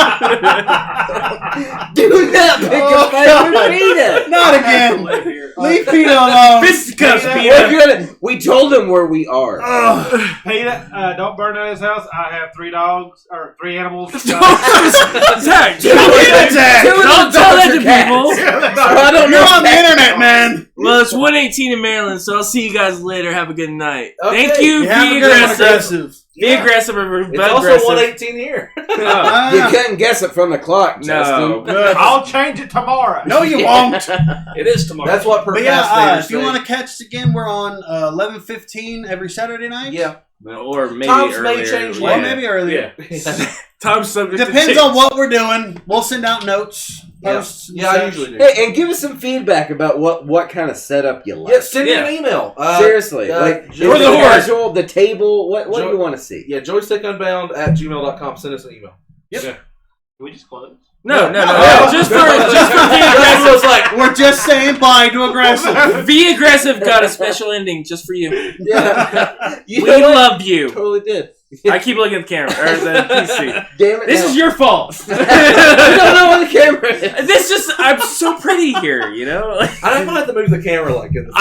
[SPEAKER 3] Do not pick a fight with PETA!
[SPEAKER 4] Not again! Leave PETA alone!
[SPEAKER 2] Fisticuffs, PETA!
[SPEAKER 3] We told him where we are.
[SPEAKER 6] PETA, don't burn down his house. I have 3 dogs, or 3 animals.
[SPEAKER 2] Zach! Don't tell that to people!
[SPEAKER 3] I don't know.
[SPEAKER 4] You're on the internet, man!
[SPEAKER 2] Well, it's 1:18 in Maryland, so I'll see you guys later. Have a good night.
[SPEAKER 1] Okay.
[SPEAKER 2] Thank you. Be aggressive. Be aggressive or
[SPEAKER 1] it's also 1:18 here.
[SPEAKER 3] You couldn't guess it from the clock, Justin.
[SPEAKER 4] Good.
[SPEAKER 6] I'll change it tomorrow.
[SPEAKER 4] No, you won't.
[SPEAKER 5] It is tomorrow.
[SPEAKER 1] That's what
[SPEAKER 4] But
[SPEAKER 1] procrastinators
[SPEAKER 4] if you want to catch us again, we're on 11:15 every Saturday night.
[SPEAKER 1] Yeah.
[SPEAKER 2] Or maybe
[SPEAKER 1] Times
[SPEAKER 2] earlier.
[SPEAKER 1] may change
[SPEAKER 4] Or maybe earlier.
[SPEAKER 2] Time's subject to
[SPEAKER 4] Depends
[SPEAKER 2] change.
[SPEAKER 4] on what we're doing. We'll send out notes, posts.
[SPEAKER 1] Yeah, I usually do.
[SPEAKER 3] Hey, and give us some feedback about what kind of setup you like.
[SPEAKER 1] Yeah, send me an email.
[SPEAKER 3] Seriously, like
[SPEAKER 1] Joystick-
[SPEAKER 2] Or the horse.
[SPEAKER 3] casual, the table. What do you want to see?
[SPEAKER 1] Yeah, joystickunbound@gmail.com. Send us an email.
[SPEAKER 5] Yep. Can we just close?
[SPEAKER 2] No. Just for be aggressive.
[SPEAKER 1] Like,
[SPEAKER 4] We're just saying bye to aggressive.
[SPEAKER 2] Be aggressive got a special ending just for you.
[SPEAKER 3] Yeah,
[SPEAKER 2] We love you.
[SPEAKER 3] Totally did.
[SPEAKER 2] I keep looking at the camera or the PC.
[SPEAKER 3] Damn it!
[SPEAKER 2] This is your fault.
[SPEAKER 3] I don't know where the camera is.
[SPEAKER 2] This just I'm so pretty here, you know.
[SPEAKER 1] I'm gonna have to move the camera like in the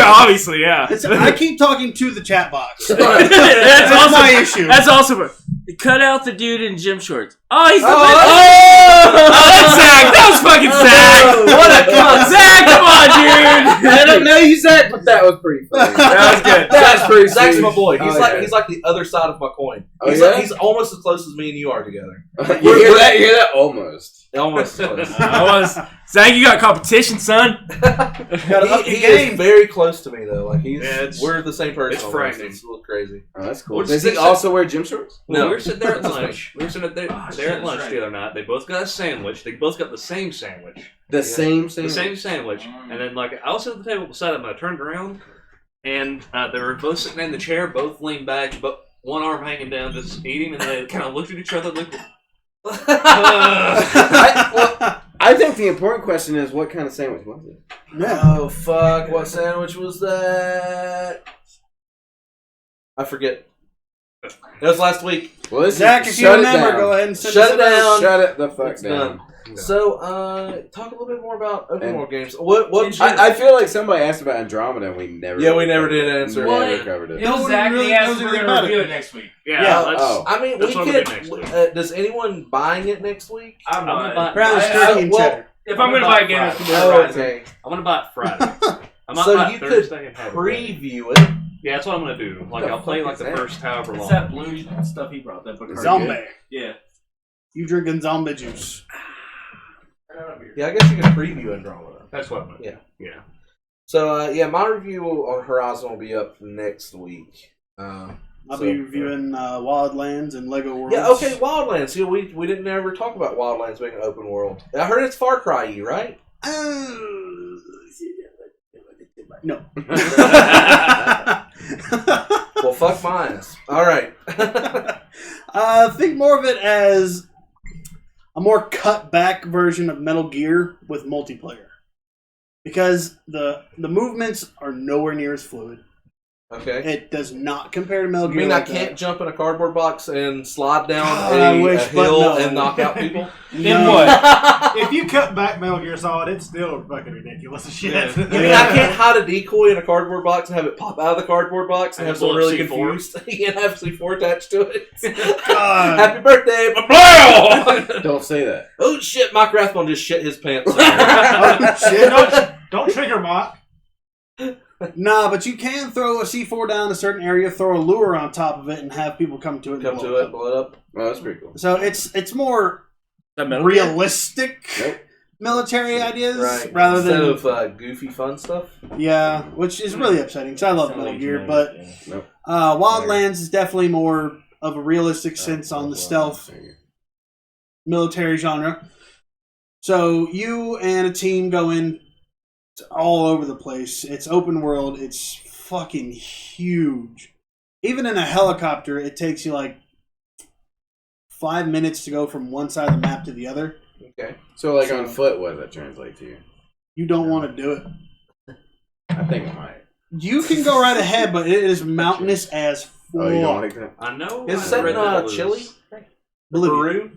[SPEAKER 2] Obviously, yeah.
[SPEAKER 4] I keep talking to the chat box.
[SPEAKER 2] That's also
[SPEAKER 4] my issue.
[SPEAKER 2] That's also cut out the dude in gym shorts. Oh, he's the that's Zach. That was fucking Zach.
[SPEAKER 1] What a cunt.
[SPEAKER 2] Zach, come on, dude.
[SPEAKER 3] I don't know you, Zach, but that was pretty funny.
[SPEAKER 2] That was good.
[SPEAKER 3] That's pretty.
[SPEAKER 1] Zach's
[SPEAKER 3] sweet.
[SPEAKER 1] my boy. He's like the other side of my coin. He's almost as close as me and you are together.
[SPEAKER 3] You hear that? You hear that? Almost.
[SPEAKER 1] Almost close.
[SPEAKER 2] Zach, you got competition, son.
[SPEAKER 1] He is very close to me though. Like we're the same person.
[SPEAKER 5] It's frightening.
[SPEAKER 1] It's a little crazy.
[SPEAKER 3] Oh, that's cool. Does he also wear gym shorts?
[SPEAKER 5] No, we were sitting there at lunch. We were sitting there at lunch the other night. They both got a sandwich. They both got the same sandwich.
[SPEAKER 3] The same sandwich.
[SPEAKER 5] The same sandwich. And then I was at the table beside him. And I turned around, and they were both sitting in the chair, both leaned back, but one arm hanging down, just eating. And they kind of looked at each other,
[SPEAKER 3] I think the important question is, what kind of sandwich was it?
[SPEAKER 1] Oh fuck! What sandwich was that? I forget. It was last week.
[SPEAKER 3] Well,
[SPEAKER 4] Zach, if you remember, go ahead and send us
[SPEAKER 1] Shut it down.
[SPEAKER 3] Shut it the fuck
[SPEAKER 1] It's
[SPEAKER 3] down.
[SPEAKER 1] done. So, talk a little bit more about open world games. What?
[SPEAKER 3] I feel like somebody asked about Andromeda and we never.
[SPEAKER 1] Yeah, we never did answer.
[SPEAKER 3] We never covered it.
[SPEAKER 2] It was Zach.
[SPEAKER 4] really
[SPEAKER 2] He asked
[SPEAKER 4] knows
[SPEAKER 2] if we're
[SPEAKER 4] anything
[SPEAKER 2] going
[SPEAKER 4] about
[SPEAKER 2] to
[SPEAKER 4] it.
[SPEAKER 2] review it next week.
[SPEAKER 5] Yeah.
[SPEAKER 1] I mean,
[SPEAKER 5] that's
[SPEAKER 1] we
[SPEAKER 5] what I'm gonna do
[SPEAKER 1] could. Does anyone buying it next week?
[SPEAKER 5] I'm gonna buy.
[SPEAKER 4] Brown's turkey and cheddar.
[SPEAKER 2] If I'm going to buy a game, it's going to be
[SPEAKER 1] Oh,
[SPEAKER 2] Horizon.
[SPEAKER 1] okay.
[SPEAKER 5] I'm gonna buy it Friday. I might
[SPEAKER 1] So
[SPEAKER 5] buy
[SPEAKER 1] you
[SPEAKER 5] it
[SPEAKER 1] could
[SPEAKER 5] Thursday and have it ready.
[SPEAKER 1] preview it.
[SPEAKER 5] Yeah, that's what I'm gonna do. Like I'll play like the first however long.
[SPEAKER 2] It's that blue stuff he brought. That book.
[SPEAKER 4] Zombie.
[SPEAKER 2] Yeah.
[SPEAKER 4] You drinking zombie juice.
[SPEAKER 1] Yeah, I guess you can preview Andromeda.
[SPEAKER 5] That's what I'm gonna do.
[SPEAKER 1] Yeah. So, my review on Horizon will be up next week.
[SPEAKER 4] I'll be reviewing Wildlands and Lego Worlds.
[SPEAKER 1] Yeah, okay, Wildlands. See, we didn't ever talk about Wildlands being an open world. I heard it's Far Cry-y, right?
[SPEAKER 4] No.
[SPEAKER 1] Well, fuck mine. All right.
[SPEAKER 4] Think more of it as a more cut back version of Metal Gear with multiplayer, because the movements are nowhere near as fluid.
[SPEAKER 1] Okay.
[SPEAKER 4] It does not compare to Metal
[SPEAKER 1] You
[SPEAKER 4] Gear.
[SPEAKER 1] mean
[SPEAKER 4] like
[SPEAKER 1] I can't
[SPEAKER 4] that.
[SPEAKER 1] jump in a cardboard box and slide down
[SPEAKER 4] I
[SPEAKER 1] a
[SPEAKER 4] wish, but
[SPEAKER 1] hill
[SPEAKER 4] no.
[SPEAKER 1] and knock out people?
[SPEAKER 2] In what?
[SPEAKER 6] If you cut back Metal Gear Solid, it's still fucking ridiculous as shit.
[SPEAKER 5] Yeah.
[SPEAKER 1] You mean I can't hide a decoy in a cardboard box and have it pop out of the cardboard box and have someone really
[SPEAKER 5] C4.
[SPEAKER 1] confused? You can't have C4 attached to it.
[SPEAKER 4] God.
[SPEAKER 1] Happy birthday! Blah!
[SPEAKER 3] Don't say that.
[SPEAKER 1] Oh shit, Mike Rathbone just shit his pants.
[SPEAKER 4] Oh, shit.
[SPEAKER 6] Don't trigger Mock.
[SPEAKER 4] Nah, but you can throw a C4 down a certain area, throw a lure on top of it, and have people come to it.
[SPEAKER 1] Come to it, blow it up.
[SPEAKER 3] Well, that's pretty cool.
[SPEAKER 4] So it's more
[SPEAKER 2] That Metal Gear?
[SPEAKER 4] realistic.
[SPEAKER 3] Nope.
[SPEAKER 4] military ideas
[SPEAKER 1] Right.
[SPEAKER 4] rather
[SPEAKER 1] Instead
[SPEAKER 4] than
[SPEAKER 1] of goofy fun stuff.
[SPEAKER 4] yeah, which is really upsetting because I love Metal Gear, but Wildlands is definitely more of a realistic sense on the stealth military genre. So you and a team go in all over the place. It's open world. It's fucking huge. Even in a helicopter, it takes you like 5 minutes to go from one side of the map to the other.
[SPEAKER 3] Okay. So like on foot, what does that translate to?
[SPEAKER 4] You don't want to do it.
[SPEAKER 3] I think I might.
[SPEAKER 4] You can go right ahead, but it is mountainous as fuck.
[SPEAKER 3] Oh, you don't like that?
[SPEAKER 5] I know.
[SPEAKER 1] Is it set in Chile?
[SPEAKER 4] Bolivia.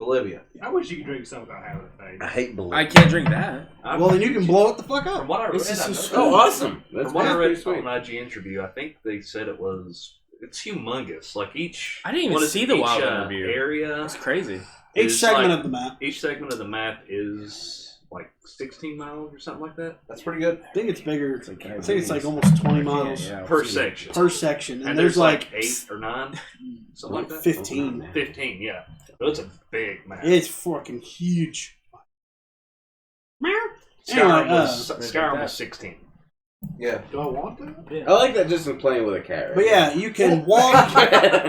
[SPEAKER 1] Bolivia.
[SPEAKER 6] I wish you could drink some without having a thing.
[SPEAKER 3] I hate Bolivia.
[SPEAKER 2] I can't drink that.
[SPEAKER 4] Well, then you can blow it the fuck up.
[SPEAKER 5] From what I read,
[SPEAKER 3] awesome.
[SPEAKER 5] From what I read on an IGN review, I think they said it's humongous. Like each,
[SPEAKER 2] I didn't even see the Wildland review.
[SPEAKER 5] Area.
[SPEAKER 2] That's crazy.
[SPEAKER 4] Each segment of the map.
[SPEAKER 5] Each segment of the map is like 16 miles or something like that.
[SPEAKER 1] That's pretty good.
[SPEAKER 4] I think it's bigger. I think it's like almost 20 miles
[SPEAKER 5] per section.
[SPEAKER 4] Per section, and
[SPEAKER 5] there's
[SPEAKER 4] like
[SPEAKER 5] 8 or 9, something like that.
[SPEAKER 4] 15.
[SPEAKER 5] 15, yeah. So it's a big map.
[SPEAKER 4] It's fucking huge.
[SPEAKER 5] Skyrim was 16.
[SPEAKER 1] Yeah.
[SPEAKER 6] Do I want that?
[SPEAKER 2] Yeah.
[SPEAKER 3] I like that just in playing with a cat.
[SPEAKER 4] But yeah, you can walk.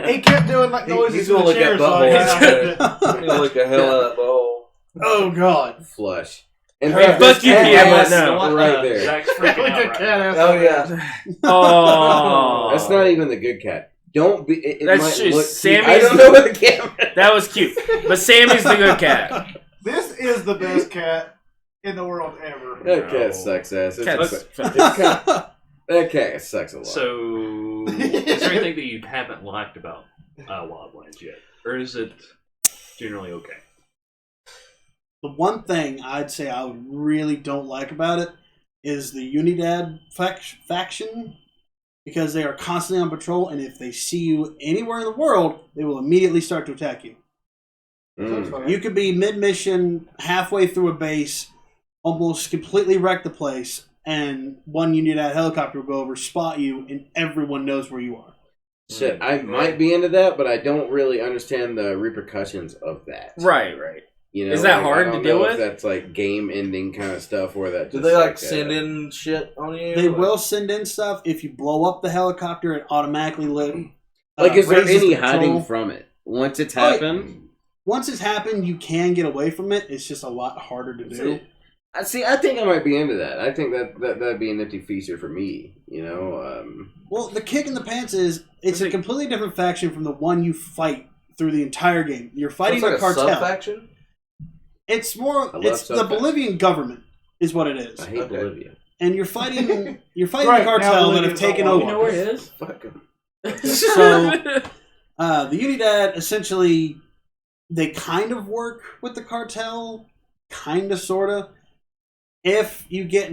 [SPEAKER 6] He kept doing like noises
[SPEAKER 1] He's
[SPEAKER 6] in
[SPEAKER 1] gonna
[SPEAKER 6] the
[SPEAKER 1] look
[SPEAKER 6] chair,
[SPEAKER 1] at
[SPEAKER 6] so I
[SPEAKER 1] buttholes.
[SPEAKER 6] had to-
[SPEAKER 1] He's gonna look the hell out of that ball.
[SPEAKER 4] Oh god.
[SPEAKER 3] Flush. And
[SPEAKER 2] Hey, fuck you,
[SPEAKER 3] cat
[SPEAKER 2] Kevin, no.
[SPEAKER 3] ass right there.
[SPEAKER 5] Zach's freaking
[SPEAKER 6] Look
[SPEAKER 5] out
[SPEAKER 6] at
[SPEAKER 5] right
[SPEAKER 6] cat
[SPEAKER 5] now.
[SPEAKER 6] ass.
[SPEAKER 1] Oh yeah.
[SPEAKER 2] Oh,
[SPEAKER 3] That's not even the good cat. Don't be. It
[SPEAKER 2] That's
[SPEAKER 3] might
[SPEAKER 2] just
[SPEAKER 3] look.
[SPEAKER 2] Sammy's
[SPEAKER 3] I don't
[SPEAKER 2] the-
[SPEAKER 3] know what the camera.
[SPEAKER 2] that was cute. But Sammy's the good cat.
[SPEAKER 6] This is the best cat in the world ever.
[SPEAKER 3] That cat sucks ass.
[SPEAKER 2] Cat's
[SPEAKER 3] That cat sucks a lot.
[SPEAKER 5] So, is there anything that you haven't liked about Wildlands yet? Or is it generally okay?
[SPEAKER 4] The one thing I'd say I really don't like about it is the Unidad faction, because they are constantly on patrol, and if they see you anywhere in the world, they will immediately start to attack you. You could be mid-mission, halfway through a base, almost completely wreck the place, and one Unidad helicopter will go over, spot you, and everyone knows where you are.
[SPEAKER 3] Shit, I might be into that, but I don't really understand the repercussions of that.
[SPEAKER 2] Right.
[SPEAKER 3] You know,
[SPEAKER 2] Is that
[SPEAKER 3] like,
[SPEAKER 2] hard
[SPEAKER 3] I don't
[SPEAKER 2] to deal
[SPEAKER 3] know
[SPEAKER 2] with?
[SPEAKER 3] If that's like game-ending kind of stuff, or that.
[SPEAKER 1] Do
[SPEAKER 3] just
[SPEAKER 1] they like send in shit on you?
[SPEAKER 4] They will send in stuff. If you blow up the helicopter, it automatically
[SPEAKER 3] is there
[SPEAKER 4] raises
[SPEAKER 3] any
[SPEAKER 4] the
[SPEAKER 3] hiding
[SPEAKER 4] control.
[SPEAKER 3] from it once it's happened?
[SPEAKER 4] Once it's happened, you can get away from it. It's just a lot harder to do.
[SPEAKER 3] See, I think I might be into that. I think that'd be a nifty feature for me. You know.
[SPEAKER 4] Well, the kick in the pants is it's a completely different faction from the one you fight through the entire game. You're fighting
[SPEAKER 1] so it's like
[SPEAKER 4] a cartel.
[SPEAKER 1] A sub-faction?
[SPEAKER 4] It's more. It's the Bolivian government is what it is.
[SPEAKER 3] I hate Bolivia.
[SPEAKER 4] And you're fighting. You're fighting
[SPEAKER 6] Right,
[SPEAKER 4] the cartel
[SPEAKER 6] now
[SPEAKER 4] that have
[SPEAKER 6] Bolivia's
[SPEAKER 4] taken
[SPEAKER 6] all
[SPEAKER 4] over.
[SPEAKER 2] You know where it is?
[SPEAKER 3] Fuck 'em.
[SPEAKER 4] So the Unidad essentially they kind of work with the cartel, kind of, sorta. If you get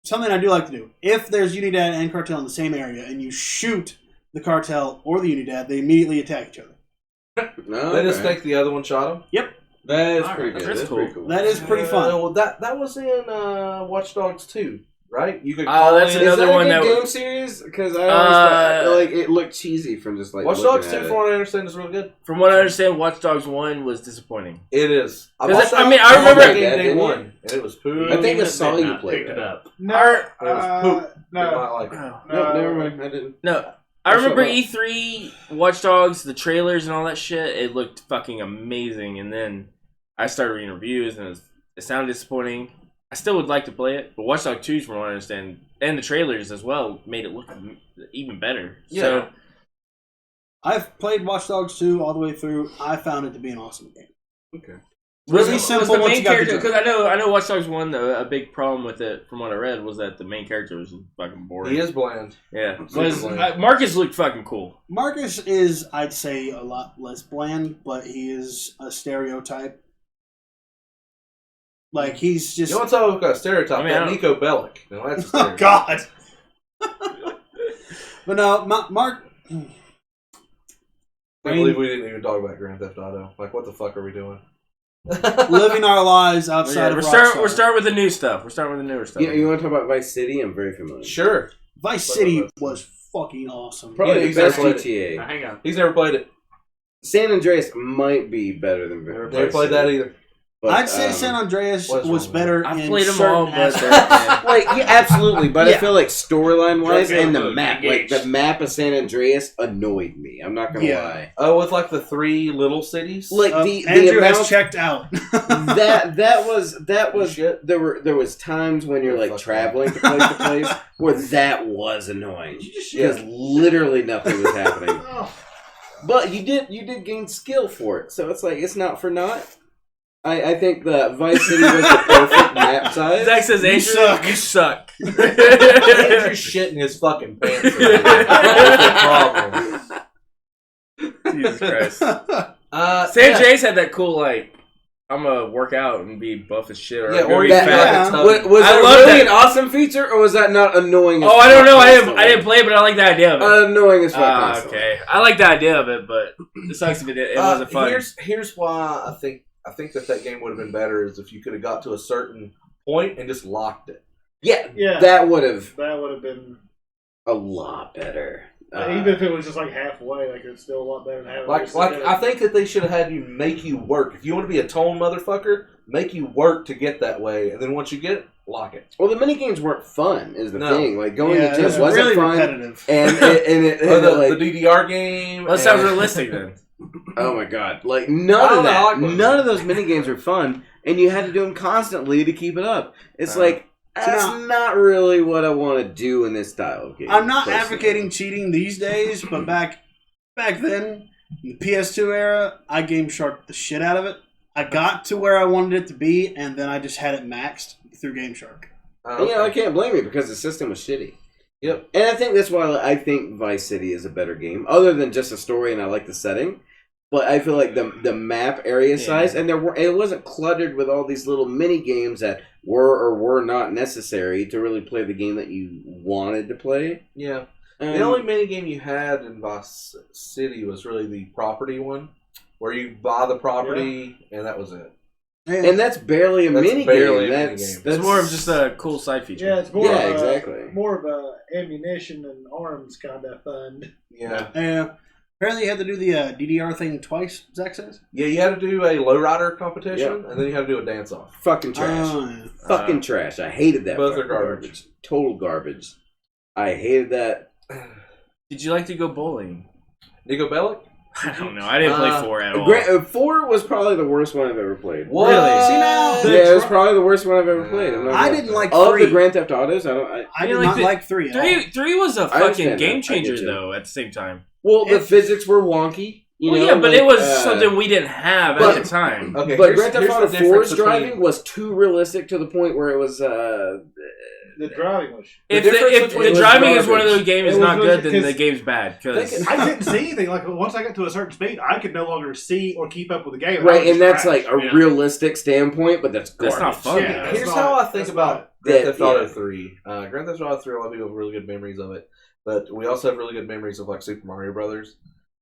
[SPEAKER 4] something I do like to do, if there's Unidad and cartel in the same area, and you shoot the cartel or the Unidad, they immediately attack each other.
[SPEAKER 3] No,
[SPEAKER 1] They just think the other one shot him?
[SPEAKER 4] Yep.
[SPEAKER 3] that is
[SPEAKER 5] All
[SPEAKER 3] pretty
[SPEAKER 5] right,
[SPEAKER 3] good.
[SPEAKER 2] that's
[SPEAKER 3] That's
[SPEAKER 2] cool.
[SPEAKER 3] pretty cool.
[SPEAKER 4] That is pretty fun.
[SPEAKER 1] Well, that was in Watch Dogs 2, right? You could
[SPEAKER 2] Oh,
[SPEAKER 1] call
[SPEAKER 2] that's
[SPEAKER 1] in.
[SPEAKER 2] another
[SPEAKER 3] Is that
[SPEAKER 2] one
[SPEAKER 3] a
[SPEAKER 2] that
[SPEAKER 3] good
[SPEAKER 2] was-
[SPEAKER 3] game series? Because I always thought, like it looked cheesy from just like
[SPEAKER 1] Watch
[SPEAKER 3] looking
[SPEAKER 1] Dogs
[SPEAKER 3] at
[SPEAKER 1] 2,
[SPEAKER 3] it.
[SPEAKER 1] from what I understand, is really good.
[SPEAKER 2] From what I understand, Watch Dogs 1 was disappointing.
[SPEAKER 1] It is. I
[SPEAKER 2] Because,
[SPEAKER 1] bought
[SPEAKER 2] I
[SPEAKER 1] that-
[SPEAKER 2] mean, I
[SPEAKER 1] bought
[SPEAKER 2] remember-
[SPEAKER 1] that game
[SPEAKER 3] Yeah,
[SPEAKER 1] day
[SPEAKER 3] didn't you?
[SPEAKER 1] one, and it was poo.
[SPEAKER 3] I think I
[SPEAKER 5] Even
[SPEAKER 3] saw you
[SPEAKER 5] Midnight
[SPEAKER 3] play
[SPEAKER 5] picked it
[SPEAKER 3] that.
[SPEAKER 5] up.
[SPEAKER 6] No,
[SPEAKER 1] It was poop. Did
[SPEAKER 6] no,
[SPEAKER 1] not like it.
[SPEAKER 2] Oh.
[SPEAKER 3] No, never mind. I didn't.
[SPEAKER 2] No, I remember E3, Watch Dogs, the trailers and all that shit. It looked fucking amazing. And then I started reading reviews, and it sounded disappointing. I still would like to play it, but Watch Dogs 2, from what I understand, and the trailers as well, made it look even better.
[SPEAKER 1] Yeah.
[SPEAKER 2] So,
[SPEAKER 4] I've played Watch Dogs 2 all the way through. I found it to be an awesome game.
[SPEAKER 5] Okay.
[SPEAKER 4] Really
[SPEAKER 2] was
[SPEAKER 4] simple
[SPEAKER 2] the
[SPEAKER 4] once
[SPEAKER 2] main
[SPEAKER 4] you got the
[SPEAKER 2] character,
[SPEAKER 4] joke.
[SPEAKER 2] because I know Watch Dogs 1, a big problem with it, from what I read, was that the main character was fucking boring.
[SPEAKER 1] He is bland.
[SPEAKER 2] Yeah.
[SPEAKER 1] Super
[SPEAKER 2] Marcus looked fucking cool.
[SPEAKER 4] Marcus is, I'd say, a lot less bland, but he is a stereotype. Like, he's just...
[SPEAKER 1] You want to talk about a stereotype?
[SPEAKER 2] I mean, I
[SPEAKER 1] that
[SPEAKER 2] don't-
[SPEAKER 1] Nico Bellic. No, that's a
[SPEAKER 4] Oh,
[SPEAKER 1] stereotype.
[SPEAKER 4] God! But no, Mark...
[SPEAKER 1] I can't believe we didn't even talk about Grand Theft Auto. Like, what the fuck are we doing?
[SPEAKER 4] living our lives outside of
[SPEAKER 2] We're starting with the new stuff. We're starting with the newer stuff.
[SPEAKER 3] You want to talk about Vice City? I'm very familiar.
[SPEAKER 1] Sure.
[SPEAKER 4] Vice City was fucking awesome.
[SPEAKER 3] Probably
[SPEAKER 1] He's
[SPEAKER 3] the best
[SPEAKER 1] never played
[SPEAKER 3] GTA.
[SPEAKER 5] Now, hang on.
[SPEAKER 1] He's never played it.
[SPEAKER 3] San Andreas might be better than
[SPEAKER 1] Never
[SPEAKER 3] Vice
[SPEAKER 1] played
[SPEAKER 3] City.
[SPEAKER 1] that either.
[SPEAKER 3] But,
[SPEAKER 4] I'd say San Andreas was better.
[SPEAKER 2] I've
[SPEAKER 4] in
[SPEAKER 2] played them
[SPEAKER 4] certain
[SPEAKER 2] all, but
[SPEAKER 4] aspects.
[SPEAKER 3] like, yeah, absolutely. But
[SPEAKER 4] Yeah.
[SPEAKER 3] I feel like storyline wise
[SPEAKER 5] Yeah,
[SPEAKER 3] and the
[SPEAKER 5] look,
[SPEAKER 3] map, like the map of San Andreas annoyed me. I'm not gonna lie.
[SPEAKER 1] Oh, with like the 3 little cities.
[SPEAKER 3] Like the
[SPEAKER 4] Andrew
[SPEAKER 3] amount
[SPEAKER 4] has checked out.
[SPEAKER 3] that was
[SPEAKER 1] Shit.
[SPEAKER 3] there was times when you're like
[SPEAKER 1] Fuck
[SPEAKER 3] traveling to place to place where that was annoying because literally nothing was happening. But you did gain skill for it, so it's like it's not for naught. I think the Vice City was the perfect map size.
[SPEAKER 2] Zach says, Andrew, you suck.
[SPEAKER 1] Andrew's shitting his fucking pants. That's the problem.
[SPEAKER 2] Jesus Christ.
[SPEAKER 1] San
[SPEAKER 2] Jay's had that cool, like, I'm gonna work out and be buff as shit, or
[SPEAKER 1] Yeah,
[SPEAKER 2] I'm gonna
[SPEAKER 1] or
[SPEAKER 2] be
[SPEAKER 1] that-
[SPEAKER 2] fat.
[SPEAKER 1] yeah.
[SPEAKER 3] Was
[SPEAKER 2] I
[SPEAKER 3] that
[SPEAKER 2] love
[SPEAKER 3] really
[SPEAKER 2] that.
[SPEAKER 3] an awesome feature, or was that not annoying? As
[SPEAKER 2] Oh, I don't know. I
[SPEAKER 3] constantly?
[SPEAKER 2] didn't play it, but I like the idea of it.
[SPEAKER 3] Annoying as fuck. Constantly.
[SPEAKER 2] Okay, I like the idea of it, but it sucks if it wasn't fun.
[SPEAKER 1] Here's why I think that game would have been better is if you could have got to a certain point and just locked it.
[SPEAKER 3] Yeah, that would have
[SPEAKER 6] been
[SPEAKER 3] a lot better.
[SPEAKER 6] even if it was just like halfway, like it's still a lot better than having.
[SPEAKER 1] I think that they should have had you make you work. If you want to be a tone motherfucker, make you work to get that way, and then once you get it, lock it.
[SPEAKER 3] Well, the mini games weren't fun. Is the
[SPEAKER 1] No.
[SPEAKER 3] thing like going
[SPEAKER 4] Yeah,
[SPEAKER 3] to gym
[SPEAKER 4] it was
[SPEAKER 3] wasn't
[SPEAKER 4] really
[SPEAKER 3] fun,
[SPEAKER 4] repetitive.
[SPEAKER 3] and it
[SPEAKER 1] Or
[SPEAKER 3] like,
[SPEAKER 1] the DDR game.
[SPEAKER 2] That sounds
[SPEAKER 1] and-
[SPEAKER 2] realistic then.
[SPEAKER 3] oh my god, like
[SPEAKER 1] I
[SPEAKER 3] none
[SPEAKER 1] don't
[SPEAKER 3] of
[SPEAKER 1] know, I
[SPEAKER 3] that,
[SPEAKER 1] like those.
[SPEAKER 3] none of those mini games were fun, and you had to do them constantly to keep it up. It's like that's
[SPEAKER 4] now-
[SPEAKER 3] not really what I want to do in this style of game.
[SPEAKER 4] I'm not
[SPEAKER 3] personally.
[SPEAKER 4] advocating cheating these days, but back then, in the PS2 era, I game sharked the shit out of it. I got to where I wanted it to be, and then I just had it maxed through Game Shark.
[SPEAKER 3] And, you know, I can't blame you because the system was shitty.
[SPEAKER 1] Yep.
[SPEAKER 3] And I think that's why I think Vice City is a better game, other than just a story, and I like the setting. But I feel like the map area size, and it wasn't cluttered with all these little mini games that were or were not necessary to really play the game that you wanted to play.
[SPEAKER 1] Yeah. The only mini game you had in Vice City was really the property one, where you buy the property, and that was it.
[SPEAKER 3] And that's barely a mini game. That's
[SPEAKER 2] It's more of just a cool side feature.
[SPEAKER 6] Yeah, it's more
[SPEAKER 3] exactly.
[SPEAKER 6] More of a ammunition and arms kind of fun.
[SPEAKER 1] Yeah.
[SPEAKER 4] Apparently you had to do the DDR thing twice, Zach says?
[SPEAKER 1] Yeah, you had to do a lowrider competition, and then you had to do a dance-off.
[SPEAKER 3] Fucking trash. Fucking trash. I hated that.
[SPEAKER 1] Both are garbage.
[SPEAKER 3] Total garbage. I hated that.
[SPEAKER 2] Did you like to go bowling?
[SPEAKER 1] Nico Bellic?
[SPEAKER 2] I don't know. I didn't play 4 at all.
[SPEAKER 3] 4 was probably the worst one I've ever played.
[SPEAKER 1] What?
[SPEAKER 2] Really?
[SPEAKER 4] See now,
[SPEAKER 3] Yeah, it was probably the worst one I've ever played.
[SPEAKER 4] I didn't like
[SPEAKER 3] of
[SPEAKER 4] 3.
[SPEAKER 3] the Grand Theft Autos.
[SPEAKER 4] I did not like 3 at all.
[SPEAKER 2] 3 was a
[SPEAKER 3] I
[SPEAKER 2] fucking
[SPEAKER 3] understand
[SPEAKER 2] game
[SPEAKER 3] that. I
[SPEAKER 2] changer,
[SPEAKER 3] get you.
[SPEAKER 2] though, at the same time.
[SPEAKER 3] Well, the physics were wonky. You know,
[SPEAKER 2] yeah, but
[SPEAKER 3] like,
[SPEAKER 2] it was something we didn't have
[SPEAKER 3] but-
[SPEAKER 2] at the time.
[SPEAKER 1] Okay,
[SPEAKER 3] But
[SPEAKER 1] here's
[SPEAKER 3] Grand Theft
[SPEAKER 1] the
[SPEAKER 3] Auto
[SPEAKER 1] difference
[SPEAKER 3] 4's
[SPEAKER 1] between-
[SPEAKER 3] driving was too realistic to the point where it was.
[SPEAKER 6] The driving was.
[SPEAKER 2] If
[SPEAKER 1] difference
[SPEAKER 2] the
[SPEAKER 1] between-
[SPEAKER 2] driving
[SPEAKER 3] was
[SPEAKER 2] is one of those
[SPEAKER 6] It
[SPEAKER 2] games
[SPEAKER 6] was
[SPEAKER 2] not good, then
[SPEAKER 6] because-
[SPEAKER 2] the game's bad. Cause
[SPEAKER 6] I couldn't see anything. Like once I got to a certain speed, I could no longer see or keep up with the game.
[SPEAKER 3] Right,
[SPEAKER 6] I was
[SPEAKER 3] and that's
[SPEAKER 6] crashed.
[SPEAKER 3] like a realistic standpoint, but that's garbage.
[SPEAKER 2] That's not fun.
[SPEAKER 6] Yeah.
[SPEAKER 2] though.
[SPEAKER 1] Here's
[SPEAKER 6] That's
[SPEAKER 1] how
[SPEAKER 6] not-
[SPEAKER 1] I think
[SPEAKER 6] that's
[SPEAKER 1] about
[SPEAKER 6] not-
[SPEAKER 1] Grand
[SPEAKER 3] that-
[SPEAKER 1] Theft Auto
[SPEAKER 3] yeah.
[SPEAKER 1] 3. Grand Theft Auto 3, a lot of people have really good memories of it, but we also have really good memories of like Super Mario Brothers.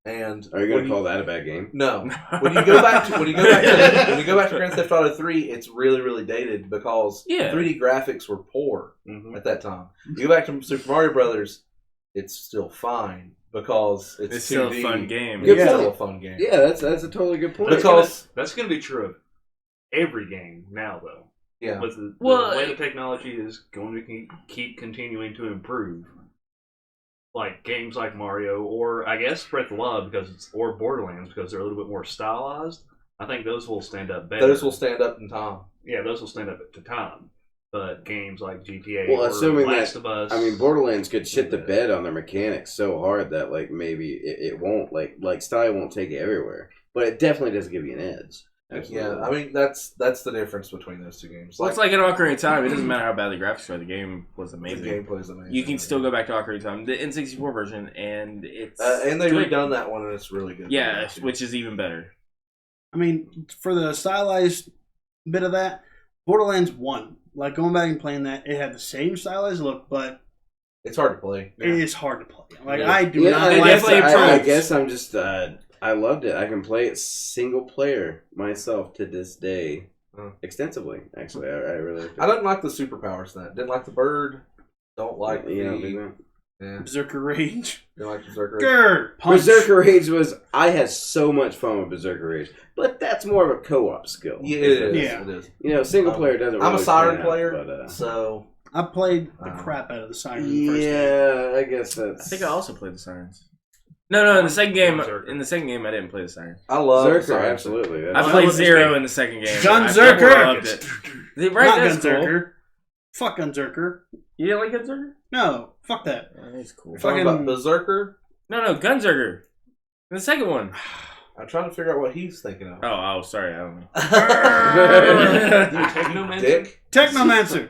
[SPEAKER 1] And
[SPEAKER 3] Are you going to call that a bad game?
[SPEAKER 1] No. When you go back to Grand Theft Auto 3, it's really, really dated because 3D graphics were poor at that time. You go back to Super Mario Brothers, it's still fine because it's
[SPEAKER 2] still
[SPEAKER 1] 2D.
[SPEAKER 2] a fun game.
[SPEAKER 1] It's
[SPEAKER 3] Yeah.
[SPEAKER 1] still a fun game.
[SPEAKER 3] Yeah, that's a totally good point.
[SPEAKER 1] Because
[SPEAKER 5] That's going to be true of every game now, though.
[SPEAKER 1] yeah,
[SPEAKER 5] With the
[SPEAKER 2] Well,
[SPEAKER 5] way the technology is going to keep continuing to improve. Like games like Mario, or I guess Breath of the Wild or Borderlands because they're a little bit more stylized. I think those will stand up better.
[SPEAKER 1] those will stand up in time.
[SPEAKER 5] Yeah, those will stand up to time. But games like GTA
[SPEAKER 3] Well,
[SPEAKER 5] or
[SPEAKER 3] assuming
[SPEAKER 5] Last
[SPEAKER 3] that-
[SPEAKER 5] of Us,
[SPEAKER 3] I mean, Borderlands could shit the bed on their mechanics so hard that like maybe it won't like style won't take it everywhere, but it definitely doesn't give you an edge. Absolutely.
[SPEAKER 1] Yeah, I mean that's the difference between those two games.
[SPEAKER 2] Well, it's like in Ocarina of Time. It doesn't matter how bad the graphics are. The game was
[SPEAKER 1] the
[SPEAKER 2] amazing.
[SPEAKER 1] gameplay is amazing.
[SPEAKER 2] You can still go back to Ocarina of Time, the N64 version, and it's
[SPEAKER 1] and they've
[SPEAKER 2] good.
[SPEAKER 1] redone that one, and it's really good.
[SPEAKER 2] Yeah, which is even better.
[SPEAKER 4] I mean, for the stylized bit of that, Borderlands 1, like going back and playing that, it had the same stylized look, but
[SPEAKER 1] it's hard to play.
[SPEAKER 4] it is hard to play. Like,
[SPEAKER 1] Yeah.
[SPEAKER 4] I do
[SPEAKER 3] Yeah,
[SPEAKER 4] not
[SPEAKER 2] they
[SPEAKER 4] like
[SPEAKER 2] definitely
[SPEAKER 4] that.
[SPEAKER 2] improved.
[SPEAKER 3] I guess I'm just I loved it. I can play it single player myself to this day, extensively. Actually, I really.
[SPEAKER 1] I don't like the superpowers. That didn't like the bird. Don't like
[SPEAKER 3] You know,
[SPEAKER 1] the Yeah.
[SPEAKER 4] Berserker Rage.
[SPEAKER 1] You like Berserker Rage?
[SPEAKER 4] Grr, punch.
[SPEAKER 3] Berserker Rage I had so much fun with Berserker Rage, but that's more of a co-op skill.
[SPEAKER 1] Yeah, it is.
[SPEAKER 4] Yeah.
[SPEAKER 1] It is.
[SPEAKER 3] You know, single player doesn't.
[SPEAKER 1] I'm
[SPEAKER 3] really
[SPEAKER 1] a Siren
[SPEAKER 3] pan out,
[SPEAKER 1] player,
[SPEAKER 3] but,
[SPEAKER 1] so
[SPEAKER 4] I played the crap out of the Siren in the first game.
[SPEAKER 3] yeah, I guess that's.
[SPEAKER 2] I think I also played the Sirens. No. In the second game, I didn't play the Siren.
[SPEAKER 1] I love
[SPEAKER 3] Berserker,
[SPEAKER 1] Siren.
[SPEAKER 3] absolutely.
[SPEAKER 2] I played Zero in the second game.
[SPEAKER 4] Gunzerker!
[SPEAKER 2] I loved it. Right,
[SPEAKER 4] Not
[SPEAKER 2] that's
[SPEAKER 4] Gunzerker.
[SPEAKER 2] cool.
[SPEAKER 4] Fuck Gunzerker.
[SPEAKER 2] You didn't like Gunzerker?
[SPEAKER 4] No, fuck that.
[SPEAKER 2] That's cool.
[SPEAKER 1] You're talking about Berserker?
[SPEAKER 2] No, Gunzerker. The second one.
[SPEAKER 1] I'm trying to figure out what he's thinking of.
[SPEAKER 2] Oh, sorry, I don't know.
[SPEAKER 5] Technomancer?
[SPEAKER 1] Dick?
[SPEAKER 4] Technomancer.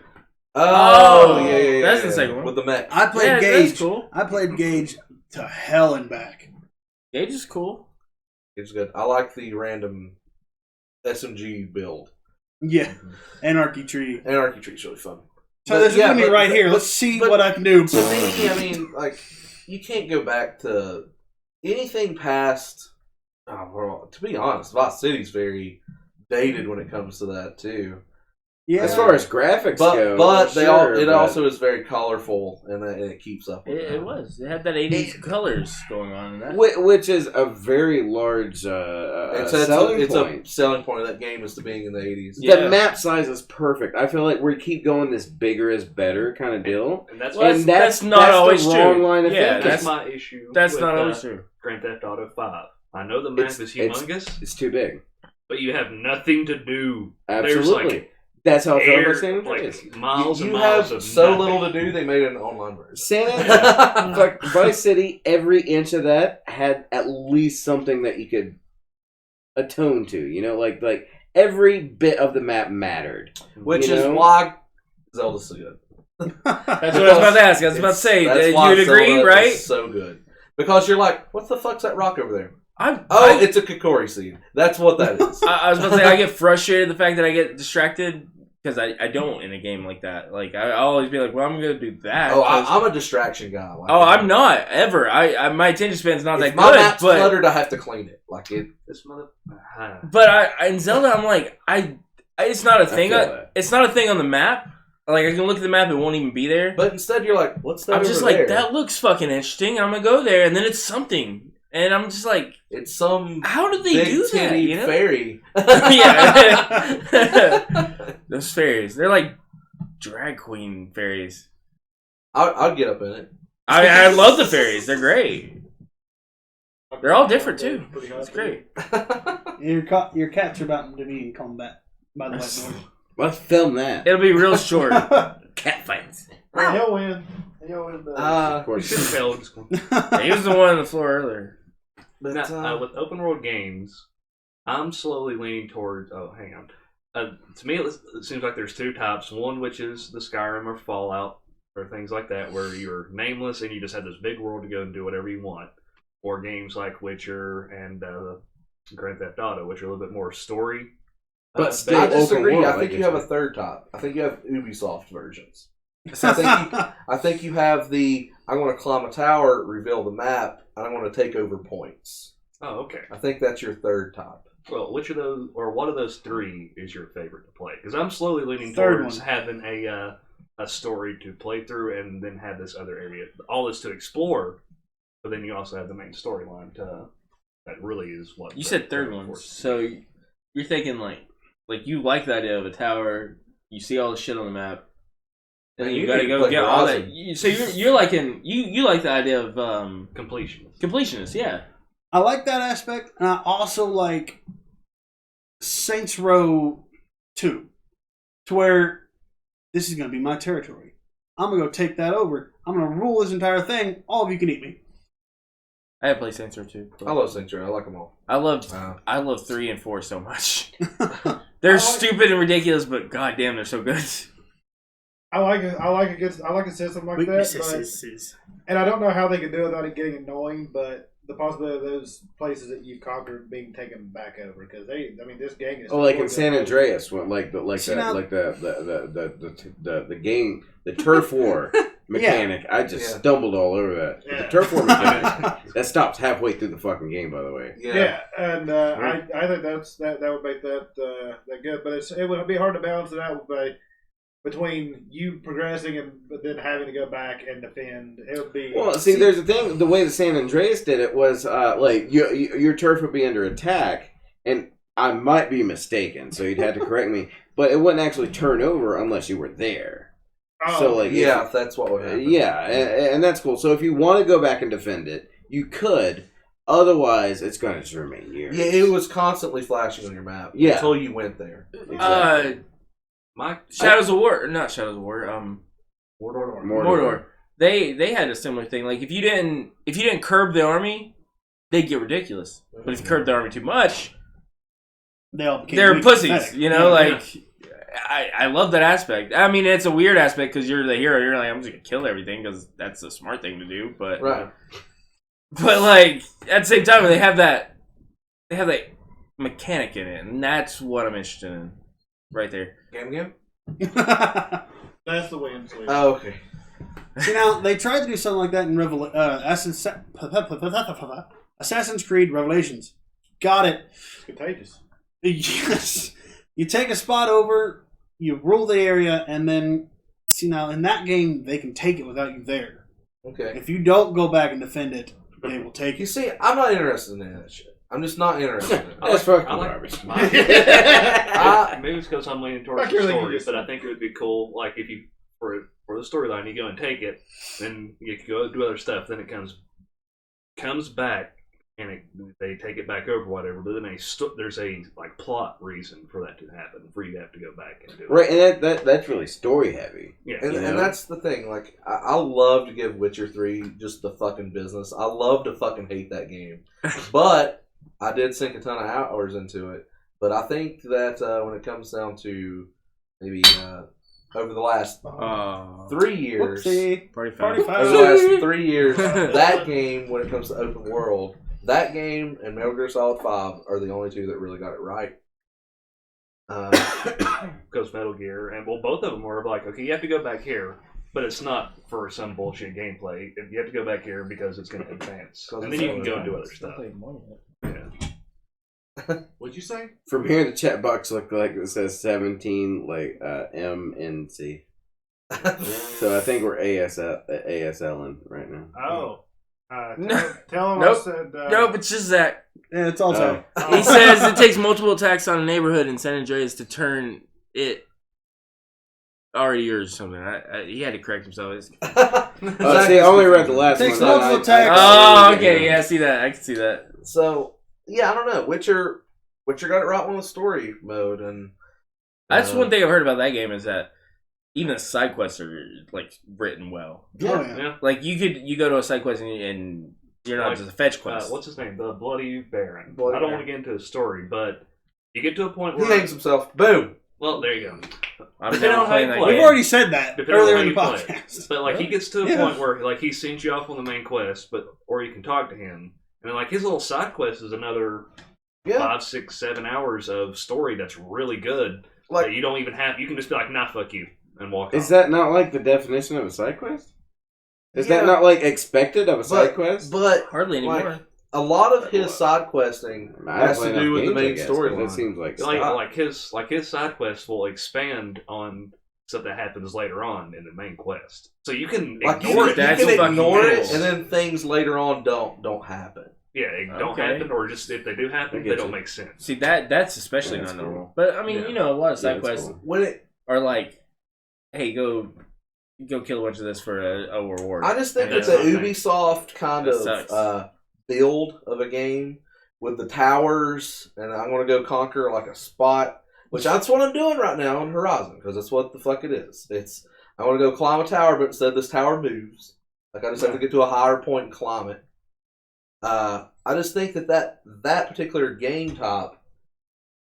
[SPEAKER 1] Oh, yeah.
[SPEAKER 2] That's the second one.
[SPEAKER 1] With the mech.
[SPEAKER 4] I played
[SPEAKER 2] Yeah,
[SPEAKER 4] Gage.
[SPEAKER 2] that's cool.
[SPEAKER 4] I played Gage to hell and back.
[SPEAKER 2] Gage is cool.
[SPEAKER 1] It's good. I like the random SMG build.
[SPEAKER 4] Yeah. Anarchy Tree.
[SPEAKER 1] Anarchy Tree's really fun.
[SPEAKER 4] So this is me right here. Let's see what I can do.
[SPEAKER 1] To me, I mean, like, you can't go back to anything past. Well, to be honest, Vice City's very dated when it comes to that too.
[SPEAKER 4] Yeah.
[SPEAKER 3] As far as graphics go,
[SPEAKER 1] but
[SPEAKER 3] sure,
[SPEAKER 1] it also is very colorful and it keeps up. With
[SPEAKER 2] It was. It had that 80s colors going on in that.
[SPEAKER 3] which is a very large
[SPEAKER 1] it's
[SPEAKER 3] selling
[SPEAKER 1] a
[SPEAKER 3] point.
[SPEAKER 1] selling point of that game is to being in the 80s.
[SPEAKER 2] Yeah.
[SPEAKER 3] The map size is perfect. I feel like we keep going this bigger is better kind of deal.
[SPEAKER 5] And that's,
[SPEAKER 2] Well, that's not always
[SPEAKER 3] the
[SPEAKER 2] true.
[SPEAKER 3] wrong line of
[SPEAKER 2] Yeah,
[SPEAKER 3] thinking.
[SPEAKER 5] that's my issue.
[SPEAKER 2] That's
[SPEAKER 5] with,
[SPEAKER 2] not always true.
[SPEAKER 5] Grand Theft Auto 5. I know the map is humongous,
[SPEAKER 3] It's too big.
[SPEAKER 5] but you have nothing to do.
[SPEAKER 3] Absolutely.
[SPEAKER 5] There's like
[SPEAKER 3] That's how I feel
[SPEAKER 5] air,
[SPEAKER 3] about San
[SPEAKER 5] like
[SPEAKER 3] Andreas.
[SPEAKER 5] miles and
[SPEAKER 1] You
[SPEAKER 5] miles
[SPEAKER 1] have
[SPEAKER 5] of
[SPEAKER 1] so
[SPEAKER 5] nothing.
[SPEAKER 1] little to do. They made an online version.
[SPEAKER 3] San Andreas, like Vice City, every inch of that had at least something that you could atone to. You know, like every bit of the map mattered.
[SPEAKER 1] Which
[SPEAKER 3] You
[SPEAKER 1] is
[SPEAKER 3] know?
[SPEAKER 1] why Zelda's so good.
[SPEAKER 2] That's what I was about to ask. I was about to say,
[SPEAKER 1] That's
[SPEAKER 2] you
[SPEAKER 1] why
[SPEAKER 2] would agree,
[SPEAKER 1] Zelda
[SPEAKER 2] right?
[SPEAKER 1] is so good. Because you're like, what the fuck's that rock over there?
[SPEAKER 2] I
[SPEAKER 1] It's a Kokori seed. That's what that is.
[SPEAKER 2] was about to say, I get frustrated the fact that I get distracted because I don't in a game like that. Like, I always be like, well, I'm going to do that.
[SPEAKER 1] I'm a distraction guy. Like
[SPEAKER 2] I'm not, ever. My attention span's not that
[SPEAKER 1] if my
[SPEAKER 2] good.
[SPEAKER 1] map's
[SPEAKER 2] But,
[SPEAKER 1] cluttered, I have to clean it. Like it.
[SPEAKER 5] This mother.
[SPEAKER 2] but in Zelda, I'm like, it's not a thing.
[SPEAKER 3] feel that.
[SPEAKER 2] It's not a thing on the map. Like, I can look at the map, it won't even be there.
[SPEAKER 1] But instead, you're like, what's that?
[SPEAKER 2] I'm just
[SPEAKER 1] over
[SPEAKER 2] like,
[SPEAKER 1] there?
[SPEAKER 2] that looks fucking interesting. I'm going to go there, and then it's something. And I'm just like,
[SPEAKER 1] It's some
[SPEAKER 2] how did they
[SPEAKER 1] big
[SPEAKER 2] do that?
[SPEAKER 1] titty
[SPEAKER 2] You know?
[SPEAKER 1] fairy.
[SPEAKER 2] Yeah. Those fairies. They're like drag queen fairies.
[SPEAKER 1] I'd get up in it.
[SPEAKER 2] I love the fairies. They're great. They're all different too. It's great.
[SPEAKER 4] Your cats are about to be in combat, by the way.
[SPEAKER 3] Let's film that.
[SPEAKER 2] It'll be real short. Cat fights.
[SPEAKER 6] He'll win. He'll win.
[SPEAKER 3] Of
[SPEAKER 5] You
[SPEAKER 3] course.
[SPEAKER 5] should have failed.
[SPEAKER 2] He was the one on the floor earlier.
[SPEAKER 1] But,
[SPEAKER 5] Now, with open world games, I'm slowly leaning towards. Oh, hang on. To me, it seems like there's two types. One, which is the Skyrim or Fallout or things like that, where you're nameless and you just have this big world to go and do whatever you want. Or games like Witcher and Grand Theft Auto, which are a little bit more story.
[SPEAKER 3] But still
[SPEAKER 1] I
[SPEAKER 3] open
[SPEAKER 1] disagree.
[SPEAKER 3] world,
[SPEAKER 1] I think
[SPEAKER 3] like
[SPEAKER 1] you have
[SPEAKER 3] you
[SPEAKER 1] a
[SPEAKER 3] said.
[SPEAKER 1] third type. I think you have Ubisoft versions. I think you have the I want to climb a tower, reveal the map, and I want to take over points.
[SPEAKER 5] Oh, okay.
[SPEAKER 1] I think that's your third type.
[SPEAKER 5] Well, which of those, or one of those three, is your favorite to play? Because I'm slowly leaning
[SPEAKER 4] Third
[SPEAKER 5] towards
[SPEAKER 4] one.
[SPEAKER 5] having a story to play through, and then have this other area. All this to explore, but then you also have the main storyline. That really is what
[SPEAKER 2] You said third one, so you're thinking like you like the idea of a tower. You see all the shit on the map, and then you gotta go get all that. So you're liking you like the idea of completionist, yeah.
[SPEAKER 4] I like that aspect, and I also like Saints Row 2, to where this is going to be my territory. I'm going to go take that over. I'm going to rule this entire thing. All of you can eat me.
[SPEAKER 2] I have played Saints Row 2.
[SPEAKER 1] I love Saints Row. I like them all.
[SPEAKER 2] I love 3 and 4 so much. They're stupid and ridiculous, but goddamn, they're so good.
[SPEAKER 6] I like a system like that. And I don't know how they could do it without it getting annoying, but the possibility of those places that you conquered being taken back over, because this game is.
[SPEAKER 3] Oh, like in San Andreas, when the game, the turf war mechanic. I just stumbled all over that.
[SPEAKER 6] Yeah.
[SPEAKER 3] The turf war mechanic that stops halfway through the fucking game, by the way.
[SPEAKER 6] Yeah, and I think that would make that good, but it would be hard to balance it out by between you progressing and then having to go back and defend. It would be
[SPEAKER 3] there's a thing. The way the San Andreas did it was like your turf would be under attack, and I might be mistaken, so you'd have to correct me, but it wouldn't actually turn over unless you were there.
[SPEAKER 6] Oh,
[SPEAKER 3] so like
[SPEAKER 1] that's what would happen.
[SPEAKER 3] Yeah, and that's cool. So if you want to go back and defend it, you could. Otherwise, it's going to just remain yours.
[SPEAKER 1] Yeah, it was constantly flashing on your map until you went there.
[SPEAKER 3] Exactly.
[SPEAKER 2] Shadows of War, not Shadows of War.
[SPEAKER 3] Mordor.
[SPEAKER 2] They had a similar thing. Like if you didn't curb the army, they'd get ridiculous. But if you curbed the army too much, they're pussies. You know, I love that aspect. I mean, it's a weird aspect because you're the hero. You're like, I'm just gonna kill everything because that's the smart thing to do. But but like at the same time, they have that mechanic in it, and that's what I'm interested in, right there.
[SPEAKER 1] Game.
[SPEAKER 6] That's the way I'm sleeping.
[SPEAKER 1] Oh, okay.
[SPEAKER 4] See, now they tried to do something like that in Assassin's Creed Revelations. Got it.
[SPEAKER 6] Contagious.
[SPEAKER 4] Yes. You take a spot over, you rule the area, and then see now in that game they can take it without you there.
[SPEAKER 1] Okay.
[SPEAKER 4] If you don't go back and defend it, they will take it.
[SPEAKER 1] You see, I'm not interested in that shit. I'm just not interested in it.
[SPEAKER 3] That's fucking garbage.
[SPEAKER 5] Maybe it's because I'm leaning towards the story, but I think it would be cool, like if you for the storyline, you go and take it, then you can go do other stuff. Then it comes back, and they take it back over, whatever. But then there's a like plot reason for that to happen, for you to have to go back and do it.
[SPEAKER 3] Right, and that's really story heavy.
[SPEAKER 1] Yeah, and that's the thing. Like, I love to give Witcher 3 just the fucking business. I love to fucking hate that game, but I did sink a ton of hours into it. But I think that when it comes down to maybe over the last 3 years,
[SPEAKER 4] Party
[SPEAKER 1] over the last 3 years, that game, when it comes to open world, that game and Metal Gear Solid 5 are the only two that really got it right.
[SPEAKER 5] Because Metal Gear, and both of them were like, okay, you have to go back here, but it's not for some bullshit gameplay. You have to go back here because it's going to advance, and then you can go and do other stuff. Yeah.
[SPEAKER 6] What'd you say?
[SPEAKER 3] From here, the chat box looked like it says 17, like MNC. So I think we're ASLing right now.
[SPEAKER 6] Oh.
[SPEAKER 2] No.
[SPEAKER 6] Tell him
[SPEAKER 2] Nope.
[SPEAKER 6] I said...
[SPEAKER 2] Nope, it's just that.
[SPEAKER 4] Yeah, it's also.
[SPEAKER 2] He says it takes multiple attacks on a neighborhood in San Andreas to turn it already yours or something. He had to correct himself.
[SPEAKER 3] See, I only read the last
[SPEAKER 4] Takes
[SPEAKER 3] one.
[SPEAKER 4] multiple attacks.
[SPEAKER 2] Oh, okay, yeah, I see that. I can see that.
[SPEAKER 1] So, yeah, I don't know. Witcher got it right on the story mode, and
[SPEAKER 2] that's one thing I've heard about that game is that even the side quests are like written well.
[SPEAKER 1] Yeah.
[SPEAKER 2] Like you go to a side quest and you're not just a fetch quest.
[SPEAKER 5] What's his name? The Bloody Baron.
[SPEAKER 1] Bloody
[SPEAKER 5] I don't
[SPEAKER 1] Baron.
[SPEAKER 5] want to get into his story, but you get to a point where
[SPEAKER 1] he hangs himself. Boom.
[SPEAKER 5] Well, there you go.
[SPEAKER 2] I'm
[SPEAKER 5] Depending
[SPEAKER 2] down
[SPEAKER 5] on how
[SPEAKER 2] playing
[SPEAKER 5] you
[SPEAKER 2] that
[SPEAKER 5] play.
[SPEAKER 4] We've
[SPEAKER 2] game.
[SPEAKER 4] already said that
[SPEAKER 5] Depending
[SPEAKER 4] earlier
[SPEAKER 5] on
[SPEAKER 4] in the
[SPEAKER 5] how you play.
[SPEAKER 4] podcast.
[SPEAKER 5] But like he gets to a
[SPEAKER 4] Yeah.
[SPEAKER 5] point where like he sends you off on the main quest, or you can talk to him, and then like his little side quest is another 5, 6, 7 hours of story that's really good.
[SPEAKER 1] Like
[SPEAKER 5] that you don't even have. You can just be like, nah, fuck you, and walk.
[SPEAKER 3] Is
[SPEAKER 5] off.
[SPEAKER 3] that not like the definition of a side quest? Is that not like expected of a side quest?
[SPEAKER 1] But
[SPEAKER 2] Hardly anymore.
[SPEAKER 1] like, a lot of his side questing has to do with the main storyline.
[SPEAKER 3] It seems like
[SPEAKER 5] like his side quests will expand on stuff that happens later on in the main quest. So you can ignore it.
[SPEAKER 1] You can ignore it,
[SPEAKER 2] cool.
[SPEAKER 1] and then things later on don't happen.
[SPEAKER 5] Yeah, it don't happen, or just if they do happen, they don't make sense.
[SPEAKER 2] See that's especially not normal. But I mean, a lot of side quests are like, hey, go kill a bunch of this for a reward.
[SPEAKER 1] I just think it's a Ubisoft kind of build of a game with the towers, and I'm going to go conquer like a spot, which that's what I'm doing right now on Horizon, because that's what the fuck it is. I want to go climb a tower, but instead this tower moves. Like I just have to get to a higher point and climb it. I just think that particular game type,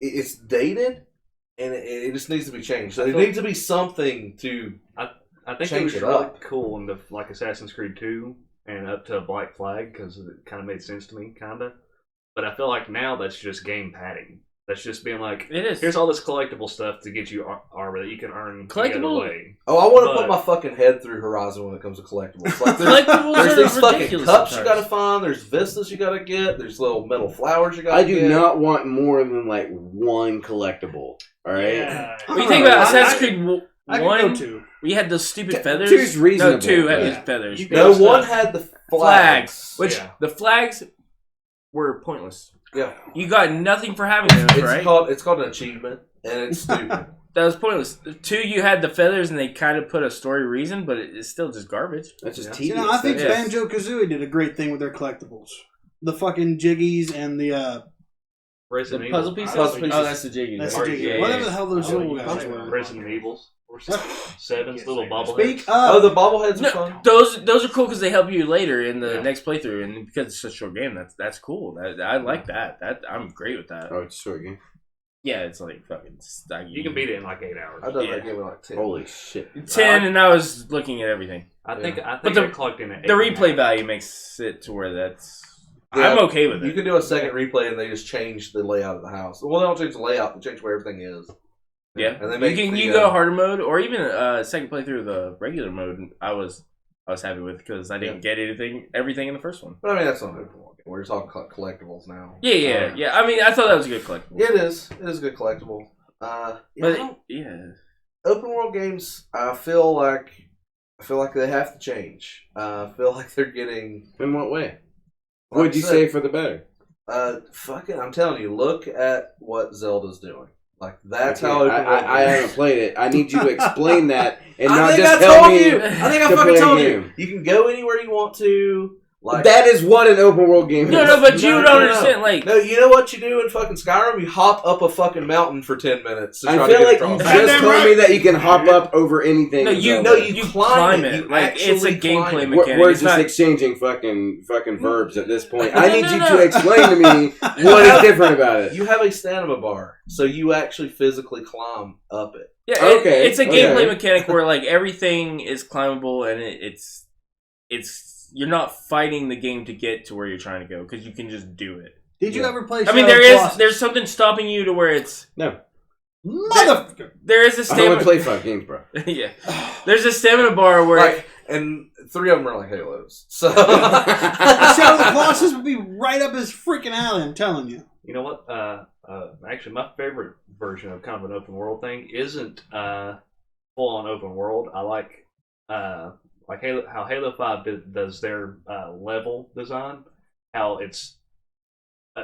[SPEAKER 1] it's dated, and it just needs to be changed. So there needs to be something to.
[SPEAKER 5] I think
[SPEAKER 1] change
[SPEAKER 5] it was really cool in the like Assassin's Creed 2 and up to Black Flag because it kind of made sense to me, kind of. But I feel like now that's just game padding. That's just being like,
[SPEAKER 2] it is.
[SPEAKER 5] Here's all this collectible stuff to get you armor that you can earn the other way.
[SPEAKER 1] Oh, I want to put my fucking head through Horizon when it comes to collectibles. Like
[SPEAKER 2] collectibles
[SPEAKER 1] there's
[SPEAKER 2] are
[SPEAKER 1] these fucking
[SPEAKER 2] ridiculous
[SPEAKER 1] cups
[SPEAKER 2] sometimes.
[SPEAKER 1] you got to find. There's vistas you got to get. There's little metal flowers you got to
[SPEAKER 3] I
[SPEAKER 1] get.
[SPEAKER 3] do not want more than like one collectible. All right.
[SPEAKER 6] Yeah.
[SPEAKER 2] When you think about Assassin's Creed
[SPEAKER 4] I could
[SPEAKER 2] One,
[SPEAKER 4] go 2.
[SPEAKER 2] we had those stupid feathers.
[SPEAKER 3] 2's reasonable.
[SPEAKER 2] No, 2 had
[SPEAKER 4] Yeah.
[SPEAKER 2] those feathers.
[SPEAKER 1] No, one had the flags.
[SPEAKER 2] Which the flags were pointless.
[SPEAKER 1] Yeah.
[SPEAKER 2] You got nothing for having those, right?
[SPEAKER 1] It's called an achievement, and it's stupid.
[SPEAKER 2] That was pointless. 2, you had the feathers, and they kind of put a story reason, but it's still just garbage.
[SPEAKER 3] That's just
[SPEAKER 4] You
[SPEAKER 3] tedious.
[SPEAKER 4] know, I think
[SPEAKER 2] Yeah.
[SPEAKER 4] Banjo-Kazooie did a great thing with their collectibles. The fucking jiggies and the
[SPEAKER 5] Resident
[SPEAKER 2] Puzzle
[SPEAKER 5] Evil.
[SPEAKER 2] pieces?
[SPEAKER 1] Puzzle pieces.
[SPEAKER 2] Oh, that's the jiggy.
[SPEAKER 4] that's
[SPEAKER 2] Yeah,
[SPEAKER 4] the jiggy.
[SPEAKER 2] yeah,
[SPEAKER 4] Whatever
[SPEAKER 2] yeah.
[SPEAKER 4] the hell those little guys were.
[SPEAKER 5] Resident Evils. Or Seven's little bobbleheads.
[SPEAKER 4] Speak
[SPEAKER 1] Oh,
[SPEAKER 4] up.
[SPEAKER 1] the bobbleheads are
[SPEAKER 2] No,
[SPEAKER 1] fun.
[SPEAKER 2] those are cool because they help you later in the
[SPEAKER 5] Yeah.
[SPEAKER 2] next playthrough, and because it's such a short game, that's cool. I like that. I'm great with that.
[SPEAKER 3] Oh, it's a short game.
[SPEAKER 2] Yeah, it's like fucking.
[SPEAKER 5] You can beat it in like 8 hours.
[SPEAKER 1] I've done
[SPEAKER 2] Yeah.
[SPEAKER 1] that game in like 10.
[SPEAKER 3] Holy shit.
[SPEAKER 2] 10, and I was looking at everything.
[SPEAKER 5] I think
[SPEAKER 2] But the-
[SPEAKER 5] I clocked in at
[SPEAKER 2] The
[SPEAKER 5] 8
[SPEAKER 2] replay value makes it to where that's.
[SPEAKER 1] Yeah,
[SPEAKER 2] I'm okay with
[SPEAKER 1] You
[SPEAKER 2] it.
[SPEAKER 1] can do a second replay, and they just change the layout of the house. Well, they don't change the layout; they change where everything is.
[SPEAKER 2] Yeah,
[SPEAKER 1] And they make
[SPEAKER 2] you
[SPEAKER 1] the,
[SPEAKER 2] go harder mode or even second playthrough of the regular mode. I was happy with because I didn't get everything in the first one.
[SPEAKER 1] But I mean, that's not an open world game. We're just talking collectibles now.
[SPEAKER 2] Yeah. I mean, I thought that was a good collectible.
[SPEAKER 1] Yeah, it is. It is a good collectible.
[SPEAKER 2] But
[SPEAKER 1] Open world games, I feel like they have to change. I feel like they're getting.
[SPEAKER 3] In what way?
[SPEAKER 1] Like
[SPEAKER 3] What'd you
[SPEAKER 1] I
[SPEAKER 3] say
[SPEAKER 1] said,
[SPEAKER 3] for the better?
[SPEAKER 1] Fucking, I'm telling you, look at what Zelda's doing. Like that's
[SPEAKER 3] Okay,
[SPEAKER 1] how open world
[SPEAKER 3] I
[SPEAKER 1] games-
[SPEAKER 3] haven't played it. I need you to explain that and
[SPEAKER 1] I
[SPEAKER 3] not
[SPEAKER 1] think
[SPEAKER 3] just
[SPEAKER 1] I
[SPEAKER 3] tell
[SPEAKER 1] told
[SPEAKER 3] me.
[SPEAKER 1] you. I think I
[SPEAKER 3] to
[SPEAKER 1] fucking
[SPEAKER 3] play a
[SPEAKER 1] told
[SPEAKER 3] game.
[SPEAKER 1] you. You can go anywhere you want to. Like
[SPEAKER 3] That is what an open world game is.
[SPEAKER 2] no, but you
[SPEAKER 1] No,
[SPEAKER 2] don't
[SPEAKER 1] no.
[SPEAKER 2] understand. Like,
[SPEAKER 1] No, you know what you do in fucking Skyrim? You hop up a fucking mountain for 10 minutes. To
[SPEAKER 3] I
[SPEAKER 1] try
[SPEAKER 3] feel
[SPEAKER 1] to
[SPEAKER 3] like
[SPEAKER 1] get
[SPEAKER 3] you
[SPEAKER 1] across.
[SPEAKER 3] just told me that you can hop up over anything.
[SPEAKER 2] no,
[SPEAKER 3] in
[SPEAKER 2] you
[SPEAKER 3] Zelda.
[SPEAKER 1] you climb it. You
[SPEAKER 2] like it's a
[SPEAKER 1] actually climb
[SPEAKER 2] gameplay
[SPEAKER 1] it.
[SPEAKER 2] mechanic.
[SPEAKER 3] We're
[SPEAKER 2] It's
[SPEAKER 3] just
[SPEAKER 2] not-
[SPEAKER 3] exchanging fucking verbs at this point.
[SPEAKER 2] No,
[SPEAKER 3] I
[SPEAKER 2] no,
[SPEAKER 3] need
[SPEAKER 2] no,
[SPEAKER 3] you
[SPEAKER 2] no.
[SPEAKER 3] to explain to me what is different about it.
[SPEAKER 1] You have a stamina bar, so you actually physically climb up it.
[SPEAKER 2] Yeah,
[SPEAKER 3] Okay,
[SPEAKER 2] it's a
[SPEAKER 3] okay.
[SPEAKER 2] gameplay mechanic where like everything is climbable and it's you're not fighting the game to get to where you're trying to go because you can just do it.
[SPEAKER 4] Did you ever play?
[SPEAKER 2] I mean, there's something stopping you to where it's
[SPEAKER 3] No,
[SPEAKER 4] Motherfucker.
[SPEAKER 2] there is a
[SPEAKER 3] I only
[SPEAKER 2] stamina.
[SPEAKER 3] play 5 games, bro.
[SPEAKER 2] Yeah, there's a stamina bar where
[SPEAKER 1] Like, and 3 of them are like Halos. So
[SPEAKER 4] Shadow of the Colossus would be right up his freaking alley. I'm telling you.
[SPEAKER 5] You know what? Actually, my favorite version of kind of an open world thing isn't full on open world. I like Halo, how Halo 5 does their level design. How it's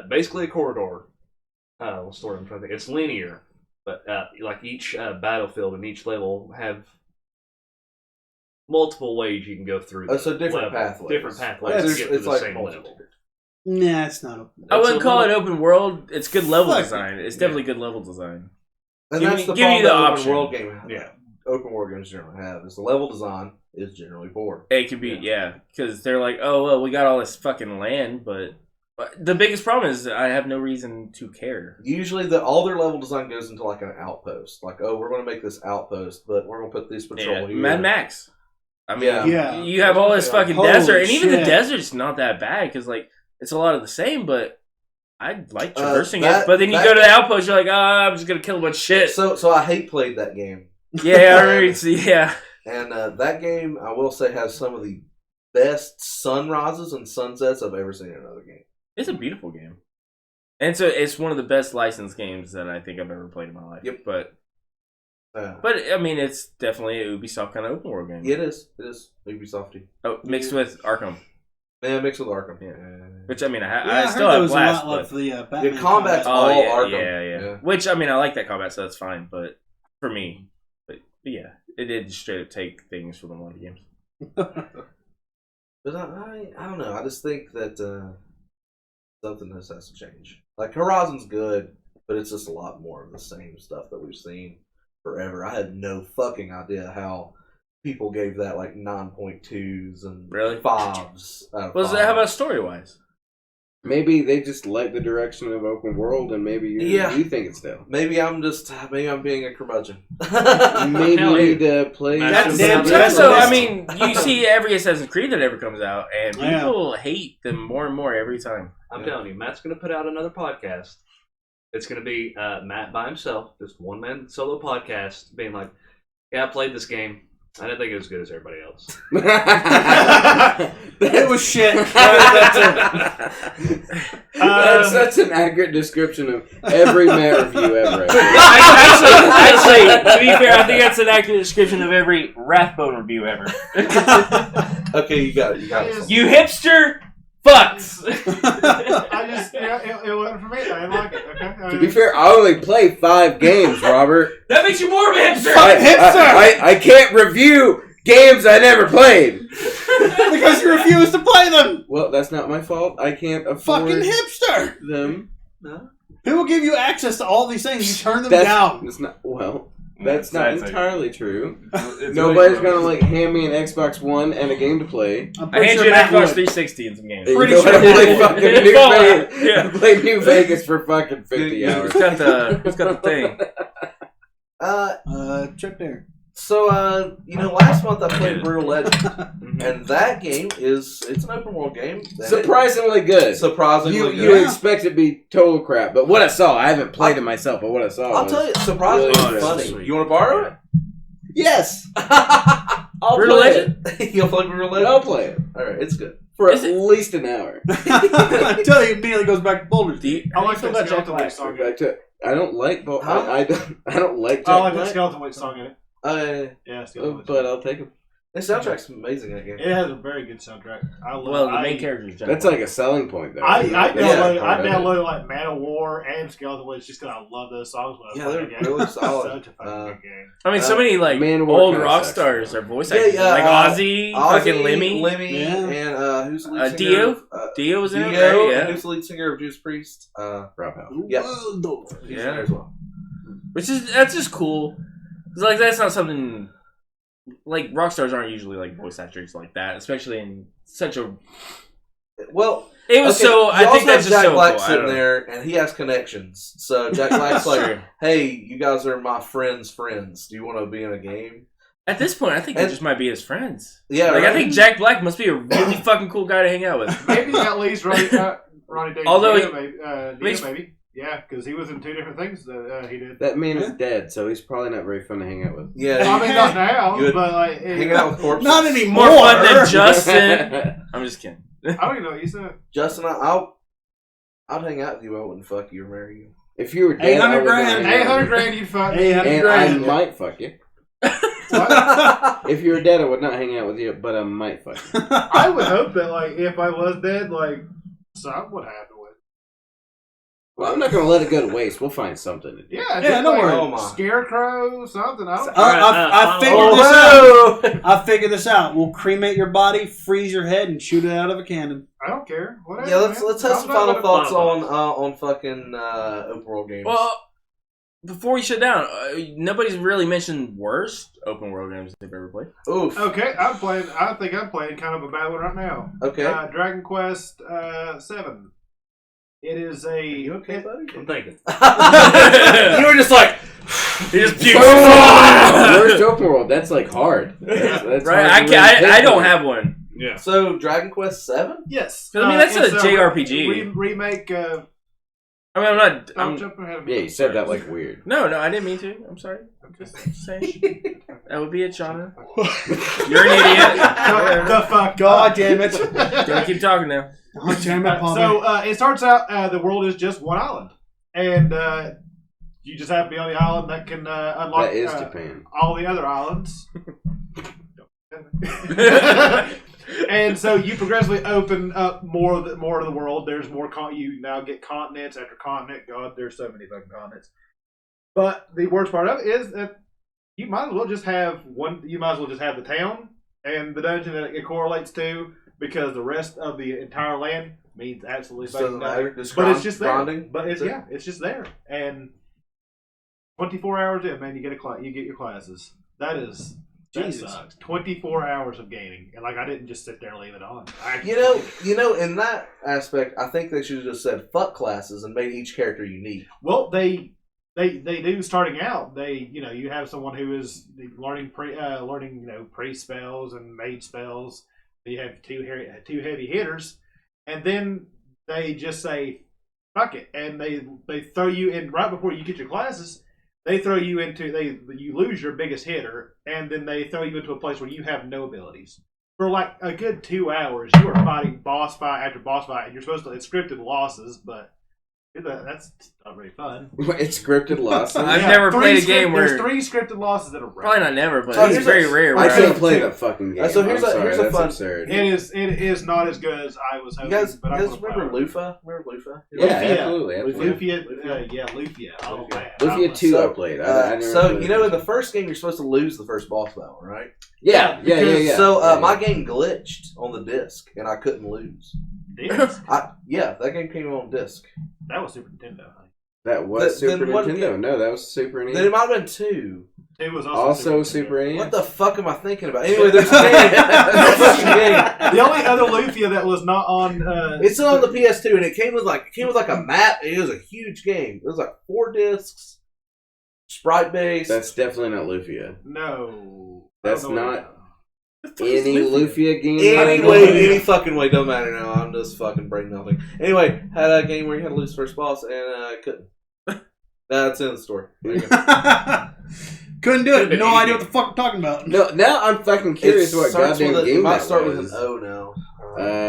[SPEAKER 5] basically a corridor. What's the word I'm trying to think? It's linear, but like each battlefield and each level have multiple ways you can go through.
[SPEAKER 1] so different
[SPEAKER 5] level.
[SPEAKER 1] pathways.
[SPEAKER 5] Different pathways
[SPEAKER 1] Yeah,
[SPEAKER 5] to
[SPEAKER 1] it's-
[SPEAKER 5] get to
[SPEAKER 1] it's
[SPEAKER 5] the
[SPEAKER 1] like
[SPEAKER 5] same
[SPEAKER 1] multiple.
[SPEAKER 5] level.
[SPEAKER 4] Nah, it's not.
[SPEAKER 2] I wouldn't
[SPEAKER 5] It's a
[SPEAKER 2] call it
[SPEAKER 5] little-
[SPEAKER 2] open world. It's good level
[SPEAKER 4] Fuck.
[SPEAKER 2] design. It's definitely good level design.
[SPEAKER 1] And
[SPEAKER 2] Give
[SPEAKER 1] that's
[SPEAKER 2] me-
[SPEAKER 1] the
[SPEAKER 2] give
[SPEAKER 1] problem
[SPEAKER 2] me the
[SPEAKER 1] that open
[SPEAKER 2] option.
[SPEAKER 1] world game.
[SPEAKER 5] Yeah.
[SPEAKER 1] Open world games generally have is the level design is generally poor.
[SPEAKER 2] It could be, because they're like, oh well, we got all this fucking land, but the biggest problem is I have no reason to care.
[SPEAKER 1] Usually, all their level design goes into like an outpost. Like, oh, we're going to make this outpost, but we're going to put this patrol here.
[SPEAKER 2] Mad Max. I mean,
[SPEAKER 4] Yeah.
[SPEAKER 2] you have all this fucking
[SPEAKER 4] Holy
[SPEAKER 2] desert, and even the
[SPEAKER 4] shit.
[SPEAKER 2] desert's not that bad because like it's a lot of the same, but I like traversing
[SPEAKER 1] that-
[SPEAKER 2] it. But then you
[SPEAKER 1] that-
[SPEAKER 2] go to the outpost, you're like, I'm just gonna kill a bunch of shit.
[SPEAKER 1] So I hate played that game.
[SPEAKER 2] Yeah, I remember. Yeah,
[SPEAKER 1] And that game, I will say, has some of the best sunrises and sunsets I've ever seen in another game.
[SPEAKER 2] it's a beautiful game, and so it's one of the best licensed games that I think I've ever played in my life.
[SPEAKER 1] Yep.
[SPEAKER 2] But I mean, it's definitely an Ubisoft kind of open world game.
[SPEAKER 1] It is. It is. Ubisofty.
[SPEAKER 2] Oh, mixed with Arkham,
[SPEAKER 1] Yeah, mixed with Arkham.
[SPEAKER 2] Yeah.
[SPEAKER 1] Yeah.
[SPEAKER 2] which I mean,
[SPEAKER 4] Yeah,
[SPEAKER 2] I
[SPEAKER 4] heard
[SPEAKER 2] still
[SPEAKER 4] there
[SPEAKER 2] have
[SPEAKER 4] was
[SPEAKER 2] blast.
[SPEAKER 4] a lot
[SPEAKER 2] But,
[SPEAKER 4] of the Batman
[SPEAKER 1] The combat's
[SPEAKER 4] combat.
[SPEAKER 1] all
[SPEAKER 2] yeah,
[SPEAKER 1] Arkham.
[SPEAKER 2] yeah. Which I mean, I like that combat, so that's fine. But for me, but yeah, it did straight up take things from the one of the games.
[SPEAKER 1] But I don't know. I just think that something has to change. Like, Horizon's good, but it's just a lot more of the same stuff that we've seen forever. I had no fucking idea how people gave that like 9.2s and
[SPEAKER 2] Really?
[SPEAKER 1] 5s. Out of
[SPEAKER 2] Well,
[SPEAKER 1] 5.
[SPEAKER 2] how about story wise?
[SPEAKER 3] Maybe they just like the direction of open world, and maybe you think it's down.
[SPEAKER 1] Maybe I'm being a curmudgeon.
[SPEAKER 3] Maybe you need to play.
[SPEAKER 5] That's
[SPEAKER 3] some
[SPEAKER 4] damn
[SPEAKER 3] Zelda.
[SPEAKER 4] that's
[SPEAKER 2] So
[SPEAKER 4] the
[SPEAKER 2] I
[SPEAKER 4] best.
[SPEAKER 2] mean, you see every Assassin's Creed that ever comes out, and
[SPEAKER 4] Yeah.
[SPEAKER 2] people hate them more and more every time.
[SPEAKER 5] I'm telling you, Matt's going to put out another podcast. It's going to be Matt by himself, just one man solo podcast, being like, "Yeah, I played this game. I didn't think it was as good as everybody else.
[SPEAKER 4] It was shit.
[SPEAKER 3] That's such an accurate description of every Matt review ever.
[SPEAKER 2] Actually, to be fair, I think that's an accurate description of every Rathbone review ever.
[SPEAKER 1] Okay, you got it.
[SPEAKER 2] You hipster fucks.
[SPEAKER 6] I just, it wasn't for me. I didn't like it. Okay.
[SPEAKER 3] To be fair, I only play 5 games, Robert.
[SPEAKER 2] That makes you more of a hipster.
[SPEAKER 3] I can't review games I never played.
[SPEAKER 4] Because you refuse to play them.
[SPEAKER 3] Well, that's not my fault. I can't afford
[SPEAKER 4] Fucking hipster.
[SPEAKER 3] them.
[SPEAKER 4] People give you access to all these things. You turn them down.
[SPEAKER 3] That's not, well, that's not
[SPEAKER 2] That's
[SPEAKER 3] entirely true.
[SPEAKER 2] It's
[SPEAKER 3] Nobody's
[SPEAKER 2] really
[SPEAKER 3] gonna like hand me an Xbox One and a game to play.
[SPEAKER 4] I'm
[SPEAKER 2] I
[SPEAKER 4] pretty
[SPEAKER 2] hand
[SPEAKER 4] sure
[SPEAKER 2] you an
[SPEAKER 4] Matt
[SPEAKER 2] Xbox
[SPEAKER 4] would.
[SPEAKER 2] 360 in some games.
[SPEAKER 3] You
[SPEAKER 4] Pretty
[SPEAKER 3] know
[SPEAKER 4] sure
[SPEAKER 3] what? I
[SPEAKER 4] they
[SPEAKER 3] play
[SPEAKER 4] would.
[SPEAKER 3] fucking New
[SPEAKER 2] Fallout,
[SPEAKER 3] Vegas.
[SPEAKER 2] yeah.
[SPEAKER 3] I play New Vegas for fucking 50 hours.
[SPEAKER 2] It's got the thing.
[SPEAKER 4] Check there.
[SPEAKER 1] So, last month I played Brutal Legend, and that game it's an open world game.
[SPEAKER 3] Surprisingly good.
[SPEAKER 1] Surprisingly
[SPEAKER 3] You
[SPEAKER 1] good.
[SPEAKER 3] expect it to be total crap, but what I saw, I haven't played it myself, but what I saw
[SPEAKER 1] I'll
[SPEAKER 3] was
[SPEAKER 1] tell you, surprisingly
[SPEAKER 3] really
[SPEAKER 1] funny.
[SPEAKER 2] sweet.
[SPEAKER 1] You want to borrow it?
[SPEAKER 3] yes. I'll
[SPEAKER 2] Brutal
[SPEAKER 3] play
[SPEAKER 2] Legend?
[SPEAKER 1] You'll play Brutal
[SPEAKER 3] it.
[SPEAKER 1] Legend?
[SPEAKER 3] I'll play it
[SPEAKER 1] All right, it's good.
[SPEAKER 3] for
[SPEAKER 2] Is
[SPEAKER 3] at
[SPEAKER 2] it-
[SPEAKER 3] least an hour.
[SPEAKER 4] I tell you, immediately goes back to Boulders.
[SPEAKER 6] I like that Skeleton Witch song in it.
[SPEAKER 3] Back to, I don't like
[SPEAKER 1] Huh?
[SPEAKER 3] I don't like
[SPEAKER 6] I like
[SPEAKER 3] Jack
[SPEAKER 6] that Skeleton Witch song in it. Yeah, Skeleton Witch.
[SPEAKER 3] but I'll take it.
[SPEAKER 1] The soundtrack's amazing in that game.
[SPEAKER 6] It has a very good soundtrack. I love
[SPEAKER 2] Well, the
[SPEAKER 6] I-
[SPEAKER 2] main character is Jack
[SPEAKER 3] That's
[SPEAKER 2] Black.
[SPEAKER 3] like a selling point, though.
[SPEAKER 6] I
[SPEAKER 3] downloaded
[SPEAKER 6] downloaded like Man of War and Skeleton Witch just because I love those songs. When I was
[SPEAKER 1] Yeah,
[SPEAKER 6] playing
[SPEAKER 1] they're
[SPEAKER 6] the game.
[SPEAKER 1] really solid.
[SPEAKER 6] Such a fucking good game.
[SPEAKER 2] I mean, so many like
[SPEAKER 3] Man of War
[SPEAKER 2] old
[SPEAKER 3] kinda
[SPEAKER 2] rock
[SPEAKER 3] sucks.
[SPEAKER 2] stars are voice
[SPEAKER 1] Yeah,
[SPEAKER 2] actors.
[SPEAKER 1] yeah,
[SPEAKER 2] Like Ozzy, fucking Lemmy.
[SPEAKER 4] Yeah.
[SPEAKER 1] And who's the lead
[SPEAKER 2] Dio?
[SPEAKER 1] singer?
[SPEAKER 2] Dio was in it,
[SPEAKER 1] Dio,
[SPEAKER 2] right?
[SPEAKER 1] and
[SPEAKER 2] Yeah.
[SPEAKER 1] who's the lead singer of Judas Priest?
[SPEAKER 3] Rob Howe.
[SPEAKER 1] Yeah.
[SPEAKER 4] Waldorf.
[SPEAKER 1] He's in there as well.
[SPEAKER 2] That's just cool. 'Cause, like, that's not something like rock stars aren't usually like voice actors like that, especially in such a.
[SPEAKER 1] Well,
[SPEAKER 2] It was
[SPEAKER 1] okay,
[SPEAKER 2] so.
[SPEAKER 1] you
[SPEAKER 2] I
[SPEAKER 1] also
[SPEAKER 2] think that's
[SPEAKER 1] have
[SPEAKER 2] just
[SPEAKER 1] Jack
[SPEAKER 2] so
[SPEAKER 1] Black
[SPEAKER 2] cool. I
[SPEAKER 1] sitting
[SPEAKER 2] don't know.
[SPEAKER 1] there, and he has connections. So Jack Black's like,
[SPEAKER 2] Sure.
[SPEAKER 1] "Hey, you guys are my friends' friends. Do you want to be in a game?"
[SPEAKER 2] At this point, I think they
[SPEAKER 1] And-
[SPEAKER 2] just might be his friends.
[SPEAKER 1] Yeah,
[SPEAKER 2] Like
[SPEAKER 1] right?
[SPEAKER 2] I think Jack Black must be a really fucking cool guy to hang out with.
[SPEAKER 6] Maybe at least Ronnie Day.
[SPEAKER 2] Although
[SPEAKER 6] Dio,
[SPEAKER 2] he-
[SPEAKER 6] maybe. Yeah, because he was in 2 different things that he did.
[SPEAKER 3] That man is dead, so he's probably not very fun to hang out with.
[SPEAKER 1] Yeah,
[SPEAKER 6] I mean, not now,
[SPEAKER 1] You would
[SPEAKER 6] but like,
[SPEAKER 1] hang out with corpses.
[SPEAKER 4] Not anymore.
[SPEAKER 2] More fun than Justin. I'm just kidding.
[SPEAKER 6] I don't even know what you said.
[SPEAKER 1] Justin, I'd hang out with you. I wouldn't fuck you or marry you.
[SPEAKER 3] If you were dead, I
[SPEAKER 4] 800
[SPEAKER 3] would not
[SPEAKER 4] grand.
[SPEAKER 3] hang out
[SPEAKER 6] 800
[SPEAKER 3] with you.
[SPEAKER 6] grand, you'd fuck.
[SPEAKER 4] 800
[SPEAKER 3] And
[SPEAKER 4] grand.
[SPEAKER 3] I might fuck you.
[SPEAKER 6] What?
[SPEAKER 3] If you were dead, I would not hang out with you, but I might fuck you.
[SPEAKER 6] I would hope that, like, if I was dead, like, something would happen with.
[SPEAKER 3] Well, I'm not going to let it go to waste. We'll find something to do.
[SPEAKER 6] Yeah,
[SPEAKER 4] Yeah,
[SPEAKER 6] just
[SPEAKER 4] don't
[SPEAKER 6] like
[SPEAKER 4] worry.
[SPEAKER 1] Oh, my.
[SPEAKER 6] Scarecrow, something. I don't.
[SPEAKER 4] I figured
[SPEAKER 1] Oh,
[SPEAKER 4] this out. I figured this out. We'll cremate your body, freeze your head, and shoot it out of a cannon.
[SPEAKER 6] I don't care. Whatever.
[SPEAKER 1] Yeah, let's
[SPEAKER 6] man.
[SPEAKER 1] have some
[SPEAKER 6] I'm not
[SPEAKER 1] final
[SPEAKER 6] gonna-
[SPEAKER 1] thoughts on fucking open world games.
[SPEAKER 2] Well, before we shut down, nobody's really mentioned worst open world games they've ever played.
[SPEAKER 1] Oof.
[SPEAKER 6] Okay, I think I'm playing kind of a bad one right now.
[SPEAKER 1] Okay.
[SPEAKER 6] Dragon Quest 7. It is a.
[SPEAKER 1] You okay, buddy?
[SPEAKER 5] I'm thinking.
[SPEAKER 1] You were just like,
[SPEAKER 2] He just
[SPEAKER 3] Worst open world. That's like hard. That's
[SPEAKER 2] right?
[SPEAKER 3] hard to really
[SPEAKER 2] I don't
[SPEAKER 3] pinpoint.
[SPEAKER 2] have one.
[SPEAKER 5] Yeah.
[SPEAKER 1] so Dragon Quest 7?
[SPEAKER 6] Yes.
[SPEAKER 2] I mean, that's a
[SPEAKER 6] it's
[SPEAKER 2] JRPG.
[SPEAKER 6] Remake.
[SPEAKER 2] I mean, I'm not.
[SPEAKER 6] I'm
[SPEAKER 2] I'm,
[SPEAKER 6] jumping ahead of
[SPEAKER 3] Yeah, you said that like weird.
[SPEAKER 2] no, I didn't mean to. I'm sorry. I'm just saying. That would be a genre. You're an idiot.
[SPEAKER 6] The fuck.
[SPEAKER 4] God damn it.
[SPEAKER 2] Gonna keep talking now.
[SPEAKER 4] Oh, damn it, Palmer.
[SPEAKER 6] So it starts out. The world is just one island, and you just have to be on the island that can unlock
[SPEAKER 3] That is Japan.
[SPEAKER 6] all the other islands. And so you progressively open up more of the world. There's more. You now get continents after continent. God, there's so many fucking continents. But the worst part of it is that you might as well just have one. You might as well just have the town and the dungeon that it correlates to, because the rest of the entire land means absolutely
[SPEAKER 1] Doesn't
[SPEAKER 6] fucking
[SPEAKER 1] matter.
[SPEAKER 6] nothing.
[SPEAKER 1] Just
[SPEAKER 6] But it's just there.
[SPEAKER 1] grinding.
[SPEAKER 6] But it's it's just there. And 24 hours in, man, you get you get your classes. That
[SPEAKER 4] Jesus.
[SPEAKER 6] sucks. 24 hours of gaming, and like I didn't just sit there and leave it on.
[SPEAKER 1] You know, in that aspect, I think they should have just said fuck classes and made each character unique.
[SPEAKER 6] Well, they do starting out. You have someone who is learning pre spells and mage spells. You have two heavy hitters, and then they just say fuck it, and they throw you in right before you get your classes. they throw you into you lose your biggest hitter, and then they throw you into a place where you have no abilities. For like a good 2 hours, you are fighting boss fight after boss fight, and you're supposed to. It's scripted losses, but that's not very fun.
[SPEAKER 3] It's scripted losses.
[SPEAKER 2] I've never played a game where
[SPEAKER 6] there's 3 scripted losses in a row.
[SPEAKER 2] Probably not never, but
[SPEAKER 1] So
[SPEAKER 2] it's very rare.
[SPEAKER 3] I can't play the fucking game.
[SPEAKER 1] So here's a fun.
[SPEAKER 3] Absurd.
[SPEAKER 6] It is not as good as I was hoping.
[SPEAKER 1] You guys
[SPEAKER 6] remember
[SPEAKER 1] Lufa? Remember Lufa?
[SPEAKER 3] Yeah,
[SPEAKER 6] Lufia.
[SPEAKER 3] absolutely.
[SPEAKER 6] Lufia. Oh man.
[SPEAKER 3] Lufia 2 I played. I never
[SPEAKER 1] So
[SPEAKER 3] played
[SPEAKER 1] you know, in the first game, you're supposed to lose the first boss battle, right?
[SPEAKER 3] Yeah.
[SPEAKER 1] So my game glitched on the disc, and I couldn't lose. That game came on disc.
[SPEAKER 6] That was Super Nintendo.
[SPEAKER 3] That was Super Nintendo. No, that was Super NES.
[SPEAKER 1] Then it might have been 2.
[SPEAKER 6] It was
[SPEAKER 3] also Super NES.
[SPEAKER 1] What the fuck am I thinking about? Anyway, there's a game.
[SPEAKER 6] The only other Lufia that was not on.
[SPEAKER 1] It's still on the PS2, and it came with like a map. It was a huge game. It was like 4 discs, sprite based.
[SPEAKER 3] That's definitely not Lufia.
[SPEAKER 6] No,
[SPEAKER 3] that's not any Lufia game.
[SPEAKER 1] Any fucking way, don't matter now. I'm just fucking brain melting. Anyway, had a game where you had to lose first boss, and I couldn't. That's in the story.
[SPEAKER 4] Couldn't do it. No idea what the fuck I'm talking about.
[SPEAKER 3] No, now I'm fucking curious what goddamn game
[SPEAKER 1] it might
[SPEAKER 3] that
[SPEAKER 1] start
[SPEAKER 3] was.
[SPEAKER 1] with an O now.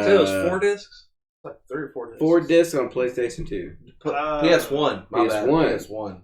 [SPEAKER 5] So it was 4 discs?
[SPEAKER 1] Like 3 or 4 discs.
[SPEAKER 3] 4 discs on PlayStation 2.
[SPEAKER 1] PS1. My bad. PS1.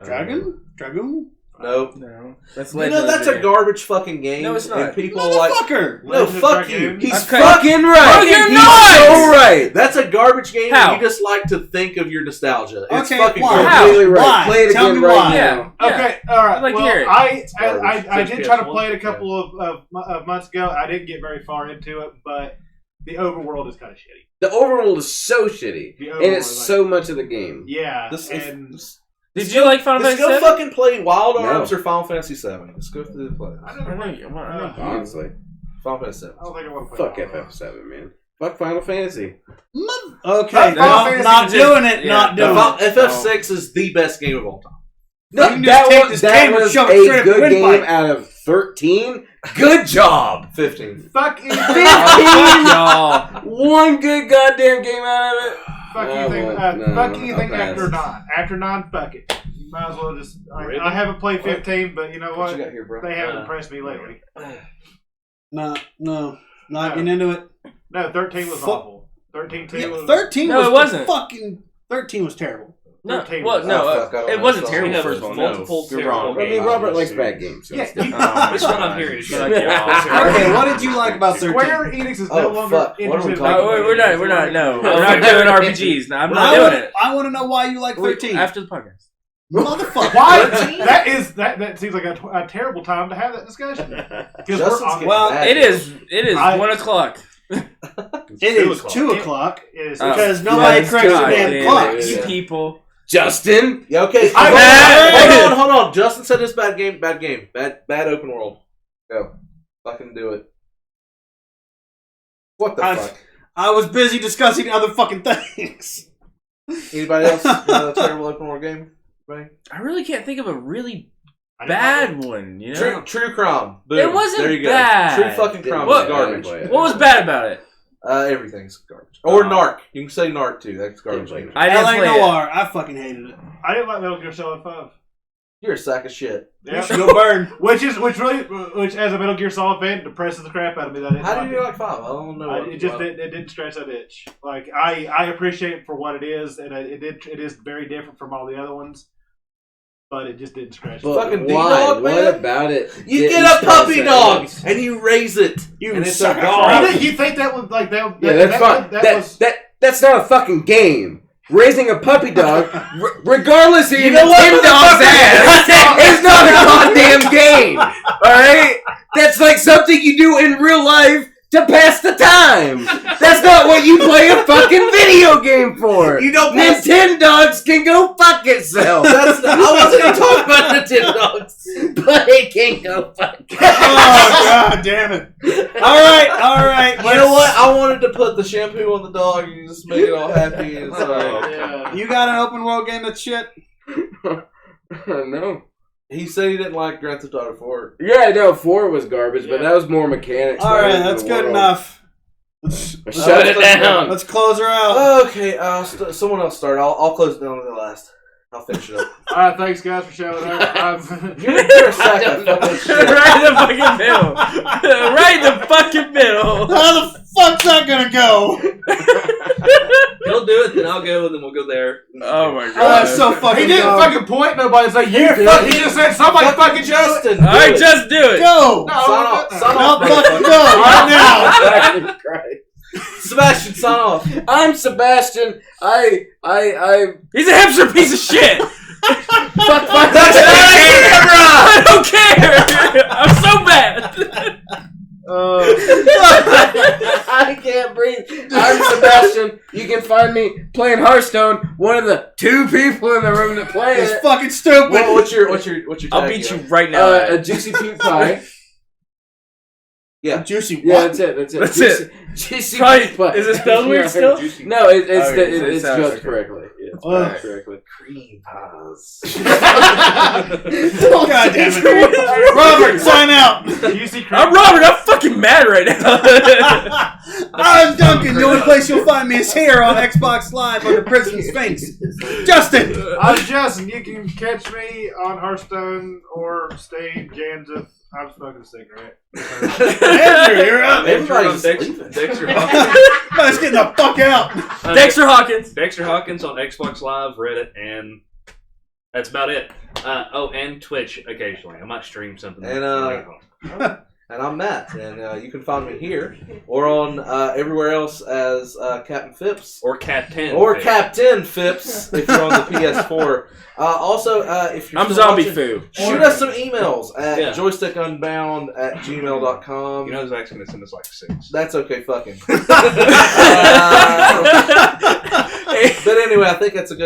[SPEAKER 4] Dragoon?
[SPEAKER 1] Nope.
[SPEAKER 2] No. That's
[SPEAKER 1] that's a garbage fucking game.
[SPEAKER 2] No, it's not.
[SPEAKER 1] And people
[SPEAKER 4] Motherfucker!
[SPEAKER 1] No, fuck you. He's
[SPEAKER 2] Okay.
[SPEAKER 1] fucking right.
[SPEAKER 2] Oh, you're
[SPEAKER 1] He's
[SPEAKER 2] not!
[SPEAKER 1] so right. That's a garbage game.
[SPEAKER 2] How?
[SPEAKER 1] And you just like to think of your nostalgia. It's
[SPEAKER 4] Okay,
[SPEAKER 1] fucking
[SPEAKER 4] why?
[SPEAKER 1] garbage.
[SPEAKER 2] How?
[SPEAKER 3] Completely right.
[SPEAKER 4] Why?
[SPEAKER 3] Play it
[SPEAKER 4] Tell
[SPEAKER 3] again
[SPEAKER 4] me
[SPEAKER 3] right
[SPEAKER 4] why.
[SPEAKER 3] now.
[SPEAKER 2] Yeah.
[SPEAKER 6] Okay, all right.
[SPEAKER 2] I'd like to
[SPEAKER 6] well,
[SPEAKER 2] hear it.
[SPEAKER 6] I did try to
[SPEAKER 5] PS1?
[SPEAKER 6] play it a couple of months ago. I didn't get very far into it, but the overworld is kind of shitty.
[SPEAKER 3] The overworld is so shitty.
[SPEAKER 6] The
[SPEAKER 3] And it's
[SPEAKER 6] overworld is
[SPEAKER 3] so much of the game.
[SPEAKER 6] Yeah,
[SPEAKER 1] This-
[SPEAKER 2] Did you like Final
[SPEAKER 1] Let's
[SPEAKER 2] Fantasy
[SPEAKER 1] go
[SPEAKER 2] 7?
[SPEAKER 1] fucking play Wild
[SPEAKER 3] No.
[SPEAKER 1] Arms or Final Fantasy 7. Let's go through the play.
[SPEAKER 6] I
[SPEAKER 2] I
[SPEAKER 6] don't
[SPEAKER 2] know.
[SPEAKER 6] know.
[SPEAKER 3] Honestly.
[SPEAKER 1] Final Fantasy 7.
[SPEAKER 6] I don't think I want to play.
[SPEAKER 3] Fuck
[SPEAKER 6] Wild Arms.
[SPEAKER 3] FF7, man. Fuck Final Fantasy.
[SPEAKER 4] Okay,
[SPEAKER 6] Final Fantasy
[SPEAKER 4] not
[SPEAKER 6] just-
[SPEAKER 4] doing it.
[SPEAKER 2] yeah.
[SPEAKER 4] Not doing it.
[SPEAKER 1] FF6 is the best game of all time.
[SPEAKER 3] No,
[SPEAKER 4] You can just take this game and shove it straight up the
[SPEAKER 3] good game
[SPEAKER 4] windpipe.
[SPEAKER 3] out of 13. Good job.
[SPEAKER 1] 15.
[SPEAKER 6] Fuck anything.
[SPEAKER 3] 15.
[SPEAKER 2] Y'all.
[SPEAKER 3] One good goddamn game out of it.
[SPEAKER 6] Fuck
[SPEAKER 3] Oh,
[SPEAKER 6] anything.
[SPEAKER 3] well, no,
[SPEAKER 6] Fuck anything
[SPEAKER 3] I'll pass.
[SPEAKER 6] after 9. After 9, fuck it. You might as well just. I haven't played 15, but you know
[SPEAKER 1] What
[SPEAKER 6] what?
[SPEAKER 1] you got here, bro?
[SPEAKER 6] They haven't impressed me lately.
[SPEAKER 4] No, not getting into it.
[SPEAKER 6] No, 13 was
[SPEAKER 4] Fuck.
[SPEAKER 6] awful. 13
[SPEAKER 4] Yeah,
[SPEAKER 6] was
[SPEAKER 4] 13
[SPEAKER 2] No,
[SPEAKER 4] was
[SPEAKER 2] it wasn't.
[SPEAKER 4] fucking 13 was terrible.
[SPEAKER 2] No,
[SPEAKER 6] 13
[SPEAKER 2] well,
[SPEAKER 6] was-
[SPEAKER 2] no,
[SPEAKER 1] Oh, fuck, I don't
[SPEAKER 2] it
[SPEAKER 1] know.
[SPEAKER 2] wasn't
[SPEAKER 1] So-
[SPEAKER 2] terrible.
[SPEAKER 5] Yeah,
[SPEAKER 2] First of all, no,
[SPEAKER 5] multiple
[SPEAKER 2] you're
[SPEAKER 5] terrible
[SPEAKER 2] wrong.
[SPEAKER 3] I mean,
[SPEAKER 5] games.
[SPEAKER 3] Robert likes bad games. So
[SPEAKER 6] Yeah,
[SPEAKER 3] it's different.
[SPEAKER 5] It's what I'm hearing.
[SPEAKER 2] Fuck y'all.
[SPEAKER 4] Okay, what did you like about 13?
[SPEAKER 6] Square Enix is no
[SPEAKER 1] Oh,
[SPEAKER 6] longer
[SPEAKER 1] fuck. What are we
[SPEAKER 6] interested in
[SPEAKER 1] talking
[SPEAKER 6] making
[SPEAKER 1] about?
[SPEAKER 2] We're not. We're not doing RPGs. No, I'm not doing it.
[SPEAKER 4] I want to know why you like 13.
[SPEAKER 2] After the podcast.
[SPEAKER 4] Motherfucker.
[SPEAKER 6] Why? that seems like a terrible time to have that discussion. Because
[SPEAKER 1] Justin's
[SPEAKER 6] we're on.
[SPEAKER 1] getting
[SPEAKER 4] Well,
[SPEAKER 1] mad.
[SPEAKER 2] It is 1 o'clock.
[SPEAKER 4] It is 2 o'clock.
[SPEAKER 6] It is
[SPEAKER 4] Because
[SPEAKER 2] Oh,
[SPEAKER 4] nobody
[SPEAKER 2] yes,
[SPEAKER 4] corrects the
[SPEAKER 2] God
[SPEAKER 4] damn
[SPEAKER 2] damn
[SPEAKER 4] clocks.
[SPEAKER 2] it,
[SPEAKER 3] Yeah.
[SPEAKER 2] You people.
[SPEAKER 3] Justin.
[SPEAKER 1] Yeah, okay. Hold on. Justin said this bad game. Bad open world. Go. Fucking do it. What the fuck?
[SPEAKER 4] I was busy discussing other fucking things.
[SPEAKER 1] Anybody else? Another terrible open world game? Right?
[SPEAKER 2] I really can't think of a really
[SPEAKER 6] I didn't like
[SPEAKER 2] bad one. You know.
[SPEAKER 1] True Crime. Boom.
[SPEAKER 2] It wasn't
[SPEAKER 1] there you go.
[SPEAKER 2] bad.
[SPEAKER 1] True fucking Crime
[SPEAKER 2] What-
[SPEAKER 1] was garbage.
[SPEAKER 2] What was bad about it?
[SPEAKER 1] Everything's garbage. Or Narc. You can say Narc too. That's garbage.
[SPEAKER 3] Didn't
[SPEAKER 2] I didn't
[SPEAKER 4] LA
[SPEAKER 2] play it.
[SPEAKER 4] Noir. I fucking hated it.
[SPEAKER 6] I didn't like Metal Gear Solid 5.
[SPEAKER 1] You're a sack of shit.
[SPEAKER 6] Yeah.
[SPEAKER 4] Go burn.
[SPEAKER 6] Which as a Metal Gear Solid fan depresses the crap out of me that I didn't
[SPEAKER 1] How
[SPEAKER 6] like
[SPEAKER 1] did you
[SPEAKER 6] it.
[SPEAKER 1] like 5? I don't know.
[SPEAKER 6] It didn't scratch that itch. Like I appreciate it for what it is, and it is very different from all the other ones. But it just didn't scratch.
[SPEAKER 3] But
[SPEAKER 1] Fucking
[SPEAKER 3] why?
[SPEAKER 1] D-Dog, man.
[SPEAKER 3] What about it?
[SPEAKER 1] You
[SPEAKER 3] didn't
[SPEAKER 1] get a puppy
[SPEAKER 3] scratch
[SPEAKER 1] dog
[SPEAKER 3] that itch?
[SPEAKER 1] and you raise it. And it's a
[SPEAKER 4] suck.
[SPEAKER 1] dog.
[SPEAKER 6] You think that was like that?
[SPEAKER 3] Yeah, that's fine. That's not a fucking game. Raising a puppy dog, regardless of your Nintendo dog's ass, is not a goddamn game. All right, that's like something you do in real life to pass the time. That's not what you play a fucking video game for.
[SPEAKER 1] You don't pass-
[SPEAKER 3] Nintendo dogs can go fuck itself.
[SPEAKER 1] I wasn't even talking about Nintendo dogs.
[SPEAKER 3] But it can go fuck itself.
[SPEAKER 4] Oh, god damn it. All right.
[SPEAKER 1] You know what? I wanted to put the shampoo on the dog and just make it all happy. And so
[SPEAKER 6] Yeah.
[SPEAKER 4] You got an open world game that's shit?
[SPEAKER 3] No.
[SPEAKER 1] he said he didn't like Grand Theft Auto 4.
[SPEAKER 3] Yeah, I know 4 was garbage, but that was more mechanics.
[SPEAKER 4] All right,
[SPEAKER 3] than
[SPEAKER 4] that's
[SPEAKER 3] the
[SPEAKER 4] good
[SPEAKER 3] world.
[SPEAKER 4] enough.
[SPEAKER 3] Shut it down.
[SPEAKER 4] Let's close her out.
[SPEAKER 1] Okay, someone else start. I'll close it down with the last. I'll finish it up.
[SPEAKER 6] All right, thanks guys for showing up.
[SPEAKER 1] You're a sack of fucking shit.
[SPEAKER 2] Right in the fucking middle. Right in the fucking middle.
[SPEAKER 4] How the fuck's that gonna go?
[SPEAKER 5] He'll do it, then I'll go, and then we'll go there.
[SPEAKER 2] Oh my god.
[SPEAKER 4] Oh, that's so fucking
[SPEAKER 6] He didn't
[SPEAKER 4] dumb.
[SPEAKER 6] fucking point nobody. It's like you
[SPEAKER 1] did.
[SPEAKER 6] fucking. He just said somebody fucking
[SPEAKER 1] Justin.
[SPEAKER 2] All right, just do it.
[SPEAKER 4] Go!
[SPEAKER 6] No,
[SPEAKER 1] Sign off. Sign
[SPEAKER 4] No,
[SPEAKER 1] off.
[SPEAKER 4] fucking go right now!
[SPEAKER 1] Sebastian, sign off.
[SPEAKER 3] I'm Sebastian.
[SPEAKER 2] He's a hipster piece of shit.
[SPEAKER 3] Fuck.
[SPEAKER 2] I don't care. I'm so bad.
[SPEAKER 3] I can't breathe. I'm Sebastian. You can find me playing Hearthstone. One of the 2 people in the room that play
[SPEAKER 4] It's
[SPEAKER 3] it.
[SPEAKER 4] fucking stupid!
[SPEAKER 1] What's your
[SPEAKER 2] I'll
[SPEAKER 1] tag,
[SPEAKER 2] beat you
[SPEAKER 1] Gil?
[SPEAKER 2] right now.
[SPEAKER 3] A juicy puke pie.
[SPEAKER 1] Yeah.
[SPEAKER 4] Juicy what?
[SPEAKER 3] Yeah, that's it.
[SPEAKER 2] That's
[SPEAKER 3] juicy,
[SPEAKER 2] it.
[SPEAKER 3] Juicy
[SPEAKER 2] Probably-
[SPEAKER 3] puke pie.
[SPEAKER 2] is it spelled weird still?
[SPEAKER 3] No, it's
[SPEAKER 2] Okay,
[SPEAKER 3] it's
[SPEAKER 2] sounds
[SPEAKER 3] spelled
[SPEAKER 2] okay.
[SPEAKER 3] correctly. Yeah, it's
[SPEAKER 4] Ugh.
[SPEAKER 3] spelled correctly.
[SPEAKER 1] Cream pies.
[SPEAKER 4] God damn it. Robert, sign out!
[SPEAKER 2] I'm Robert. I'm fucking mad right now.
[SPEAKER 4] I'm Duncan. The only place you'll find me is here on Xbox Live under Prison Sphinx. Justin!
[SPEAKER 6] I'm Justin. You can catch me on Hearthstone or stay Janza. I'm smoking a cigarette.
[SPEAKER 4] Andrew, you're up.
[SPEAKER 1] Everybody's
[SPEAKER 5] Dexter Hawkins.
[SPEAKER 4] Let's get the fuck out.
[SPEAKER 2] Dexter Hawkins.
[SPEAKER 5] Dexter Hawkins on Xbox Live, Reddit, and that's about it. And Twitch occasionally. I might stream something.
[SPEAKER 1] And I'm Matt, and you can find me here or on everywhere else as Captain Phipps
[SPEAKER 5] or Captain.
[SPEAKER 1] or Captain Phipps if you're on the PS4. Also, if you're
[SPEAKER 2] I'm
[SPEAKER 1] still
[SPEAKER 2] Zombie
[SPEAKER 1] watching,
[SPEAKER 2] Foo.
[SPEAKER 1] shoot us some emails at
[SPEAKER 5] Yeah.
[SPEAKER 1] joystickunbound@gmail.com.
[SPEAKER 5] You know, Zach's going to send us like 6.
[SPEAKER 1] That's okay, fucking. But anyway, I think that's it,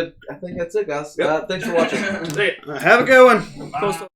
[SPEAKER 1] guys.
[SPEAKER 5] Yep.
[SPEAKER 1] Thanks for watching.
[SPEAKER 6] See ya.
[SPEAKER 4] Have a good one.
[SPEAKER 6] Bye.